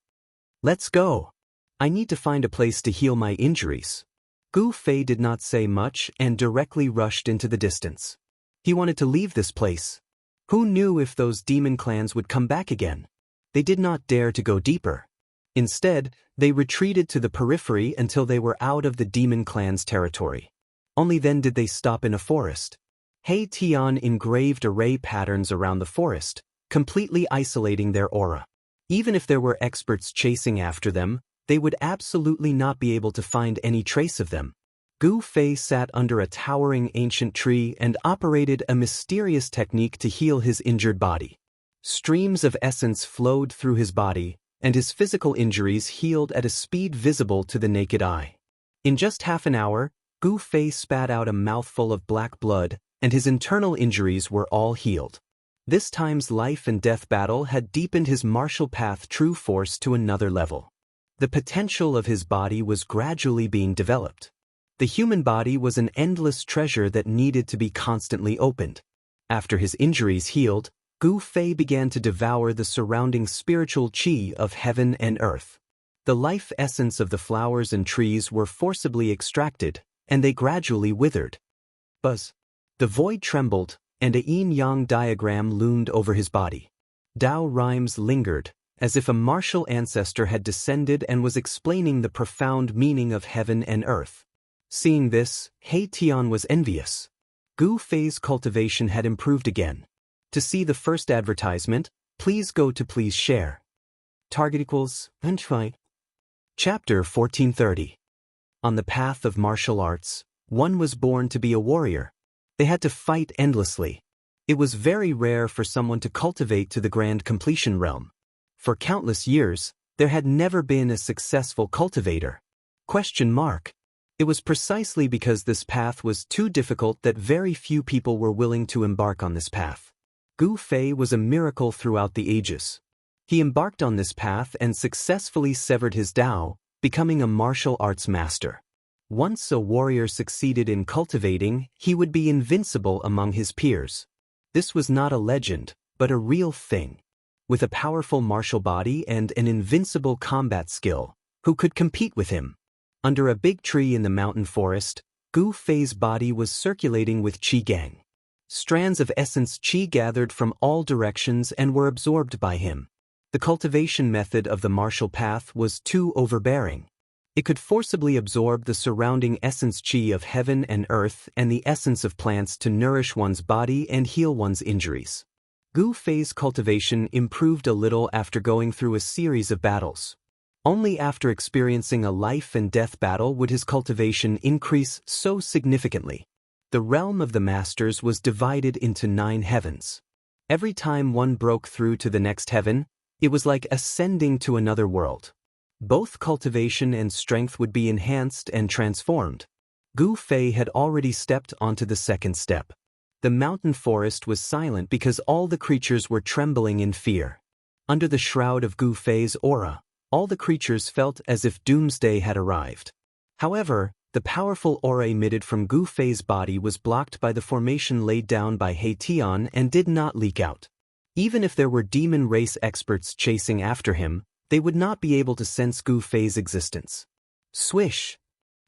Let's go. I need to find a place to heal my injuries. Gu Fei did not say much and directly rushed into the distance. He wanted to leave this place. Who knew if those demon clans would come back again? They did not dare to go deeper. Instead, they retreated to the periphery until they were out of the demon clan's territory. Only then did they stop in a forest. He Tian engraved array patterns around the forest, completely isolating their aura. Even if there were experts chasing after them, they would absolutely not be able to find any trace of them. Gu Fei sat under a towering ancient tree and operated a mysterious technique to heal his injured body. Streams of essence flowed through his body, and his physical injuries healed at a speed visible to the naked eye. In just half an hour, Gu Fei spat out a mouthful of black blood, and his internal injuries were all healed. This time's life and death battle had deepened his martial path true force to another level. The potential of his body was gradually being developed. The human body was an endless treasure that needed to be constantly opened. After his injuries healed, Gu Fei began to devour the surrounding spiritual qi of heaven and earth. The life essence of the flowers and trees were forcibly extracted, and they gradually withered. Buzz. The void trembled, and a yin-yang diagram loomed over his body. Dao rhymes lingered, as if a martial ancestor had descended and was explaining the profound meaning of heaven and earth. Seeing this, He Tian was envious. Gu Fei's cultivation had improved again. To see the first advertisement, please go to please share. Target equals _ Chapter 1430. On the path of martial arts, one was born to be a warrior. They had to fight endlessly. It was very rare for someone to cultivate to the grand completion realm. For countless years, there had never been a successful cultivator. It was precisely because this path was too difficult that very few people were willing to embark on this path. Gu Fei was a miracle throughout the ages. He embarked on this path and successfully severed his Dao, becoming a martial arts master. Once a warrior succeeded in cultivating, he would be invincible among his peers. This was not a legend, but a real thing. With a powerful martial body and an invincible combat skill, who could compete with him? Under a big tree in the mountain forest, Gu Fei's body was circulating with qi gang. Strands of essence qi gathered from all directions and were absorbed by him. The cultivation method of the martial path was too overbearing. It could forcibly absorb the surrounding essence qi of heaven and earth and the essence of plants to nourish one's body and heal one's injuries. Gu Fei's cultivation improved a little after going through a series of battles. Only after experiencing a life and death battle would his cultivation increase so significantly. The realm of the masters was divided into 9 heavens. Every time one broke through to the next heaven, it was like ascending to another world. Both cultivation and strength would be enhanced and transformed. Gu Fei had already stepped onto the second step. The mountain forest was silent because all the creatures were trembling in fear. Under the shroud of Gu Fei's aura, all the creatures felt as if doomsday had arrived. However, the powerful aura emitted from Gu Fei's body was blocked by the formation laid down by He Tian and did not leak out. Even if there were demon race experts chasing after him, they would not be able to sense Gu Fei's existence. Swish!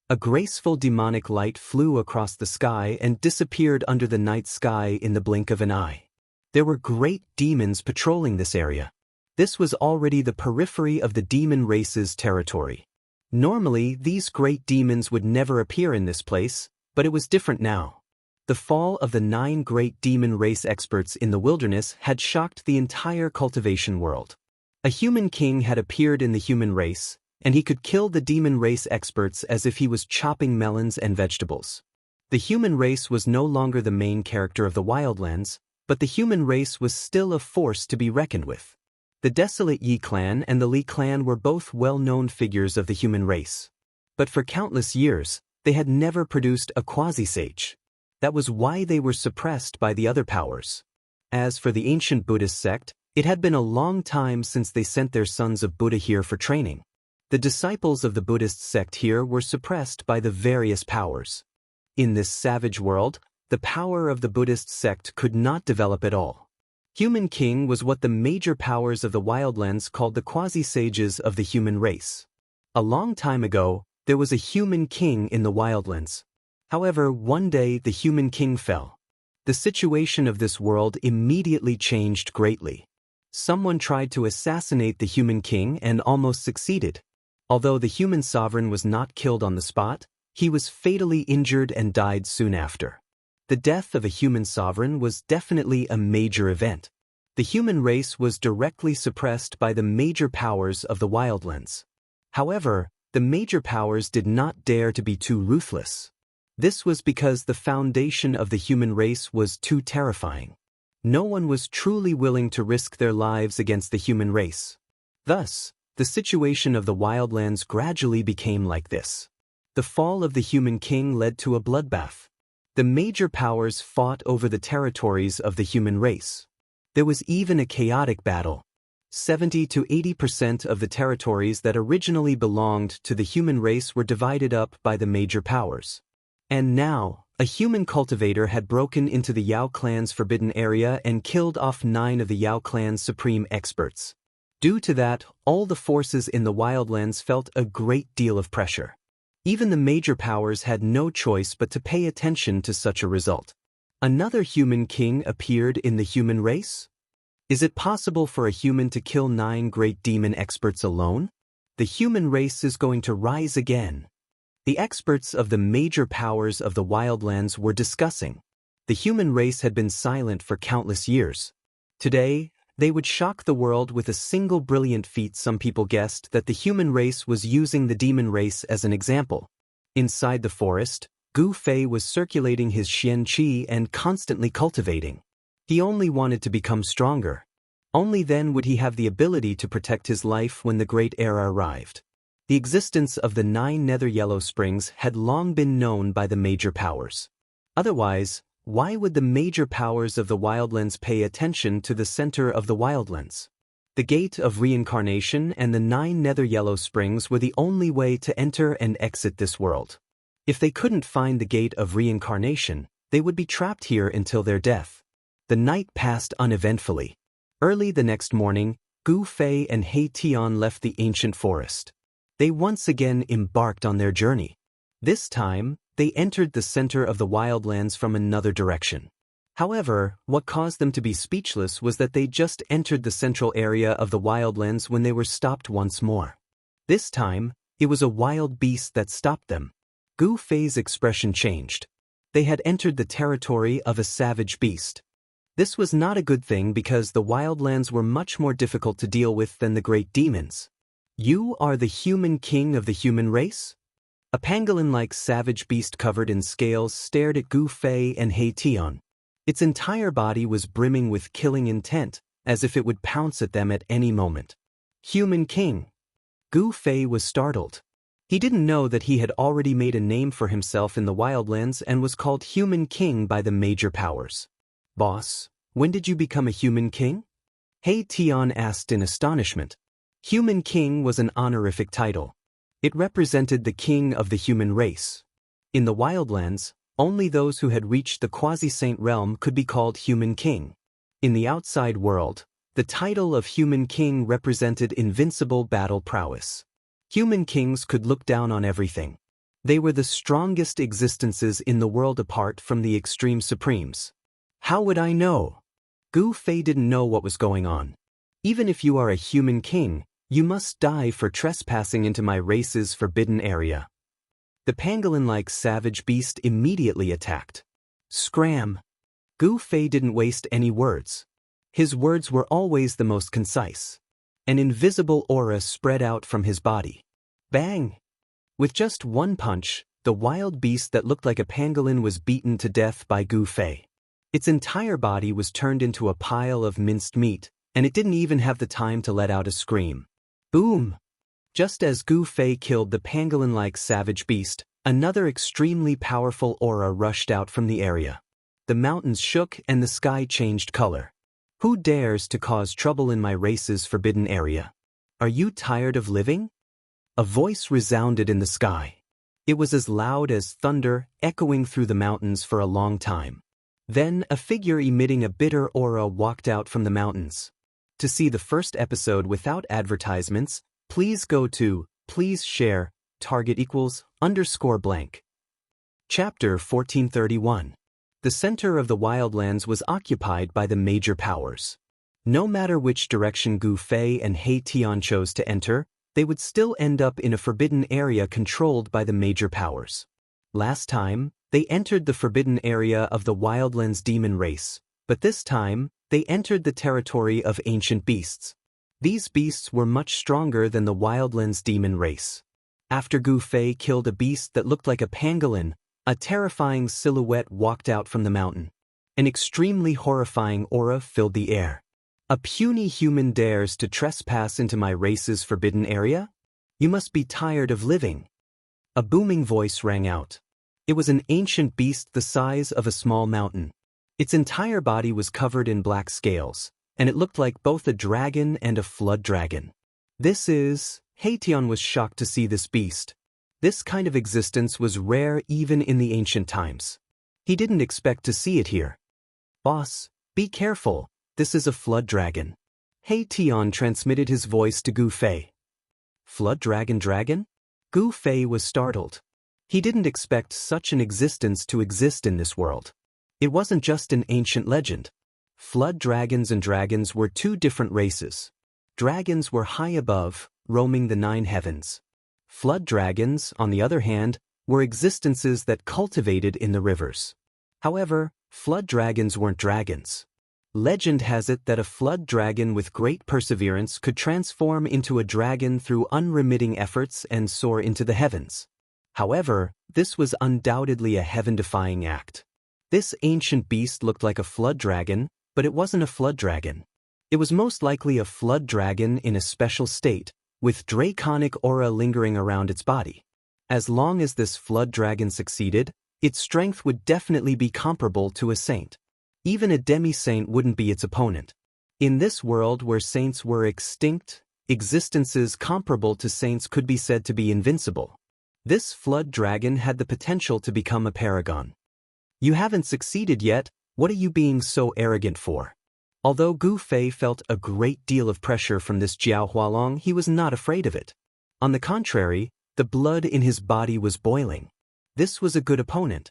A graceful demonic light flew across the sky and disappeared under the night sky in the blink of an eye. There were great demons patrolling this area. This was already the periphery of the demon race's territory. Normally, these great demons would never appear in this place, but it was different now. The fall of the 9 great demon race experts in the wilderness had shocked the entire cultivation world. A human king had appeared in the human race, and he could kill the demon race experts as if he was chopping melons and vegetables. The human race was no longer the main character of the Wildlands, but the human race was still a force to be reckoned with. The Desolate Yi clan and the Li clan were both well-known figures of the human race. But for countless years, they had never produced a quasi-sage. That was why they were suppressed by the other powers. As for the ancient Buddhist sect, it had been a long time since they sent their sons of Buddha here for training. The disciples of the Buddhist sect here were suppressed by the various powers. In this savage world, the power of the Buddhist sect could not develop at all. Human King was what the major powers of the Wildlands called the quasi-sages of the human race. A long time ago, there was a human king in the Wildlands. However, one day the human king fell. The situation of this world immediately changed greatly. Someone tried to assassinate the human king and almost succeeded. Although the human sovereign was not killed on the spot, he was fatally injured and died soon after. The death of a human sovereign was definitely a major event. The human race was directly suppressed by the major powers of the Wildlands. However, the major powers did not dare to be too ruthless. This was because the foundation of the human race was too terrifying. No one was truly willing to risk their lives against the human race. Thus, the situation of the Wildlands gradually became like this. The fall of the human king led to a bloodbath. The major powers fought over the territories of the human race. There was even a chaotic battle. 70 to 80% of the territories that originally belonged to the human race were divided up by the major powers. And now, a human cultivator had broken into the Yao clan's forbidden area and killed off 9 of the Yao clan's supreme experts. Due to that, all the forces in the Wildlands felt a great deal of pressure. Even the major powers had no choice but to pay attention to such a result. Another human king appeared in the human race? Is it possible for a human to kill 9 great demon experts alone? The human race is going to rise again. The experts of the major powers of the Wildlands were discussing. The human race had been silent for countless years. Today, they would shock the world with a single brilliant feat. Some people guessed that the human race was using the demon race as an example. Inside the forest, Gu Fei was circulating his Xian Qi and constantly cultivating. He only wanted to become stronger. Only then would he have the ability to protect his life when the Great Era arrived. The existence of the 9 nether yellow springs had long been known by the major powers. Otherwise, why would the major powers of the Wildlands pay attention to the center of the Wildlands? The Gate of Reincarnation and the 9 nether yellow springs were the only way to enter and exit this world. If they couldn't find the Gate of Reincarnation, they would be trapped here until their death. The night passed uneventfully. Early the next morning, Gu Fei and He Tian left the ancient forest. They once again embarked on their journey. This time, they entered the center of the Wildlands from another direction. However, what caused them to be speechless was that they just entered the central area of the Wildlands when they were stopped once more. This time, it was a wild beast that stopped them. Gu Fei's expression changed. They had entered the territory of a savage beast. This was not a good thing because the Wildlands were much more difficult to deal with than the great demons. You are the human king of the human race? A pangolin-like savage beast covered in scales stared at Gu Fei and He Tian. Its entire body was brimming with killing intent, as if it would pounce at them at any moment. Human king. Gu Fei was startled. He didn't know that he had already made a name for himself in the Wildlands and was called human king by the major powers. Boss, when did you become a human king? He Tian asked in astonishment. Human king was an honorific title. It represented the king of the human race. In the Wildlands, only those who had reached the quasi-saint realm could be called human king. In the outside world, the title of human king represented invincible battle prowess. Human kings could look down on everything. They were the strongest existences in the world apart from the extreme supremes. How would I know? Gu Fei didn't know what was going on. Even if you are a human king, you must die for trespassing into my race's forbidden area. The pangolin-like savage beast immediately attacked. Scram! Gu Fei didn't waste any words. His words were always the most concise. An invisible aura spread out from his body. Bang! With just one punch, the wild beast that looked like a pangolin was beaten to death by Gu Fei. Its entire body was turned into a pile of minced meat, and it didn't even have the time to let out a scream. Boom! Just as Gu Fei killed the pangolin-like savage beast, another extremely powerful aura rushed out from the area. The mountains shook and the sky changed color. Who dares to cause trouble in my race's forbidden area? Are you tired of living? A voice resounded in the sky. It was as loud as thunder, echoing through the mountains for a long time. Then a figure emitting a bitter aura walked out from the mountains. To see the first episode without advertisements, please go to please share target =_blank. Chapter 1431. The center of the Wildlands was occupied by the major powers. No matter which direction Gu Fei and He Tian chose to enter, they would still end up in a forbidden area controlled by the major powers. Last time, they entered the forbidden area of the Wildlands demon race, but this time, they entered the territory of ancient beasts. These beasts were much stronger than the Wildlands demon race. After Gu Fei killed a beast that looked like a pangolin, a terrifying silhouette walked out from the mountain. An extremely horrifying aura filled the air. A puny human dares to trespass into my race's forbidden area? You must be tired of living. A booming voice rang out. It was an ancient beast the size of a small mountain. Its entire body was covered in black scales, and it looked like both a dragon and a flood dragon. He Tian was shocked to see this beast. This kind of existence was rare even in the ancient times. He didn't expect to see it here. Boss, be careful, this is a flood dragon. He Tian transmitted his voice to Gu Fei. Flood dragon? Gu Fei was startled. He didn't expect such an existence to exist in this world. It wasn't just an ancient legend. Flood dragons and dragons were two different races. Dragons were high above, roaming the 9 heavens. Flood dragons, on the other hand, were existences that cultivated in the rivers. However, Flood dragons weren't dragons. Legend has it that a flood dragon with great perseverance could transform into a dragon through unremitting efforts and soar into the heavens. However, this was undoubtedly a heaven-defying act. This ancient beast looked like a flood dragon, but it wasn't a flood dragon. It was most likely a flood dragon in a special state, with draconic aura lingering around its body. As long as this flood dragon succeeded, its strength would definitely be comparable to a saint. Even a demi-saint wouldn't be its opponent. In this world where saints were extinct, existences comparable to saints could be said to be invincible. This flood dragon had the potential to become a paragon. You haven't succeeded yet, what are you being so arrogant for? Although Gu Fei felt a great deal of pressure from this Jiao Hualong, he was not afraid of it. On the contrary, the blood in his body was boiling. This was a good opponent.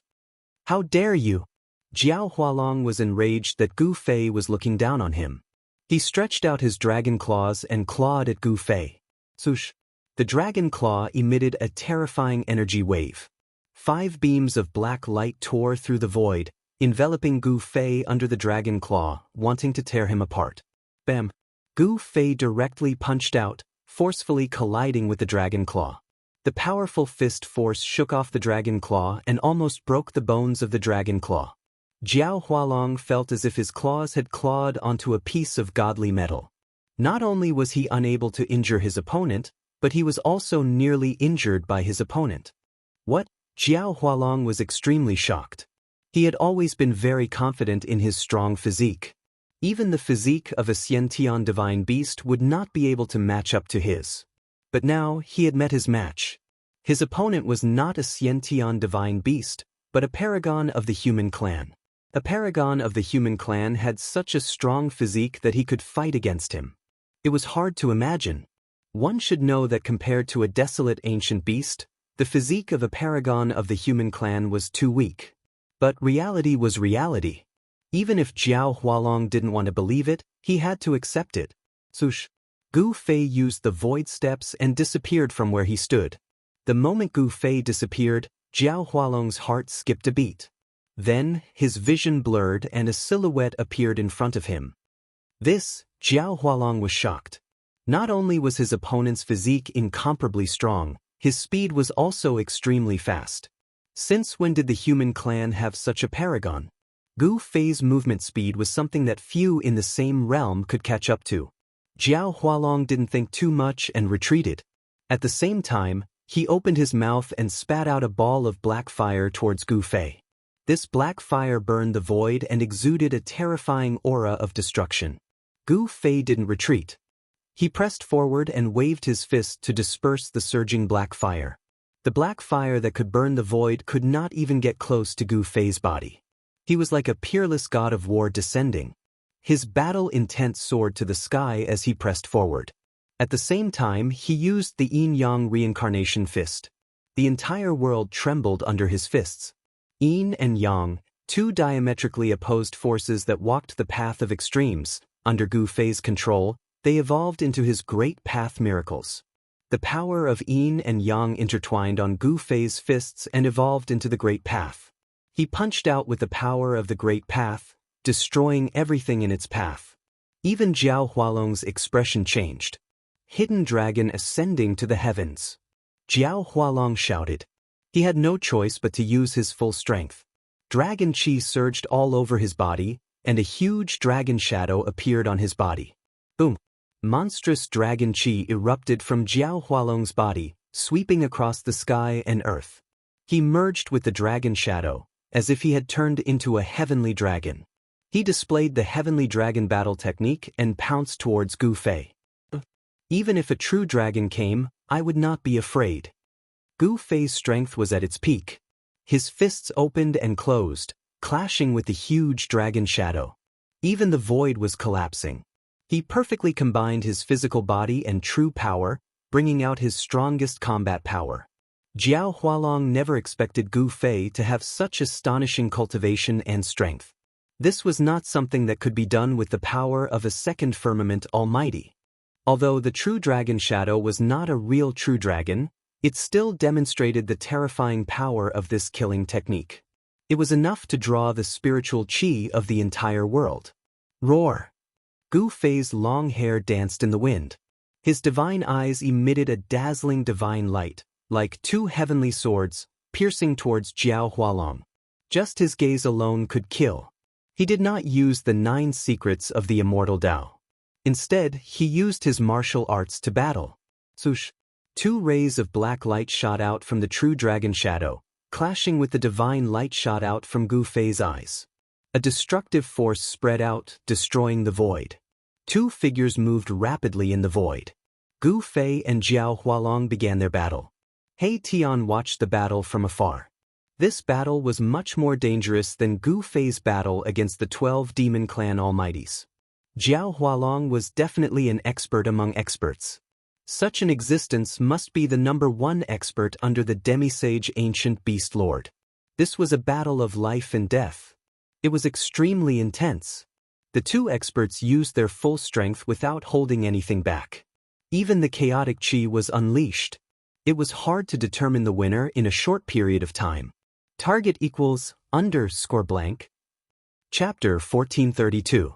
How dare you? Jiao Hualong was enraged that Gu Fei was looking down on him. He stretched out his dragon claws and clawed at Gu Fei. Swoosh! The dragon claw emitted a terrifying energy wave. 5 beams of black light tore through the void, enveloping Gu Fei under the dragon claw, wanting to tear him apart. Bam! Gu Fei directly punched out, forcefully colliding with the dragon claw. The powerful fist force shook off the dragon claw and almost broke the bones of the dragon claw. Jiao Hualong felt as if his claws had clawed onto a piece of godly metal. Not only was he unable to injure his opponent, but he was also nearly injured by his opponent. What? Jiao Hualong was extremely shocked. He had always been very confident in his strong physique. Even the physique of a Xiantian divine beast would not be able to match up to his. But now he had met his match. His opponent was not a Xiantian divine beast, but a paragon of the human clan. A paragon of the human clan had such a strong physique that he could fight against him. It was hard to imagine. One should know that compared to a desolate ancient beast, the physique of a paragon of the human clan was too weak. But reality was reality. Even if Jiao Hualong didn't want to believe it, he had to accept it. Swoosh! Gu Fei used the void steps and disappeared from where he stood. The moment Gu Fei disappeared, Jiao Hualong's heart skipped a beat. Then, his vision blurred and a silhouette appeared in front of him. Jiao Hualong was shocked. Not only was his opponent's physique incomparably strong, his speed was also extremely fast. Since when did the human clan have such a paragon? Gu Fei's movement speed was something that few in the same realm could catch up to. Jiao Hualong didn't think too much and retreated. At the same time, he opened his mouth and spat out a ball of black fire towards Gu Fei. This black fire burned the void and exuded a terrifying aura of destruction. Gu Fei didn't retreat. He pressed forward and waved his fist to disperse the surging black fire. The black fire that could burn the void could not even get close to Gu Fei's body. He was like a peerless god of war descending. His battle intent soared to the sky as he pressed forward. At the same time, he used the yin-yang reincarnation fist. The entire world trembled under his fists. Yin and yang, 2 diametrically opposed forces that walked the path of extremes. Under Gu Fei's control, they evolved into his great path miracles. The power of yin and yang intertwined on Gu Fei's fists and evolved into the great path. He punched out with the power of the great path, destroying everything in its path. Even Jiao Hualong's expression changed. Hidden dragon ascending to the heavens. Jiao Hualong shouted. He had no choice but to use his full strength. Dragon chi surged all over his body, and a huge dragon shadow appeared on his body. Boom! Monstrous dragon chi erupted from Jiao Hualong's body, sweeping across the sky and earth. He merged with the dragon shadow, as if he had turned into a heavenly dragon. He displayed the heavenly dragon battle technique and pounced towards Gu Fei. Even if a true dragon came, I would not be afraid. Gu Fei's strength was at its peak. His fists opened and closed, clashing with the huge dragon shadow. Even the void was collapsing. He perfectly combined his physical body and true power, bringing out his strongest combat power. Jiao Hualong never expected Gu Fei to have such astonishing cultivation and strength. This was not something that could be done with the power of a second firmament almighty. Although the true dragon shadow was not a real true dragon, it still demonstrated the terrifying power of this killing technique. It was enough to draw the spiritual qi of the entire world. Roar! Gu Fei's long hair danced in the wind. His divine eyes emitted a dazzling divine light, like two heavenly swords, piercing towards Jiao Hualong. Just his gaze alone could kill. He did not use the 9 secrets of the immortal Dao. Instead, he used his martial arts to battle. Swoosh! 2 rays of black light shot out from the true dragon shadow, clashing with the divine light shot out from Gu Fei's eyes. A destructive force spread out, destroying the void. 2 figures moved rapidly in the void. Gu Fei and Jiao Hualong began their battle. He Tian watched the battle from afar. This battle was much more dangerous than Gu Fei's battle against the 12 demon clan almighties. Jiao Hualong was definitely an expert among experts. Such an existence must be the #1 expert under the demisage ancient beast lord. This was a battle of life and death. It was extremely intense. The 2 experts used their full strength without holding anything back. Even the chaotic qi was unleashed. It was hard to determine the winner in a short period of time. Target =_blank. Chapter 1432.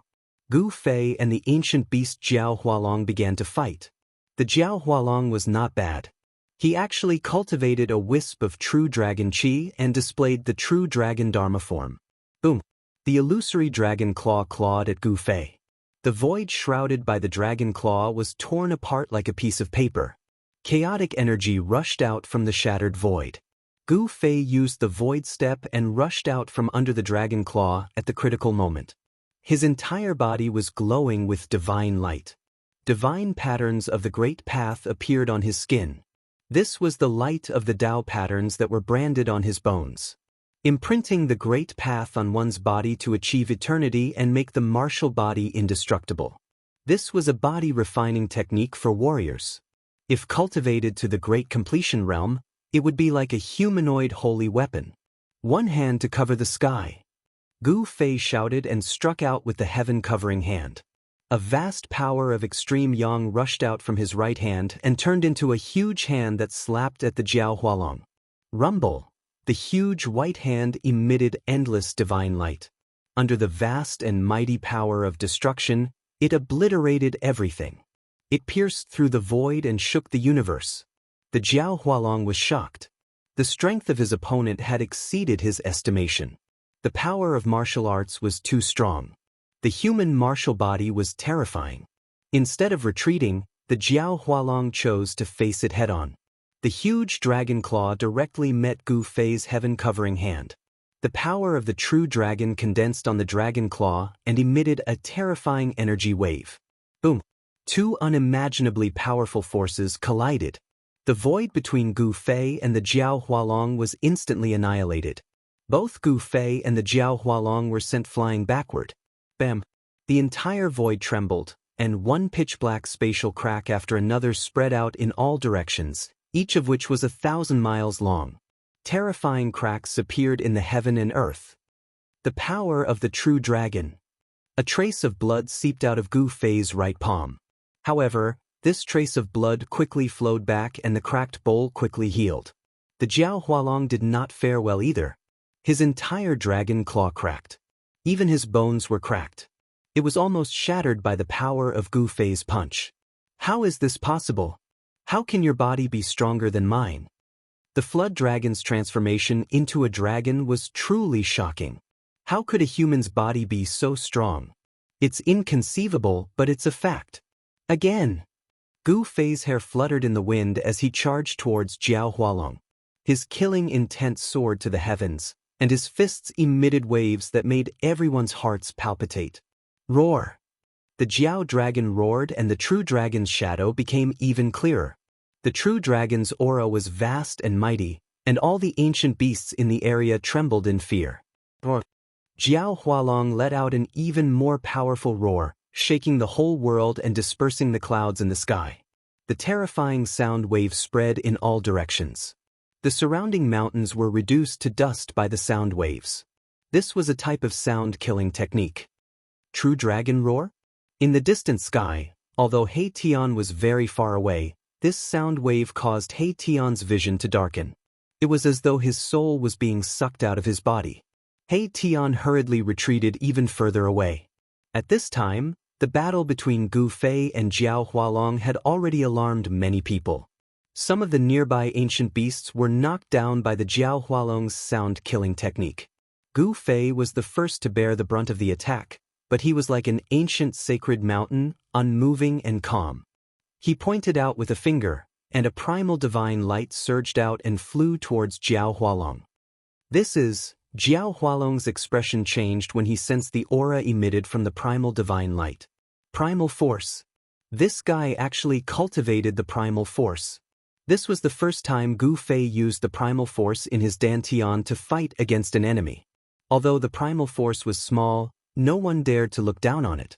Gu Fei and the ancient beast Jiao Hualong began to fight. The Jiao Hualong was not bad. He actually cultivated a wisp of true dragon qi and displayed the true dragon dharma form. Boom! The illusory dragon claw clawed at Gu Fei. The void shrouded by the dragon claw was torn apart like a piece of paper. Chaotic energy rushed out from the shattered void. Gu Fei used the void step and rushed out from under the dragon claw at the critical moment. His entire body was glowing with divine light. Divine patterns of the great path appeared on his skin. This was the light of the Tao patterns that were branded on his bones. Imprinting the great path on one's body to achieve eternity and make the martial body indestructible. This was a body refining technique for warriors. If cultivated to the great completion realm, it would be like a humanoid holy weapon. One hand to cover the sky. Gu Fei shouted and struck out with the heaven-covering hand. A vast power of extreme yang rushed out from his right hand and turned into a huge hand that slapped at the Jiao Hualong. Rumble! The huge white hand emitted endless divine light. Under the vast and mighty power of destruction, it obliterated everything. It pierced through the void and shook the universe. The Jiao Hualong was shocked. The strength of his opponent had exceeded his estimation. The power of martial arts was too strong. The human martial body was terrifying. Instead of retreating, the Jiao Hualong chose to face it head-on. The huge dragon claw directly met Gu Fei's heaven-covering hand. The power of the true dragon condensed on the dragon claw and emitted a terrifying energy wave. Boom! 2 unimaginably powerful forces collided. The void between Gu Fei and the Jiao Hualong was instantly annihilated. Both Gu Fei and the Jiao Hualong were sent flying backward. Bam! The entire void trembled, and one pitch-black spatial crack after another spread out in all directions, each of which was 1,000 miles long. Terrifying cracks appeared in the heaven and earth. The power of the true dragon. A trace of blood seeped out of Gu Fei's right palm. However, this trace of blood quickly flowed back and the cracked bowl quickly healed. The Jiao Hualong did not fare well either. His entire dragon claw cracked. Even his bones were cracked. It was almost shattered by the power of Gu Fei's punch. How is this possible? How can your body be stronger than mine? The flood dragon's transformation into a dragon was truly shocking. How could a human's body be so strong? It's inconceivable, but it's a fact. Again! Gu Fei's hair fluttered in the wind as he charged towards Jiao Hualong. His killing intent soared to the heavens, and his fists emitted waves that made everyone's hearts palpitate. Roar! The Jiao dragon roared and the true dragon's shadow became even clearer. The true dragon's aura was vast and mighty, and all the ancient beasts in the area trembled in fear. Roar! Jiao Hualong let out an even more powerful roar, shaking the whole world and dispersing the clouds in the sky. The terrifying sound wave spread in all directions. The surrounding mountains were reduced to dust by the sound waves. This was a type of sound-killing technique. True dragon roar? In the distant sky, although He Tian was very far away, this sound wave caused He Tian's vision to darken. It was as though his soul was being sucked out of his body. He Tian hurriedly retreated even further away. At this time, the battle between Gu Fei and Jiao Hualong had already alarmed many people. Some of the nearby ancient beasts were knocked down by the Jiao Hualong's sound-killing technique. Gu Fei was the first to bear the brunt of the attack, but he was like an ancient sacred mountain, unmoving and calm. He pointed out with a finger, and a primal divine light surged out and flew towards Jiao Hualong. Jiao Hualong's expression changed when he sensed the aura emitted from the primal divine light. Primal force. This guy actually cultivated the primal force. This was the first time Gu Fei used the primal force in his dantian to fight against an enemy. Although the primal force was small, no one dared to look down on it.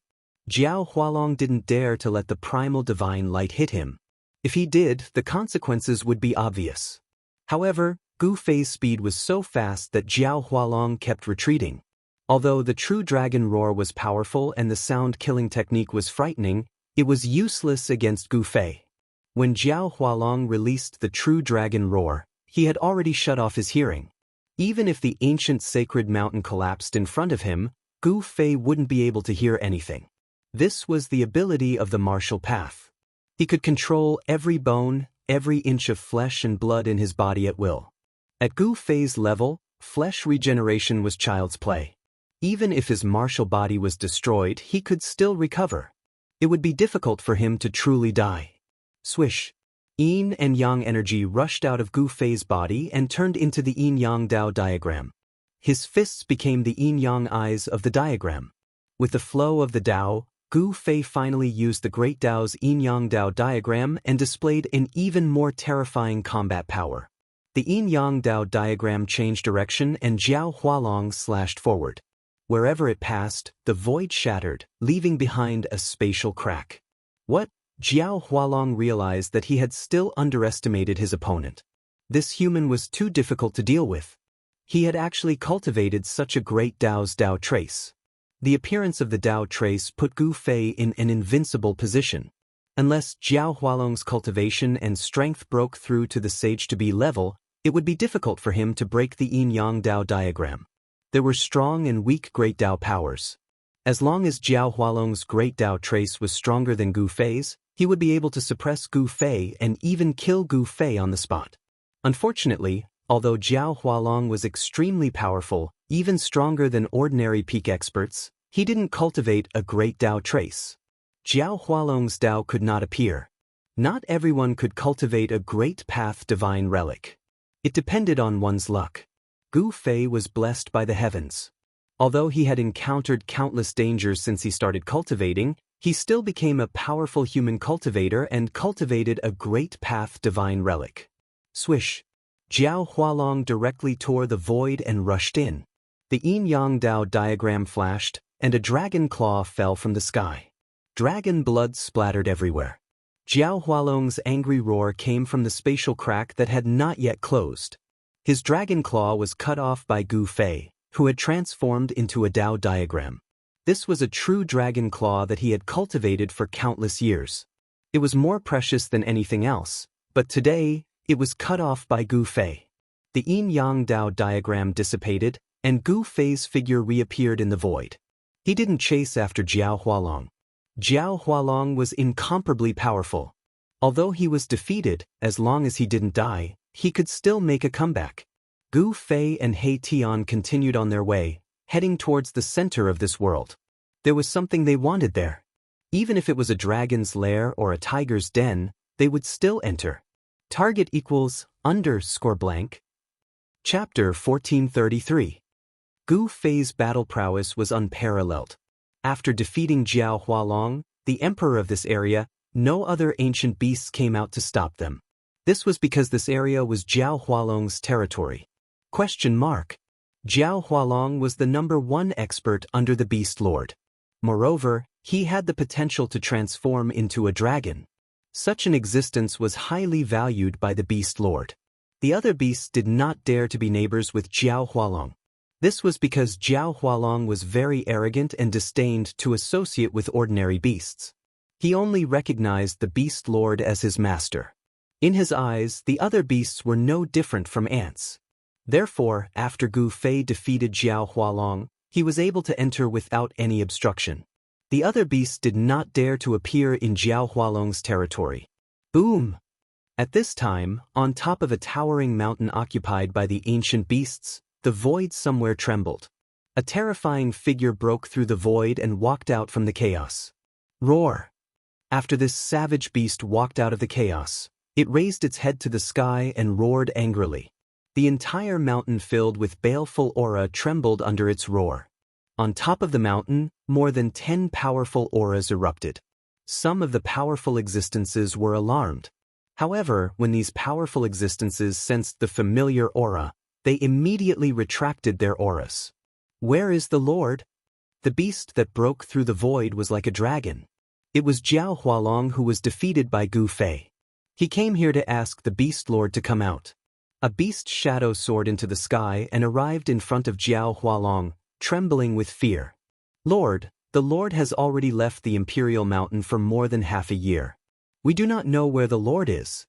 Jiao Hualong didn't dare to let the primal divine light hit him. If he did, the consequences would be obvious. However, Gu Fei's speed was so fast that Jiao Hualong kept retreating. Although the true dragon roar was powerful and the sound-killing technique was frightening, it was useless against Gu Fei. When Jiao Hualong released the true dragon roar, he had already shut off his hearing. Even if the ancient sacred mountain collapsed in front of him, Gu Fei wouldn't be able to hear anything. This was the ability of the martial path. He could control every bone, every inch of flesh and blood in his body at will. At Gu Fei's level, flesh regeneration was child's play. Even if his martial body was destroyed, he could still recover. It would be difficult for him to truly die. Swish. Yin and Yang energy rushed out of Gu Fei's body and turned into the Yin-Yang Dao diagram. His fists became the Yin-Yang eyes of the diagram. With the flow of the Dao, Gu Fei finally used the Great Dao's Yin-Yang Dao diagram and displayed an even more terrifying combat power. The Yin-Yang Dao diagram changed direction and Jiao Hualong slashed forward. Wherever it passed, the void shattered, leaving behind a spatial crack. What? Jiao Hualong realized that he had still underestimated his opponent. This human was too difficult to deal with. He had actually cultivated such a great Dao's Dao trace. The appearance of the Dao trace put Gu Fei in an invincible position. Unless Jiao Hualong's cultivation and strength broke through to the sage-to-be level, it would be difficult for him to break the Yin-Yang Dao diagram. There were strong and weak Great Dao powers. As long as Jiao Hualong's Great Dao trace was stronger than Gu Fei's, he would be able to suppress Gu Fei and even kill Gu Fei on the spot. Unfortunately, although Jiao Hualong was extremely powerful, even stronger than ordinary peak experts, he didn't cultivate a Great Dao trace. Jiao Hualong's Dao could not appear. Not everyone could cultivate a Great Path Divine Relic. It depended on one's luck. Gu Fei was blessed by the heavens. Although he had encountered countless dangers since he started cultivating, he still became a powerful human cultivator and cultivated a Great Path Divine Relic. Swish. Jiao Hualong directly tore the void and rushed in. The Yin-Yang Dao diagram flashed, and a dragon claw fell from the sky. Dragon blood splattered everywhere. Jiao Hualong's angry roar came from the spatial crack that had not yet closed. His dragon claw was cut off by Gu Fei, who had transformed into a Dao diagram. This was a true dragon claw that he had cultivated for countless years. It was more precious than anything else, but today, it was cut off by Gu Fei. The Yin-Yang Dao diagram dissipated, and Gu Fei's figure reappeared in the void. He didn't chase after Jiao Hualong. Jiao Hualong was incomparably powerful. Although he was defeated, as long as he didn't die, he could still make a comeback. Gu Fei and He Tian continued on their way, heading towards the center of this world. There was something they wanted there. Even if it was a dragon's lair or a tiger's den, they would still enter. Target equals _blank. Chapter 1433. Gu Fei's battle prowess was unparalleled. After defeating Jiao Hualong, the emperor of this area, no other ancient beasts came out to stop them. This was because this area was Jiao Hualong's territory. Jiao Hualong was the #1 expert under the Beast Lord. Moreover, he had the potential to transform into a dragon. Such an existence was highly valued by the Beast Lord. The other beasts did not dare to be neighbors with Jiao Hualong. This was because Jiao Hualong was very arrogant and disdained to associate with ordinary beasts. He only recognized the Beast Lord as his master. In his eyes, the other beasts were no different from ants. Therefore, after Gu Fei defeated Jiao Hualong, he was able to enter without any obstruction. The other beasts did not dare to appear in Jiao Hualong's territory. Boom! At this time, on top of a towering mountain occupied by the ancient beasts, the void somewhere trembled. A terrifying figure broke through the void and walked out from the chaos. Roar! After this savage beast walked out of the chaos, it raised its head to the sky and roared angrily. The entire mountain filled with baleful aura trembled under its roar. On top of the mountain, more than 10 powerful auras erupted. Some of the powerful existences were alarmed. However, when these powerful existences sensed the familiar aura, they immediately retracted their auras. Where is the Lord? The beast that broke through the void was like a dragon. It was Jiao Hualong who was defeated by Gu Fei. He came here to ask the Beast Lord to come out. A beast shadow soared into the sky and arrived in front of Jiao Hualong, trembling with fear. Lord, the Lord has already left the Imperial Mountain for more than half a year. We do not know where the Lord is.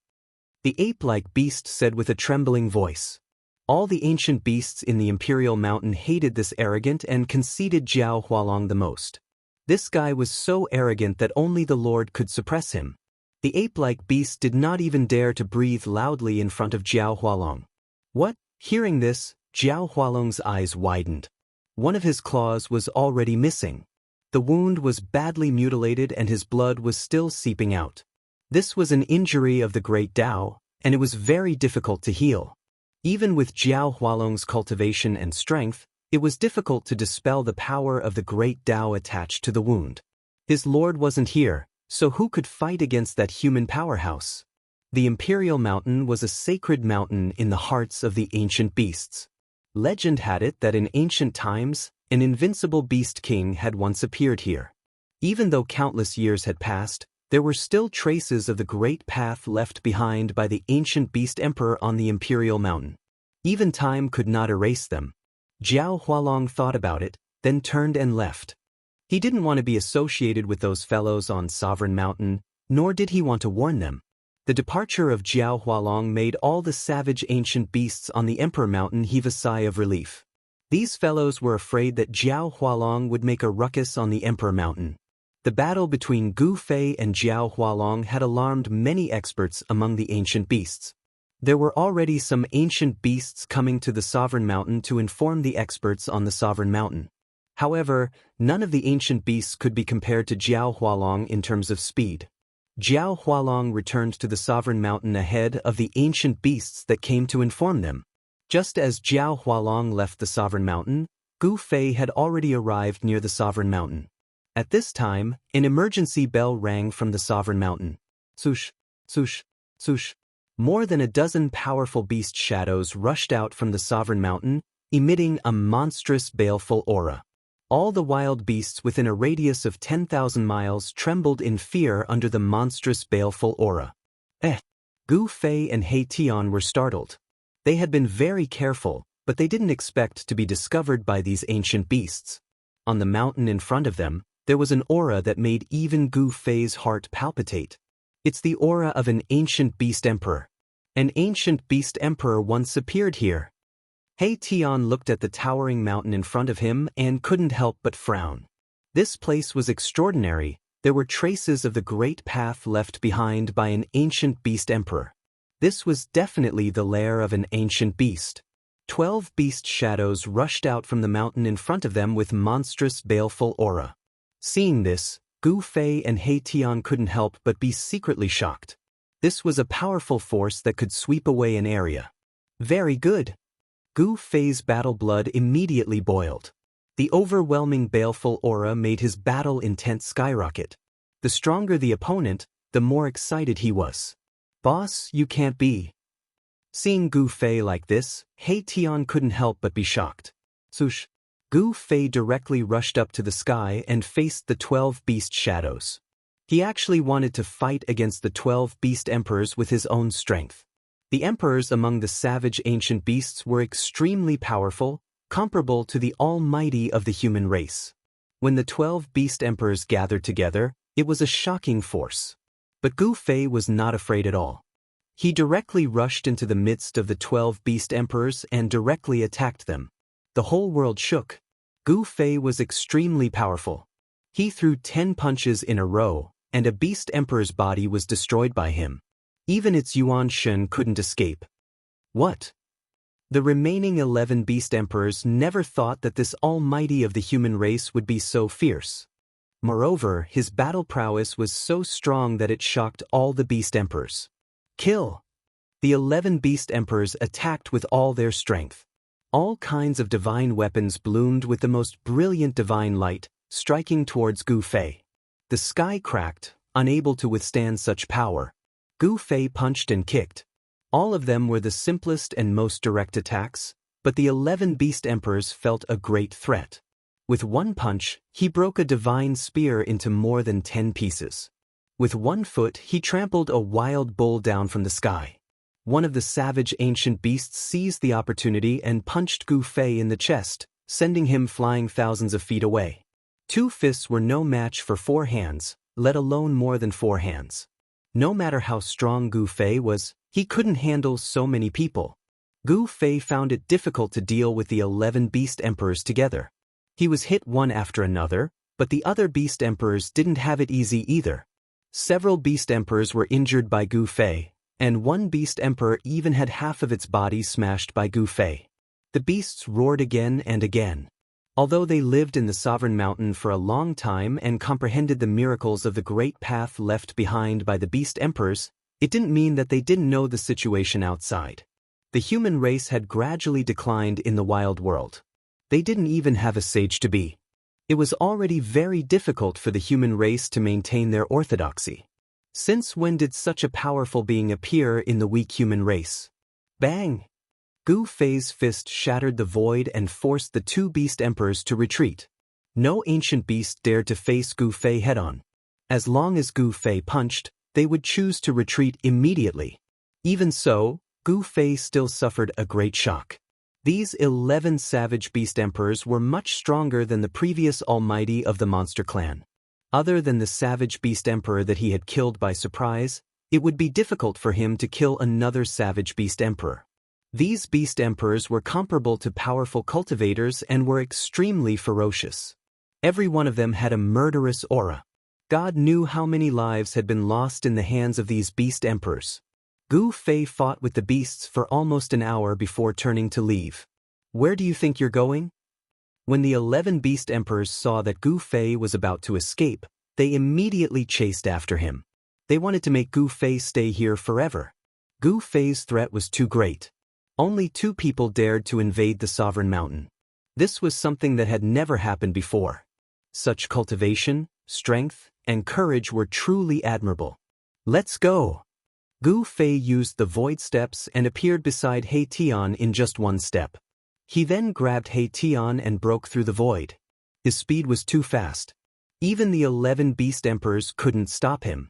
The ape-like beast said with a trembling voice. All the ancient beasts in the Imperial Mountain hated this arrogant and conceited Jiao Hualong the most. This guy was so arrogant that only the Lord could suppress him. The ape-like beast did not even dare to breathe loudly in front of Jiao Hualong. What? Hearing this, Jiao Hualong's eyes widened. One of his claws was already missing. The wound was badly mutilated and his blood was still seeping out. This was an injury of the great Dao, and it was very difficult to heal. Even with Jiao Hualong's cultivation and strength, it was difficult to dispel the power of the great Dao attached to the wound. His lord wasn't here, so who could fight against that human powerhouse? The Imperial Mountain was a sacred mountain in the hearts of the ancient beasts. Legend had it that in ancient times, an invincible beast king had once appeared here. Even though countless years had passed, there were still traces of the great path left behind by the ancient beast emperor on the Imperial Mountain. Even time could not erase them. Jiao Hualong thought about it, then turned and left. He didn't want to be associated with those fellows on Sovereign Mountain, nor did he want to warn them. The departure of Jiao Hualong made all the savage ancient beasts on the Emperor Mountain heave a sigh of relief. These fellows were afraid that Jiao Hualong would make a ruckus on the Emperor Mountain. The battle between Gu Fei and Jiao Hualong had alarmed many experts among the ancient beasts. There were already some ancient beasts coming to the Sovereign Mountain to inform the experts on the Sovereign Mountain. However, none of the ancient beasts could be compared to Jiao Hualong in terms of speed. Jiao Hualong returned to the Sovereign Mountain ahead of the ancient beasts that came to inform them. Just as Jiao Hualong left the Sovereign Mountain, Gu Fei had already arrived near the Sovereign Mountain. At this time, an emergency bell rang from the Sovereign Mountain. Swoosh, swoosh, swoosh. More than a dozen powerful beast shadows rushed out from the Sovereign Mountain, emitting a monstrous baleful aura. All the wild beasts within a radius of 10,000 miles trembled in fear under the monstrous baleful aura. Gu Fei and He Tian were startled. They had been very careful, but they didn't expect to be discovered by these ancient beasts. On the mountain in front of them, there was an aura that made even Gu Fei's heart palpitate. It's the aura of an ancient beast emperor. An ancient beast emperor once appeared here. He Tian looked at the towering mountain in front of him and couldn't help but frown. This place was extraordinary. There were traces of the great path left behind by an ancient beast emperor. This was definitely the lair of an ancient beast. 12 beast shadows rushed out from the mountain in front of them with monstrous baleful aura. Seeing this, Gu Fei and He Tian couldn't help but be secretly shocked. This was a powerful force that could sweep away an area. Very good. Gu Fei's battle blood immediately boiled. The overwhelming baleful aura made his battle intent skyrocket. The stronger the opponent, the more excited he was. Boss, you can't be. Seeing Gu Fei like this, He Tian couldn't help but be shocked. Swoosh. Gu Fei directly rushed up to the sky and faced the 12 beast shadows. He actually wanted to fight against the 12 beast emperors with his own strength. The emperors among the savage ancient beasts were extremely powerful, comparable to the almighty of the human race. When the 12 beast emperors gathered together, it was a shocking force. But Gu Fei was not afraid at all. He directly rushed into the midst of the 12 beast emperors and directly attacked them. The whole world shook. Gu Fei was extremely powerful. He threw 10 punches in a row, and a beast emperor's body was destroyed by him. Even its Yuan Shen couldn't escape. What? The remaining 11 beast emperors never thought that this almighty of the human race would be so fierce. Moreover, his battle prowess was so strong that it shocked all the beast emperors. Kill! The 11 beast emperors attacked with all their strength. All kinds of divine weapons bloomed with the most brilliant divine light, striking towards Gu Fei. The sky cracked, unable to withstand such power. Gu Fei punched and kicked. All of them were the simplest and most direct attacks, but the 11 beast emperors felt a great threat. With one punch, he broke a divine spear into more than 10 pieces. With one foot, he trampled a wild bull down from the sky. One of the savage ancient beasts seized the opportunity and punched Gu Fei in the chest, sending him flying thousands of feet away. 2 fists were no match for 4 hands, let alone more than 4 hands. No matter how strong Gu Fei was, he couldn't handle so many people. Gu Fei found it difficult to deal with the 11 beast emperors together. He was hit one after another, but the other beast emperors didn't have it easy either. Several beast emperors were injured by Gu Fei, and one beast emperor even had half of its body smashed by Gu Fei. The beasts roared again and again. Although they lived in the Sovereign Mountain for a long time and comprehended the miracles of the great path left behind by the beast emperors, it didn't mean that they didn't know the situation outside. The human race had gradually declined in the wild world. They didn't even have a sage to be. It was already very difficult for the human race to maintain their orthodoxy. Since when did such a powerful being appear in the weak human race? Bang! Gu Fei's fist shattered the void and forced the 2 beast emperors to retreat. No ancient beast dared to face Gu Fei head-on. As long as Gu Fei punched, they would choose to retreat immediately. Even so, Gu Fei still suffered a great shock. These 11 savage beast emperors were much stronger than the previous almighty of the monster clan. Other than the savage beast emperor that he had killed by surprise, it would be difficult for him to kill another savage beast emperor. These beast emperors were comparable to powerful cultivators and were extremely ferocious. Every one of them had a murderous aura. God knew how many lives had been lost in the hands of these beast emperors. Gu Fei fought with the beasts for almost an hour before turning to leave. Where do you think you're going? When the 11 beast emperors saw that Gu Fei was about to escape, they immediately chased after him. They wanted to make Gu Fei stay here forever. Gu Fei's threat was too great. Only 2 people dared to invade the Sovereign Mountain. This was something that had never happened before. Such cultivation, strength, and courage were truly admirable. Let's go! Gu Fei used the void steps and appeared beside He Tian in just one step. He then grabbed He Tian and broke through the void. His speed was too fast. Even the 11 beast emperors couldn't stop him.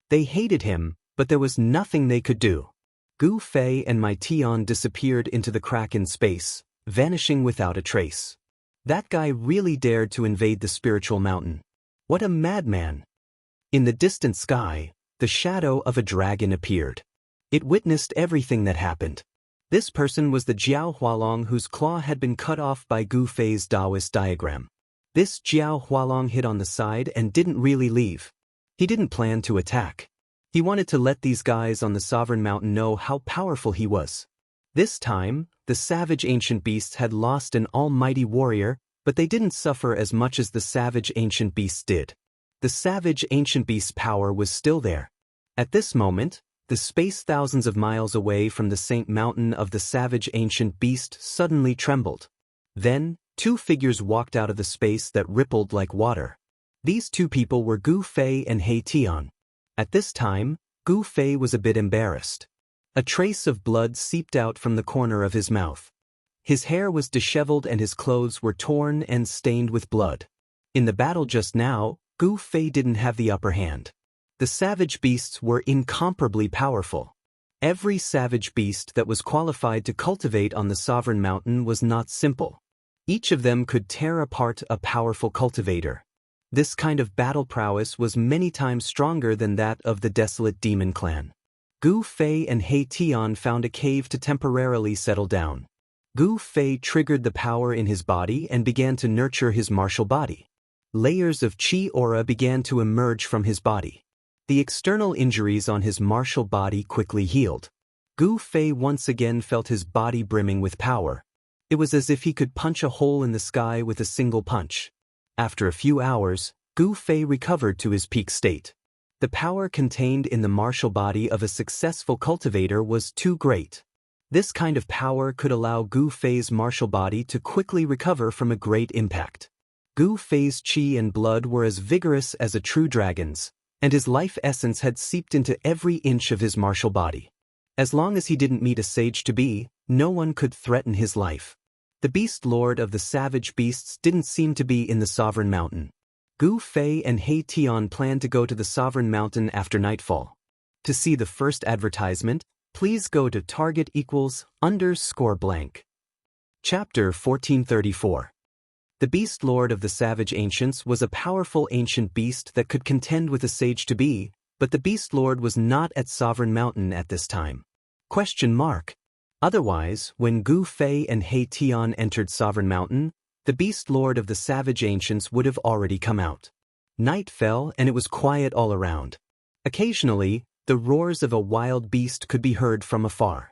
They hated him, but there was nothing they could do. Gu Fei and Mai Tian disappeared into the crack in space, vanishing without a trace. That guy really dared to invade the spiritual mountain. What a madman! In the distant sky, the shadow of a dragon appeared. It witnessed everything that happened. This person was the Jiao Hualong whose claw had been cut off by Gu Fei's Daoist diagram. This Jiao Hualong hid on the side and didn't really leave. He didn't plan to attack. He wanted to let these guys on the Sovereign Mountain know how powerful he was. This time, the savage ancient beasts had lost an almighty warrior, but they didn't suffer as much as the savage ancient beasts did. The savage ancient beast's power was still there. At this moment, the space thousands of miles away from the Saint Mountain of the savage ancient beast suddenly trembled. Then, 2 figures walked out of the space that rippled like water. These 2 people were Gu Fei and He Tian. At this time, Gu Fei was a bit embarrassed. A trace of blood seeped out from the corner of his mouth. His hair was disheveled and his clothes were torn and stained with blood. In the battle just now, Gu Fei didn't have the upper hand. The savage beasts were incomparably powerful. Every savage beast that was qualified to cultivate on the Sovereign Mountain was not simple. Each of them could tear apart a powerful cultivator. This kind of battle prowess was many times stronger than that of the desolate demon clan. Gu Fei and He Tian found a cave to temporarily settle down. Gu Fei triggered the power in his body and began to nurture his martial body. Layers of Qi aura began to emerge from his body. The external injuries on his martial body quickly healed. Gu Fei once again felt his body brimming with power. It was as if he could punch a hole in the sky with a single punch. After a few hours, Gu Fei recovered to his peak state. The power contained in the martial body of a successful cultivator was too great. This kind of power could allow Gu Fei's martial body to quickly recover from a great impact. Gu Fei's qi and blood were as vigorous as a true dragon's, and his life essence had seeped into every inch of his martial body. As long as he didn't meet a sage-to-be, no one could threaten his life. The beast lord of the savage beasts didn't seem to be in the Sovereign Mountain. Gu Fei and He Tian planned to go to the Sovereign Mountain after nightfall. To see the first advertisement, please go to target=_blank. Chapter 1434. The beast lord of the savage ancients was a powerful ancient beast that could contend with a sage-to-be, but the beast lord was not at Sovereign Mountain at this time. Otherwise, when Gu Fei and He Tian entered Sovereign Mountain, the beast lord of the savage ancients would have already come out. Night fell and it was quiet all around. Occasionally, the roars of a wild beast could be heard from afar.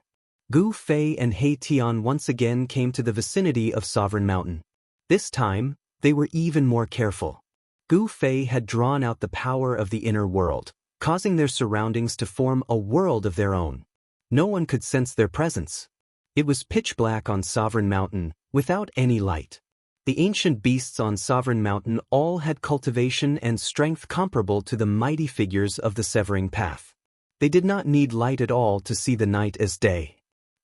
Gu Fei and He Tian once again came to the vicinity of Sovereign Mountain. This time, they were even more careful. Gu Fei had drawn out the power of the inner world, causing their surroundings to form a world of their own. No one could sense their presence. It was pitch black on Sovereign Mountain, without any light. The ancient beasts on Sovereign Mountain all had cultivation and strength comparable to the mighty figures of the Severing Path. They did not need light at all to see the night as day.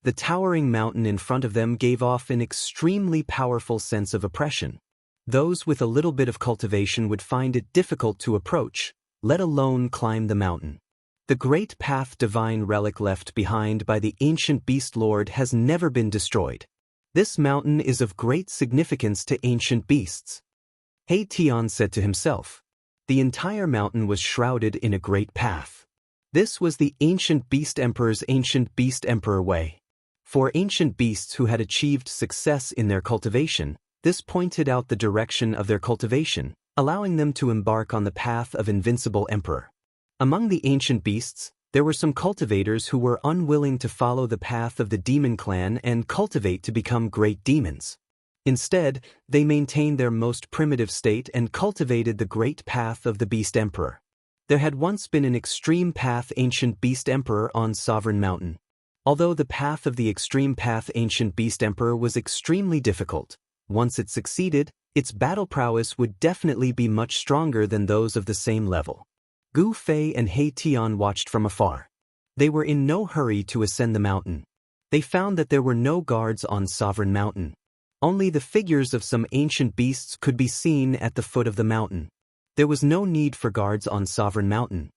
The towering mountain in front of them gave off an extremely powerful sense of oppression. Those with a little bit of cultivation would find it difficult to approach, let alone climb the mountain. The great path divine relic left behind by the ancient beast lord has never been destroyed. This mountain is of great significance to ancient beasts. He Tian said to himself. The entire mountain was shrouded in a great path. This was the ancient beast emperor's ancient beast emperor way. For ancient beasts who had achieved success in their cultivation, this pointed out the direction of their cultivation, allowing them to embark on the path of invincible emperor. Among the ancient beasts, there were some cultivators who were unwilling to follow the path of the demon clan and cultivate to become great demons. Instead, they maintained their most primitive state and cultivated the great path of the beast emperor. There had once been an extreme path ancient beast emperor on Sovereign Mountain. Although the path of the extreme path ancient beast emperor was extremely difficult, once it succeeded, its battle prowess would definitely be much stronger than those of the same level. Gu Fei and He Tian watched from afar. They were in no hurry to ascend the mountain. They found that there were no guards on Sovereign Mountain. Only the figures of some ancient beasts could be seen at the foot of the mountain. There was no need for guards on Sovereign Mountain.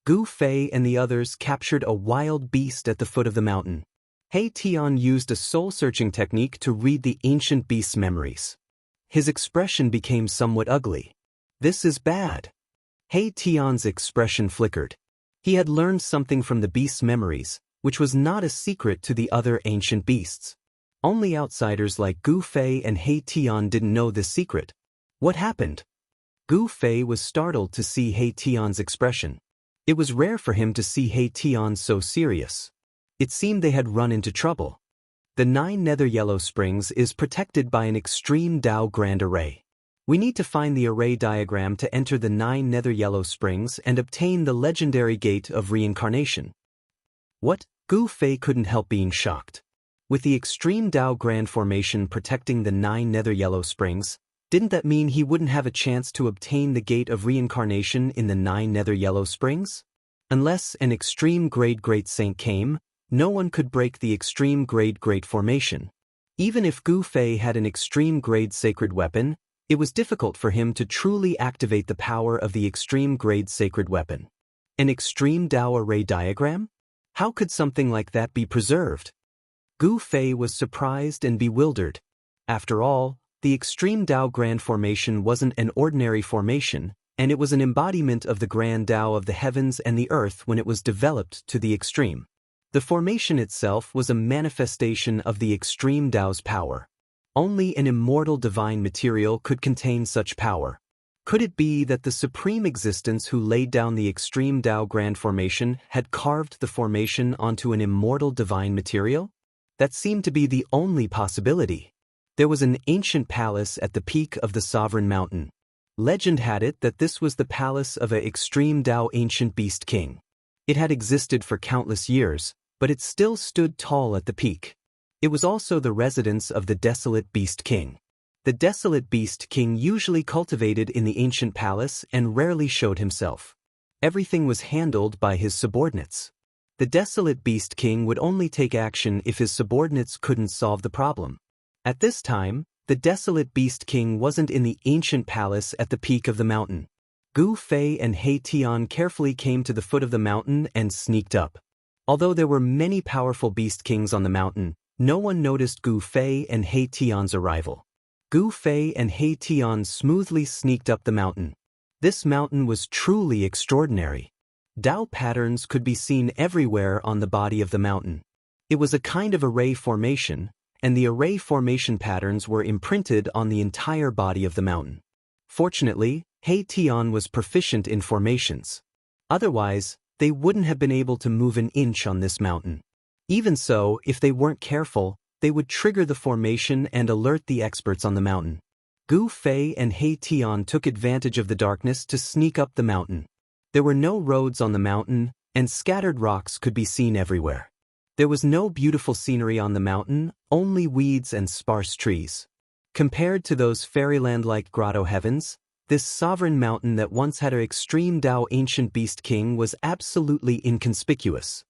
Gu Fei and the others captured a wild beast at the foot of the mountain. He Tian used a soul-searching technique to read the ancient beast's memories. His expression became somewhat ugly. This is bad. He Tian's expression flickered. He had learned something from the beast's memories, which was not a secret to the other ancient beasts. Only outsiders like Gu Fei and He Tian didn't know this secret. What happened? Gu Fei was startled to see He Tian's expression. It was rare for him to see He Tian so serious. It seemed they had run into trouble. The 9 Nether Yellow Springs is protected by an extreme Dao Grand Array. We need to find the array diagram to enter the 9 Nether Yellow Springs and obtain the legendary Gate of Reincarnation. What? Gu Fei couldn't help being shocked. With the extreme Dao Grand Formation protecting the 9 Nether Yellow Springs, didn't that mean he wouldn't have a chance to obtain the Gate of Reincarnation in the 9 Nether Yellow Springs? Unless an extreme grade Great Saint came, no one could break the extreme grade Great Formation. Even if Gu Fei had an extreme grade sacred weapon, it was difficult for him to truly activate the power of the extreme grade sacred weapon. An extreme Dao array diagram? How could something like that be preserved? Gu Fei was surprised and bewildered. After all, the extreme Dao Grand Formation wasn't an ordinary formation, and it was an embodiment of the grand Tao of the heavens and the earth when it was developed to the extreme. The formation itself was a manifestation of the extreme Tao's power. Only an immortal divine material could contain such power. Could it be that the supreme existence who laid down the extreme Tao grand formation had carved the formation onto an immortal divine material? That seemed to be the only possibility. There was an ancient palace at the peak of the sovereign mountain. Legend had it that this was the palace of an extreme Tao ancient beast king. It had existed for countless years, but it still stood tall at the peak. It was also the residence of the desolate beast king. The desolate beast king usually cultivated in the ancient palace and rarely showed himself. Everything was handled by his subordinates. The desolate beast king would only take action if his subordinates couldn't solve the problem. At this time, the desolate beast king wasn't in the ancient palace at the peak of the mountain. Gu Fei and He Tian carefully came to the foot of the mountain and sneaked up. Although there were many powerful beast kings on the mountain, no one noticed Gu Fei and He Tian's arrival. Gu Fei and He Tian smoothly sneaked up the mountain. This mountain was truly extraordinary. Tao patterns could be seen everywhere on the body of the mountain. It was a kind of array formation, and the array formation patterns were imprinted on the entire body of the mountain. Fortunately, He Tian was proficient in formations. Otherwise, they wouldn't have been able to move an inch on this mountain. Even so, if they weren't careful, they would trigger the formation and alert the experts on the mountain. Gu Fei and He Tian took advantage of the darkness to sneak up the mountain. There were no roads on the mountain, and scattered rocks could be seen everywhere. There was no beautiful scenery on the mountain, only weeds and sparse trees. Compared to those fairyland-like grotto heavens, this sovereign mountain that once had an extreme Tao ancient beast king was absolutely inconspicuous.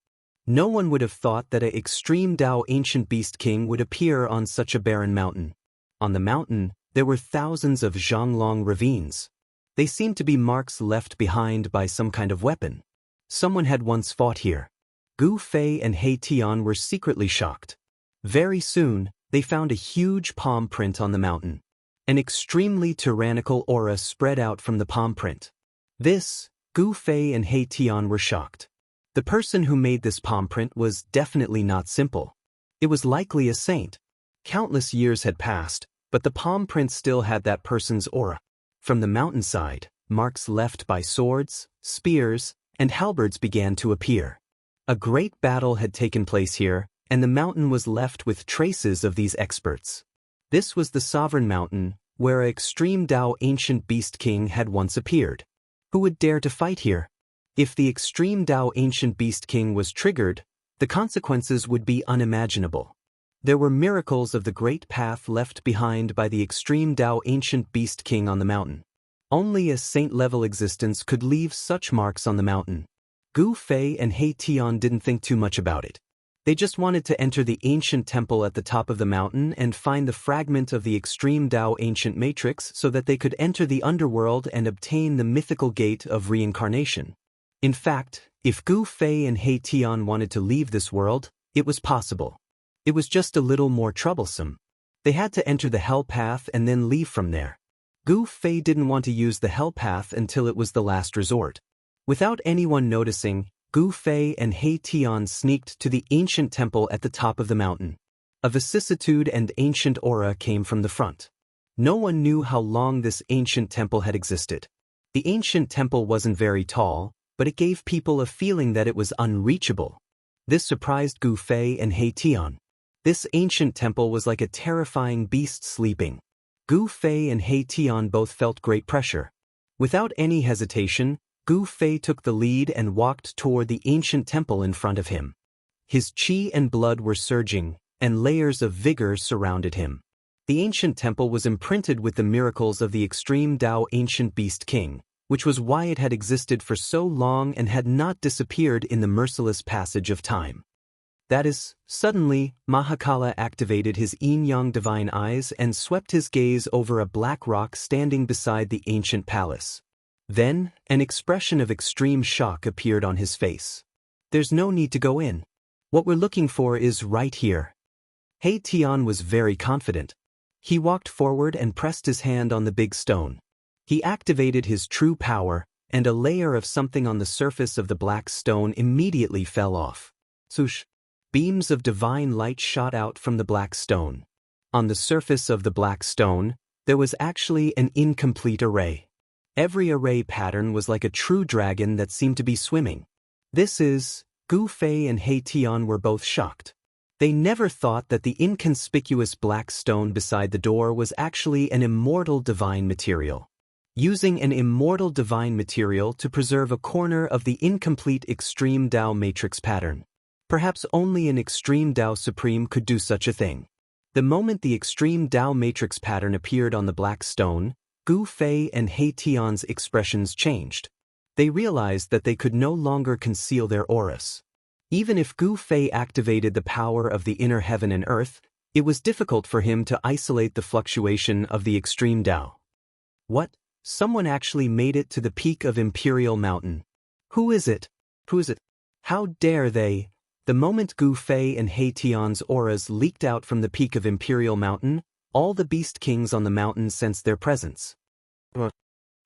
No one would have thought that an extreme Tao ancient beast king would appear on such a barren mountain. On the mountain, there were thousands of zhonglong ravines. They seemed to be marks left behind by some kind of weapon. Someone had once fought here. Gu Fei and He Tian were secretly shocked. Very soon, they found a huge palm print on the mountain. An extremely tyrannical aura spread out from the palm print. This, Gu Fei and He Tian were shocked. The person who made this palm print was definitely not simple. It was likely a saint. Countless years had passed, but the palm print still had that person's aura. From the mountainside, marks left by swords, spears, and halberds began to appear. A great battle had taken place here, and the mountain was left with traces of these experts. This was the sovereign mountain, where an extreme Tao ancient beast king had once appeared. Who would dare to fight here? If the extreme Tao ancient beast king was triggered, the consequences would be unimaginable. There were miracles of the great path left behind by the extreme Tao ancient beast king on the mountain. Only a saint-level existence could leave such marks on the mountain. Gu Fei and He Tian didn't think too much about it. They just wanted to enter the ancient temple at the top of the mountain and find the fragment of the extreme Tao ancient matrix so that they could enter the underworld and obtain the mythical gate of reincarnation. In fact, if Gu Fei and He Tian wanted to leave this world, it was possible. It was just a little more troublesome. They had to enter the hell path and then leave from there. Gu Fei didn't want to use the hell path until it was the last resort. Without anyone noticing, Gu Fei and He Tian sneaked to the ancient temple at the top of the mountain. A vicissitude and ancient aura came from the front. No one knew how long this ancient temple had existed. The ancient temple wasn't very tall, but it gave people a feeling that it was unreachable. This surprised Gu Fei and He Tian. This ancient temple was like a terrifying beast sleeping. Gu Fei and He Tian both felt great pressure. Without any hesitation, Gu Fei took the lead and walked toward the ancient temple in front of him. His qi and blood were surging, and layers of vigor surrounded him. The ancient temple was imprinted with the miracles of the extreme Tao ancient beast king, which was why it had existed for so long and had not disappeared in the merciless passage of time. That is, suddenly, Mahakala activated his yin-yang divine eyes and swept his gaze over a black rock standing beside the ancient palace. Then, an expression of extreme shock appeared on his face. There's no need to go in. What we're looking for is right here. He Tian was very confident. He walked forward and pressed his hand on the big stone. He activated his true power, and a layer of something on the surface of the black stone immediately fell off. Swoosh! Beams of divine light shot out from the black stone. On the surface of the black stone, there was actually an incomplete array. Every array pattern was like a true dragon that seemed to be swimming. Gu Fei and He Tian were both shocked. They never thought that the inconspicuous black stone beside the door was actually an immortal divine material. Using an immortal divine material to preserve a corner of the incomplete extreme Dao matrix pattern. Perhaps only an extreme Dao supreme could do such a thing. The moment the extreme Dao matrix pattern appeared on the black stone, Gu Fei and He Tian's expressions changed. They realized that they could no longer conceal their auras. Even if Gu Fei activated the power of the inner heaven and earth, it was difficult for him to isolate the fluctuation of the extreme Dao. What? Someone actually made it to the peak of Imperial Mountain. Who is it? How dare they? The moment Gu Fei and He Tian's auras leaked out from the peak of Imperial Mountain, all the beast kings on the mountain sensed their presence.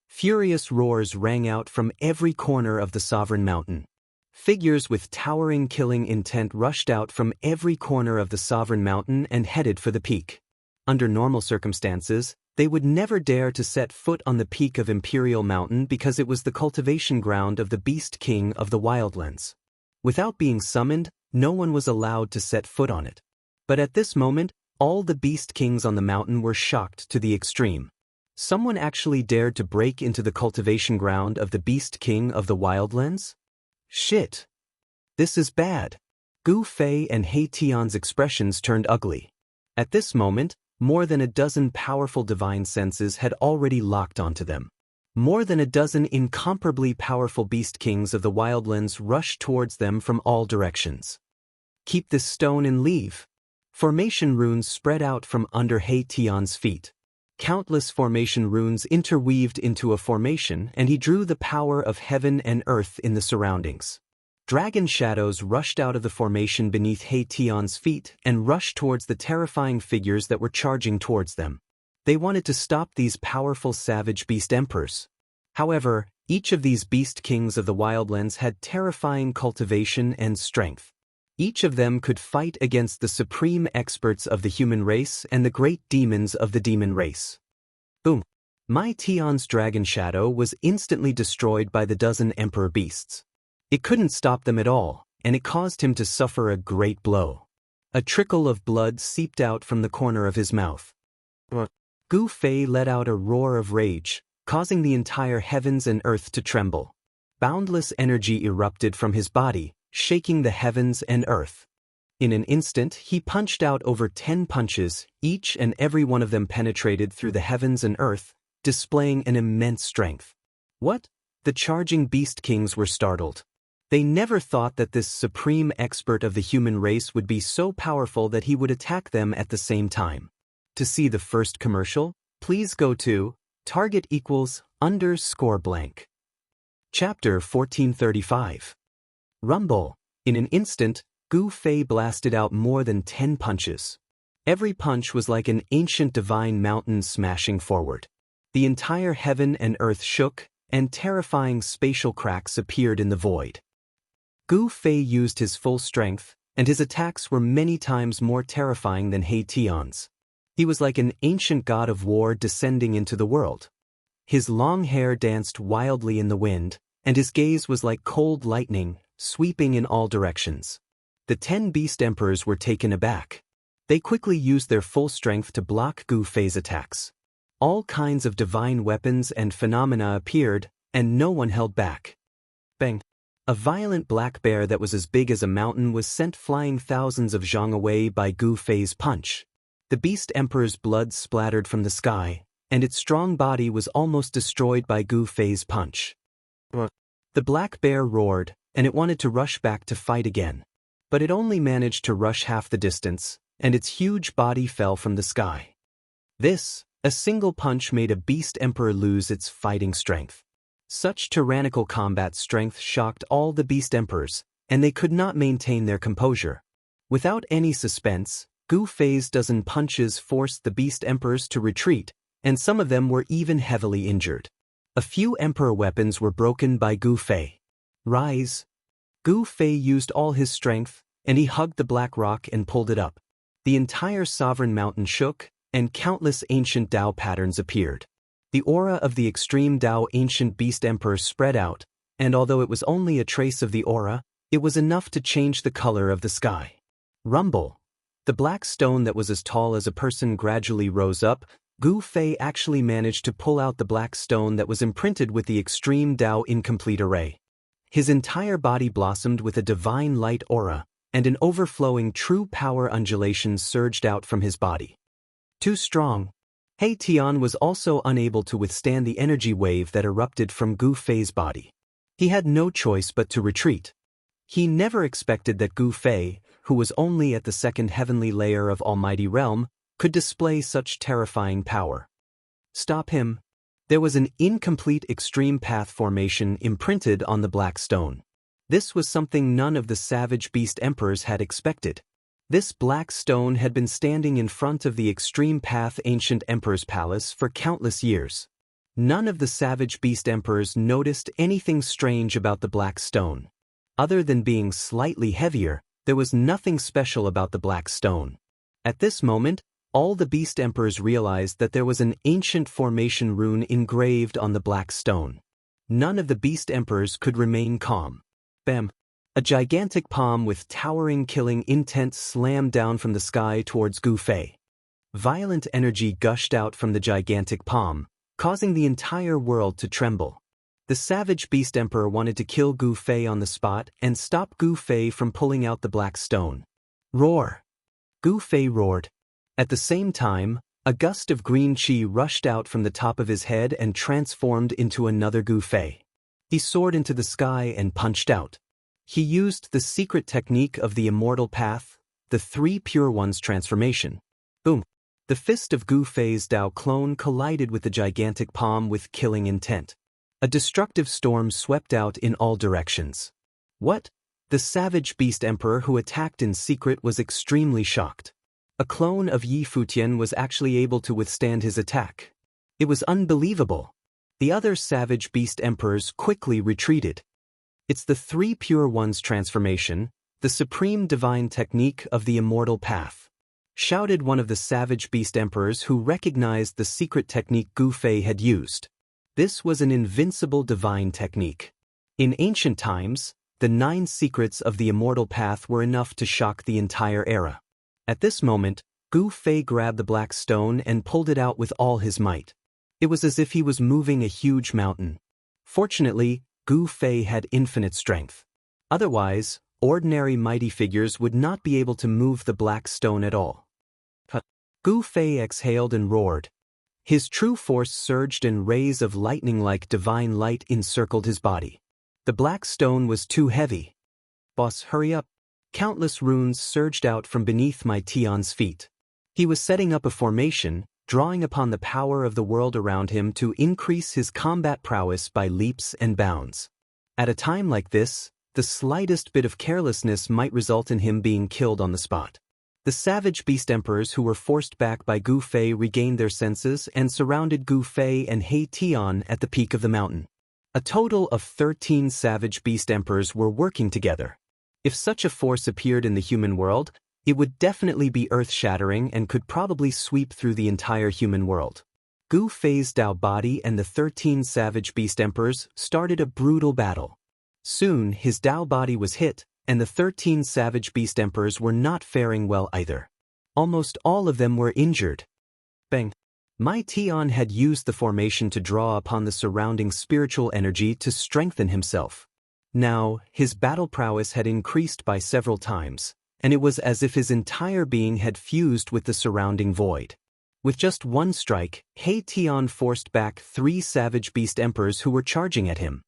Furious roars rang out from every corner of the sovereign mountain. Figures with towering killing intent rushed out from every corner of the sovereign mountain and headed for the peak. Under normal circumstances, they would never dare to set foot on the peak of Imperial Mountain because it was the cultivation ground of the beast king of the wildlands. Without being summoned, no one was allowed to set foot on it. But at this moment, all the beast kings on the mountain were shocked to the extreme. Someone actually dared to break into the cultivation ground of the beast king of the wildlands? Shit! This is bad. Gu Fei and He Tian's expressions turned ugly. At this moment, more than a dozen powerful divine senses had already locked onto them. More than a dozen incomparably powerful beast kings of the wildlands rushed towards them from all directions. Keep this stone and leave. Formation runes spread out from under He Tian's feet. Countless formation runes interweaved into a formation, and he drew the power of heaven and earth in the surroundings. Dragon shadows rushed out of the formation beneath He Tian's feet and rushed towards the terrifying figures that were charging towards them. They wanted to stop these powerful savage beast emperors. However, each of these beast kings of the wildlands had terrifying cultivation and strength. Each of them could fight against the supreme experts of the human race and the great demons of the demon race. Boom! Mai Tian's dragon shadow was instantly destroyed by the dozen emperor beasts. It couldn't stop them at all, and it caused him to suffer a great blow. A trickle of blood seeped out from the corner of his mouth. Gu Fei let out a roar of rage, causing the entire heavens and earth to tremble. Boundless energy erupted from his body, shaking the heavens and earth. In an instant, he punched out over 10 punches, each and every one of them penetrated through the heavens and earth, displaying an immense strength. What? The charging beast kings were startled. They never thought that this supreme expert of the human race would be so powerful that he would attack them at the same time. To see the first commercial, please go to *_blank. Chapter 1435. Rumble. In an instant, Gu Fei blasted out more than 10 punches. Every punch was like an ancient divine mountain smashing forward. The entire heaven and earth shook, and terrifying spatial cracks appeared in the void. Gu Fei used his full strength, and his attacks were many times more terrifying than He Tian's. He was like an ancient god of war descending into the world. His long hair danced wildly in the wind, and his gaze was like cold lightning, sweeping in all directions. The 10 beast emperors were taken aback. They quickly used their full strength to block Gu Fei's attacks. All kinds of divine weapons and phenomena appeared, and no one held back. Bang! A violent black bear that was as big as a mountain was sent flying thousands of zhang away by Gu Fei's punch. The beast emperor's blood splattered from the sky, and its strong body was almost destroyed by Gu Fei's punch. The black bear roared, and it wanted to rush back to fight again. But it only managed to rush half the distance, and its huge body fell from the sky. A single punch made a beast emperor lose its fighting strength. Such tyrannical combat strength shocked all the beast emperors, and they could not maintain their composure. Without any suspense, Gu Fei's dozen punches forced the beast emperors to retreat, and some of them were even heavily injured. A few emperor weapons were broken by Gu Fei. Rise! Gu Fei used all his strength, and he hugged the black rock and pulled it up. The entire sovereign mountain shook, and countless ancient Dao patterns appeared. The aura of the extreme Dao ancient beast emperor spread out, and although it was only a trace of the aura, it was enough to change the color of the sky. Rumble! The black stone that was as tall as a person gradually rose up. Gu Fei actually managed to pull out the black stone that was imprinted with the extreme Dao incomplete array. His entire body blossomed with a divine light aura, and an overflowing true power undulation surged out from his body. Too strong. He Tian was also unable to withstand the energy wave that erupted from Gu Fei's body. He had no choice but to retreat. He never expected that Gu Fei, who was only at the second heavenly layer of Almighty Realm, could display such terrifying power. Stop him. There was an incomplete extreme path formation imprinted on the black stone. This was something none of the savage beast emperors had expected. This black stone had been standing in front of the extreme path ancient emperor's palace for countless years. None of the savage beast emperors noticed anything strange about the black stone. Other than being slightly heavier, there was nothing special about the black stone. At this moment, all the beast emperors realized that there was an ancient formation rune engraved on the black stone. None of the beast emperors could remain calm. Bam! A gigantic palm with towering killing intent slammed down from the sky towards Gu Fei. Violent energy gushed out from the gigantic palm, causing the entire world to tremble. The savage beast emperor wanted to kill Gu Fei on the spot and stop Gu Fei from pulling out the black stone. Roar! Gu Fei roared. At the same time, a gust of green qi rushed out from the top of his head and transformed into another Gu Fei. He soared into the sky and punched out. He used the secret technique of the immortal path, the Three Pure Ones transformation. Boom! The fist of Gu Fei's Dao clone collided with the gigantic palm with killing intent. A destructive storm swept out in all directions. What? The savage beast emperor who attacked in secret was extremely shocked. A clone of Yi Futian was actually able to withstand his attack. It was unbelievable. The other savage beast emperors quickly retreated. It's the Three Pure Ones transformation, the supreme divine technique of the immortal path, shouted one of the savage beast emperors who recognized the secret technique Gu Fei had used. This was an invincible divine technique. In ancient times, the 9 secrets of the immortal path were enough to shock the entire era. At this moment, Gu Fei grabbed the black stone and pulled it out with all his might. It was as if he was moving a huge mountain. Fortunately, Gu Fei had infinite strength. Otherwise, ordinary mighty figures would not be able to move the black stone at all. Gu Fei exhaled and roared. His true force surged and rays of lightning-like divine light encircled his body. The black stone was too heavy. Boss, hurry up. Countless runes surged out from beneath my Tian's feet. He was setting up a formation, drawing upon the power of the world around him to increase his combat prowess by leaps and bounds. At a time like this, the slightest bit of carelessness might result in him being killed on the spot. The savage beast emperors who were forced back by Gu Fei regained their senses and surrounded Gu Fei and He Tian at the peak of the mountain. A total of 13 savage beast emperors were working together. If such a force appeared in the human world, it would definitely be earth-shattering and could probably sweep through the entire human world. Gu Fei's Dao body and the 13 savage beast emperors started a brutal battle. Soon his Dao body was hit, and the 13 savage beast emperors were not faring well either. Almost all of them were injured. Bang! Mai Tian had used the formation to draw upon the surrounding spiritual energy to strengthen himself. Now, his battle prowess had increased by several times, and it was as if his entire being had fused with the surrounding void. With just one strike, He Tian forced back 3 savage beast emperors who were charging at him.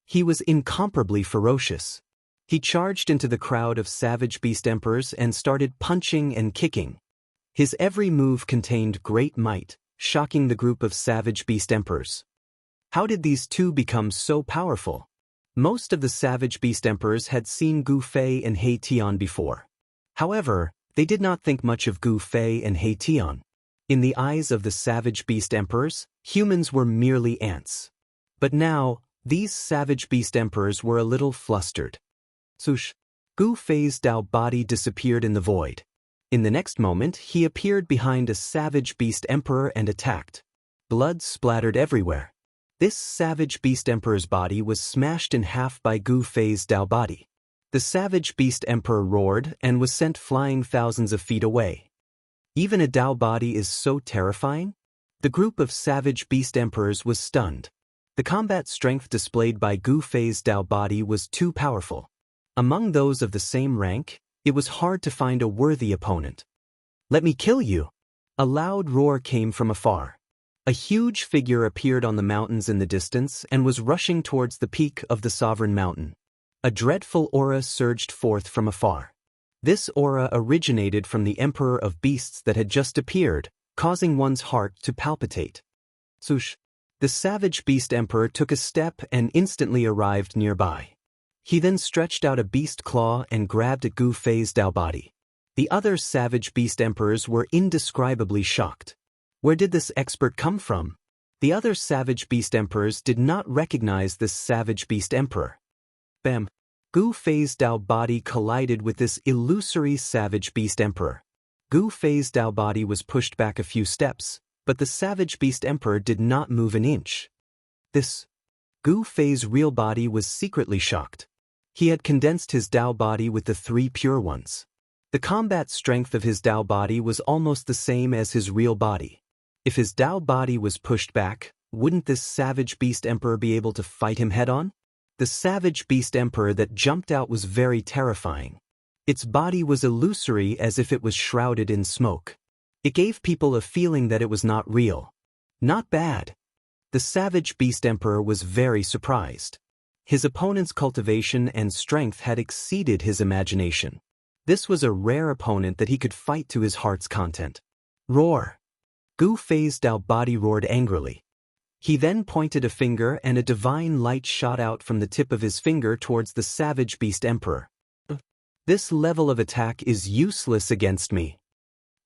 He was incomparably ferocious. He charged into the crowd of savage beast emperors and started punching and kicking. His every move contained great might, shocking the group of savage beast emperors. How did these two become so powerful? Most of the savage beast emperors had seen Gu Fei and He Tian before. However, they did not think much of Gu Fei and He Tian. In the eyes of the savage beast emperors, humans were merely ants. But now, these savage beast emperors were a little flustered. Swoosh! Gu Fei's Dao body disappeared in the void. In the next moment, he appeared behind a savage beast emperor and attacked. Blood splattered everywhere. This savage beast emperor's body was smashed in half by Gu Fei's Dao body. The savage beast emperor roared and was sent flying thousands of feet away. Even a Dao body is so terrifying? The group of savage beast emperors was stunned. The combat strength displayed by Gu Fei's Dao body was too powerful. Among those of the same rank, it was hard to find a worthy opponent. "Let me kill you!" A loud roar came from afar. A huge figure appeared on the mountains in the distance and was rushing towards the peak of the sovereign mountain. A dreadful aura surged forth from afar. This aura originated from the Emperor of Beasts that had just appeared, causing one's heart to palpitate. Swoosh! The savage beast emperor took a step and instantly arrived nearby. He then stretched out a beast claw and grabbed at Gu Fei's Dao body. The other savage beast emperors were indescribably shocked. Where did this expert come from? The other savage beast emperors did not recognize this savage beast emperor. Bam! Gu Fei's Dao body collided with this illusory savage beast emperor. Gu Fei's Dao body was pushed back a few steps, but the savage beast emperor did not move an inch. Gu Fei's real body was secretly shocked. He had condensed his Dao body with the three pure ones. The combat strength of his Dao body was almost the same as his real body. If his Dao body was pushed back, wouldn't this savage beast emperor be able to fight him head-on? The savage beast emperor that jumped out was very terrifying. Its body was illusory as if it was shrouded in smoke. It gave people a feeling that it was not real. Not bad. The savage beast emperor was very surprised. His opponent's cultivation and strength had exceeded his imagination. This was a rare opponent that he could fight to his heart's content. Roar! Gu Fei's Dao body roared angrily. He then pointed a finger and a divine light shot out from the tip of his finger towards the savage beast emperor. This level of attack is useless against me.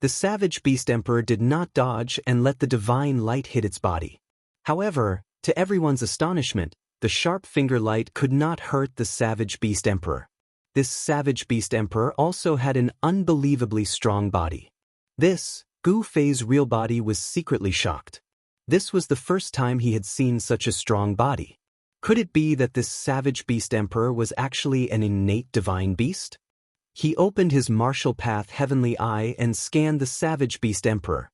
The savage beast emperor did not dodge and let the divine light hit its body. However, to everyone's astonishment, the sharp finger light could not hurt the savage beast emperor. This savage beast emperor also had an unbelievably strong body. Gu Fei's real body was secretly shocked. This was the first time he had seen such a strong body. Could it be that this savage beast emperor was actually an innate divine beast? He opened his martial path heavenly eye and scanned the savage beast emperor.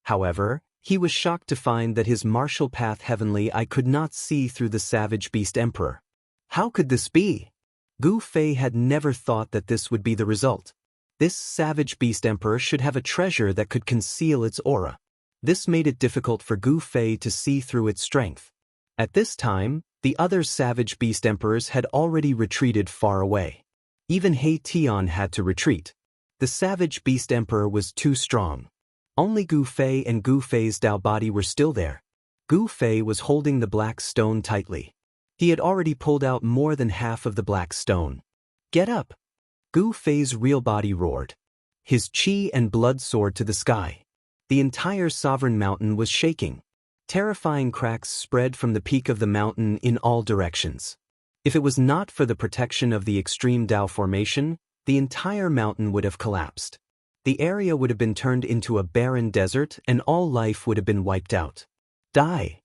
However, he was shocked to find that his martial path heavenly eye could not see through the savage beast emperor. How could this be? Gu Fei had never thought that this would be the result. This savage beast emperor should have a treasure that could conceal its aura. This made it difficult for Gu Fei to see through its strength. At this time, the other savage beast emperors had already retreated far away. Even He Tian had to retreat. The savage beast emperor was too strong. Only Gu Fei and Gu Fei's Dao body were still there. Gu Fei was holding the black stone tightly. He had already pulled out more than half of the black stone. "Get up!" Gu Fei's real body roared. His qi and blood soared to the sky. The entire sovereign mountain was shaking. Terrifying cracks spread from the peak of the mountain in all directions. If it was not for the protection of the extreme Dao formation, the entire mountain would have collapsed. The area would have been turned into a barren desert and all life would have been wiped out. Die!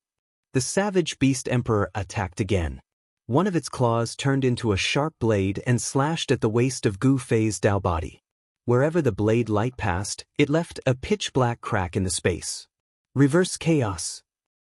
The savage beast emperor attacked again. One of its claws turned into a sharp blade and slashed at the waist of Gu Fei's Dao body. Wherever the blade light passed, it left a pitch-black crack in the space. Reverse chaos.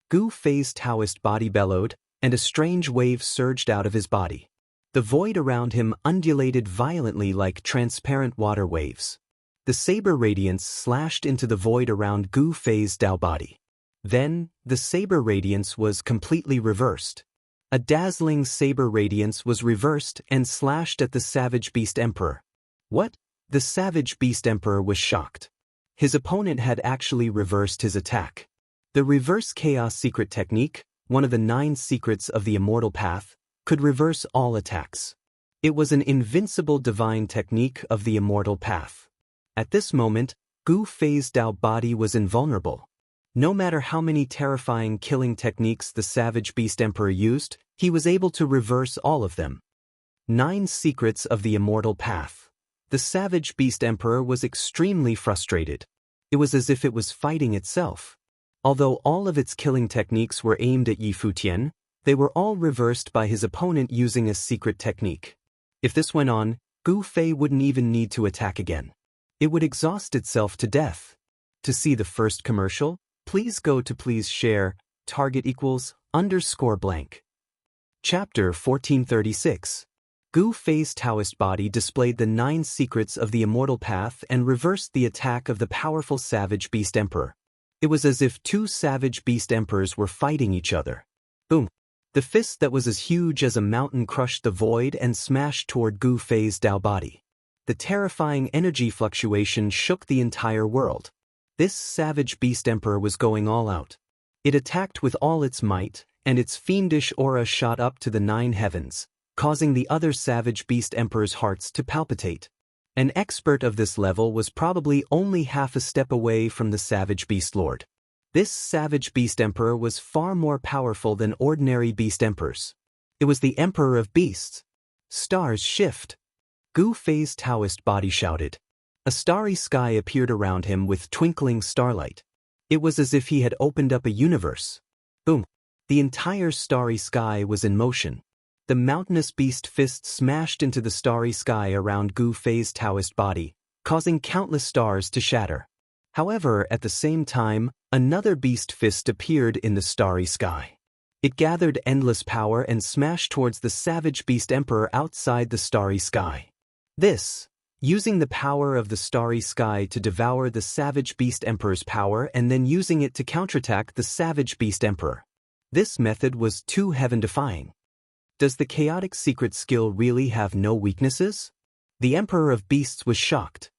Gu Fei's Daoist body bellowed, and a strange wave surged out of his body. The void around him undulated violently like transparent water waves. The saber radiance slashed into the void around Gu Fei's Dao body. Then, the saber radiance was completely reversed. A dazzling saber radiance was reversed and slashed at the savage beast emperor. What? The savage beast emperor was shocked. His opponent had actually reversed his attack. The reverse chaos secret technique, one of the 9 secrets of the immortal path, could reverse all attacks. It was an invincible divine technique of the immortal path. At this moment, Gu Fei's Dao body was invulnerable. No matter how many terrifying killing techniques the Savage Beast Emperor used, he was able to reverse all of them. 9 Secrets of the Immortal Path. The Savage Beast Emperor was extremely frustrated. It was as if it was fighting itself. Although all of its killing techniques were aimed at Yi Futian, they were all reversed by his opponent using a secret technique. If this went on, Gu Fei wouldn't even need to attack again. It would exhaust itself to death. To see the first commercial, please go to please share, target =_ blank. Chapter 1436. Gu Fei's Taoist body displayed the 9 secrets of the Immortal Path and reversed the attack of the powerful Savage Beast Emperor. It was as if 2 Savage Beast Emperors were fighting each other. Boom! The fist that was as huge as a mountain crushed the void and smashed toward Gu Fei's Dao body. The terrifying energy fluctuation shook the entire world. This Savage Beast Emperor was going all out. It attacked with all its might, and its fiendish aura shot up to the 9 heavens, causing the other Savage Beast Emperor's hearts to palpitate. An expert of this level was probably only half a step away from the Savage Beast Lord. This Savage Beast Emperor was far more powerful than ordinary Beast Emperors. It was the Emperor of Beasts. Stars shift. Gu Fei's Taoist body shouted. A starry sky appeared around him with twinkling starlight. It was as if he had opened up a universe. Boom! The entire starry sky was in motion. The mountainous beast fist smashed into the starry sky around Gu Fei's Taoist body, causing countless stars to shatter. However, at the same time, another beast fist appeared in the starry sky. It gathered endless power and smashed towards the Savage Beast Emperor outside the starry sky. This, using the power of the starry sky to devour the Savage Beast Emperor's power and then using it to counterattack the Savage Beast Emperor. This method was too heaven-defying. Does the chaotic secret skill really have no weaknesses? The Emperor of Beasts was shocked.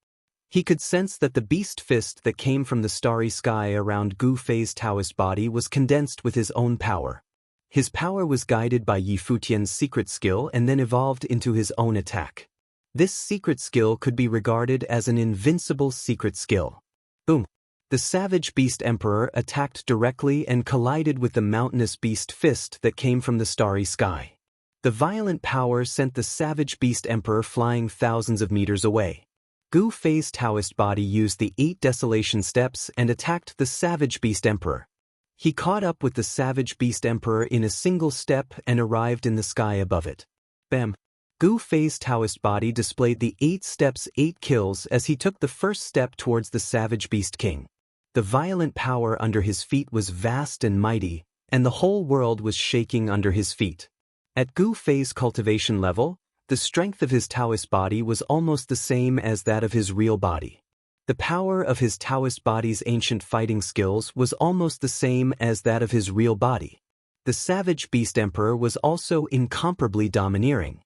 He could sense that the beast fist that came from the starry sky around Gu Fei's Taoist body was condensed with his own power. His power was guided by Yi Futian's secret skill and then evolved into his own attack. This secret skill could be regarded as an invincible secret skill. Boom! The Savage Beast Emperor attacked directly and collided with the mountainous beast fist that came from the starry sky. The violent power sent the Savage Beast Emperor flying thousands of meters away. Gu Fei's Taoist body used the 8 Desolation Steps and attacked the Savage Beast Emperor. He caught up with the Savage Beast Emperor in a single step and arrived in the sky above it. Bam! Gu Fei's Taoist body displayed the 8 steps 8 kills as he took the first step towards the Savage Beast King. The violent power under his feet was vast and mighty, and the whole world was shaking under his feet. At Gu Fei's cultivation level, the strength of his Taoist body was almost the same as that of his real body. The power of his Taoist body's ancient fighting skills was almost the same as that of his real body. The Savage Beast Emperor was also incomparably domineering.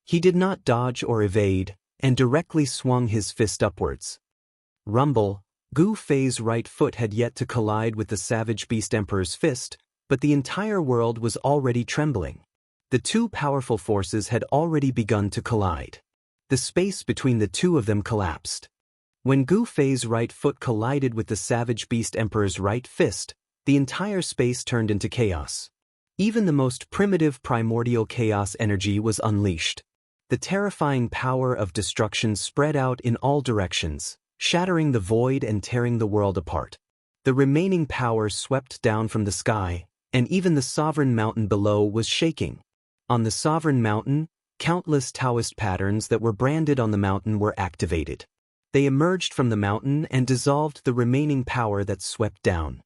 He did not dodge or evade, and directly swung his fist upwards. Rumble! Gu Fei's right foot had yet to collide with the Savage Beast Emperor's fist, but the entire world was already trembling. The 2 powerful forces had already begun to collide. The space between the 2 of them collapsed. When Gu Fei's right foot collided with the Savage Beast Emperor's right fist, the entire space turned into chaos. Even the most primitive primordial chaos energy was unleashed. The terrifying power of destruction spread out in all directions, shattering the void and tearing the world apart. The remaining power swept down from the sky, and even the sovereign mountain below was shaking. On the sovereign mountain, countless Taoist patterns that were branded on the mountain were activated. They emerged from the mountain and dissolved the remaining power that swept down.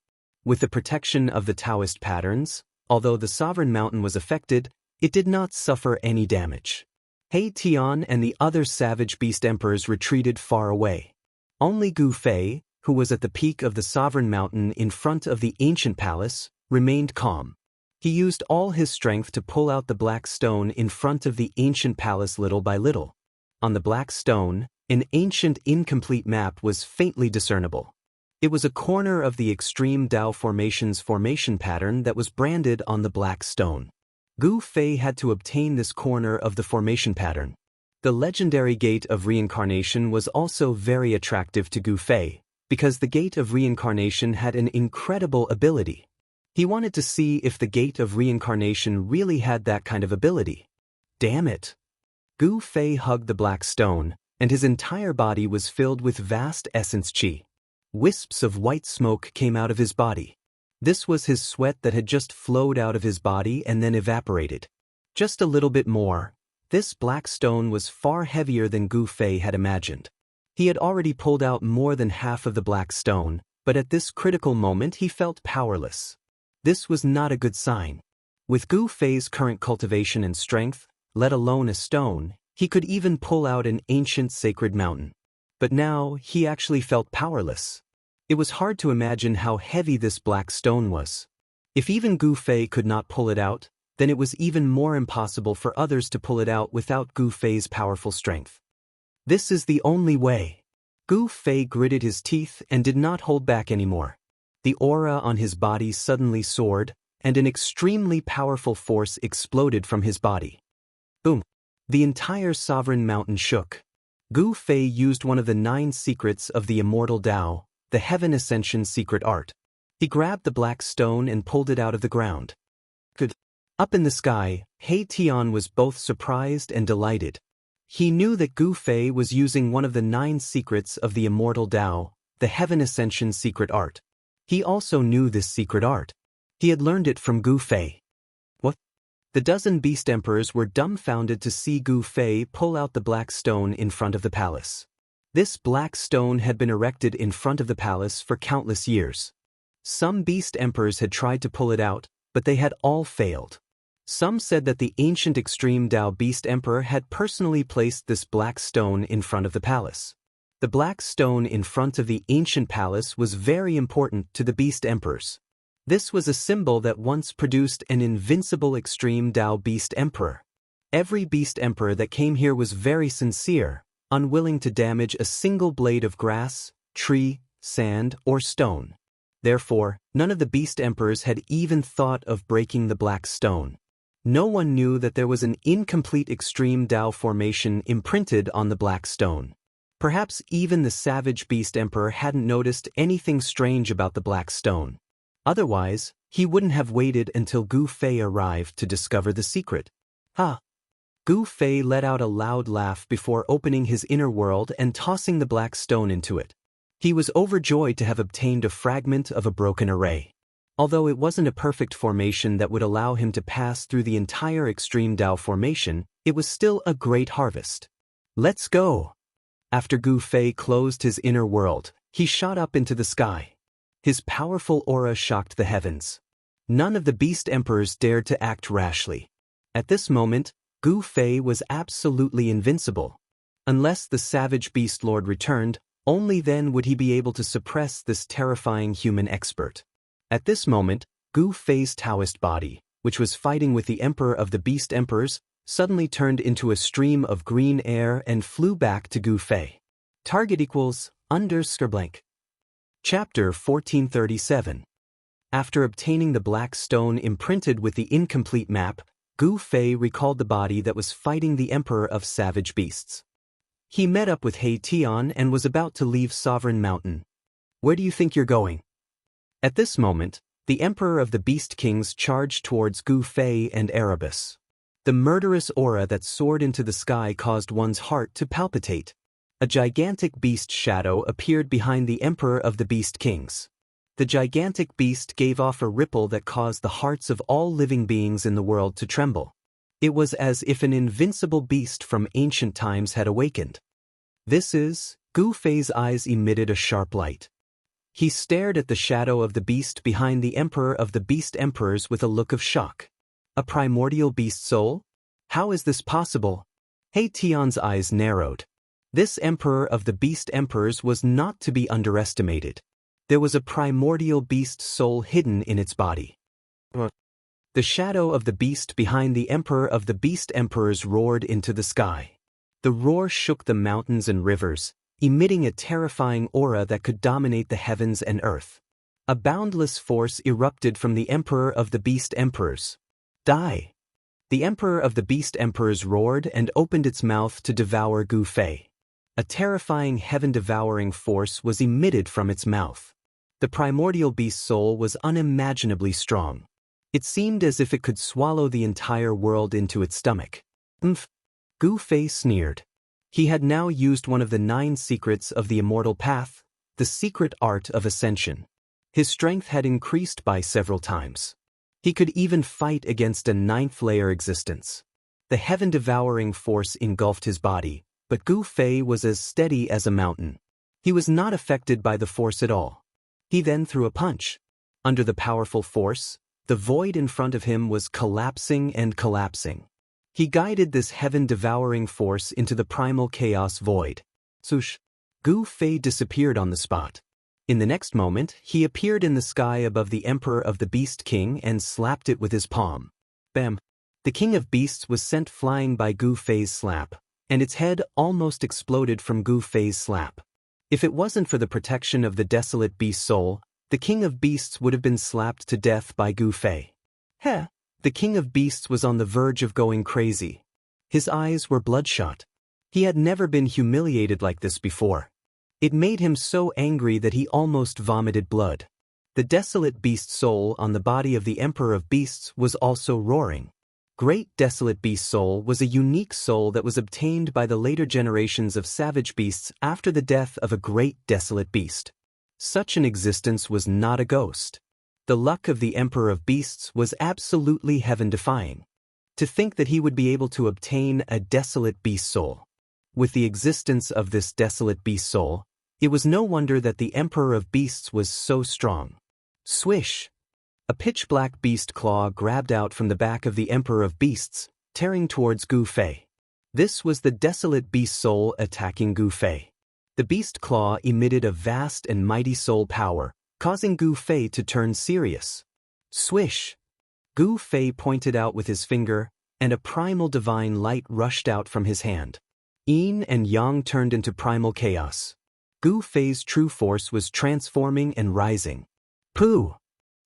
With the protection of the Taoist patterns, although the sovereign mountain was affected, it did not suffer any damage. He Tian and the other Savage Beast Emperors retreated far away. Only Gu Fei, who was at the peak of the sovereign mountain in front of the ancient palace, remained calm. He used all his strength to pull out the black stone in front of the ancient palace little by little. On the black stone, an ancient incomplete map was faintly discernible. It was a corner of the extreme Dao formation's formation pattern that was branded on the black stone. Gu Fei had to obtain this corner of the formation pattern. The legendary gate of reincarnation was also very attractive to Gu Fei, because the Gate of Reincarnation had an incredible ability. He wanted to see if the Gate of Reincarnation really had that kind of ability. Damn it! Gu Fei hugged the black stone, and his entire body was filled with vast essence qi. Wisps of white smoke came out of his body. This was his sweat that had just flowed out of his body and then evaporated. Just a little bit more. This black stone was far heavier than Gu Fei had imagined. He had already pulled out more than half of the black stone, but at this critical moment he felt powerless. This was not a good sign. With Gu Fei's current cultivation and strength, let alone a stone, he could even pull out an ancient sacred mountain. But now he actually felt powerless. It was hard to imagine how heavy this black stone was. If even Gu Fei could not pull it out, then it was even more impossible for others to pull it out without Gu Fei's powerful strength. This is the only way. Gu Fei gritted his teeth and did not hold back anymore. The aura on his body suddenly soared, and an extremely powerful force exploded from his body. Boom! The entire sovereign mountain shook. Gu Fei used one of the 9 secrets of the Immortal Dao, the Heaven Ascension secret art. He grabbed the black stone and pulled it out of the ground. Good. Up in the sky, He Tian was both surprised and delighted. He knew that Gu Fei was using one of the 9 secrets of the Immortal Dao, the Heaven Ascension secret art. He also knew this secret art. He had learned it from Gu Fei. What? The dozen beast emperors were dumbfounded to see Gu Fei pull out the black stone in front of the palace. This black stone had been erected in front of the palace for countless years. Some beast emperors had tried to pull it out, but they had all failed. Some said that the ancient extreme Dao beast emperor had personally placed this black stone in front of the palace. The black stone in front of the ancient palace was very important to the beast emperors. This was a symbol that once produced an invincible extreme Dao beast emperor. Every beast emperor that came here was very sincere, unwilling to damage a single blade of grass, tree, sand, or stone. Therefore, none of the beast emperors had even thought of breaking the black stone. No one knew that there was an incomplete extreme Dao formation imprinted on the black stone. Perhaps even the savage beast emperor hadn't noticed anything strange about the black stone. Otherwise, he wouldn't have waited until Gu Fei arrived to discover the secret. Ha! Gu Fei let out a loud laugh before opening his inner world and tossing the black stone into it. He was overjoyed to have obtained a fragment of a broken array. Although it wasn't a perfect formation that would allow him to pass through the entire extreme Dao formation, it was still a great harvest. Let's go! After Gu Fei closed his inner world, he shot up into the sky. His powerful aura shocked the heavens. None of the beast emperors dared to act rashly. At this moment, Gu Fei was absolutely invincible. Unless the savage beast lord returned, only then would he be able to suppress this terrifying human expert. At this moment, Gu Fei's Daoist body, which was fighting with the emperor of the beast emperors, suddenly turned into a stream of green air and flew back to Gu Fei. Target equals _blank. Chapter 1437. After obtaining the black stone imprinted with the incomplete map, Gu Fei recalled the body that was fighting the emperor of savage beasts. He met up with He Tian and was about to leave Sovereign Mountain. Where do you think you're going? At this moment, the emperor of the beast kings charged towards Gu Fei and Erebus. The murderous aura that soared into the sky caused one's heart to palpitate. A gigantic beast shadow appeared behind the emperor of the beast kings. The gigantic beast gave off a ripple that caused the hearts of all living beings in the world to tremble. It was as if an invincible beast from ancient times had awakened. Gu Fei's eyes emitted a sharp light. He stared at the shadow of the beast behind the emperor of the beast emperors with a look of shock. A primordial beast soul? How is this possible? He Tian's eyes narrowed. This emperor of the beast emperors was not to be underestimated. There was a primordial beast soul hidden in its body. The shadow of the beast behind the emperor of the beast emperors roared into the sky. The roar shook the mountains and rivers, emitting a terrifying aura that could dominate the heavens and earth. A boundless force erupted from the emperor of the beast emperors. Die! The emperor of the beast emperors roared and opened its mouth to devour Gu Fei. A terrifying heaven-devouring force was emitted from its mouth. The primordial beast's soul was unimaginably strong. It seemed as if it could swallow the entire world into its stomach. Gu Fei sneered. He had now used one of the 9 secrets of the immortal path, the secret art of ascension. His strength had increased by several times. He could even fight against a 9th-layer existence. The heaven-devouring force engulfed his body, but Gu Fei was as steady as a mountain. He was not affected by the force at all. He then threw a punch. Under the powerful force, the void in front of him was collapsing and collapsing. He guided this heaven-devouring force into the primal chaos void. Swoosh! Gu Fei disappeared on the spot. In the next moment, he appeared in the sky above the Emperor of the Beast King and slapped it with his palm. Bam! The King of Beasts was sent flying by Gu Fei's slap, and its head almost exploded from Gu Fei's slap. If it wasn't for the protection of the desolate beast soul, the King of Beasts would have been slapped to death by Gu Fei. Heh! The King of Beasts was on the verge of going crazy. His eyes were bloodshot. He had never been humiliated like this before. It made him so angry that he almost vomited blood. The desolate beast soul on the body of the Emperor of Beasts was also roaring. Great Desolate Beast Soul was a unique soul that was obtained by the later generations of savage beasts after the death of a great desolate beast. Such an existence was not a ghost. The luck of the Emperor of Beasts was absolutely heaven-defying. To think that he would be able to obtain a desolate beast soul. With the existence of this desolate beast soul, it was no wonder that the Emperor of Beasts was so strong. Swish! A pitch-black beast claw grabbed out from the back of the Emperor of Beasts, tearing towards Gu Fei. This was the desolate beast soul attacking Gu Fei. The beast claw emitted a vast and mighty soul power, causing Gu Fei to turn serious. Swish! Gu Fei pointed out with his finger, and a primal divine light rushed out from his hand. Yin and Yang turned into primal chaos. Gu Fei's true force was transforming and rising. Pooh!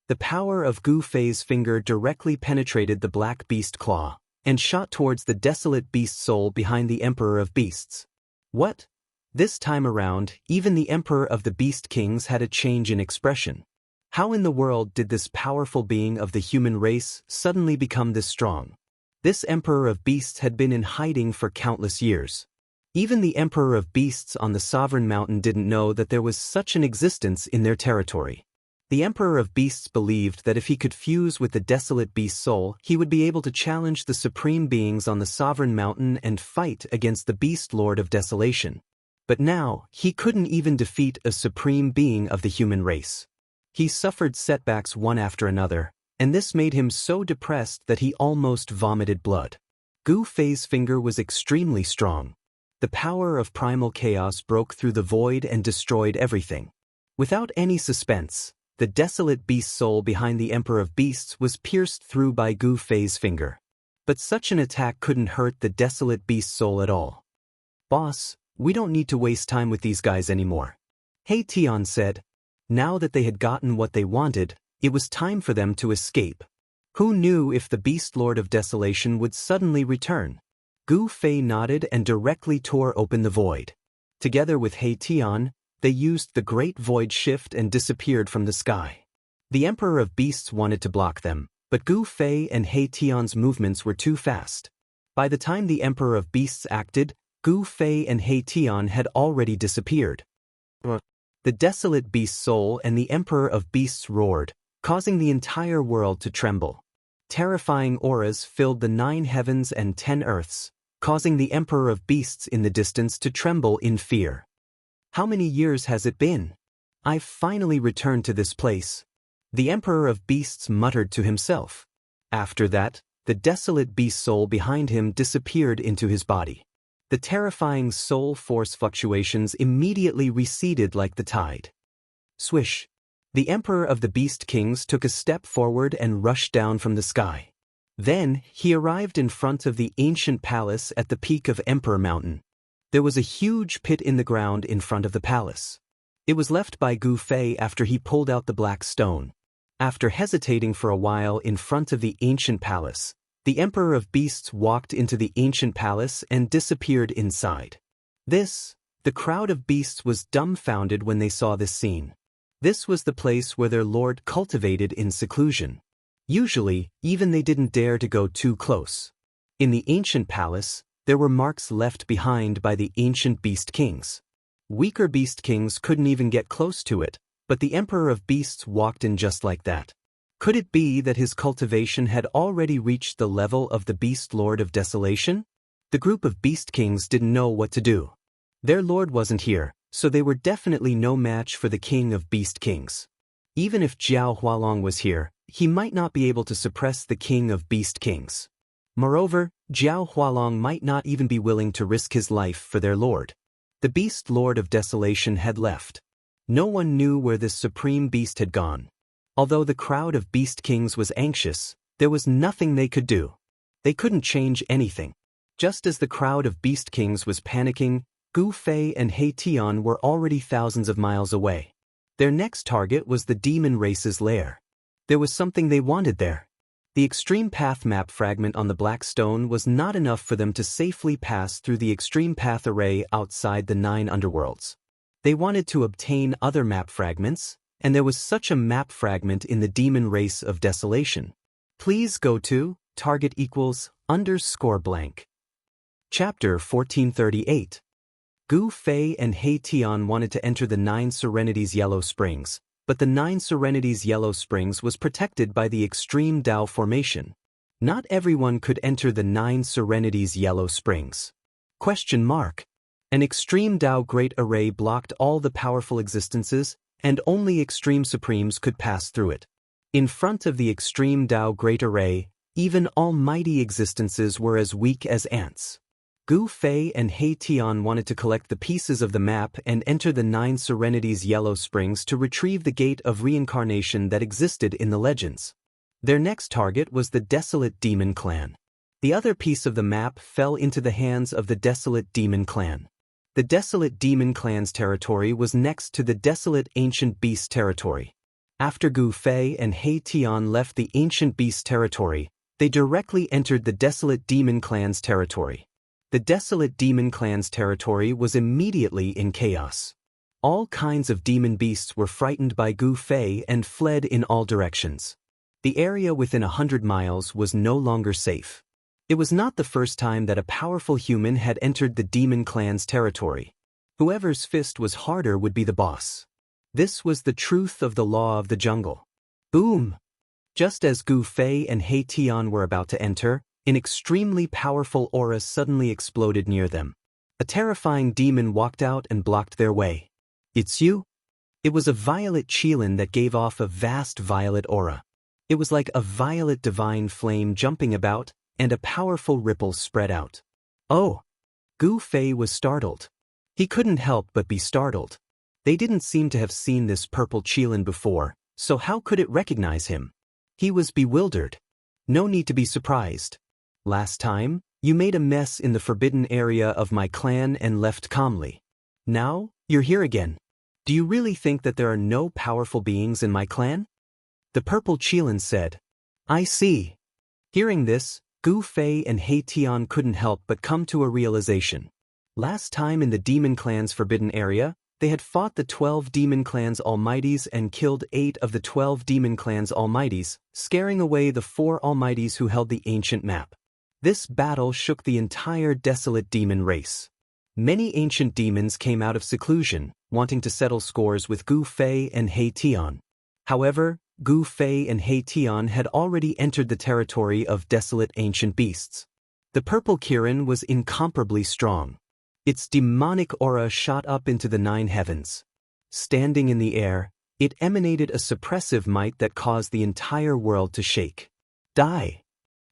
The power of Gu Fei's finger directly penetrated the black beast claw, and shot towards the desolate beast soul behind the Emperor of Beasts. What? This time around, even the Emperor of the Beast Kings had a change in expression. How in the world did this powerful being of the human race suddenly become this strong? This Emperor of Beasts had been in hiding for countless years. Even the Emperor of Beasts on the Sovereign Mountain didn't know that there was such an existence in their territory. The Emperor of Beasts believed that if he could fuse with the desolate beast soul, he would be able to challenge the supreme beings on the Sovereign Mountain and fight against the Beast Lord of Desolation. But now, he couldn't even defeat a supreme being of the human race. He suffered setbacks one after another, and this made him so depressed that he almost vomited blood. Gu Fei's finger was extremely strong. The power of primal chaos broke through the void and destroyed everything. Without any suspense, the desolate beast soul behind the Emperor of Beasts was pierced through by Gu Fei's finger. But such an attack couldn't hurt the desolate beast soul at all. Boss, we don't need to waste time with these guys anymore. He Tian said. Now that they had gotten what they wanted, it was time for them to escape. Who knew if the Beast Lord of Desolation would suddenly return? Gu Fei nodded and directly tore open the void. Together with He Tian, they used the Great Void Shift and disappeared from the sky. The Emperor of Beasts wanted to block them, but Gu Fei and He Tian's movements were too fast. By the time the Emperor of Beasts acted, Gu Fei and He Tian had already disappeared. The desolate beast soul and the Emperor of Beasts roared, causing the entire world to tremble. Terrifying auras filled the 9 heavens and 10 earths, causing the Emperor of Beasts in the distance to tremble in fear. How many years has it been? I've finally returned to this place. The Emperor of Beasts muttered to himself. After that, the desolate beast soul behind him disappeared into his body. The terrifying soul force fluctuations immediately receded like the tide. Swish! The Emperor of the Beast Kings took a step forward and rushed down from the sky. Then, he arrived in front of the ancient palace at the peak of Emperor Mountain. There was a huge pit in the ground in front of the palace. It was left by Gu Fei after he pulled out the black stone. After hesitating for a while in front of the ancient palace, the Emperor of Beasts walked into the ancient palace and disappeared inside. This The crowd of beasts was dumbfounded when they saw this scene. This was the place where their lord cultivated in seclusion. Usually, even they didn't dare to go too close. In the ancient palace, there were marks left behind by the ancient beast kings. Weaker beast kings couldn't even get close to it, but the emperor of beasts walked in just like that. Could it be that his cultivation had already reached the level of the beast lord of desolation? The group of beast kings didn't know what to do. Their lord wasn't here, so they were definitely no match for the king of beast kings. Even if Jiao Hualong was here, he might not be able to suppress the king of beast kings. Moreover, Jiao Hualong might not even be willing to risk his life for their lord. The beast lord of desolation had left. No one knew where this supreme beast had gone. Although the crowd of beast kings was anxious, there was nothing they could do. They couldn't change anything. Just as the crowd of beast kings was panicking, Gu Fei and He Tian were already thousands of miles away. Their next target was the demon race's lair. There was something they wanted there. The extreme path map fragment on the black stone was not enough for them to safely pass through the extreme path array outside the 9 underworlds. They wanted to obtain other map fragments, and there was such a map fragment in the demon race of desolation. Please go to target =_ blank. Chapter 1438. Gu Fei and He Tian wanted to enter the 9 Serenities Yellow Springs, but the 9 Serenities Yellow Springs was protected by the extreme Dao formation. Not everyone could enter the 9 Serenities Yellow Springs. An extreme Dao Great Array blocked all the powerful existences, and only extreme supremes could pass through it. In front of the extreme Dao Great Array, even almighty existences were as weak as ants. Gu Fei and He Tian wanted to collect the pieces of the map and enter the 9 Serenities Yellow Springs to retrieve the gate of reincarnation that existed in the legends. Their next target was the Desolate Demon Clan. The other piece of the map fell into the hands of the Desolate Demon Clan. The Desolate Demon Clan's territory was next to the Desolate Ancient Beast territory. After Gu Fei and He Tian left the Ancient Beast territory, they directly entered the Desolate Demon Clan's territory. The Desolate Demon Clan's territory was immediately in chaos. All kinds of demon beasts were frightened by Gu Fei and fled in all directions. The area within 100 miles was no longer safe. It was not the first time that a powerful human had entered the Demon Clan's territory. Whoever's fist was harder would be the boss. This was the truth of the law of the jungle. Boom! Just as Gu Fei and He Tian were about to enter, an extremely powerful aura suddenly exploded near them. A terrifying demon walked out and blocked their way. It's you? It was a violet qilin that gave off a vast violet aura. It was like a violet divine flame jumping about, and a powerful ripple spread out. Oh! Gu Fei was startled. He couldn't help but be startled. They didn't seem to have seen this purple qilin before, so how could it recognize him? He was bewildered. No need to be surprised. Last time, you made a mess in the forbidden area of my clan and left calmly. Now, you're here again. Do you really think that there are no powerful beings in my clan? The purple qilin said. I see. Hearing this, Gu Fei and He Tian couldn't help but come to a realization. Last time in the Demon Clan's forbidden area, they had fought the 12 Demon Clan's Almighties and killed 8 of the 12 Demon Clan's Almighties, scaring away the 4 Almighties who held the ancient map. This battle shook the entire desolate demon race. Many ancient demons came out of seclusion, wanting to settle scores with Gu Fei and He Tian. However, Gu Fei and He Tian had already entered the territory of desolate ancient beasts. The purple Kirin was incomparably strong. Its demonic aura shot up into the 9 heavens. Standing in the air, it emanated a suppressive might that caused the entire world to shake. Die!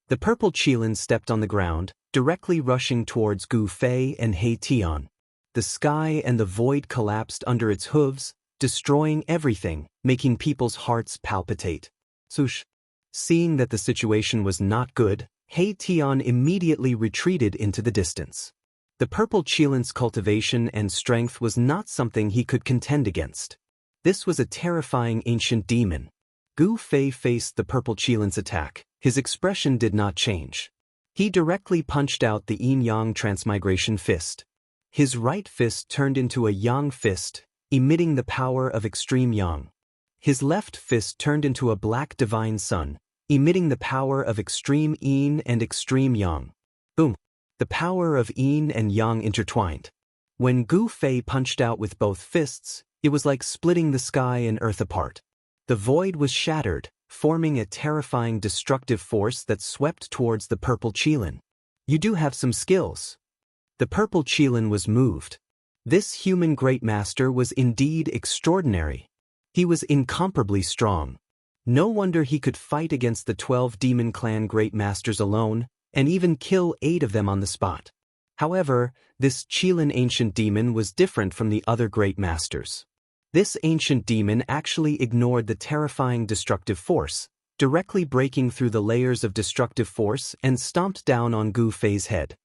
The purple qilin stepped on the ground, directly rushing towards Gu Fei and He Tian. The sky and the void collapsed under its hooves, destroying everything, making people's hearts palpitate. Swoosh! Seeing that the situation was not good, He Tian immediately retreated into the distance. The purple qilin's cultivation and strength was not something he could contend against. This was a terrifying ancient demon. Gu Fei faced the purple qilin's attack. His expression did not change. He directly punched out the yin-yang transmigration fist. His right fist turned into a yang fist, emitting the power of extreme yang. His left fist turned into a black divine sun, emitting the power of extreme yin and extreme yang. Boom! The power of yin and yang intertwined. When Gu Fei punched out with both fists, it was like splitting the sky and earth apart. The void was shattered, forming a terrifying destructive force that swept towards the purple Qilin. You do have some skills. The purple Qilin was moved. This human great master was indeed extraordinary. He was incomparably strong. No wonder he could fight against the 12 demon clan great masters alone, and even kill 8 of them on the spot. However, this Qilin ancient demon was different from the other great masters. This ancient demon actually ignored the terrifying destructive force, directly breaking through the layers of destructive force and stomped down on Gu Fei's head.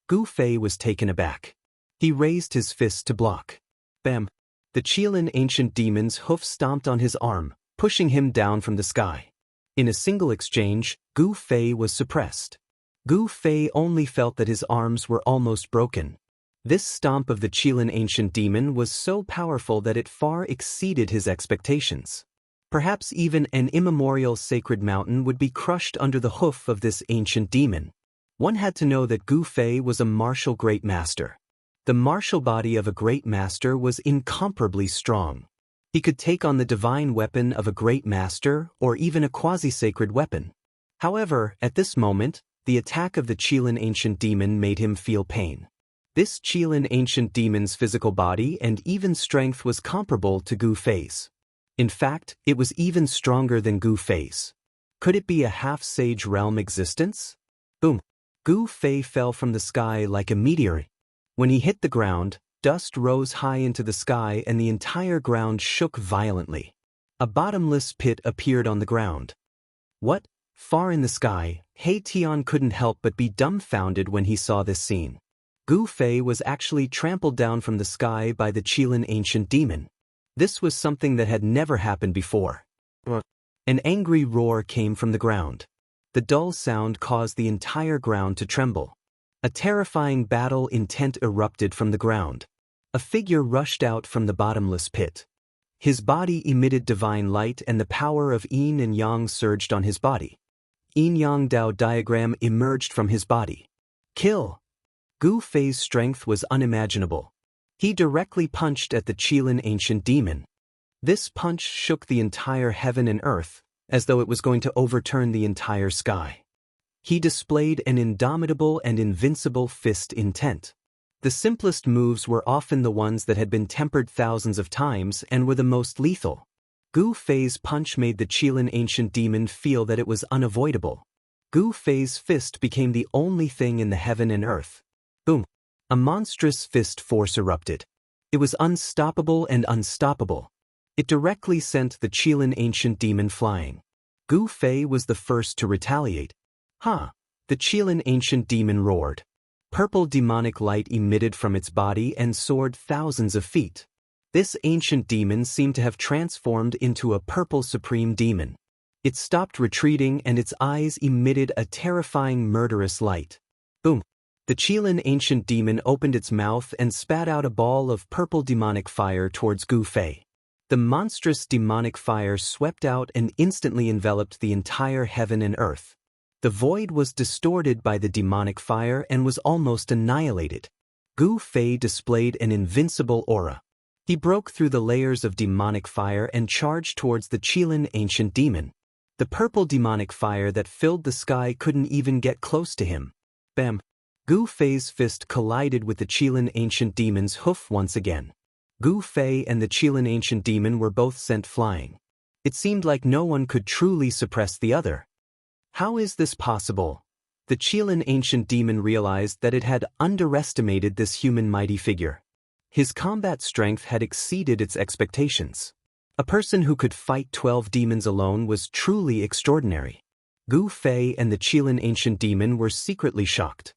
Gu Fei was taken aback. He raised his fist to block. Bam! The Qilin ancient demon's hoof stomped on his arm, pushing him down from the sky. In a single exchange, Gu Fei was suppressed. Gu Fei only felt that his arms were almost broken. This stomp of the Qilin ancient demon was so powerful that it far exceeded his expectations. Perhaps even an immemorial sacred mountain would be crushed under the hoof of this ancient demon. One had to know that Gu Fei was a martial great master. The martial body of a great master was incomparably strong. He could take on the divine weapon of a great master or even a quasi-sacred weapon. However, at this moment, the attack of the Qilin ancient demon made him feel pain. This Qilin ancient demon's physical body and even strength was comparable to Gu Fei's. In fact, it was even stronger than Gu Fei's. Could it be a half-sage realm existence? Boom! Gu Fei fell from the sky like a meteor. When he hit the ground, dust rose high into the sky and the entire ground shook violently. A bottomless pit appeared on the ground. What? Far in the sky, He Tian couldn't help but be dumbfounded when he saw this scene. Gu Fei was actually trampled down from the sky by the Qilin ancient demon. This was something that had never happened before. An angry roar came from the ground. The dull sound caused the entire ground to tremble. A terrifying battle intent erupted from the ground. A figure rushed out from the bottomless pit. His body emitted divine light and the power of yin and yang surged on his body. Yin-yang Dao diagram emerged from his body. Kill! Gu Fei's strength was unimaginable. He directly punched at the Qilin ancient demon. This punch shook the entire heaven and earth, as though it was going to overturn the entire sky. He displayed an indomitable and invincible fist intent. The simplest moves were often the ones that had been tempered thousands of times and were the most lethal. Gu Fei's punch made the Qilin ancient demon feel that it was unavoidable. Gu Fei's fist became the only thing in the heaven and earth. Boom! A monstrous fist force erupted. It was unstoppable and unstoppable. It directly sent the Qilin ancient demon flying. Gu Fei was the first to retaliate. Ha! The Qilin ancient demon roared. Purple demonic light emitted from its body and soared thousands of feet. This ancient demon seemed to have transformed into a purple supreme demon. It stopped retreating and its eyes emitted a terrifying murderous light. Boom! The Qilin ancient demon opened its mouth and spat out a ball of purple demonic fire towards Gu Fei. The monstrous demonic fire swept out and instantly enveloped the entire heaven and earth. The void was distorted by the demonic fire and was almost annihilated. Gu Fei displayed an invincible aura. He broke through the layers of demonic fire and charged towards the Qilin ancient demon. The purple demonic fire that filled the sky couldn't even get close to him. Bam! Gu Fei's fist collided with the Qilin ancient demon's hoof once again. Gu Fei and the Qilin ancient demon were both sent flying. It seemed like no one could truly suppress the other. How is this possible? The Qilin ancient demon realized that it had underestimated this human mighty figure. His combat strength had exceeded its expectations. A person who could fight 12 demons alone was truly extraordinary. Gu Fei and the Qilin ancient demon were secretly shocked.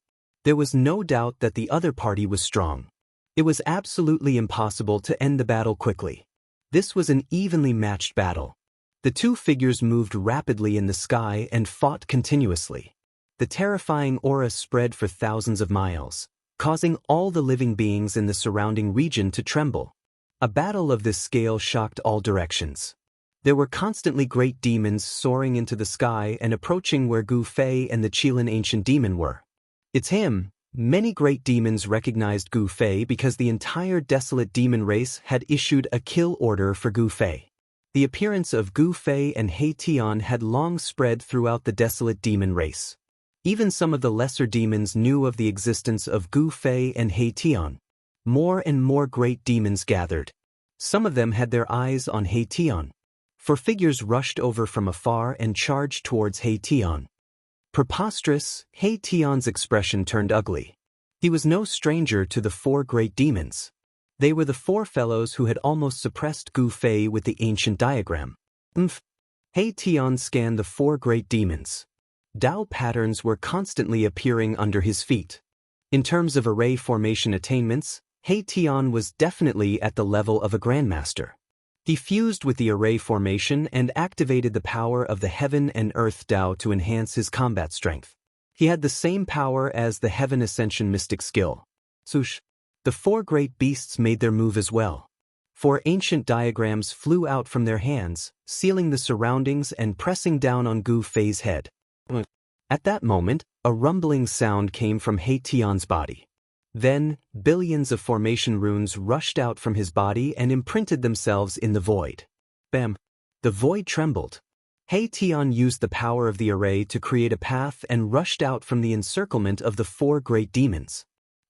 There was no doubt that the other party was strong. It was absolutely impossible to end the battle quickly. This was an evenly matched battle. The two figures moved rapidly in the sky and fought continuously. The terrifying aura spread for thousands of miles. causing all the living beings in the surrounding region to tremble. A battle of this scale shocked all directions. There were constantly great demons soaring into the sky and approaching where Gu Fei and the Qilin ancient demon were. It's him. Many great demons recognized Gu Fei because the entire desolate demon race had issued a kill order for Gu Fei. The appearance of Gu Fei and He Tian had long spread throughout the desolate demon race. Even some of the lesser demons knew of the existence of Gu Fei and He Tian. More and more great demons gathered. Some of them had their eyes on He Tian. For figures rushed over from afar and charged towards He Tian. Preposterous, He Tian's expression turned ugly. He was no stranger to the four great demons. They were the four fellows who had almost suppressed Gu Fei with the ancient diagram. He Tian scanned the four great demons. Dao patterns were constantly appearing under his feet. In terms of array formation attainments, He Tian was definitely at the level of a grandmaster. He fused with the array formation and activated the power of the heaven and earth Dao to enhance his combat strength. He had the same power as the heaven ascension mystic skill. Sush. The four great beasts made their move as well. Four ancient diagrams flew out from their hands, sealing the surroundings and pressing down on Gu Fei's head. At that moment, a rumbling sound came from He Tian's body. Then, billions of formation runes rushed out from his body and imprinted themselves in the void. Bam! The void trembled. He Tian used the power of the array to create a path and rushed out from the encirclement of the four great demons.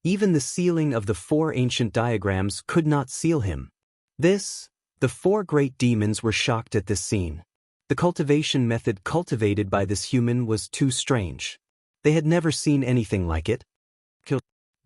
Even the sealing of the four ancient diagrams could not seal him. The four great demons were shocked at this scene. The cultivation method cultivated by this human was too strange. They had never seen anything like it.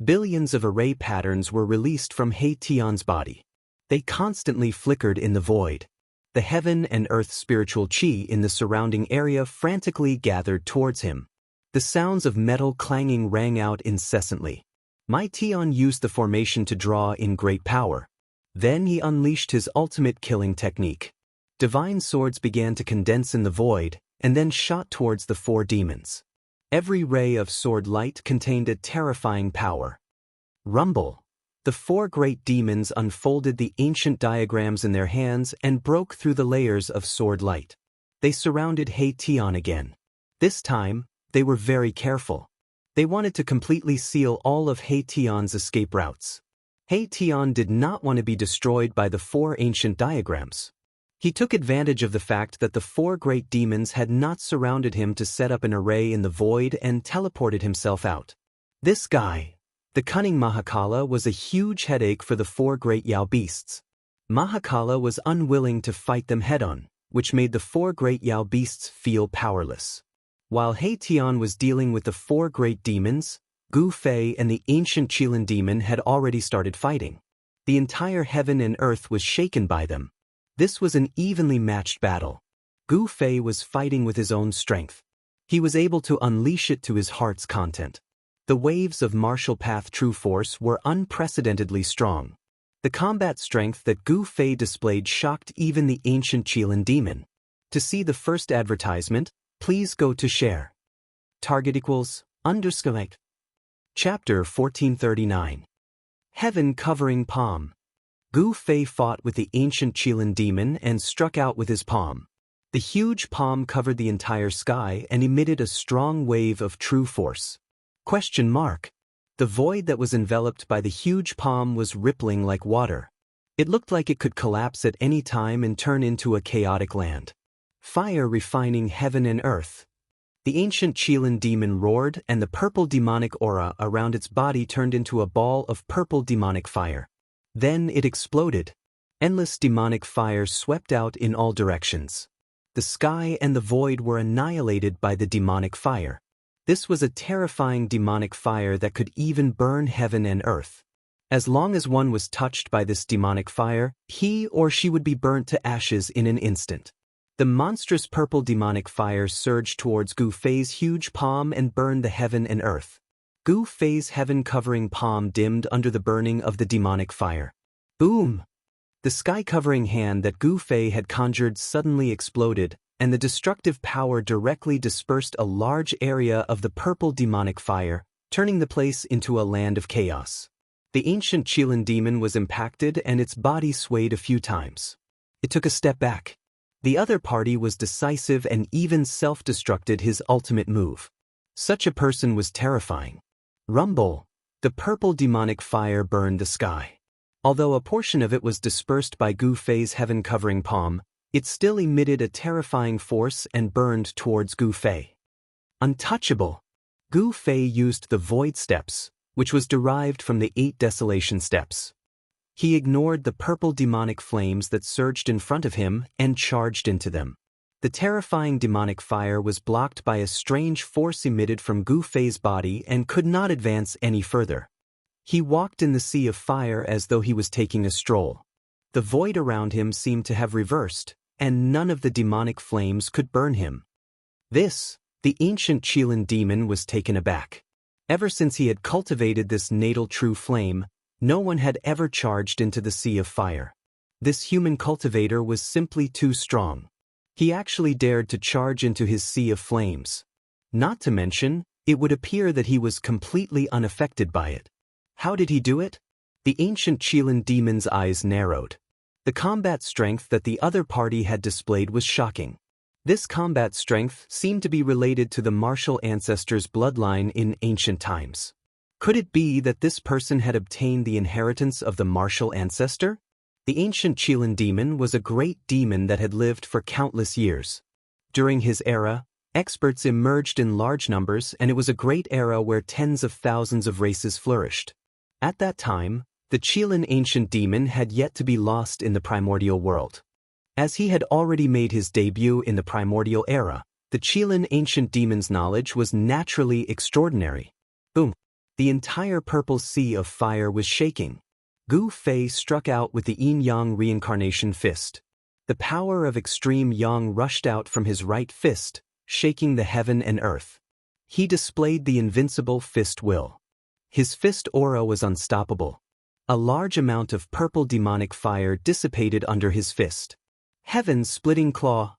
Billions of array patterns were released from He Tian's body. They constantly flickered in the void. The heaven and earth spiritual qi in the surrounding area frantically gathered towards him. The sounds of metal clanging rang out incessantly. My Tian used the formation to draw in great power. Then he unleashed his ultimate killing technique. Divine swords began to condense in the void, and then shot towards the four demons. Every ray of sword light contained a terrifying power. Rumble. The four great demons unfolded the ancient diagrams in their hands and broke through the layers of sword light. They surrounded He Tian again. This time, they were very careful. They wanted to completely seal all of He Tian's escape routes. He Tian did not want to be destroyed by the four ancient diagrams. He took advantage of the fact that the four great demons had not surrounded him to set up an array in the void and teleported himself out. This guy, the cunning Mahakala, was a huge headache for the four great Yao beasts. Mahakala was unwilling to fight them head-on, which made the four great Yao beasts feel powerless. While He Tian was dealing with the four great demons, Gu Fei and the ancient Qilin demon had already started fighting. The entire heaven and earth was shaken by them. This was an evenly matched battle. Gu Fei was fighting with his own strength. He was able to unleash it to his heart's content. The waves of martial path true force were unprecedentedly strong. The combat strength that Gu Fei displayed shocked even the ancient Qilin demon. To see the first advertisement, please go to share. Target equals _ Chapter 1439. Heaven Covering Palm. Gu Fei fought with the ancient Qilin demon and struck out with his palm. The huge palm covered the entire sky and emitted a strong wave of true force. The void that was enveloped by the huge palm was rippling like water. It looked like it could collapse at any time and turn into a chaotic land. Fire refining heaven and earth. The ancient Qilin demon roared, and the purple demonic aura around its body turned into a ball of purple demonic fire. Then it exploded. Endless demonic fire swept out in all directions. The sky and the void were annihilated by the demonic fire. This was a terrifying demonic fire that could even burn heaven and earth. As long as one was touched by this demonic fire, he or she would be burnt to ashes in an instant. The monstrous purple demonic fire surged towards Gu Fei's huge palm and burned the heaven and earth. Gu Fei's heaven-covering palm dimmed under the burning of the demonic fire. Boom! The sky-covering hand that Gu Fei had conjured suddenly exploded, and the destructive power directly dispersed a large area of the purple demonic fire, turning the place into a land of chaos. The ancient Qilin demon was impacted and its body swayed a few times. It took a step back. The other party was decisive and even self-destructed his ultimate move. Such a person was terrifying. Rumble. The purple demonic fire burned the sky. Although a portion of it was dispersed by Gu Fei's heaven-covering palm, it still emitted a terrifying force and burned towards Gu Fei. Untouchable. Gu Fei used the Void Steps, which was derived from the 8 Desolation Steps. He ignored the purple demonic flames that surged in front of him and charged into them. The terrifying demonic fire was blocked by a strange force emitted from Gu Fei's body and could not advance any further. He walked in the sea of fire as though he was taking a stroll. The void around him seemed to have reversed, and none of the demonic flames could burn him. The ancient Qilin demon was taken aback. Ever since he had cultivated this natal true flame, no one had ever charged into the sea of fire. This human cultivator was simply too strong. He actually dared to charge into his sea of flames. Not to mention, it would appear that he was completely unaffected by it. How did he do it? The ancient Qilin demon's eyes narrowed. The combat strength that the other party had displayed was shocking. This combat strength seemed to be related to the martial ancestor's bloodline in ancient times. Could it be that this person had obtained the inheritance of the martial ancestor? The ancient Qilin demon was a great demon that had lived for countless years. During his era, experts emerged in large numbers, and it was a great era where tens of thousands of races flourished. At that time, the Qilin ancient demon had yet to be lost in the primordial world. As he had already made his debut in the primordial era, the Qilin ancient demon's knowledge was naturally extraordinary. Boom! The entire purple sea of fire was shaking. Gu Fei struck out with the yin-yang reincarnation fist. The power of extreme yang rushed out from his right fist, shaking the heaven and earth. He displayed the invincible fist will. His fist aura was unstoppable. A large amount of purple demonic fire dissipated under his fist. Heaven-splitting claw.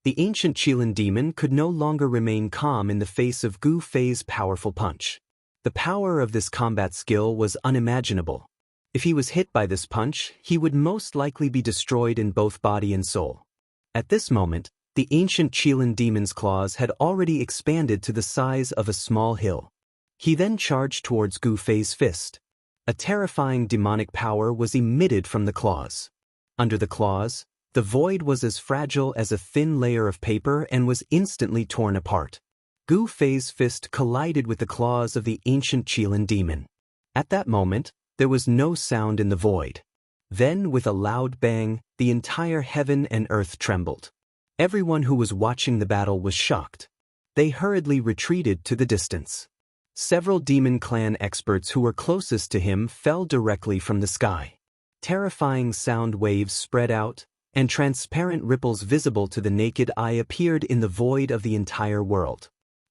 The ancient Qilin demon could no longer remain calm in the face of Gu Fei's powerful punch. The power of this combat skill was unimaginable. If he was hit by this punch, he would most likely be destroyed in both body and soul. At this moment, the ancient Qilin demon's claws had already expanded to the size of a small hill. He then charged towards Gu Fei's fist. A terrifying demonic power was emitted from the claws. Under the claws, the void was as fragile as a thin layer of paper and was instantly torn apart. Gu Fei's fist collided with the claws of the ancient Qilin demon. At that moment, there was no sound in the void. Then, with a loud bang, the entire heaven and earth trembled. Everyone who was watching the battle was shocked. They hurriedly retreated to the distance. Several demon clan experts who were closest to him fell directly from the sky. Terrifying sound waves spread out, and transparent ripples visible to the naked eye appeared in the void of the entire world.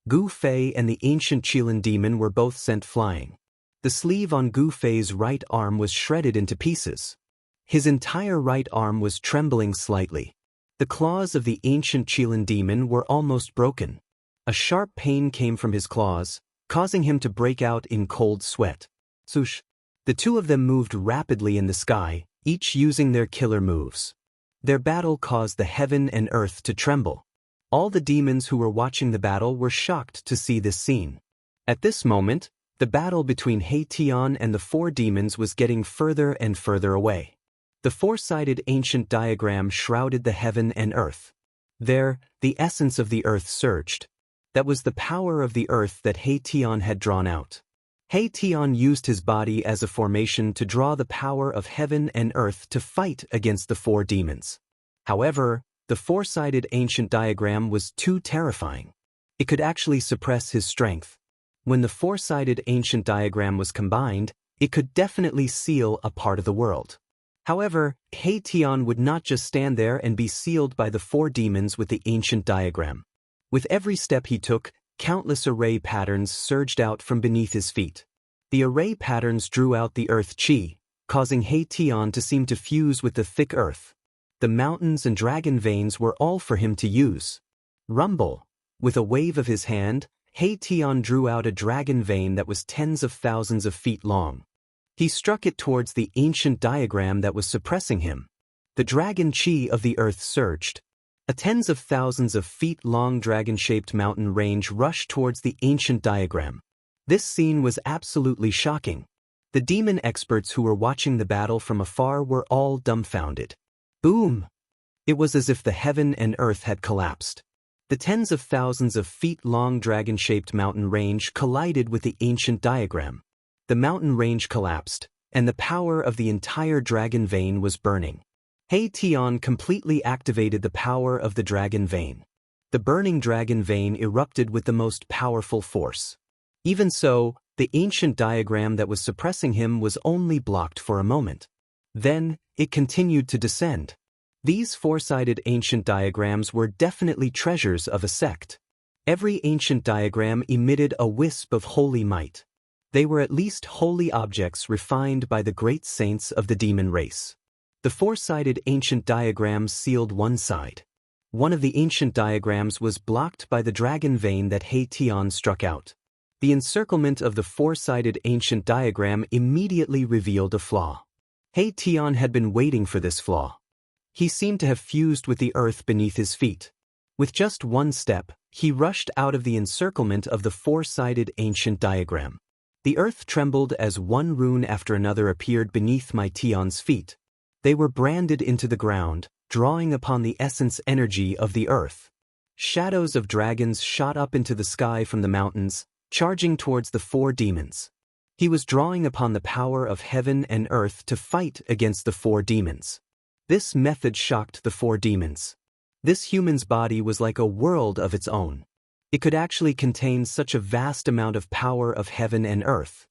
Gu Fei and the ancient Qilin demon were both sent flying. The sleeve on Gu Fei's right arm was shredded into pieces. His entire right arm was trembling slightly. The claws of the ancient Qilin demon were almost broken. A sharp pain came from his claws, causing him to break out in cold sweat. Swoosh! The two of them moved rapidly in the sky, each using their killer moves. Their battle caused the heaven and earth to tremble. All the demons who were watching the battle were shocked to see this scene. At this moment, the battle between He Tian and the 4 demons was getting further and further away. The 4-sided ancient diagram shrouded the heaven and earth. There, the essence of the earth surged. That was the power of the earth that He Tian had drawn out. He Tian used his body as a formation to draw the power of heaven and earth to fight against the 4 demons. However, the 4-sided ancient diagram was too terrifying. It could actually suppress his strength. When the 4-sided ancient diagram was combined, it could definitely seal a part of the world. However, He Tian would not just stand there and be sealed by the 4 demons with the ancient diagram. With every step he took, countless array patterns surged out from beneath his feet. The array patterns drew out the earth chi, causing He Tian to seem to fuse with the thick earth. The mountains and dragon veins were all for him to use. Rumble! With a wave of his hand, He Tian drew out a dragon vein that was tens of thousands of feet long. He struck it towards the ancient diagram that was suppressing him. The dragon chi of the earth surged. A tens of thousands of feet long dragon-shaped mountain range rushed towards the ancient diagram. This scene was absolutely shocking. The demon experts who were watching the battle from afar were all dumbfounded. Boom! It was as if the heaven and earth had collapsed. The tens of thousands of feet long dragon-shaped mountain range collided with the ancient diagram. The mountain range collapsed, and the power of the entire dragon vein was burning. He Tian completely activated the power of the dragon vein. The burning dragon vein erupted with the most powerful force. Even so, the ancient diagram that was suppressing him was only blocked for a moment. Then, it continued to descend. These four-sided ancient diagrams were definitely treasures of a sect. Every ancient diagram emitted a wisp of holy might. They were at least holy objects refined by the great saints of the demon race. The four-sided ancient diagrams sealed one side. One of the ancient diagrams was blocked by the dragon vein that He Tian struck out. The encirclement of the four-sided ancient diagram immediately revealed a flaw. He Tian had been waiting for this flaw. He seemed to have fused with the earth beneath his feet. With just one step, he rushed out of the encirclement of the four-sided ancient diagram. The earth trembled as one rune after another appeared beneath my Tian's feet. They were branded into the ground, drawing upon the essence energy of the earth. Shadows of dragons shot up into the sky from the mountains, charging towards the four demons. He was drawing upon the power of heaven and earth to fight against the four demons. This method shocked the four demons. This human's body was like a world of its own. It could actually contain such a vast amount of power of heaven and earth.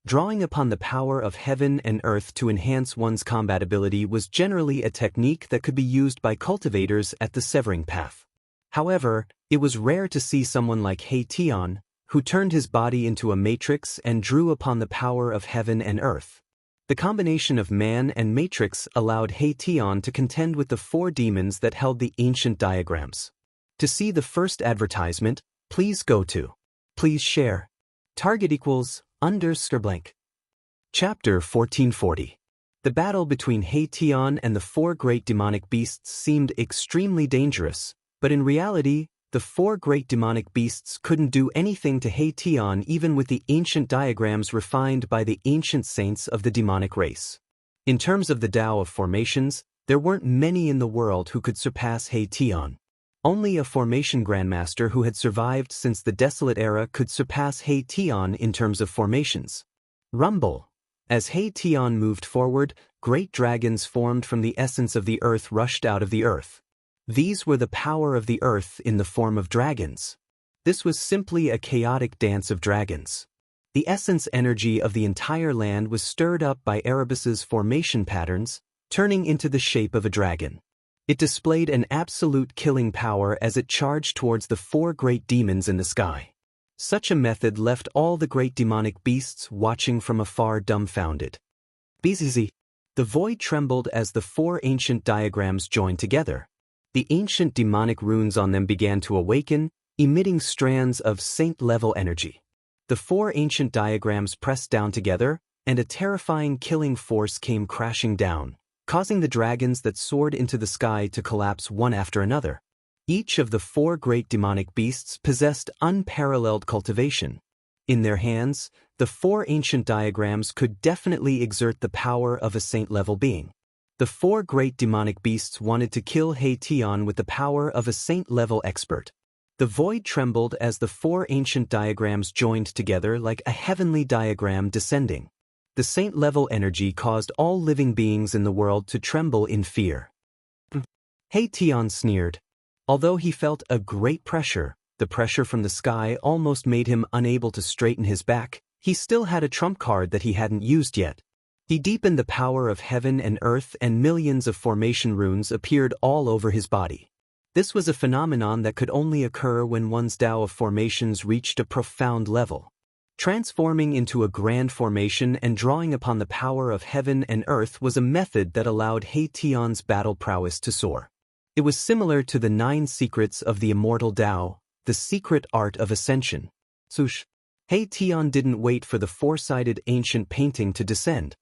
Drawing upon the power of heaven and earth to enhance one's combatability was generally a technique that could be used by cultivators at the severing path. However, it was rare to see someone like He Tian, who turned his body into a matrix and drew upon the power of heaven and earth. The combination of man and matrix allowed He Tian to contend with the four demons that held the ancient diagrams. To see the first advertisement, please go to. Please share. Target equals _blank. Chapter 1440. The battle between He Tian and the four great demonic beasts seemed extremely dangerous, but in reality, the four great demonic beasts couldn't do anything to He Tian even with the ancient diagrams refined by the ancient saints of the demonic race. In terms of the Tao of formations, there weren't many in the world who could surpass He Tian. Only a formation grandmaster who had survived since the Desolate Era could surpass He Tian in terms of formations. Rumble. As He Tian moved forward, great dragons formed from the essence of the earth rushed out of the earth. These were the power of the earth in the form of dragons. This was simply a chaotic dance of dragons. The essence energy of the entire land was stirred up by Erebus's formation patterns, turning into the shape of a dragon. It displayed an absolute killing power as it charged towards the four great demons in the sky. Such a method left all the great demonic beasts watching from afar dumbfounded. Bzz. The void trembled as the four ancient diagrams joined together. The ancient demonic runes on them began to awaken, emitting strands of saint-level energy. The four ancient diagrams pressed down together, and a terrifying killing force came crashing down, causing the dragons that soared into the sky to collapse one after another. Each of the four great demonic beasts possessed unparalleled cultivation. In their hands, the four ancient diagrams could definitely exert the power of a saint-level being. The four great demonic beasts wanted to kill He Tian with the power of a saint-level expert. The void trembled as the four ancient diagrams joined together like a heavenly diagram descending. The saint-level energy caused all living beings in the world to tremble in fear. He Tian sneered. Although he felt a great pressure, the pressure from the sky almost made him unable to straighten his back, he still had a trump card that he hadn't used yet. He deepened the power of heaven and earth, and millions of formation runes appeared all over his body. This was a phenomenon that could only occur when one's Tao of formations reached a profound level. Transforming into a grand formation and drawing upon the power of heaven and earth was a method that allowed He Tian's battle prowess to soar. It was similar to the 9 secrets of the immortal Tao, the secret art of ascension. Swoosh. He Tian didn't wait for the four-sided ancient painting to descend.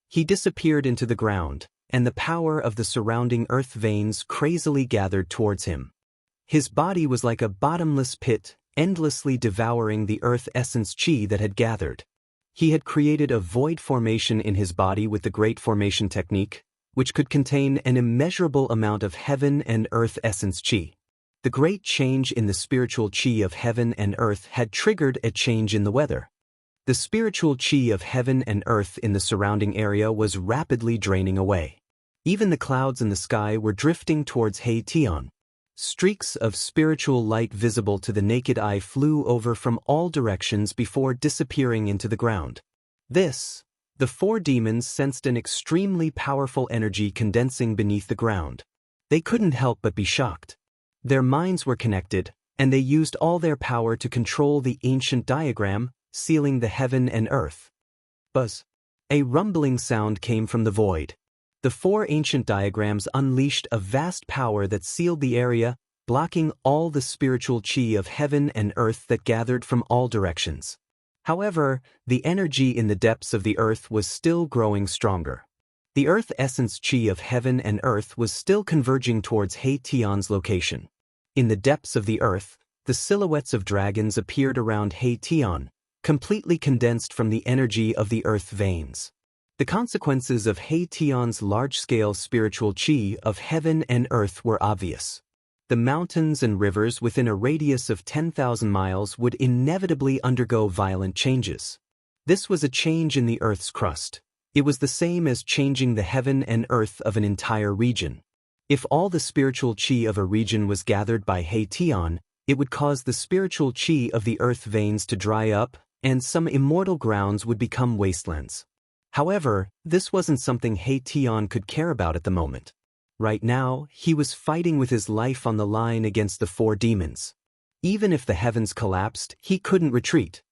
He disappeared into the ground, and the power of the surrounding earth veins crazily gathered towards him. His body was like a bottomless pit, endlessly devouring the earth essence qi that had gathered. He had created a void formation in his body with the Great Formation technique, which could contain an immeasurable amount of heaven and earth essence qi. The great change in the spiritual qi of heaven and earth had triggered a change in the weather. The spiritual qi of heaven and earth in the surrounding area was rapidly draining away. Even the clouds in the sky were drifting towards He Tian. Streaks of spiritual light visible to the naked eye flew over from all directions before disappearing into the ground. The four demons sensed an extremely powerful energy condensing beneath the ground. They couldn't help but be shocked. Their minds were connected, and they used all their power to control the ancient diagram, sealing the heaven and earth. Buzz. A rumbling sound came from the void. The four ancient diagrams unleashed a vast power that sealed the area, blocking all the spiritual qi of heaven and earth that gathered from all directions. However, the energy in the depths of the earth was still growing stronger. The earth essence qi of heaven and earth was still converging towards He Tian's location. In the depths of the earth, the silhouettes of dragons appeared around He Tian, completely condensed from the energy of the earth veins. The consequences of He Tian's large-scale spiritual qi of heaven and earth were obvious. The mountains and rivers within a radius of 10,000 miles would inevitably undergo violent changes. This was a change in the earth's crust. It was the same as changing the heaven and earth of an entire region. If all the spiritual qi of a region was gathered by He Tian, it would cause the spiritual qi of the earth veins to dry up, and some immortal grounds would become wastelands. However, this wasn't something He Tian could care about at the moment. Right now, he was fighting with his life on the line against the four demons. Even if the heavens collapsed, he couldn't retreat.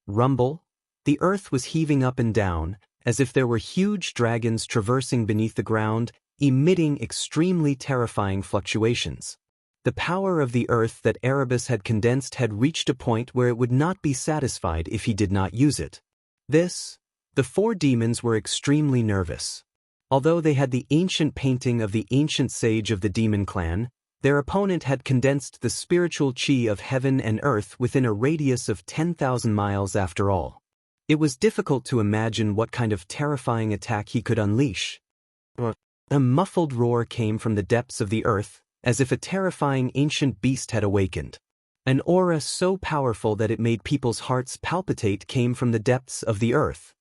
Rumble. The earth was heaving up and down, as if there were huge dragons traversing beneath the ground, emitting extremely terrifying fluctuations. The power of the earth that Erebus had condensed had reached a point where it would not be satisfied if he did not use it. The four demons were extremely nervous. Although they had the ancient painting of the ancient sage of the demon clan, their opponent had condensed the spiritual qi of heaven and earth within a radius of 10,000 miles after all. It was difficult to imagine what kind of terrifying attack he could unleash. A muffled roar came from the depths of the earth, as if a terrifying ancient beast had awakened. An aura so powerful that it made people's hearts palpitate came from the depths of the earth.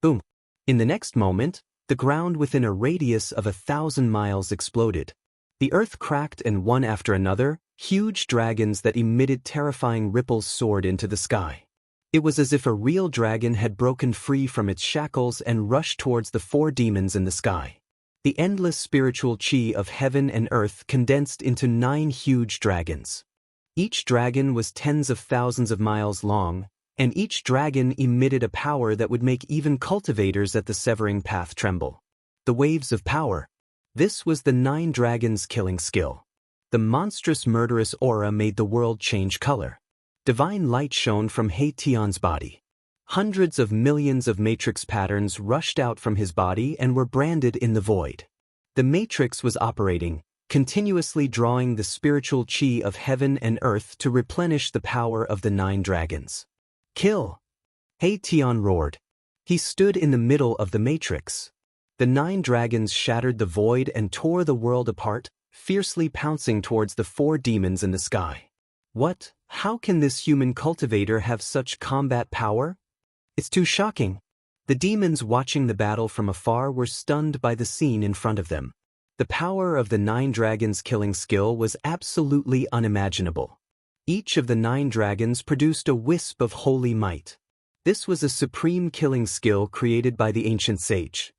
Boom! In the next moment, the ground within a radius of 1,000 miles exploded. The earth cracked, and one after another, huge dragons that emitted terrifying ripples soared into the sky. It was as if a real dragon had broken free from its shackles and rushed towards the four demons in the sky. The endless spiritual qi of heaven and earth condensed into 9 huge dragons. Each dragon was tens of thousands of miles long, and each dragon emitted a power that would make even cultivators at the severing path tremble. The waves of power. This was the 9 dragons' killing skill. The monstrous murderous aura made the world change color. Divine light shone from He Tian's body. Hundreds of millions of matrix patterns rushed out from his body and were branded in the void. The matrix was operating, continuously drawing the spiritual qi of heaven and earth to replenish the power of the 9 dragons. Kill! He Tian roared. He stood in the middle of the matrix. The 9 dragons shattered the void and tore the world apart, fiercely pouncing towards the 4 demons in the sky. What? How can this human cultivator have such combat power? It's too shocking. The demons watching the battle from afar were stunned by the scene in front of them. The power of the 9 dragons' killing skill was absolutely unimaginable. Each of the 9 dragons produced a wisp of holy might. This was a supreme killing skill created by the ancient sage.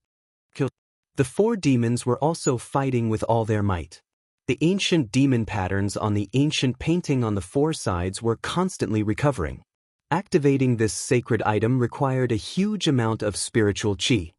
The 4 demons were also fighting with all their might. The ancient demon patterns on the ancient painting on the 4 sides were constantly recovering. Activating this sacred item required a huge amount of spiritual qi.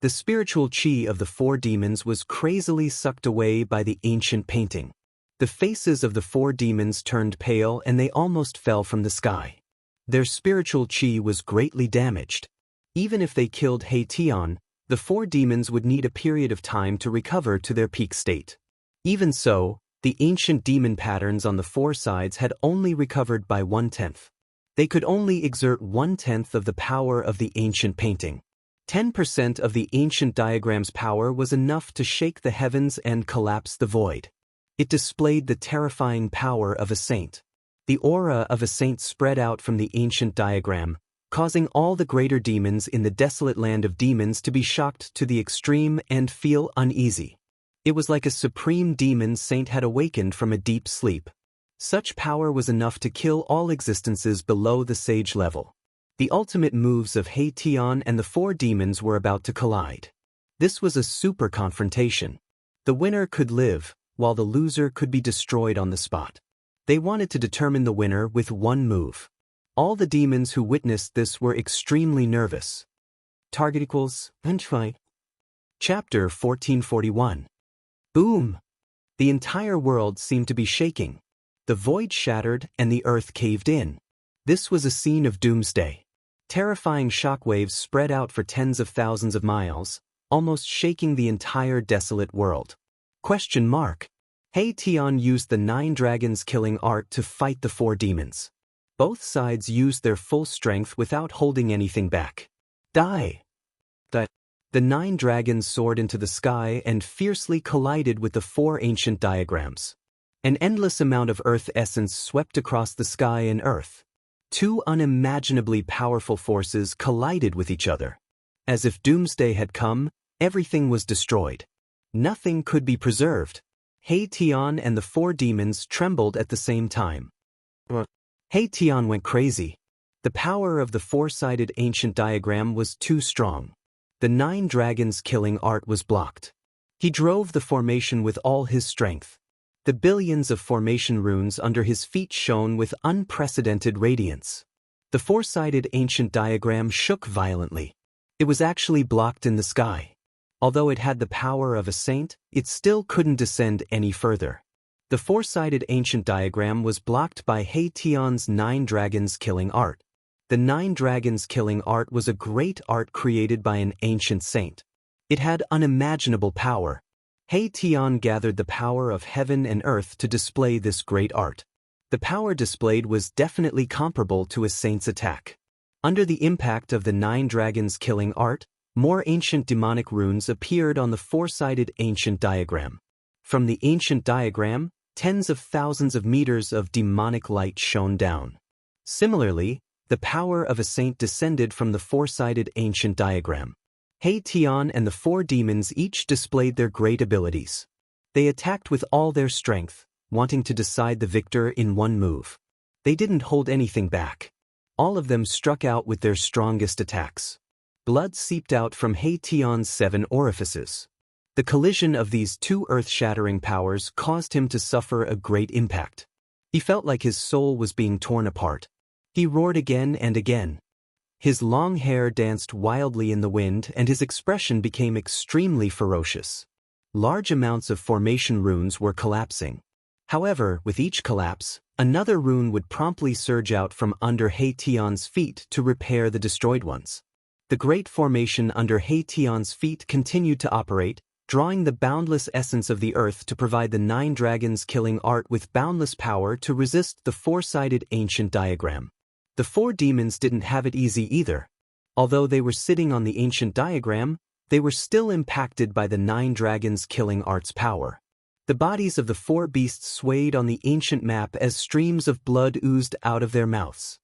The spiritual qi of the 4 demons was crazily sucked away by the ancient painting. The faces of the 4 demons turned pale and they almost fell from the sky. Their spiritual qi was greatly damaged. Even if they killed He Tian, the four demons would need a period of time to recover to their peak state. Even so, the ancient demon patterns on the four sides had only recovered by 1/10. They could only exert 1/10 of the power of the ancient painting. 10% of the ancient diagram's power was enough to shake the heavens and collapse the void. It displayed the terrifying power of a saint. The aura of a saint spread out from the ancient diagram, causing all the greater demons in the desolate land of demons to be shocked to the extreme and feel uneasy. It was like a supreme demon saint had awakened from a deep sleep. Such power was enough to kill all existences below the sage level. The ultimate moves of He Tian and the four demons were about to collide. This was a super confrontation. The winner could live, while the loser could be destroyed on the spot. They wanted to determine the winner with one move. All the demons who witnessed this were extremely nervous. Target equals Unfight. Chapter 1441. Boom! The entire world seemed to be shaking. The void shattered and the earth caved in. This was a scene of doomsday. Terrifying shockwaves spread out for tens of thousands of miles, almost shaking the entire desolate world. He Tian used the 9 dragons killing art to fight the 4 demons. Both sides used their full strength without holding anything back. Die! The 9 dragons soared into the sky and fiercely collided with the 4 ancient diagrams. An endless amount of earth essence swept across the sky and earth. 2 unimaginably powerful forces collided with each other. As if doomsday had come, everything was destroyed. Nothing could be preserved. He Tian and the 4 demons trembled at the same time. He Tian went crazy. The power of the 4-sided ancient diagram was too strong. The 9 dragons killing art was blocked. He drove the formation with all his strength. The billions of formation runes under his feet shone with unprecedented radiance. The 4-sided ancient diagram shook violently. It was actually blocked in the sky. Although it had the power of a saint, it still couldn't descend any further. The 4-sided ancient diagram was blocked by He Tian's 9 dragons killing art. The 9 dragons killing art was a great art created by an ancient saint. It had unimaginable power. He Tian gathered the power of heaven and earth to display this great art. The power displayed was definitely comparable to a saint's attack. Under the impact of the 9 dragons killing art, more ancient demonic runes appeared on the 4-sided ancient diagram. From the ancient diagram, tens of thousands of meters of demonic light shone down. Similarly, the power of a saint descended from the 4-sided ancient diagram. He Tian and the 4 demons each displayed their great abilities. They attacked with all their strength, wanting to decide the victor in one move. They didn't hold anything back. All of them struck out with their strongest attacks. Blood seeped out from He Tian's 7 orifices. The collision of these 2 earth-shattering powers caused him to suffer a great impact. He felt like his soul was being torn apart. He roared again and again. His long hair danced wildly in the wind and his expression became extremely ferocious. Large amounts of formation runes were collapsing. However, with each collapse, another rune would promptly surge out from under He Tian's feet to repair the destroyed ones. The great formation under He Tian's feet continued to operate, drawing the boundless essence of the earth to provide the 9 dragons killing art with boundless power to resist the 4-sided ancient diagram. The 4 demons didn't have it easy either. Although they were sitting on the ancient diagram, they were still impacted by the 9 dragons killing art's power. The bodies of the 4 beasts swayed on the ancient map as streams of blood oozed out of their mouths.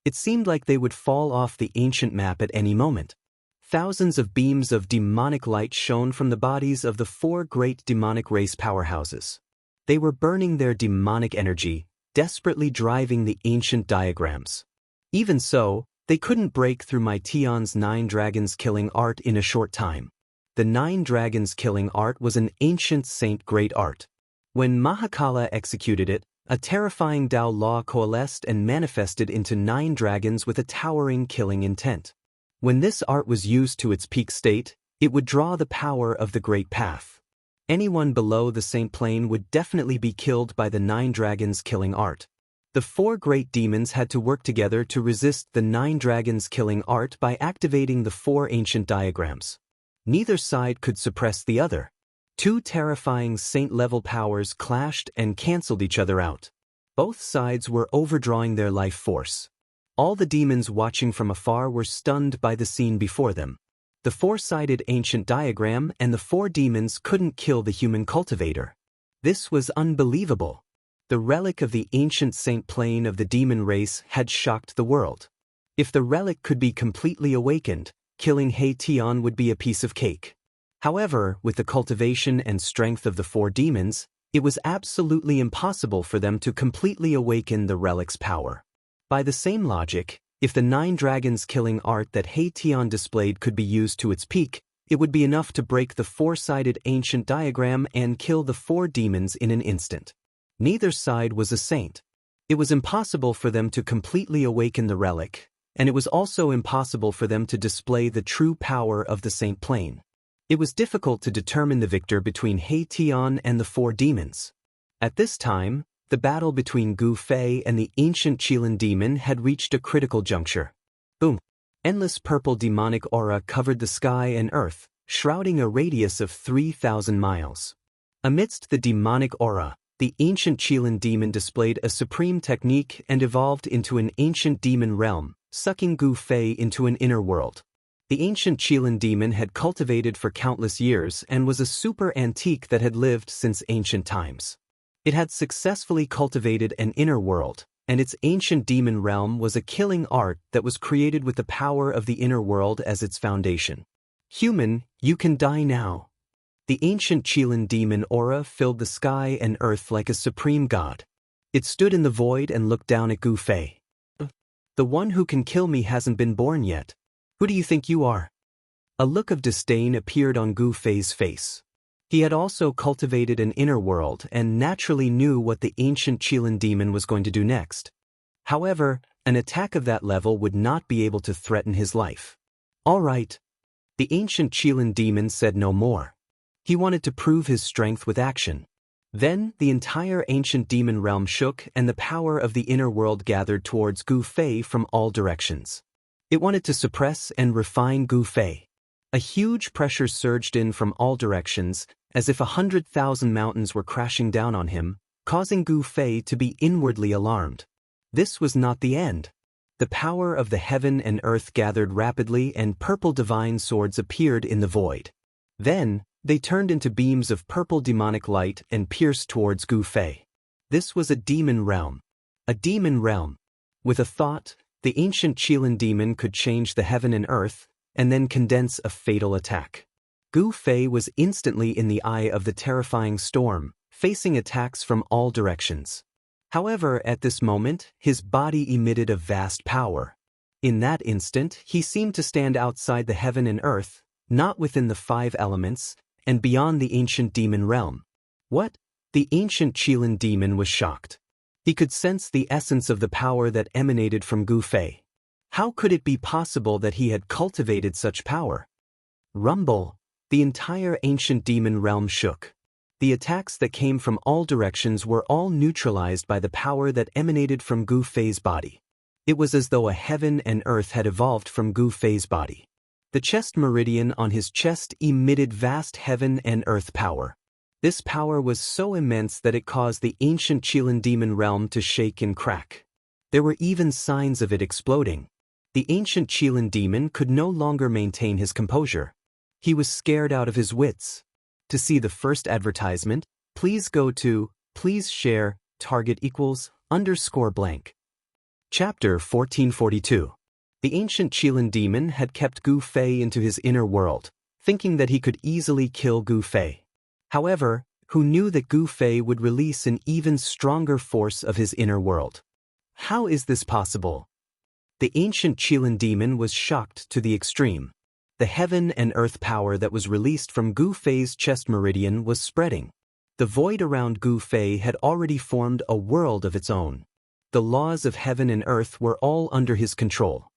It seemed like they would fall off the ancient map at any moment. Thousands of beams of demonic light shone from the bodies of the 4 great demonic race powerhouses. They were burning their demonic energy, desperately driving the ancient diagrams. Even so, they couldn't break through my Tian's 9 dragons killing art in a short time. The 9 dragons killing art was an ancient saint great art. When Mahakala executed it, a terrifying Tao law coalesced and manifested into 9 dragons with a towering killing intent. When this art was used to its peak state, it would draw the power of the great path. Anyone below the saint plane would definitely be killed by the 9 dragons killing art. The four great demons had to work together to resist the 9 dragons' killing art by activating the 4 ancient diagrams. Neither side could suppress the other. 2 terrifying saint-level powers clashed and cancelled each other out. Both sides were overdrawing their life force. All the demons watching from afar were stunned by the scene before them. The 4-sided ancient diagram and the 4 demons couldn't kill the human cultivator. This was unbelievable. The relic of the ancient saint plane of the demon race had shocked the world. If the relic could be completely awakened, killing He Tian would be a piece of cake. However, with the cultivation and strength of the 4 demons, it was absolutely impossible for them to completely awaken the relic's power. By the same logic, if the 9 dragons killing art that He Tian displayed could be used to its peak, it would be enough to break the 4-sided ancient diagram and kill the 4 demons in an instant. Neither side was a saint. It was impossible for them to completely awaken the relic, and it was also impossible for them to display the true power of the saint plane. It was difficult to determine the victor between He Tian and the 4 demons. At this time, the battle between Gu Fei and the ancient Qilin demon had reached a critical juncture. Boom! Endless purple demonic aura covered the sky and earth, shrouding a radius of 3,000 miles. Amidst the demonic aura, the ancient Qilin demon displayed a supreme technique and evolved into an ancient demon realm, sucking Gu Fei into an inner world. The ancient Qilin demon had cultivated for countless years and was a super antique that had lived since ancient times. It had successfully cultivated an inner world, and its ancient demon realm was a killing art that was created with the power of the inner world as its foundation. Human, you can die now. The ancient Qilin demon aura filled the sky and earth like a supreme god. It stood in the void and looked down at Gu Fei. The one who can kill me hasn't been born yet. Who do you think you are? A look of disdain appeared on Gu Fei's face. He had also cultivated an inner world and naturally knew what the ancient Qilin demon was going to do next. However, an attack of that level would not be able to threaten his life. All right. The ancient Qilin demon said no more. He wanted to prove his strength with action. Then, the entire ancient demon realm shook and the power of the inner world gathered towards Gu Fei from all directions. It wanted to suppress and refine Gu Fei. A huge pressure surged in from all directions, as if 100,000 mountains were crashing down on him, causing Gu Fei to be inwardly alarmed. This was not the end. The power of the heaven and earth gathered rapidly and purple divine swords appeared in the void. Then, they turned into beams of purple demonic light and pierced towards Gu Fei. This was a demon realm. A demon realm. With a thought, the ancient Qilin demon could change the heaven and earth, and then condense a fatal attack. Gu Fei was instantly in the eye of the terrifying storm, facing attacks from all directions. However, at this moment, his body emitted a vast power. In that instant, he seemed to stand outside the heaven and earth, not within the 5 elements, and beyond the ancient demon realm. What? The ancient Qilin demon was shocked. He could sense the essence of the power that emanated from Gu Fei. How could it be possible that he had cultivated such power? Rumble! The entire ancient demon realm shook. The attacks that came from all directions were all neutralized by the power that emanated from Gu Fei's body. It was as though a heaven and earth had evolved from Gu Fei's body. The chest meridian on his chest emitted vast heaven and earth power. This power was so immense that it caused the ancient Qilin demon realm to shake and crack. There were even signs of it exploding. The ancient Qilin demon could no longer maintain his composure. He was scared out of his wits. To see the first advertisement, please go to, please share, target =_blank. Chapter 1442. The ancient Qilin demon had kept Gu Fei into his inner world, thinking that he could easily kill Gu Fei. However, who knew that Gu Fei would release an even stronger force of his inner world? How is this possible? The ancient Qilin demon was shocked to the extreme. The heaven and earth power that was released from Gu Fei's chest meridian was spreading. The void around Gu Fei had already formed a world of its own. The laws of heaven and earth were all under his control.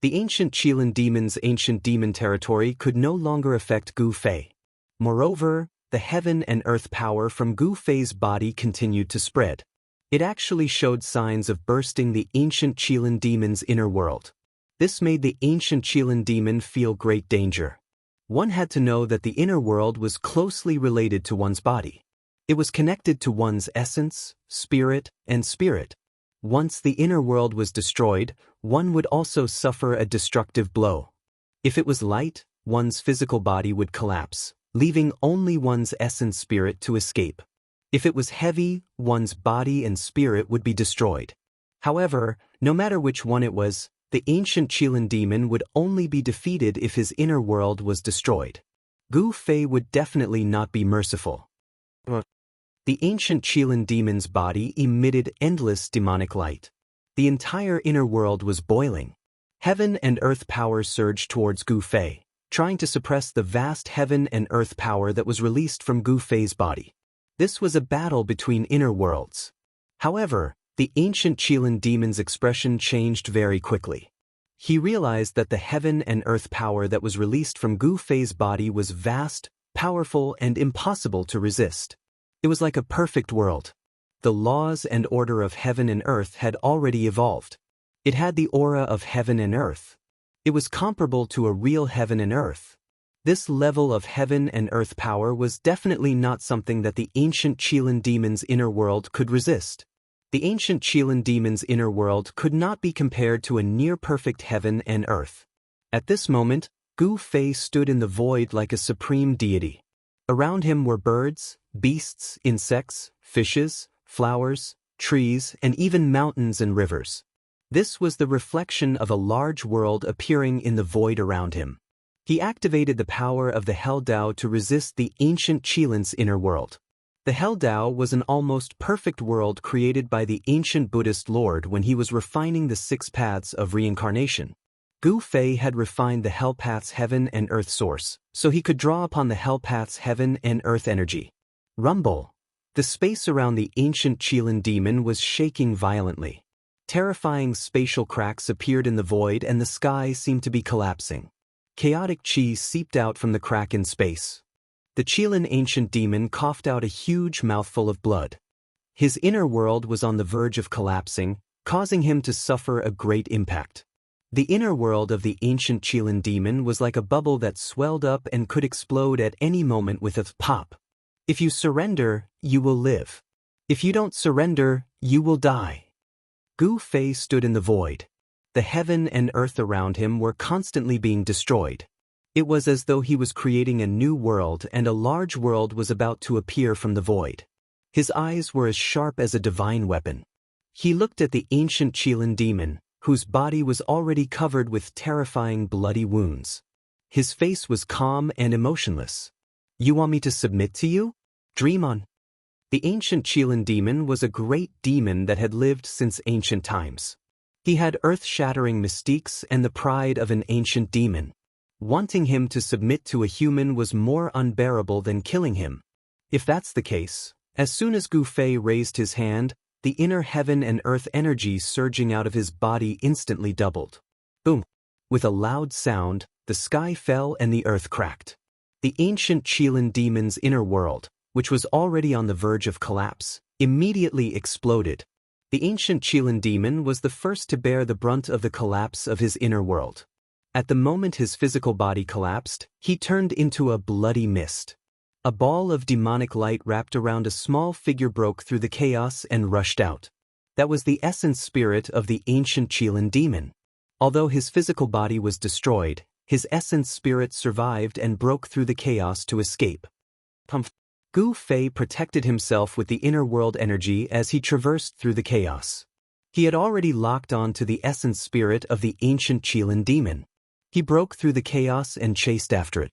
The ancient Qilin demon's ancient demon territory could no longer affect Gu Fei. Moreover, the heaven and earth power from Gu Fei's body continued to spread. It actually showed signs of bursting the ancient Qilin demon's inner world. This made the ancient Qilin demon feel great danger. One had to know that the inner world was closely related to one's body. It was connected to one's essence, spirit, and spirit. Once the inner world was destroyed, one would also suffer a destructive blow. If it was light, one's physical body would collapse, leaving only one's essence spirit to escape. If it was heavy, one's body and spirit would be destroyed. However, no matter which one it was, the ancient Qilin demon would only be defeated if his inner world was destroyed. Gu Fei would definitely not be merciful. The ancient Qilin demon's body emitted endless demonic light. The entire inner world was boiling. Heaven and earth power surged towards Gu Fei, trying to suppress the vast heaven and earth power that was released from Gu Fei's body. This was a battle between inner worlds. However, the ancient Qilin demon's expression changed very quickly. He realized that the heaven and earth power that was released from Gu Fei's body was vast, powerful, and impossible to resist. It was like a perfect world. The laws and order of heaven and earth had already evolved. It had the aura of heaven and earth. It was comparable to a real heaven and earth. This level of heaven and earth power was definitely not something that the ancient Qilin demon's inner world could resist. The ancient Qilin demon's inner world could not be compared to a near-perfect heaven and earth. At this moment, Gu Fei stood in the void like a supreme deity. Around him were birds, beasts, insects, fishes, flowers, trees, and even mountains and rivers. This was the reflection of a large world appearing in the void around him. He activated the power of the Hell Dao to resist the ancient Qilin's inner world. The Hell Dao was an almost perfect world created by the ancient Buddhist Lord when he was refining the 6 paths of reincarnation. Gu Fei had refined the Hell Path's heaven and earth source, so he could draw upon the Hell Path's heaven and earth energy. Rumble! The space around the ancient Qilin demon was shaking violently. Terrifying spatial cracks appeared in the void and the sky seemed to be collapsing. Chaotic chi seeped out from the crack in space. The Qilin ancient demon coughed out a huge mouthful of blood. His inner world was on the verge of collapsing, causing him to suffer a great impact. The inner world of the ancient Qilin demon was like a bubble that swelled up and could explode at any moment with a pop. If you surrender, you will live. If you don't surrender, you will die. Gu Fei stood in the void. The heaven and earth around him were constantly being destroyed. It was as though he was creating a new world and a large world was about to appear from the void. His eyes were as sharp as a divine weapon. He looked at the ancient Qilin demon, whose body was already covered with terrifying bloody wounds. His face was calm and emotionless. "You want me to submit to you? Dream on." The ancient Qilin demon was a great demon that had lived since ancient times. He had earth-shattering mystiques and the pride of an ancient demon. Wanting him to submit to a human was more unbearable than killing him. If that's the case, as soon as Gu Fei raised his hand, the inner heaven and earth energy surging out of his body instantly doubled. Boom! With a loud sound, the sky fell and the earth cracked. The ancient Qilin demon's inner world, which was already on the verge of collapse, immediately exploded. The ancient Qilin demon was the first to bear the brunt of the collapse of his inner world. At the moment his physical body collapsed, he turned into a bloody mist. A ball of demonic light wrapped around a small figure broke through the chaos and rushed out. That was the essence spirit of the ancient Qilin demon. Although his physical body was destroyed, his essence spirit survived and broke through the chaos to escape. Gu Fei protected himself with the inner world energy as he traversed through the chaos. He had already locked on to the essence spirit of the ancient Qilin demon. He broke through the chaos and chased after it.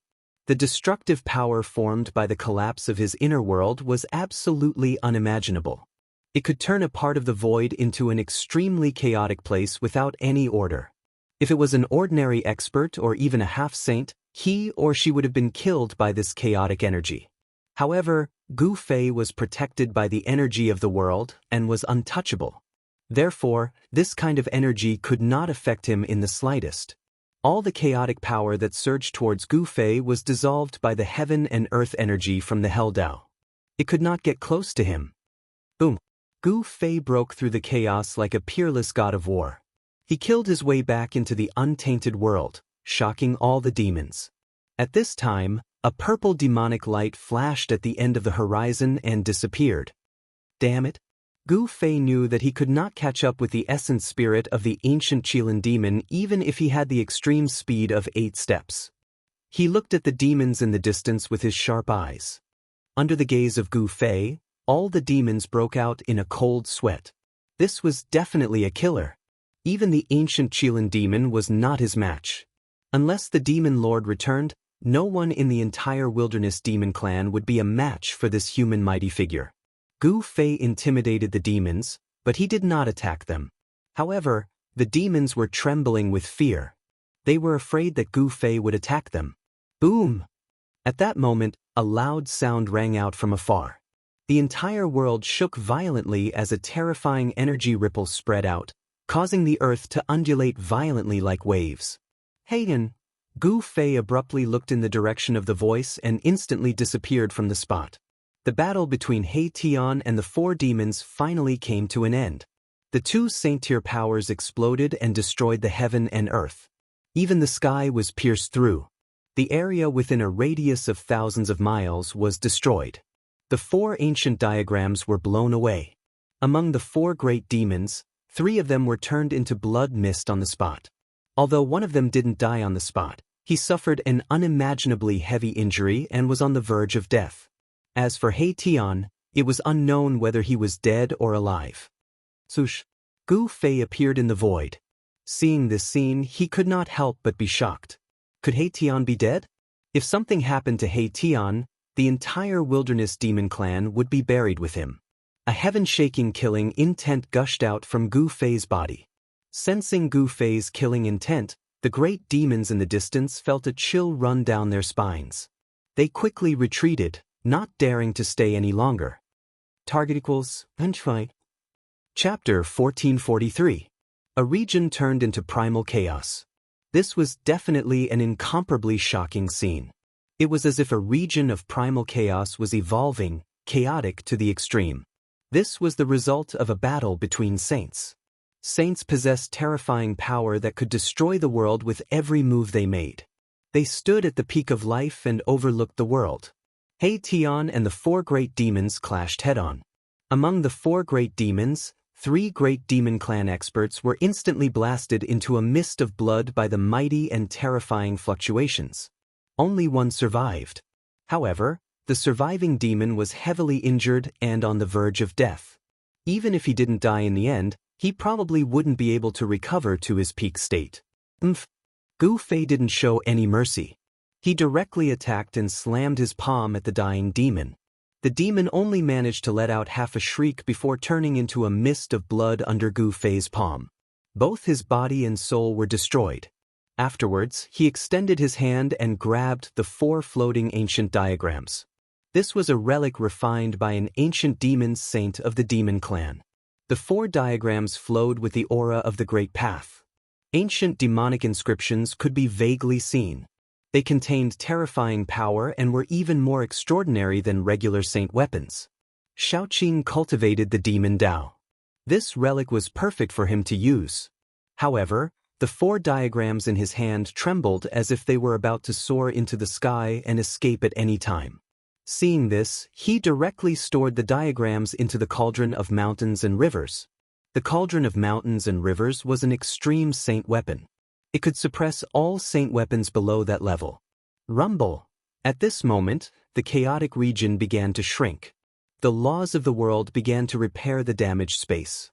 The destructive power formed by the collapse of his inner world was absolutely unimaginable. It could turn a part of the void into an extremely chaotic place without any order. If it was an ordinary expert or even a half-saint, he or she would have been killed by this chaotic energy. However, Gu Fei was protected by the energy of the world and was untouchable. Therefore, this kind of energy could not affect him in the slightest. All the chaotic power that surged towards Gu Fei was dissolved by the heaven and earth energy from the Hell Dao. It could not get close to him. Boom! Gu Fei broke through the chaos like a peerless god of war. He killed his way back into the untainted world, shocking all the demons. At this time, a purple demonic light flashed at the end of the horizon and disappeared. Damn it! Gu Fei knew that he could not catch up with the essence spirit of the ancient Qilin demon even if he had the extreme speed of 8 steps. He looked at the demons in the distance with his sharp eyes. Under the gaze of Gu Fei, all the demons broke out in a cold sweat. This was definitely a killer. Even the ancient Qilin demon was not his match. Unless the demon lord returned, no one in the entire wilderness demon clan would be a match for this human mighty figure. Gu Fei intimidated the demons, but he did not attack them. However, the demons were trembling with fear. They were afraid that Gu Fei would attack them. Boom! At that moment, a loud sound rang out from afar. The entire world shook violently as a terrifying energy ripple spread out, causing the earth to undulate violently like waves. Heian! Gu Fei abruptly looked in the direction of the voice and instantly disappeared from the spot. The battle between He Tian and the 4 demons finally came to an end. The 2 saint-tier powers exploded and destroyed the heaven and earth. Even the sky was pierced through. The area within a radius of thousands of miles was destroyed. The 4 ancient diagrams were blown away. Among the 4 great demons, 3 of them were turned into blood mist on the spot. Although one of them didn't die on the spot, he suffered an unimaginably heavy injury and was on the verge of death. As for He Tian, it was unknown whether he was dead or alive. Swoosh! Gu Fei appeared in the void. Seeing this scene, he could not help but be shocked. Could He Tian be dead? If something happened to He Tian, the entire wilderness demon clan would be buried with him. A heaven-shaking killing intent gushed out from Gu Fei's body. Sensing Gu Fei's killing intent, the great demons in the distance felt a chill run down their spines. They quickly retreated, not daring to stay any longer. Target equals unfight. Chapter 1443. A region turned into primal chaos. This was definitely an incomparably shocking scene. It was as if a region of primal chaos was evolving, chaotic to the extreme. This was the result of a battle between saints. Saints possessed terrifying power that could destroy the world with every move they made. They stood at the peak of life and overlooked the world. He Tian and the 4 great demons clashed head-on. Among the 4 great demons, 3 great demon clan experts were instantly blasted into a mist of blood by the mighty and terrifying fluctuations. Only one survived. However, the surviving demon was heavily injured and on the verge of death. Even if he didn't die in the end, he probably wouldn't be able to recover to his peak state. Gu Fei didn't show any mercy. He directly attacked and slammed his palm at the dying demon. The demon only managed to let out half a shriek before turning into a mist of blood under Gu Fei's palm. Both his body and soul were destroyed. Afterwards, he extended his hand and grabbed the 4 floating ancient diagrams. This was a relic refined by an ancient demon saint of the demon clan. The 4 diagrams flowed with the aura of the Great Path. Ancient demonic inscriptions could be vaguely seen. They contained terrifying power and were even more extraordinary than regular saint weapons. Xiaoqing cultivated the demon Dao. This relic was perfect for him to use. However, the 4 diagrams in his hand trembled as if they were about to soar into the sky and escape at any time. Seeing this, he directly stored the diagrams into the cauldron of mountains and rivers. The cauldron of mountains and rivers was an extreme saint weapon. It could suppress all saint weapons below that level. Rumble! At this moment, the chaotic region began to shrink. The laws of the world began to repair the damaged space.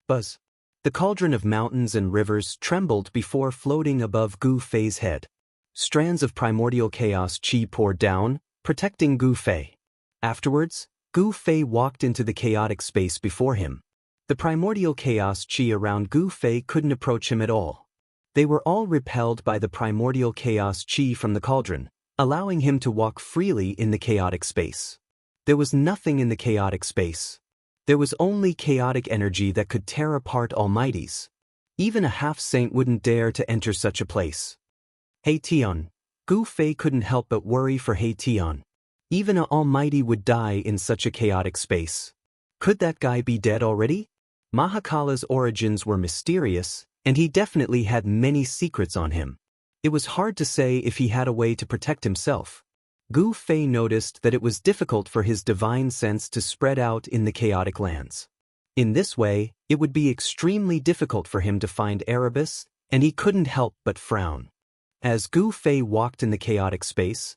Buzz! The cauldron of mountains and rivers trembled before floating above Gu Fei's head. Strands of primordial chaos qi poured down, protecting Gu Fei. Afterwards, Gu Fei walked into the chaotic space before him. The primordial chaos qi around Gu Fei couldn't approach him at all. They were all repelled by the primordial chaos qi from the cauldron, allowing him to walk freely in the chaotic space. There was nothing in the chaotic space. There was only chaotic energy that could tear apart almighties. Even a half-saint wouldn't dare to enter such a place. He Tian. Gu Fei couldn't help but worry for He Tian. Even an almighty would die in such a chaotic space. Could that guy be dead already? Mahakala's origins were mysterious, and he definitely had many secrets on him. It was hard to say if he had a way to protect himself. Gu Fei noticed that it was difficult for his divine sense to spread out in the chaotic lands. In this way, it would be extremely difficult for him to find Erebus, and he couldn't help but frown. As Gu Fei walked in the chaotic space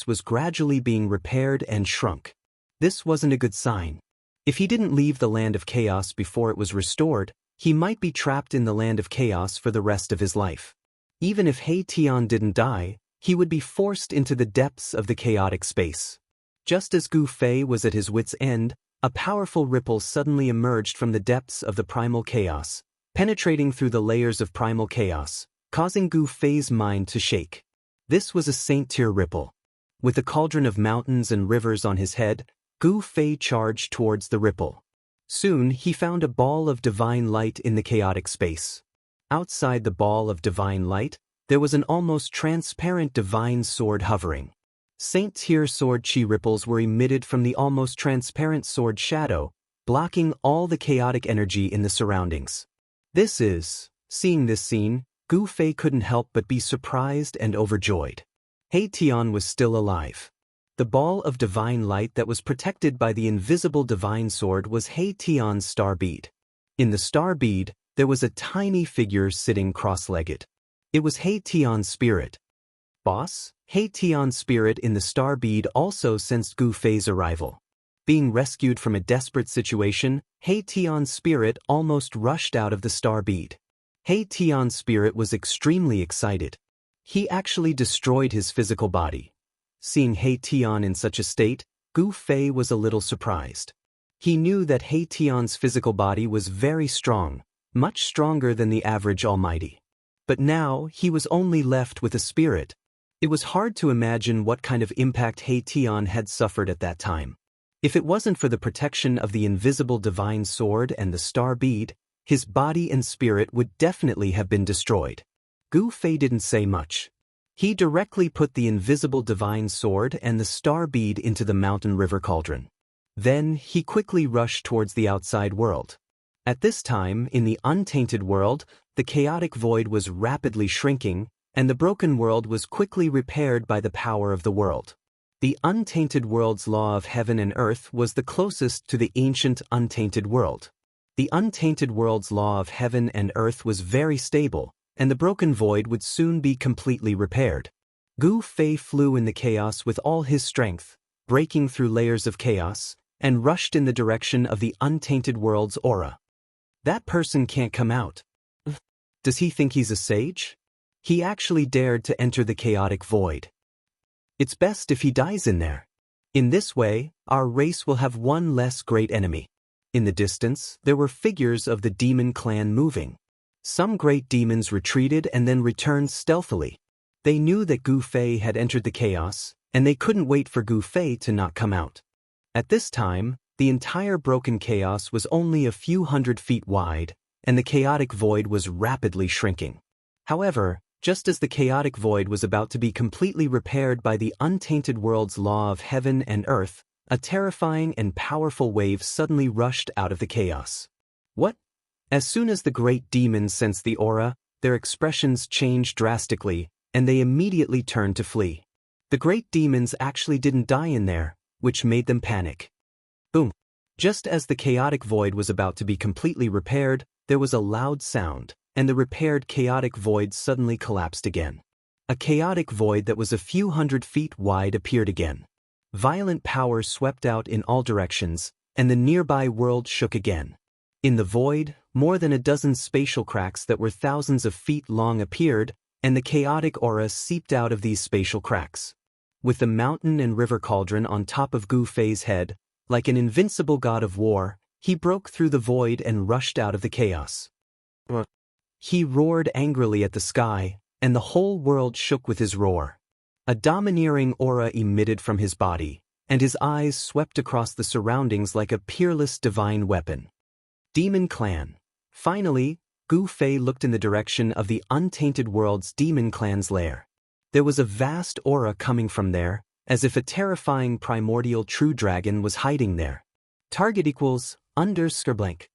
was gradually being repaired and shrunk. This wasn't a good sign. If he didn't leave the land of chaos before it was restored, he might be trapped in the land of chaos for the rest of his life. Even if He Tian didn't die, he would be forced into the depths of the chaotic space. Just as Gu Fei was at his wit's end, a powerful ripple suddenly emerged from the depths of the primal chaos, penetrating through the layers of primal chaos, causing Gu Fei's mind to shake. This was a saint-tier ripple. With a cauldron of mountains and rivers on his head, Gu Fei charged towards the ripple. Soon he found a ball of divine light in the chaotic space. Outside the ball of divine light, there was an almost transparent divine sword hovering. Saint-tier sword chi ripples were emitted from the almost transparent sword shadow, blocking all the chaotic energy in the surroundings. Seeing this scene, Gu Fei couldn't help but be surprised and overjoyed. He Tian was still alive. The ball of divine light that was protected by the invisible divine sword was He Tian's star bead. In the star bead, there was a tiny figure sitting cross-legged. It was He Tian's spirit. Boss, He Tian's spirit in the star bead also sensed Gu Fei's arrival. Being rescued from a desperate situation, He Tian's spirit almost rushed out of the star bead. He Tian's spirit was extremely excited. He actually destroyed his physical body. Seeing He Tian in such a state, Gu Fei was a little surprised. He knew that He Tian's physical body was very strong, much stronger than the average almighty. But now he was only left with a spirit. It was hard to imagine what kind of impact He Tian had suffered at that time. If it wasn't for the protection of the invisible divine sword and the star bead, his body and spirit would definitely have been destroyed. Gu Fei didn't say much. He directly put the invisible divine sword and the star bead into the mountain river cauldron. Then he quickly rushed towards the outside world. At this time, in the untainted world, the chaotic void was rapidly shrinking, and the broken world was quickly repaired by the power of the world. The untainted world's law of heaven and earth was the closest to the ancient untainted world. The untainted world's law of heaven and earth was very stable, and the broken void would soon be completely repaired. Gu Fei flew in the chaos with all his strength, breaking through layers of chaos, and rushed in the direction of the untainted world's aura. That person can't come out. Does he think he's a sage? He actually dared to enter the chaotic void. It's best if he dies in there. In this way, our race will have one less great enemy. In the distance, there were figures of the demon clan moving. Some great demons retreated and then returned stealthily. They knew that Gu Fei had entered the chaos, and they couldn't wait for Gu Fei to not come out. At this time, the entire broken chaos was only a few hundred feet wide, and the chaotic void was rapidly shrinking. However, just as the chaotic void was about to be completely repaired by the untainted world's law of heaven and earth, a terrifying and powerful wave suddenly rushed out of the chaos. What? As soon as the great demons sensed the aura, their expressions changed drastically, and they immediately turned to flee. The great demons actually didn't die in there, which made them panic. Boom! Just as the chaotic void was about to be completely repaired, there was a loud sound, and the repaired chaotic void suddenly collapsed again. A chaotic void that was a few hundred feet wide appeared again. Violent power swept out in all directions, and the nearby world shook again. In the void, more than a dozen spatial cracks that were thousands of feet long appeared, and the chaotic aura seeped out of these spatial cracks. With the mountain and river cauldron on top of Gu Fei's head, like an invincible god of war, he broke through the void and rushed out of the chaos. He roared angrily at the sky, and the whole world shook with his roar. A domineering aura emitted from his body, and his eyes swept across the surroundings like a peerless divine weapon. Demon Clan. Finally, Gu Fei looked in the direction of the untainted world's demon clan's lair. There was a vast aura coming from there, as if a terrifying primordial true dragon was hiding there. Target equals underscore blank.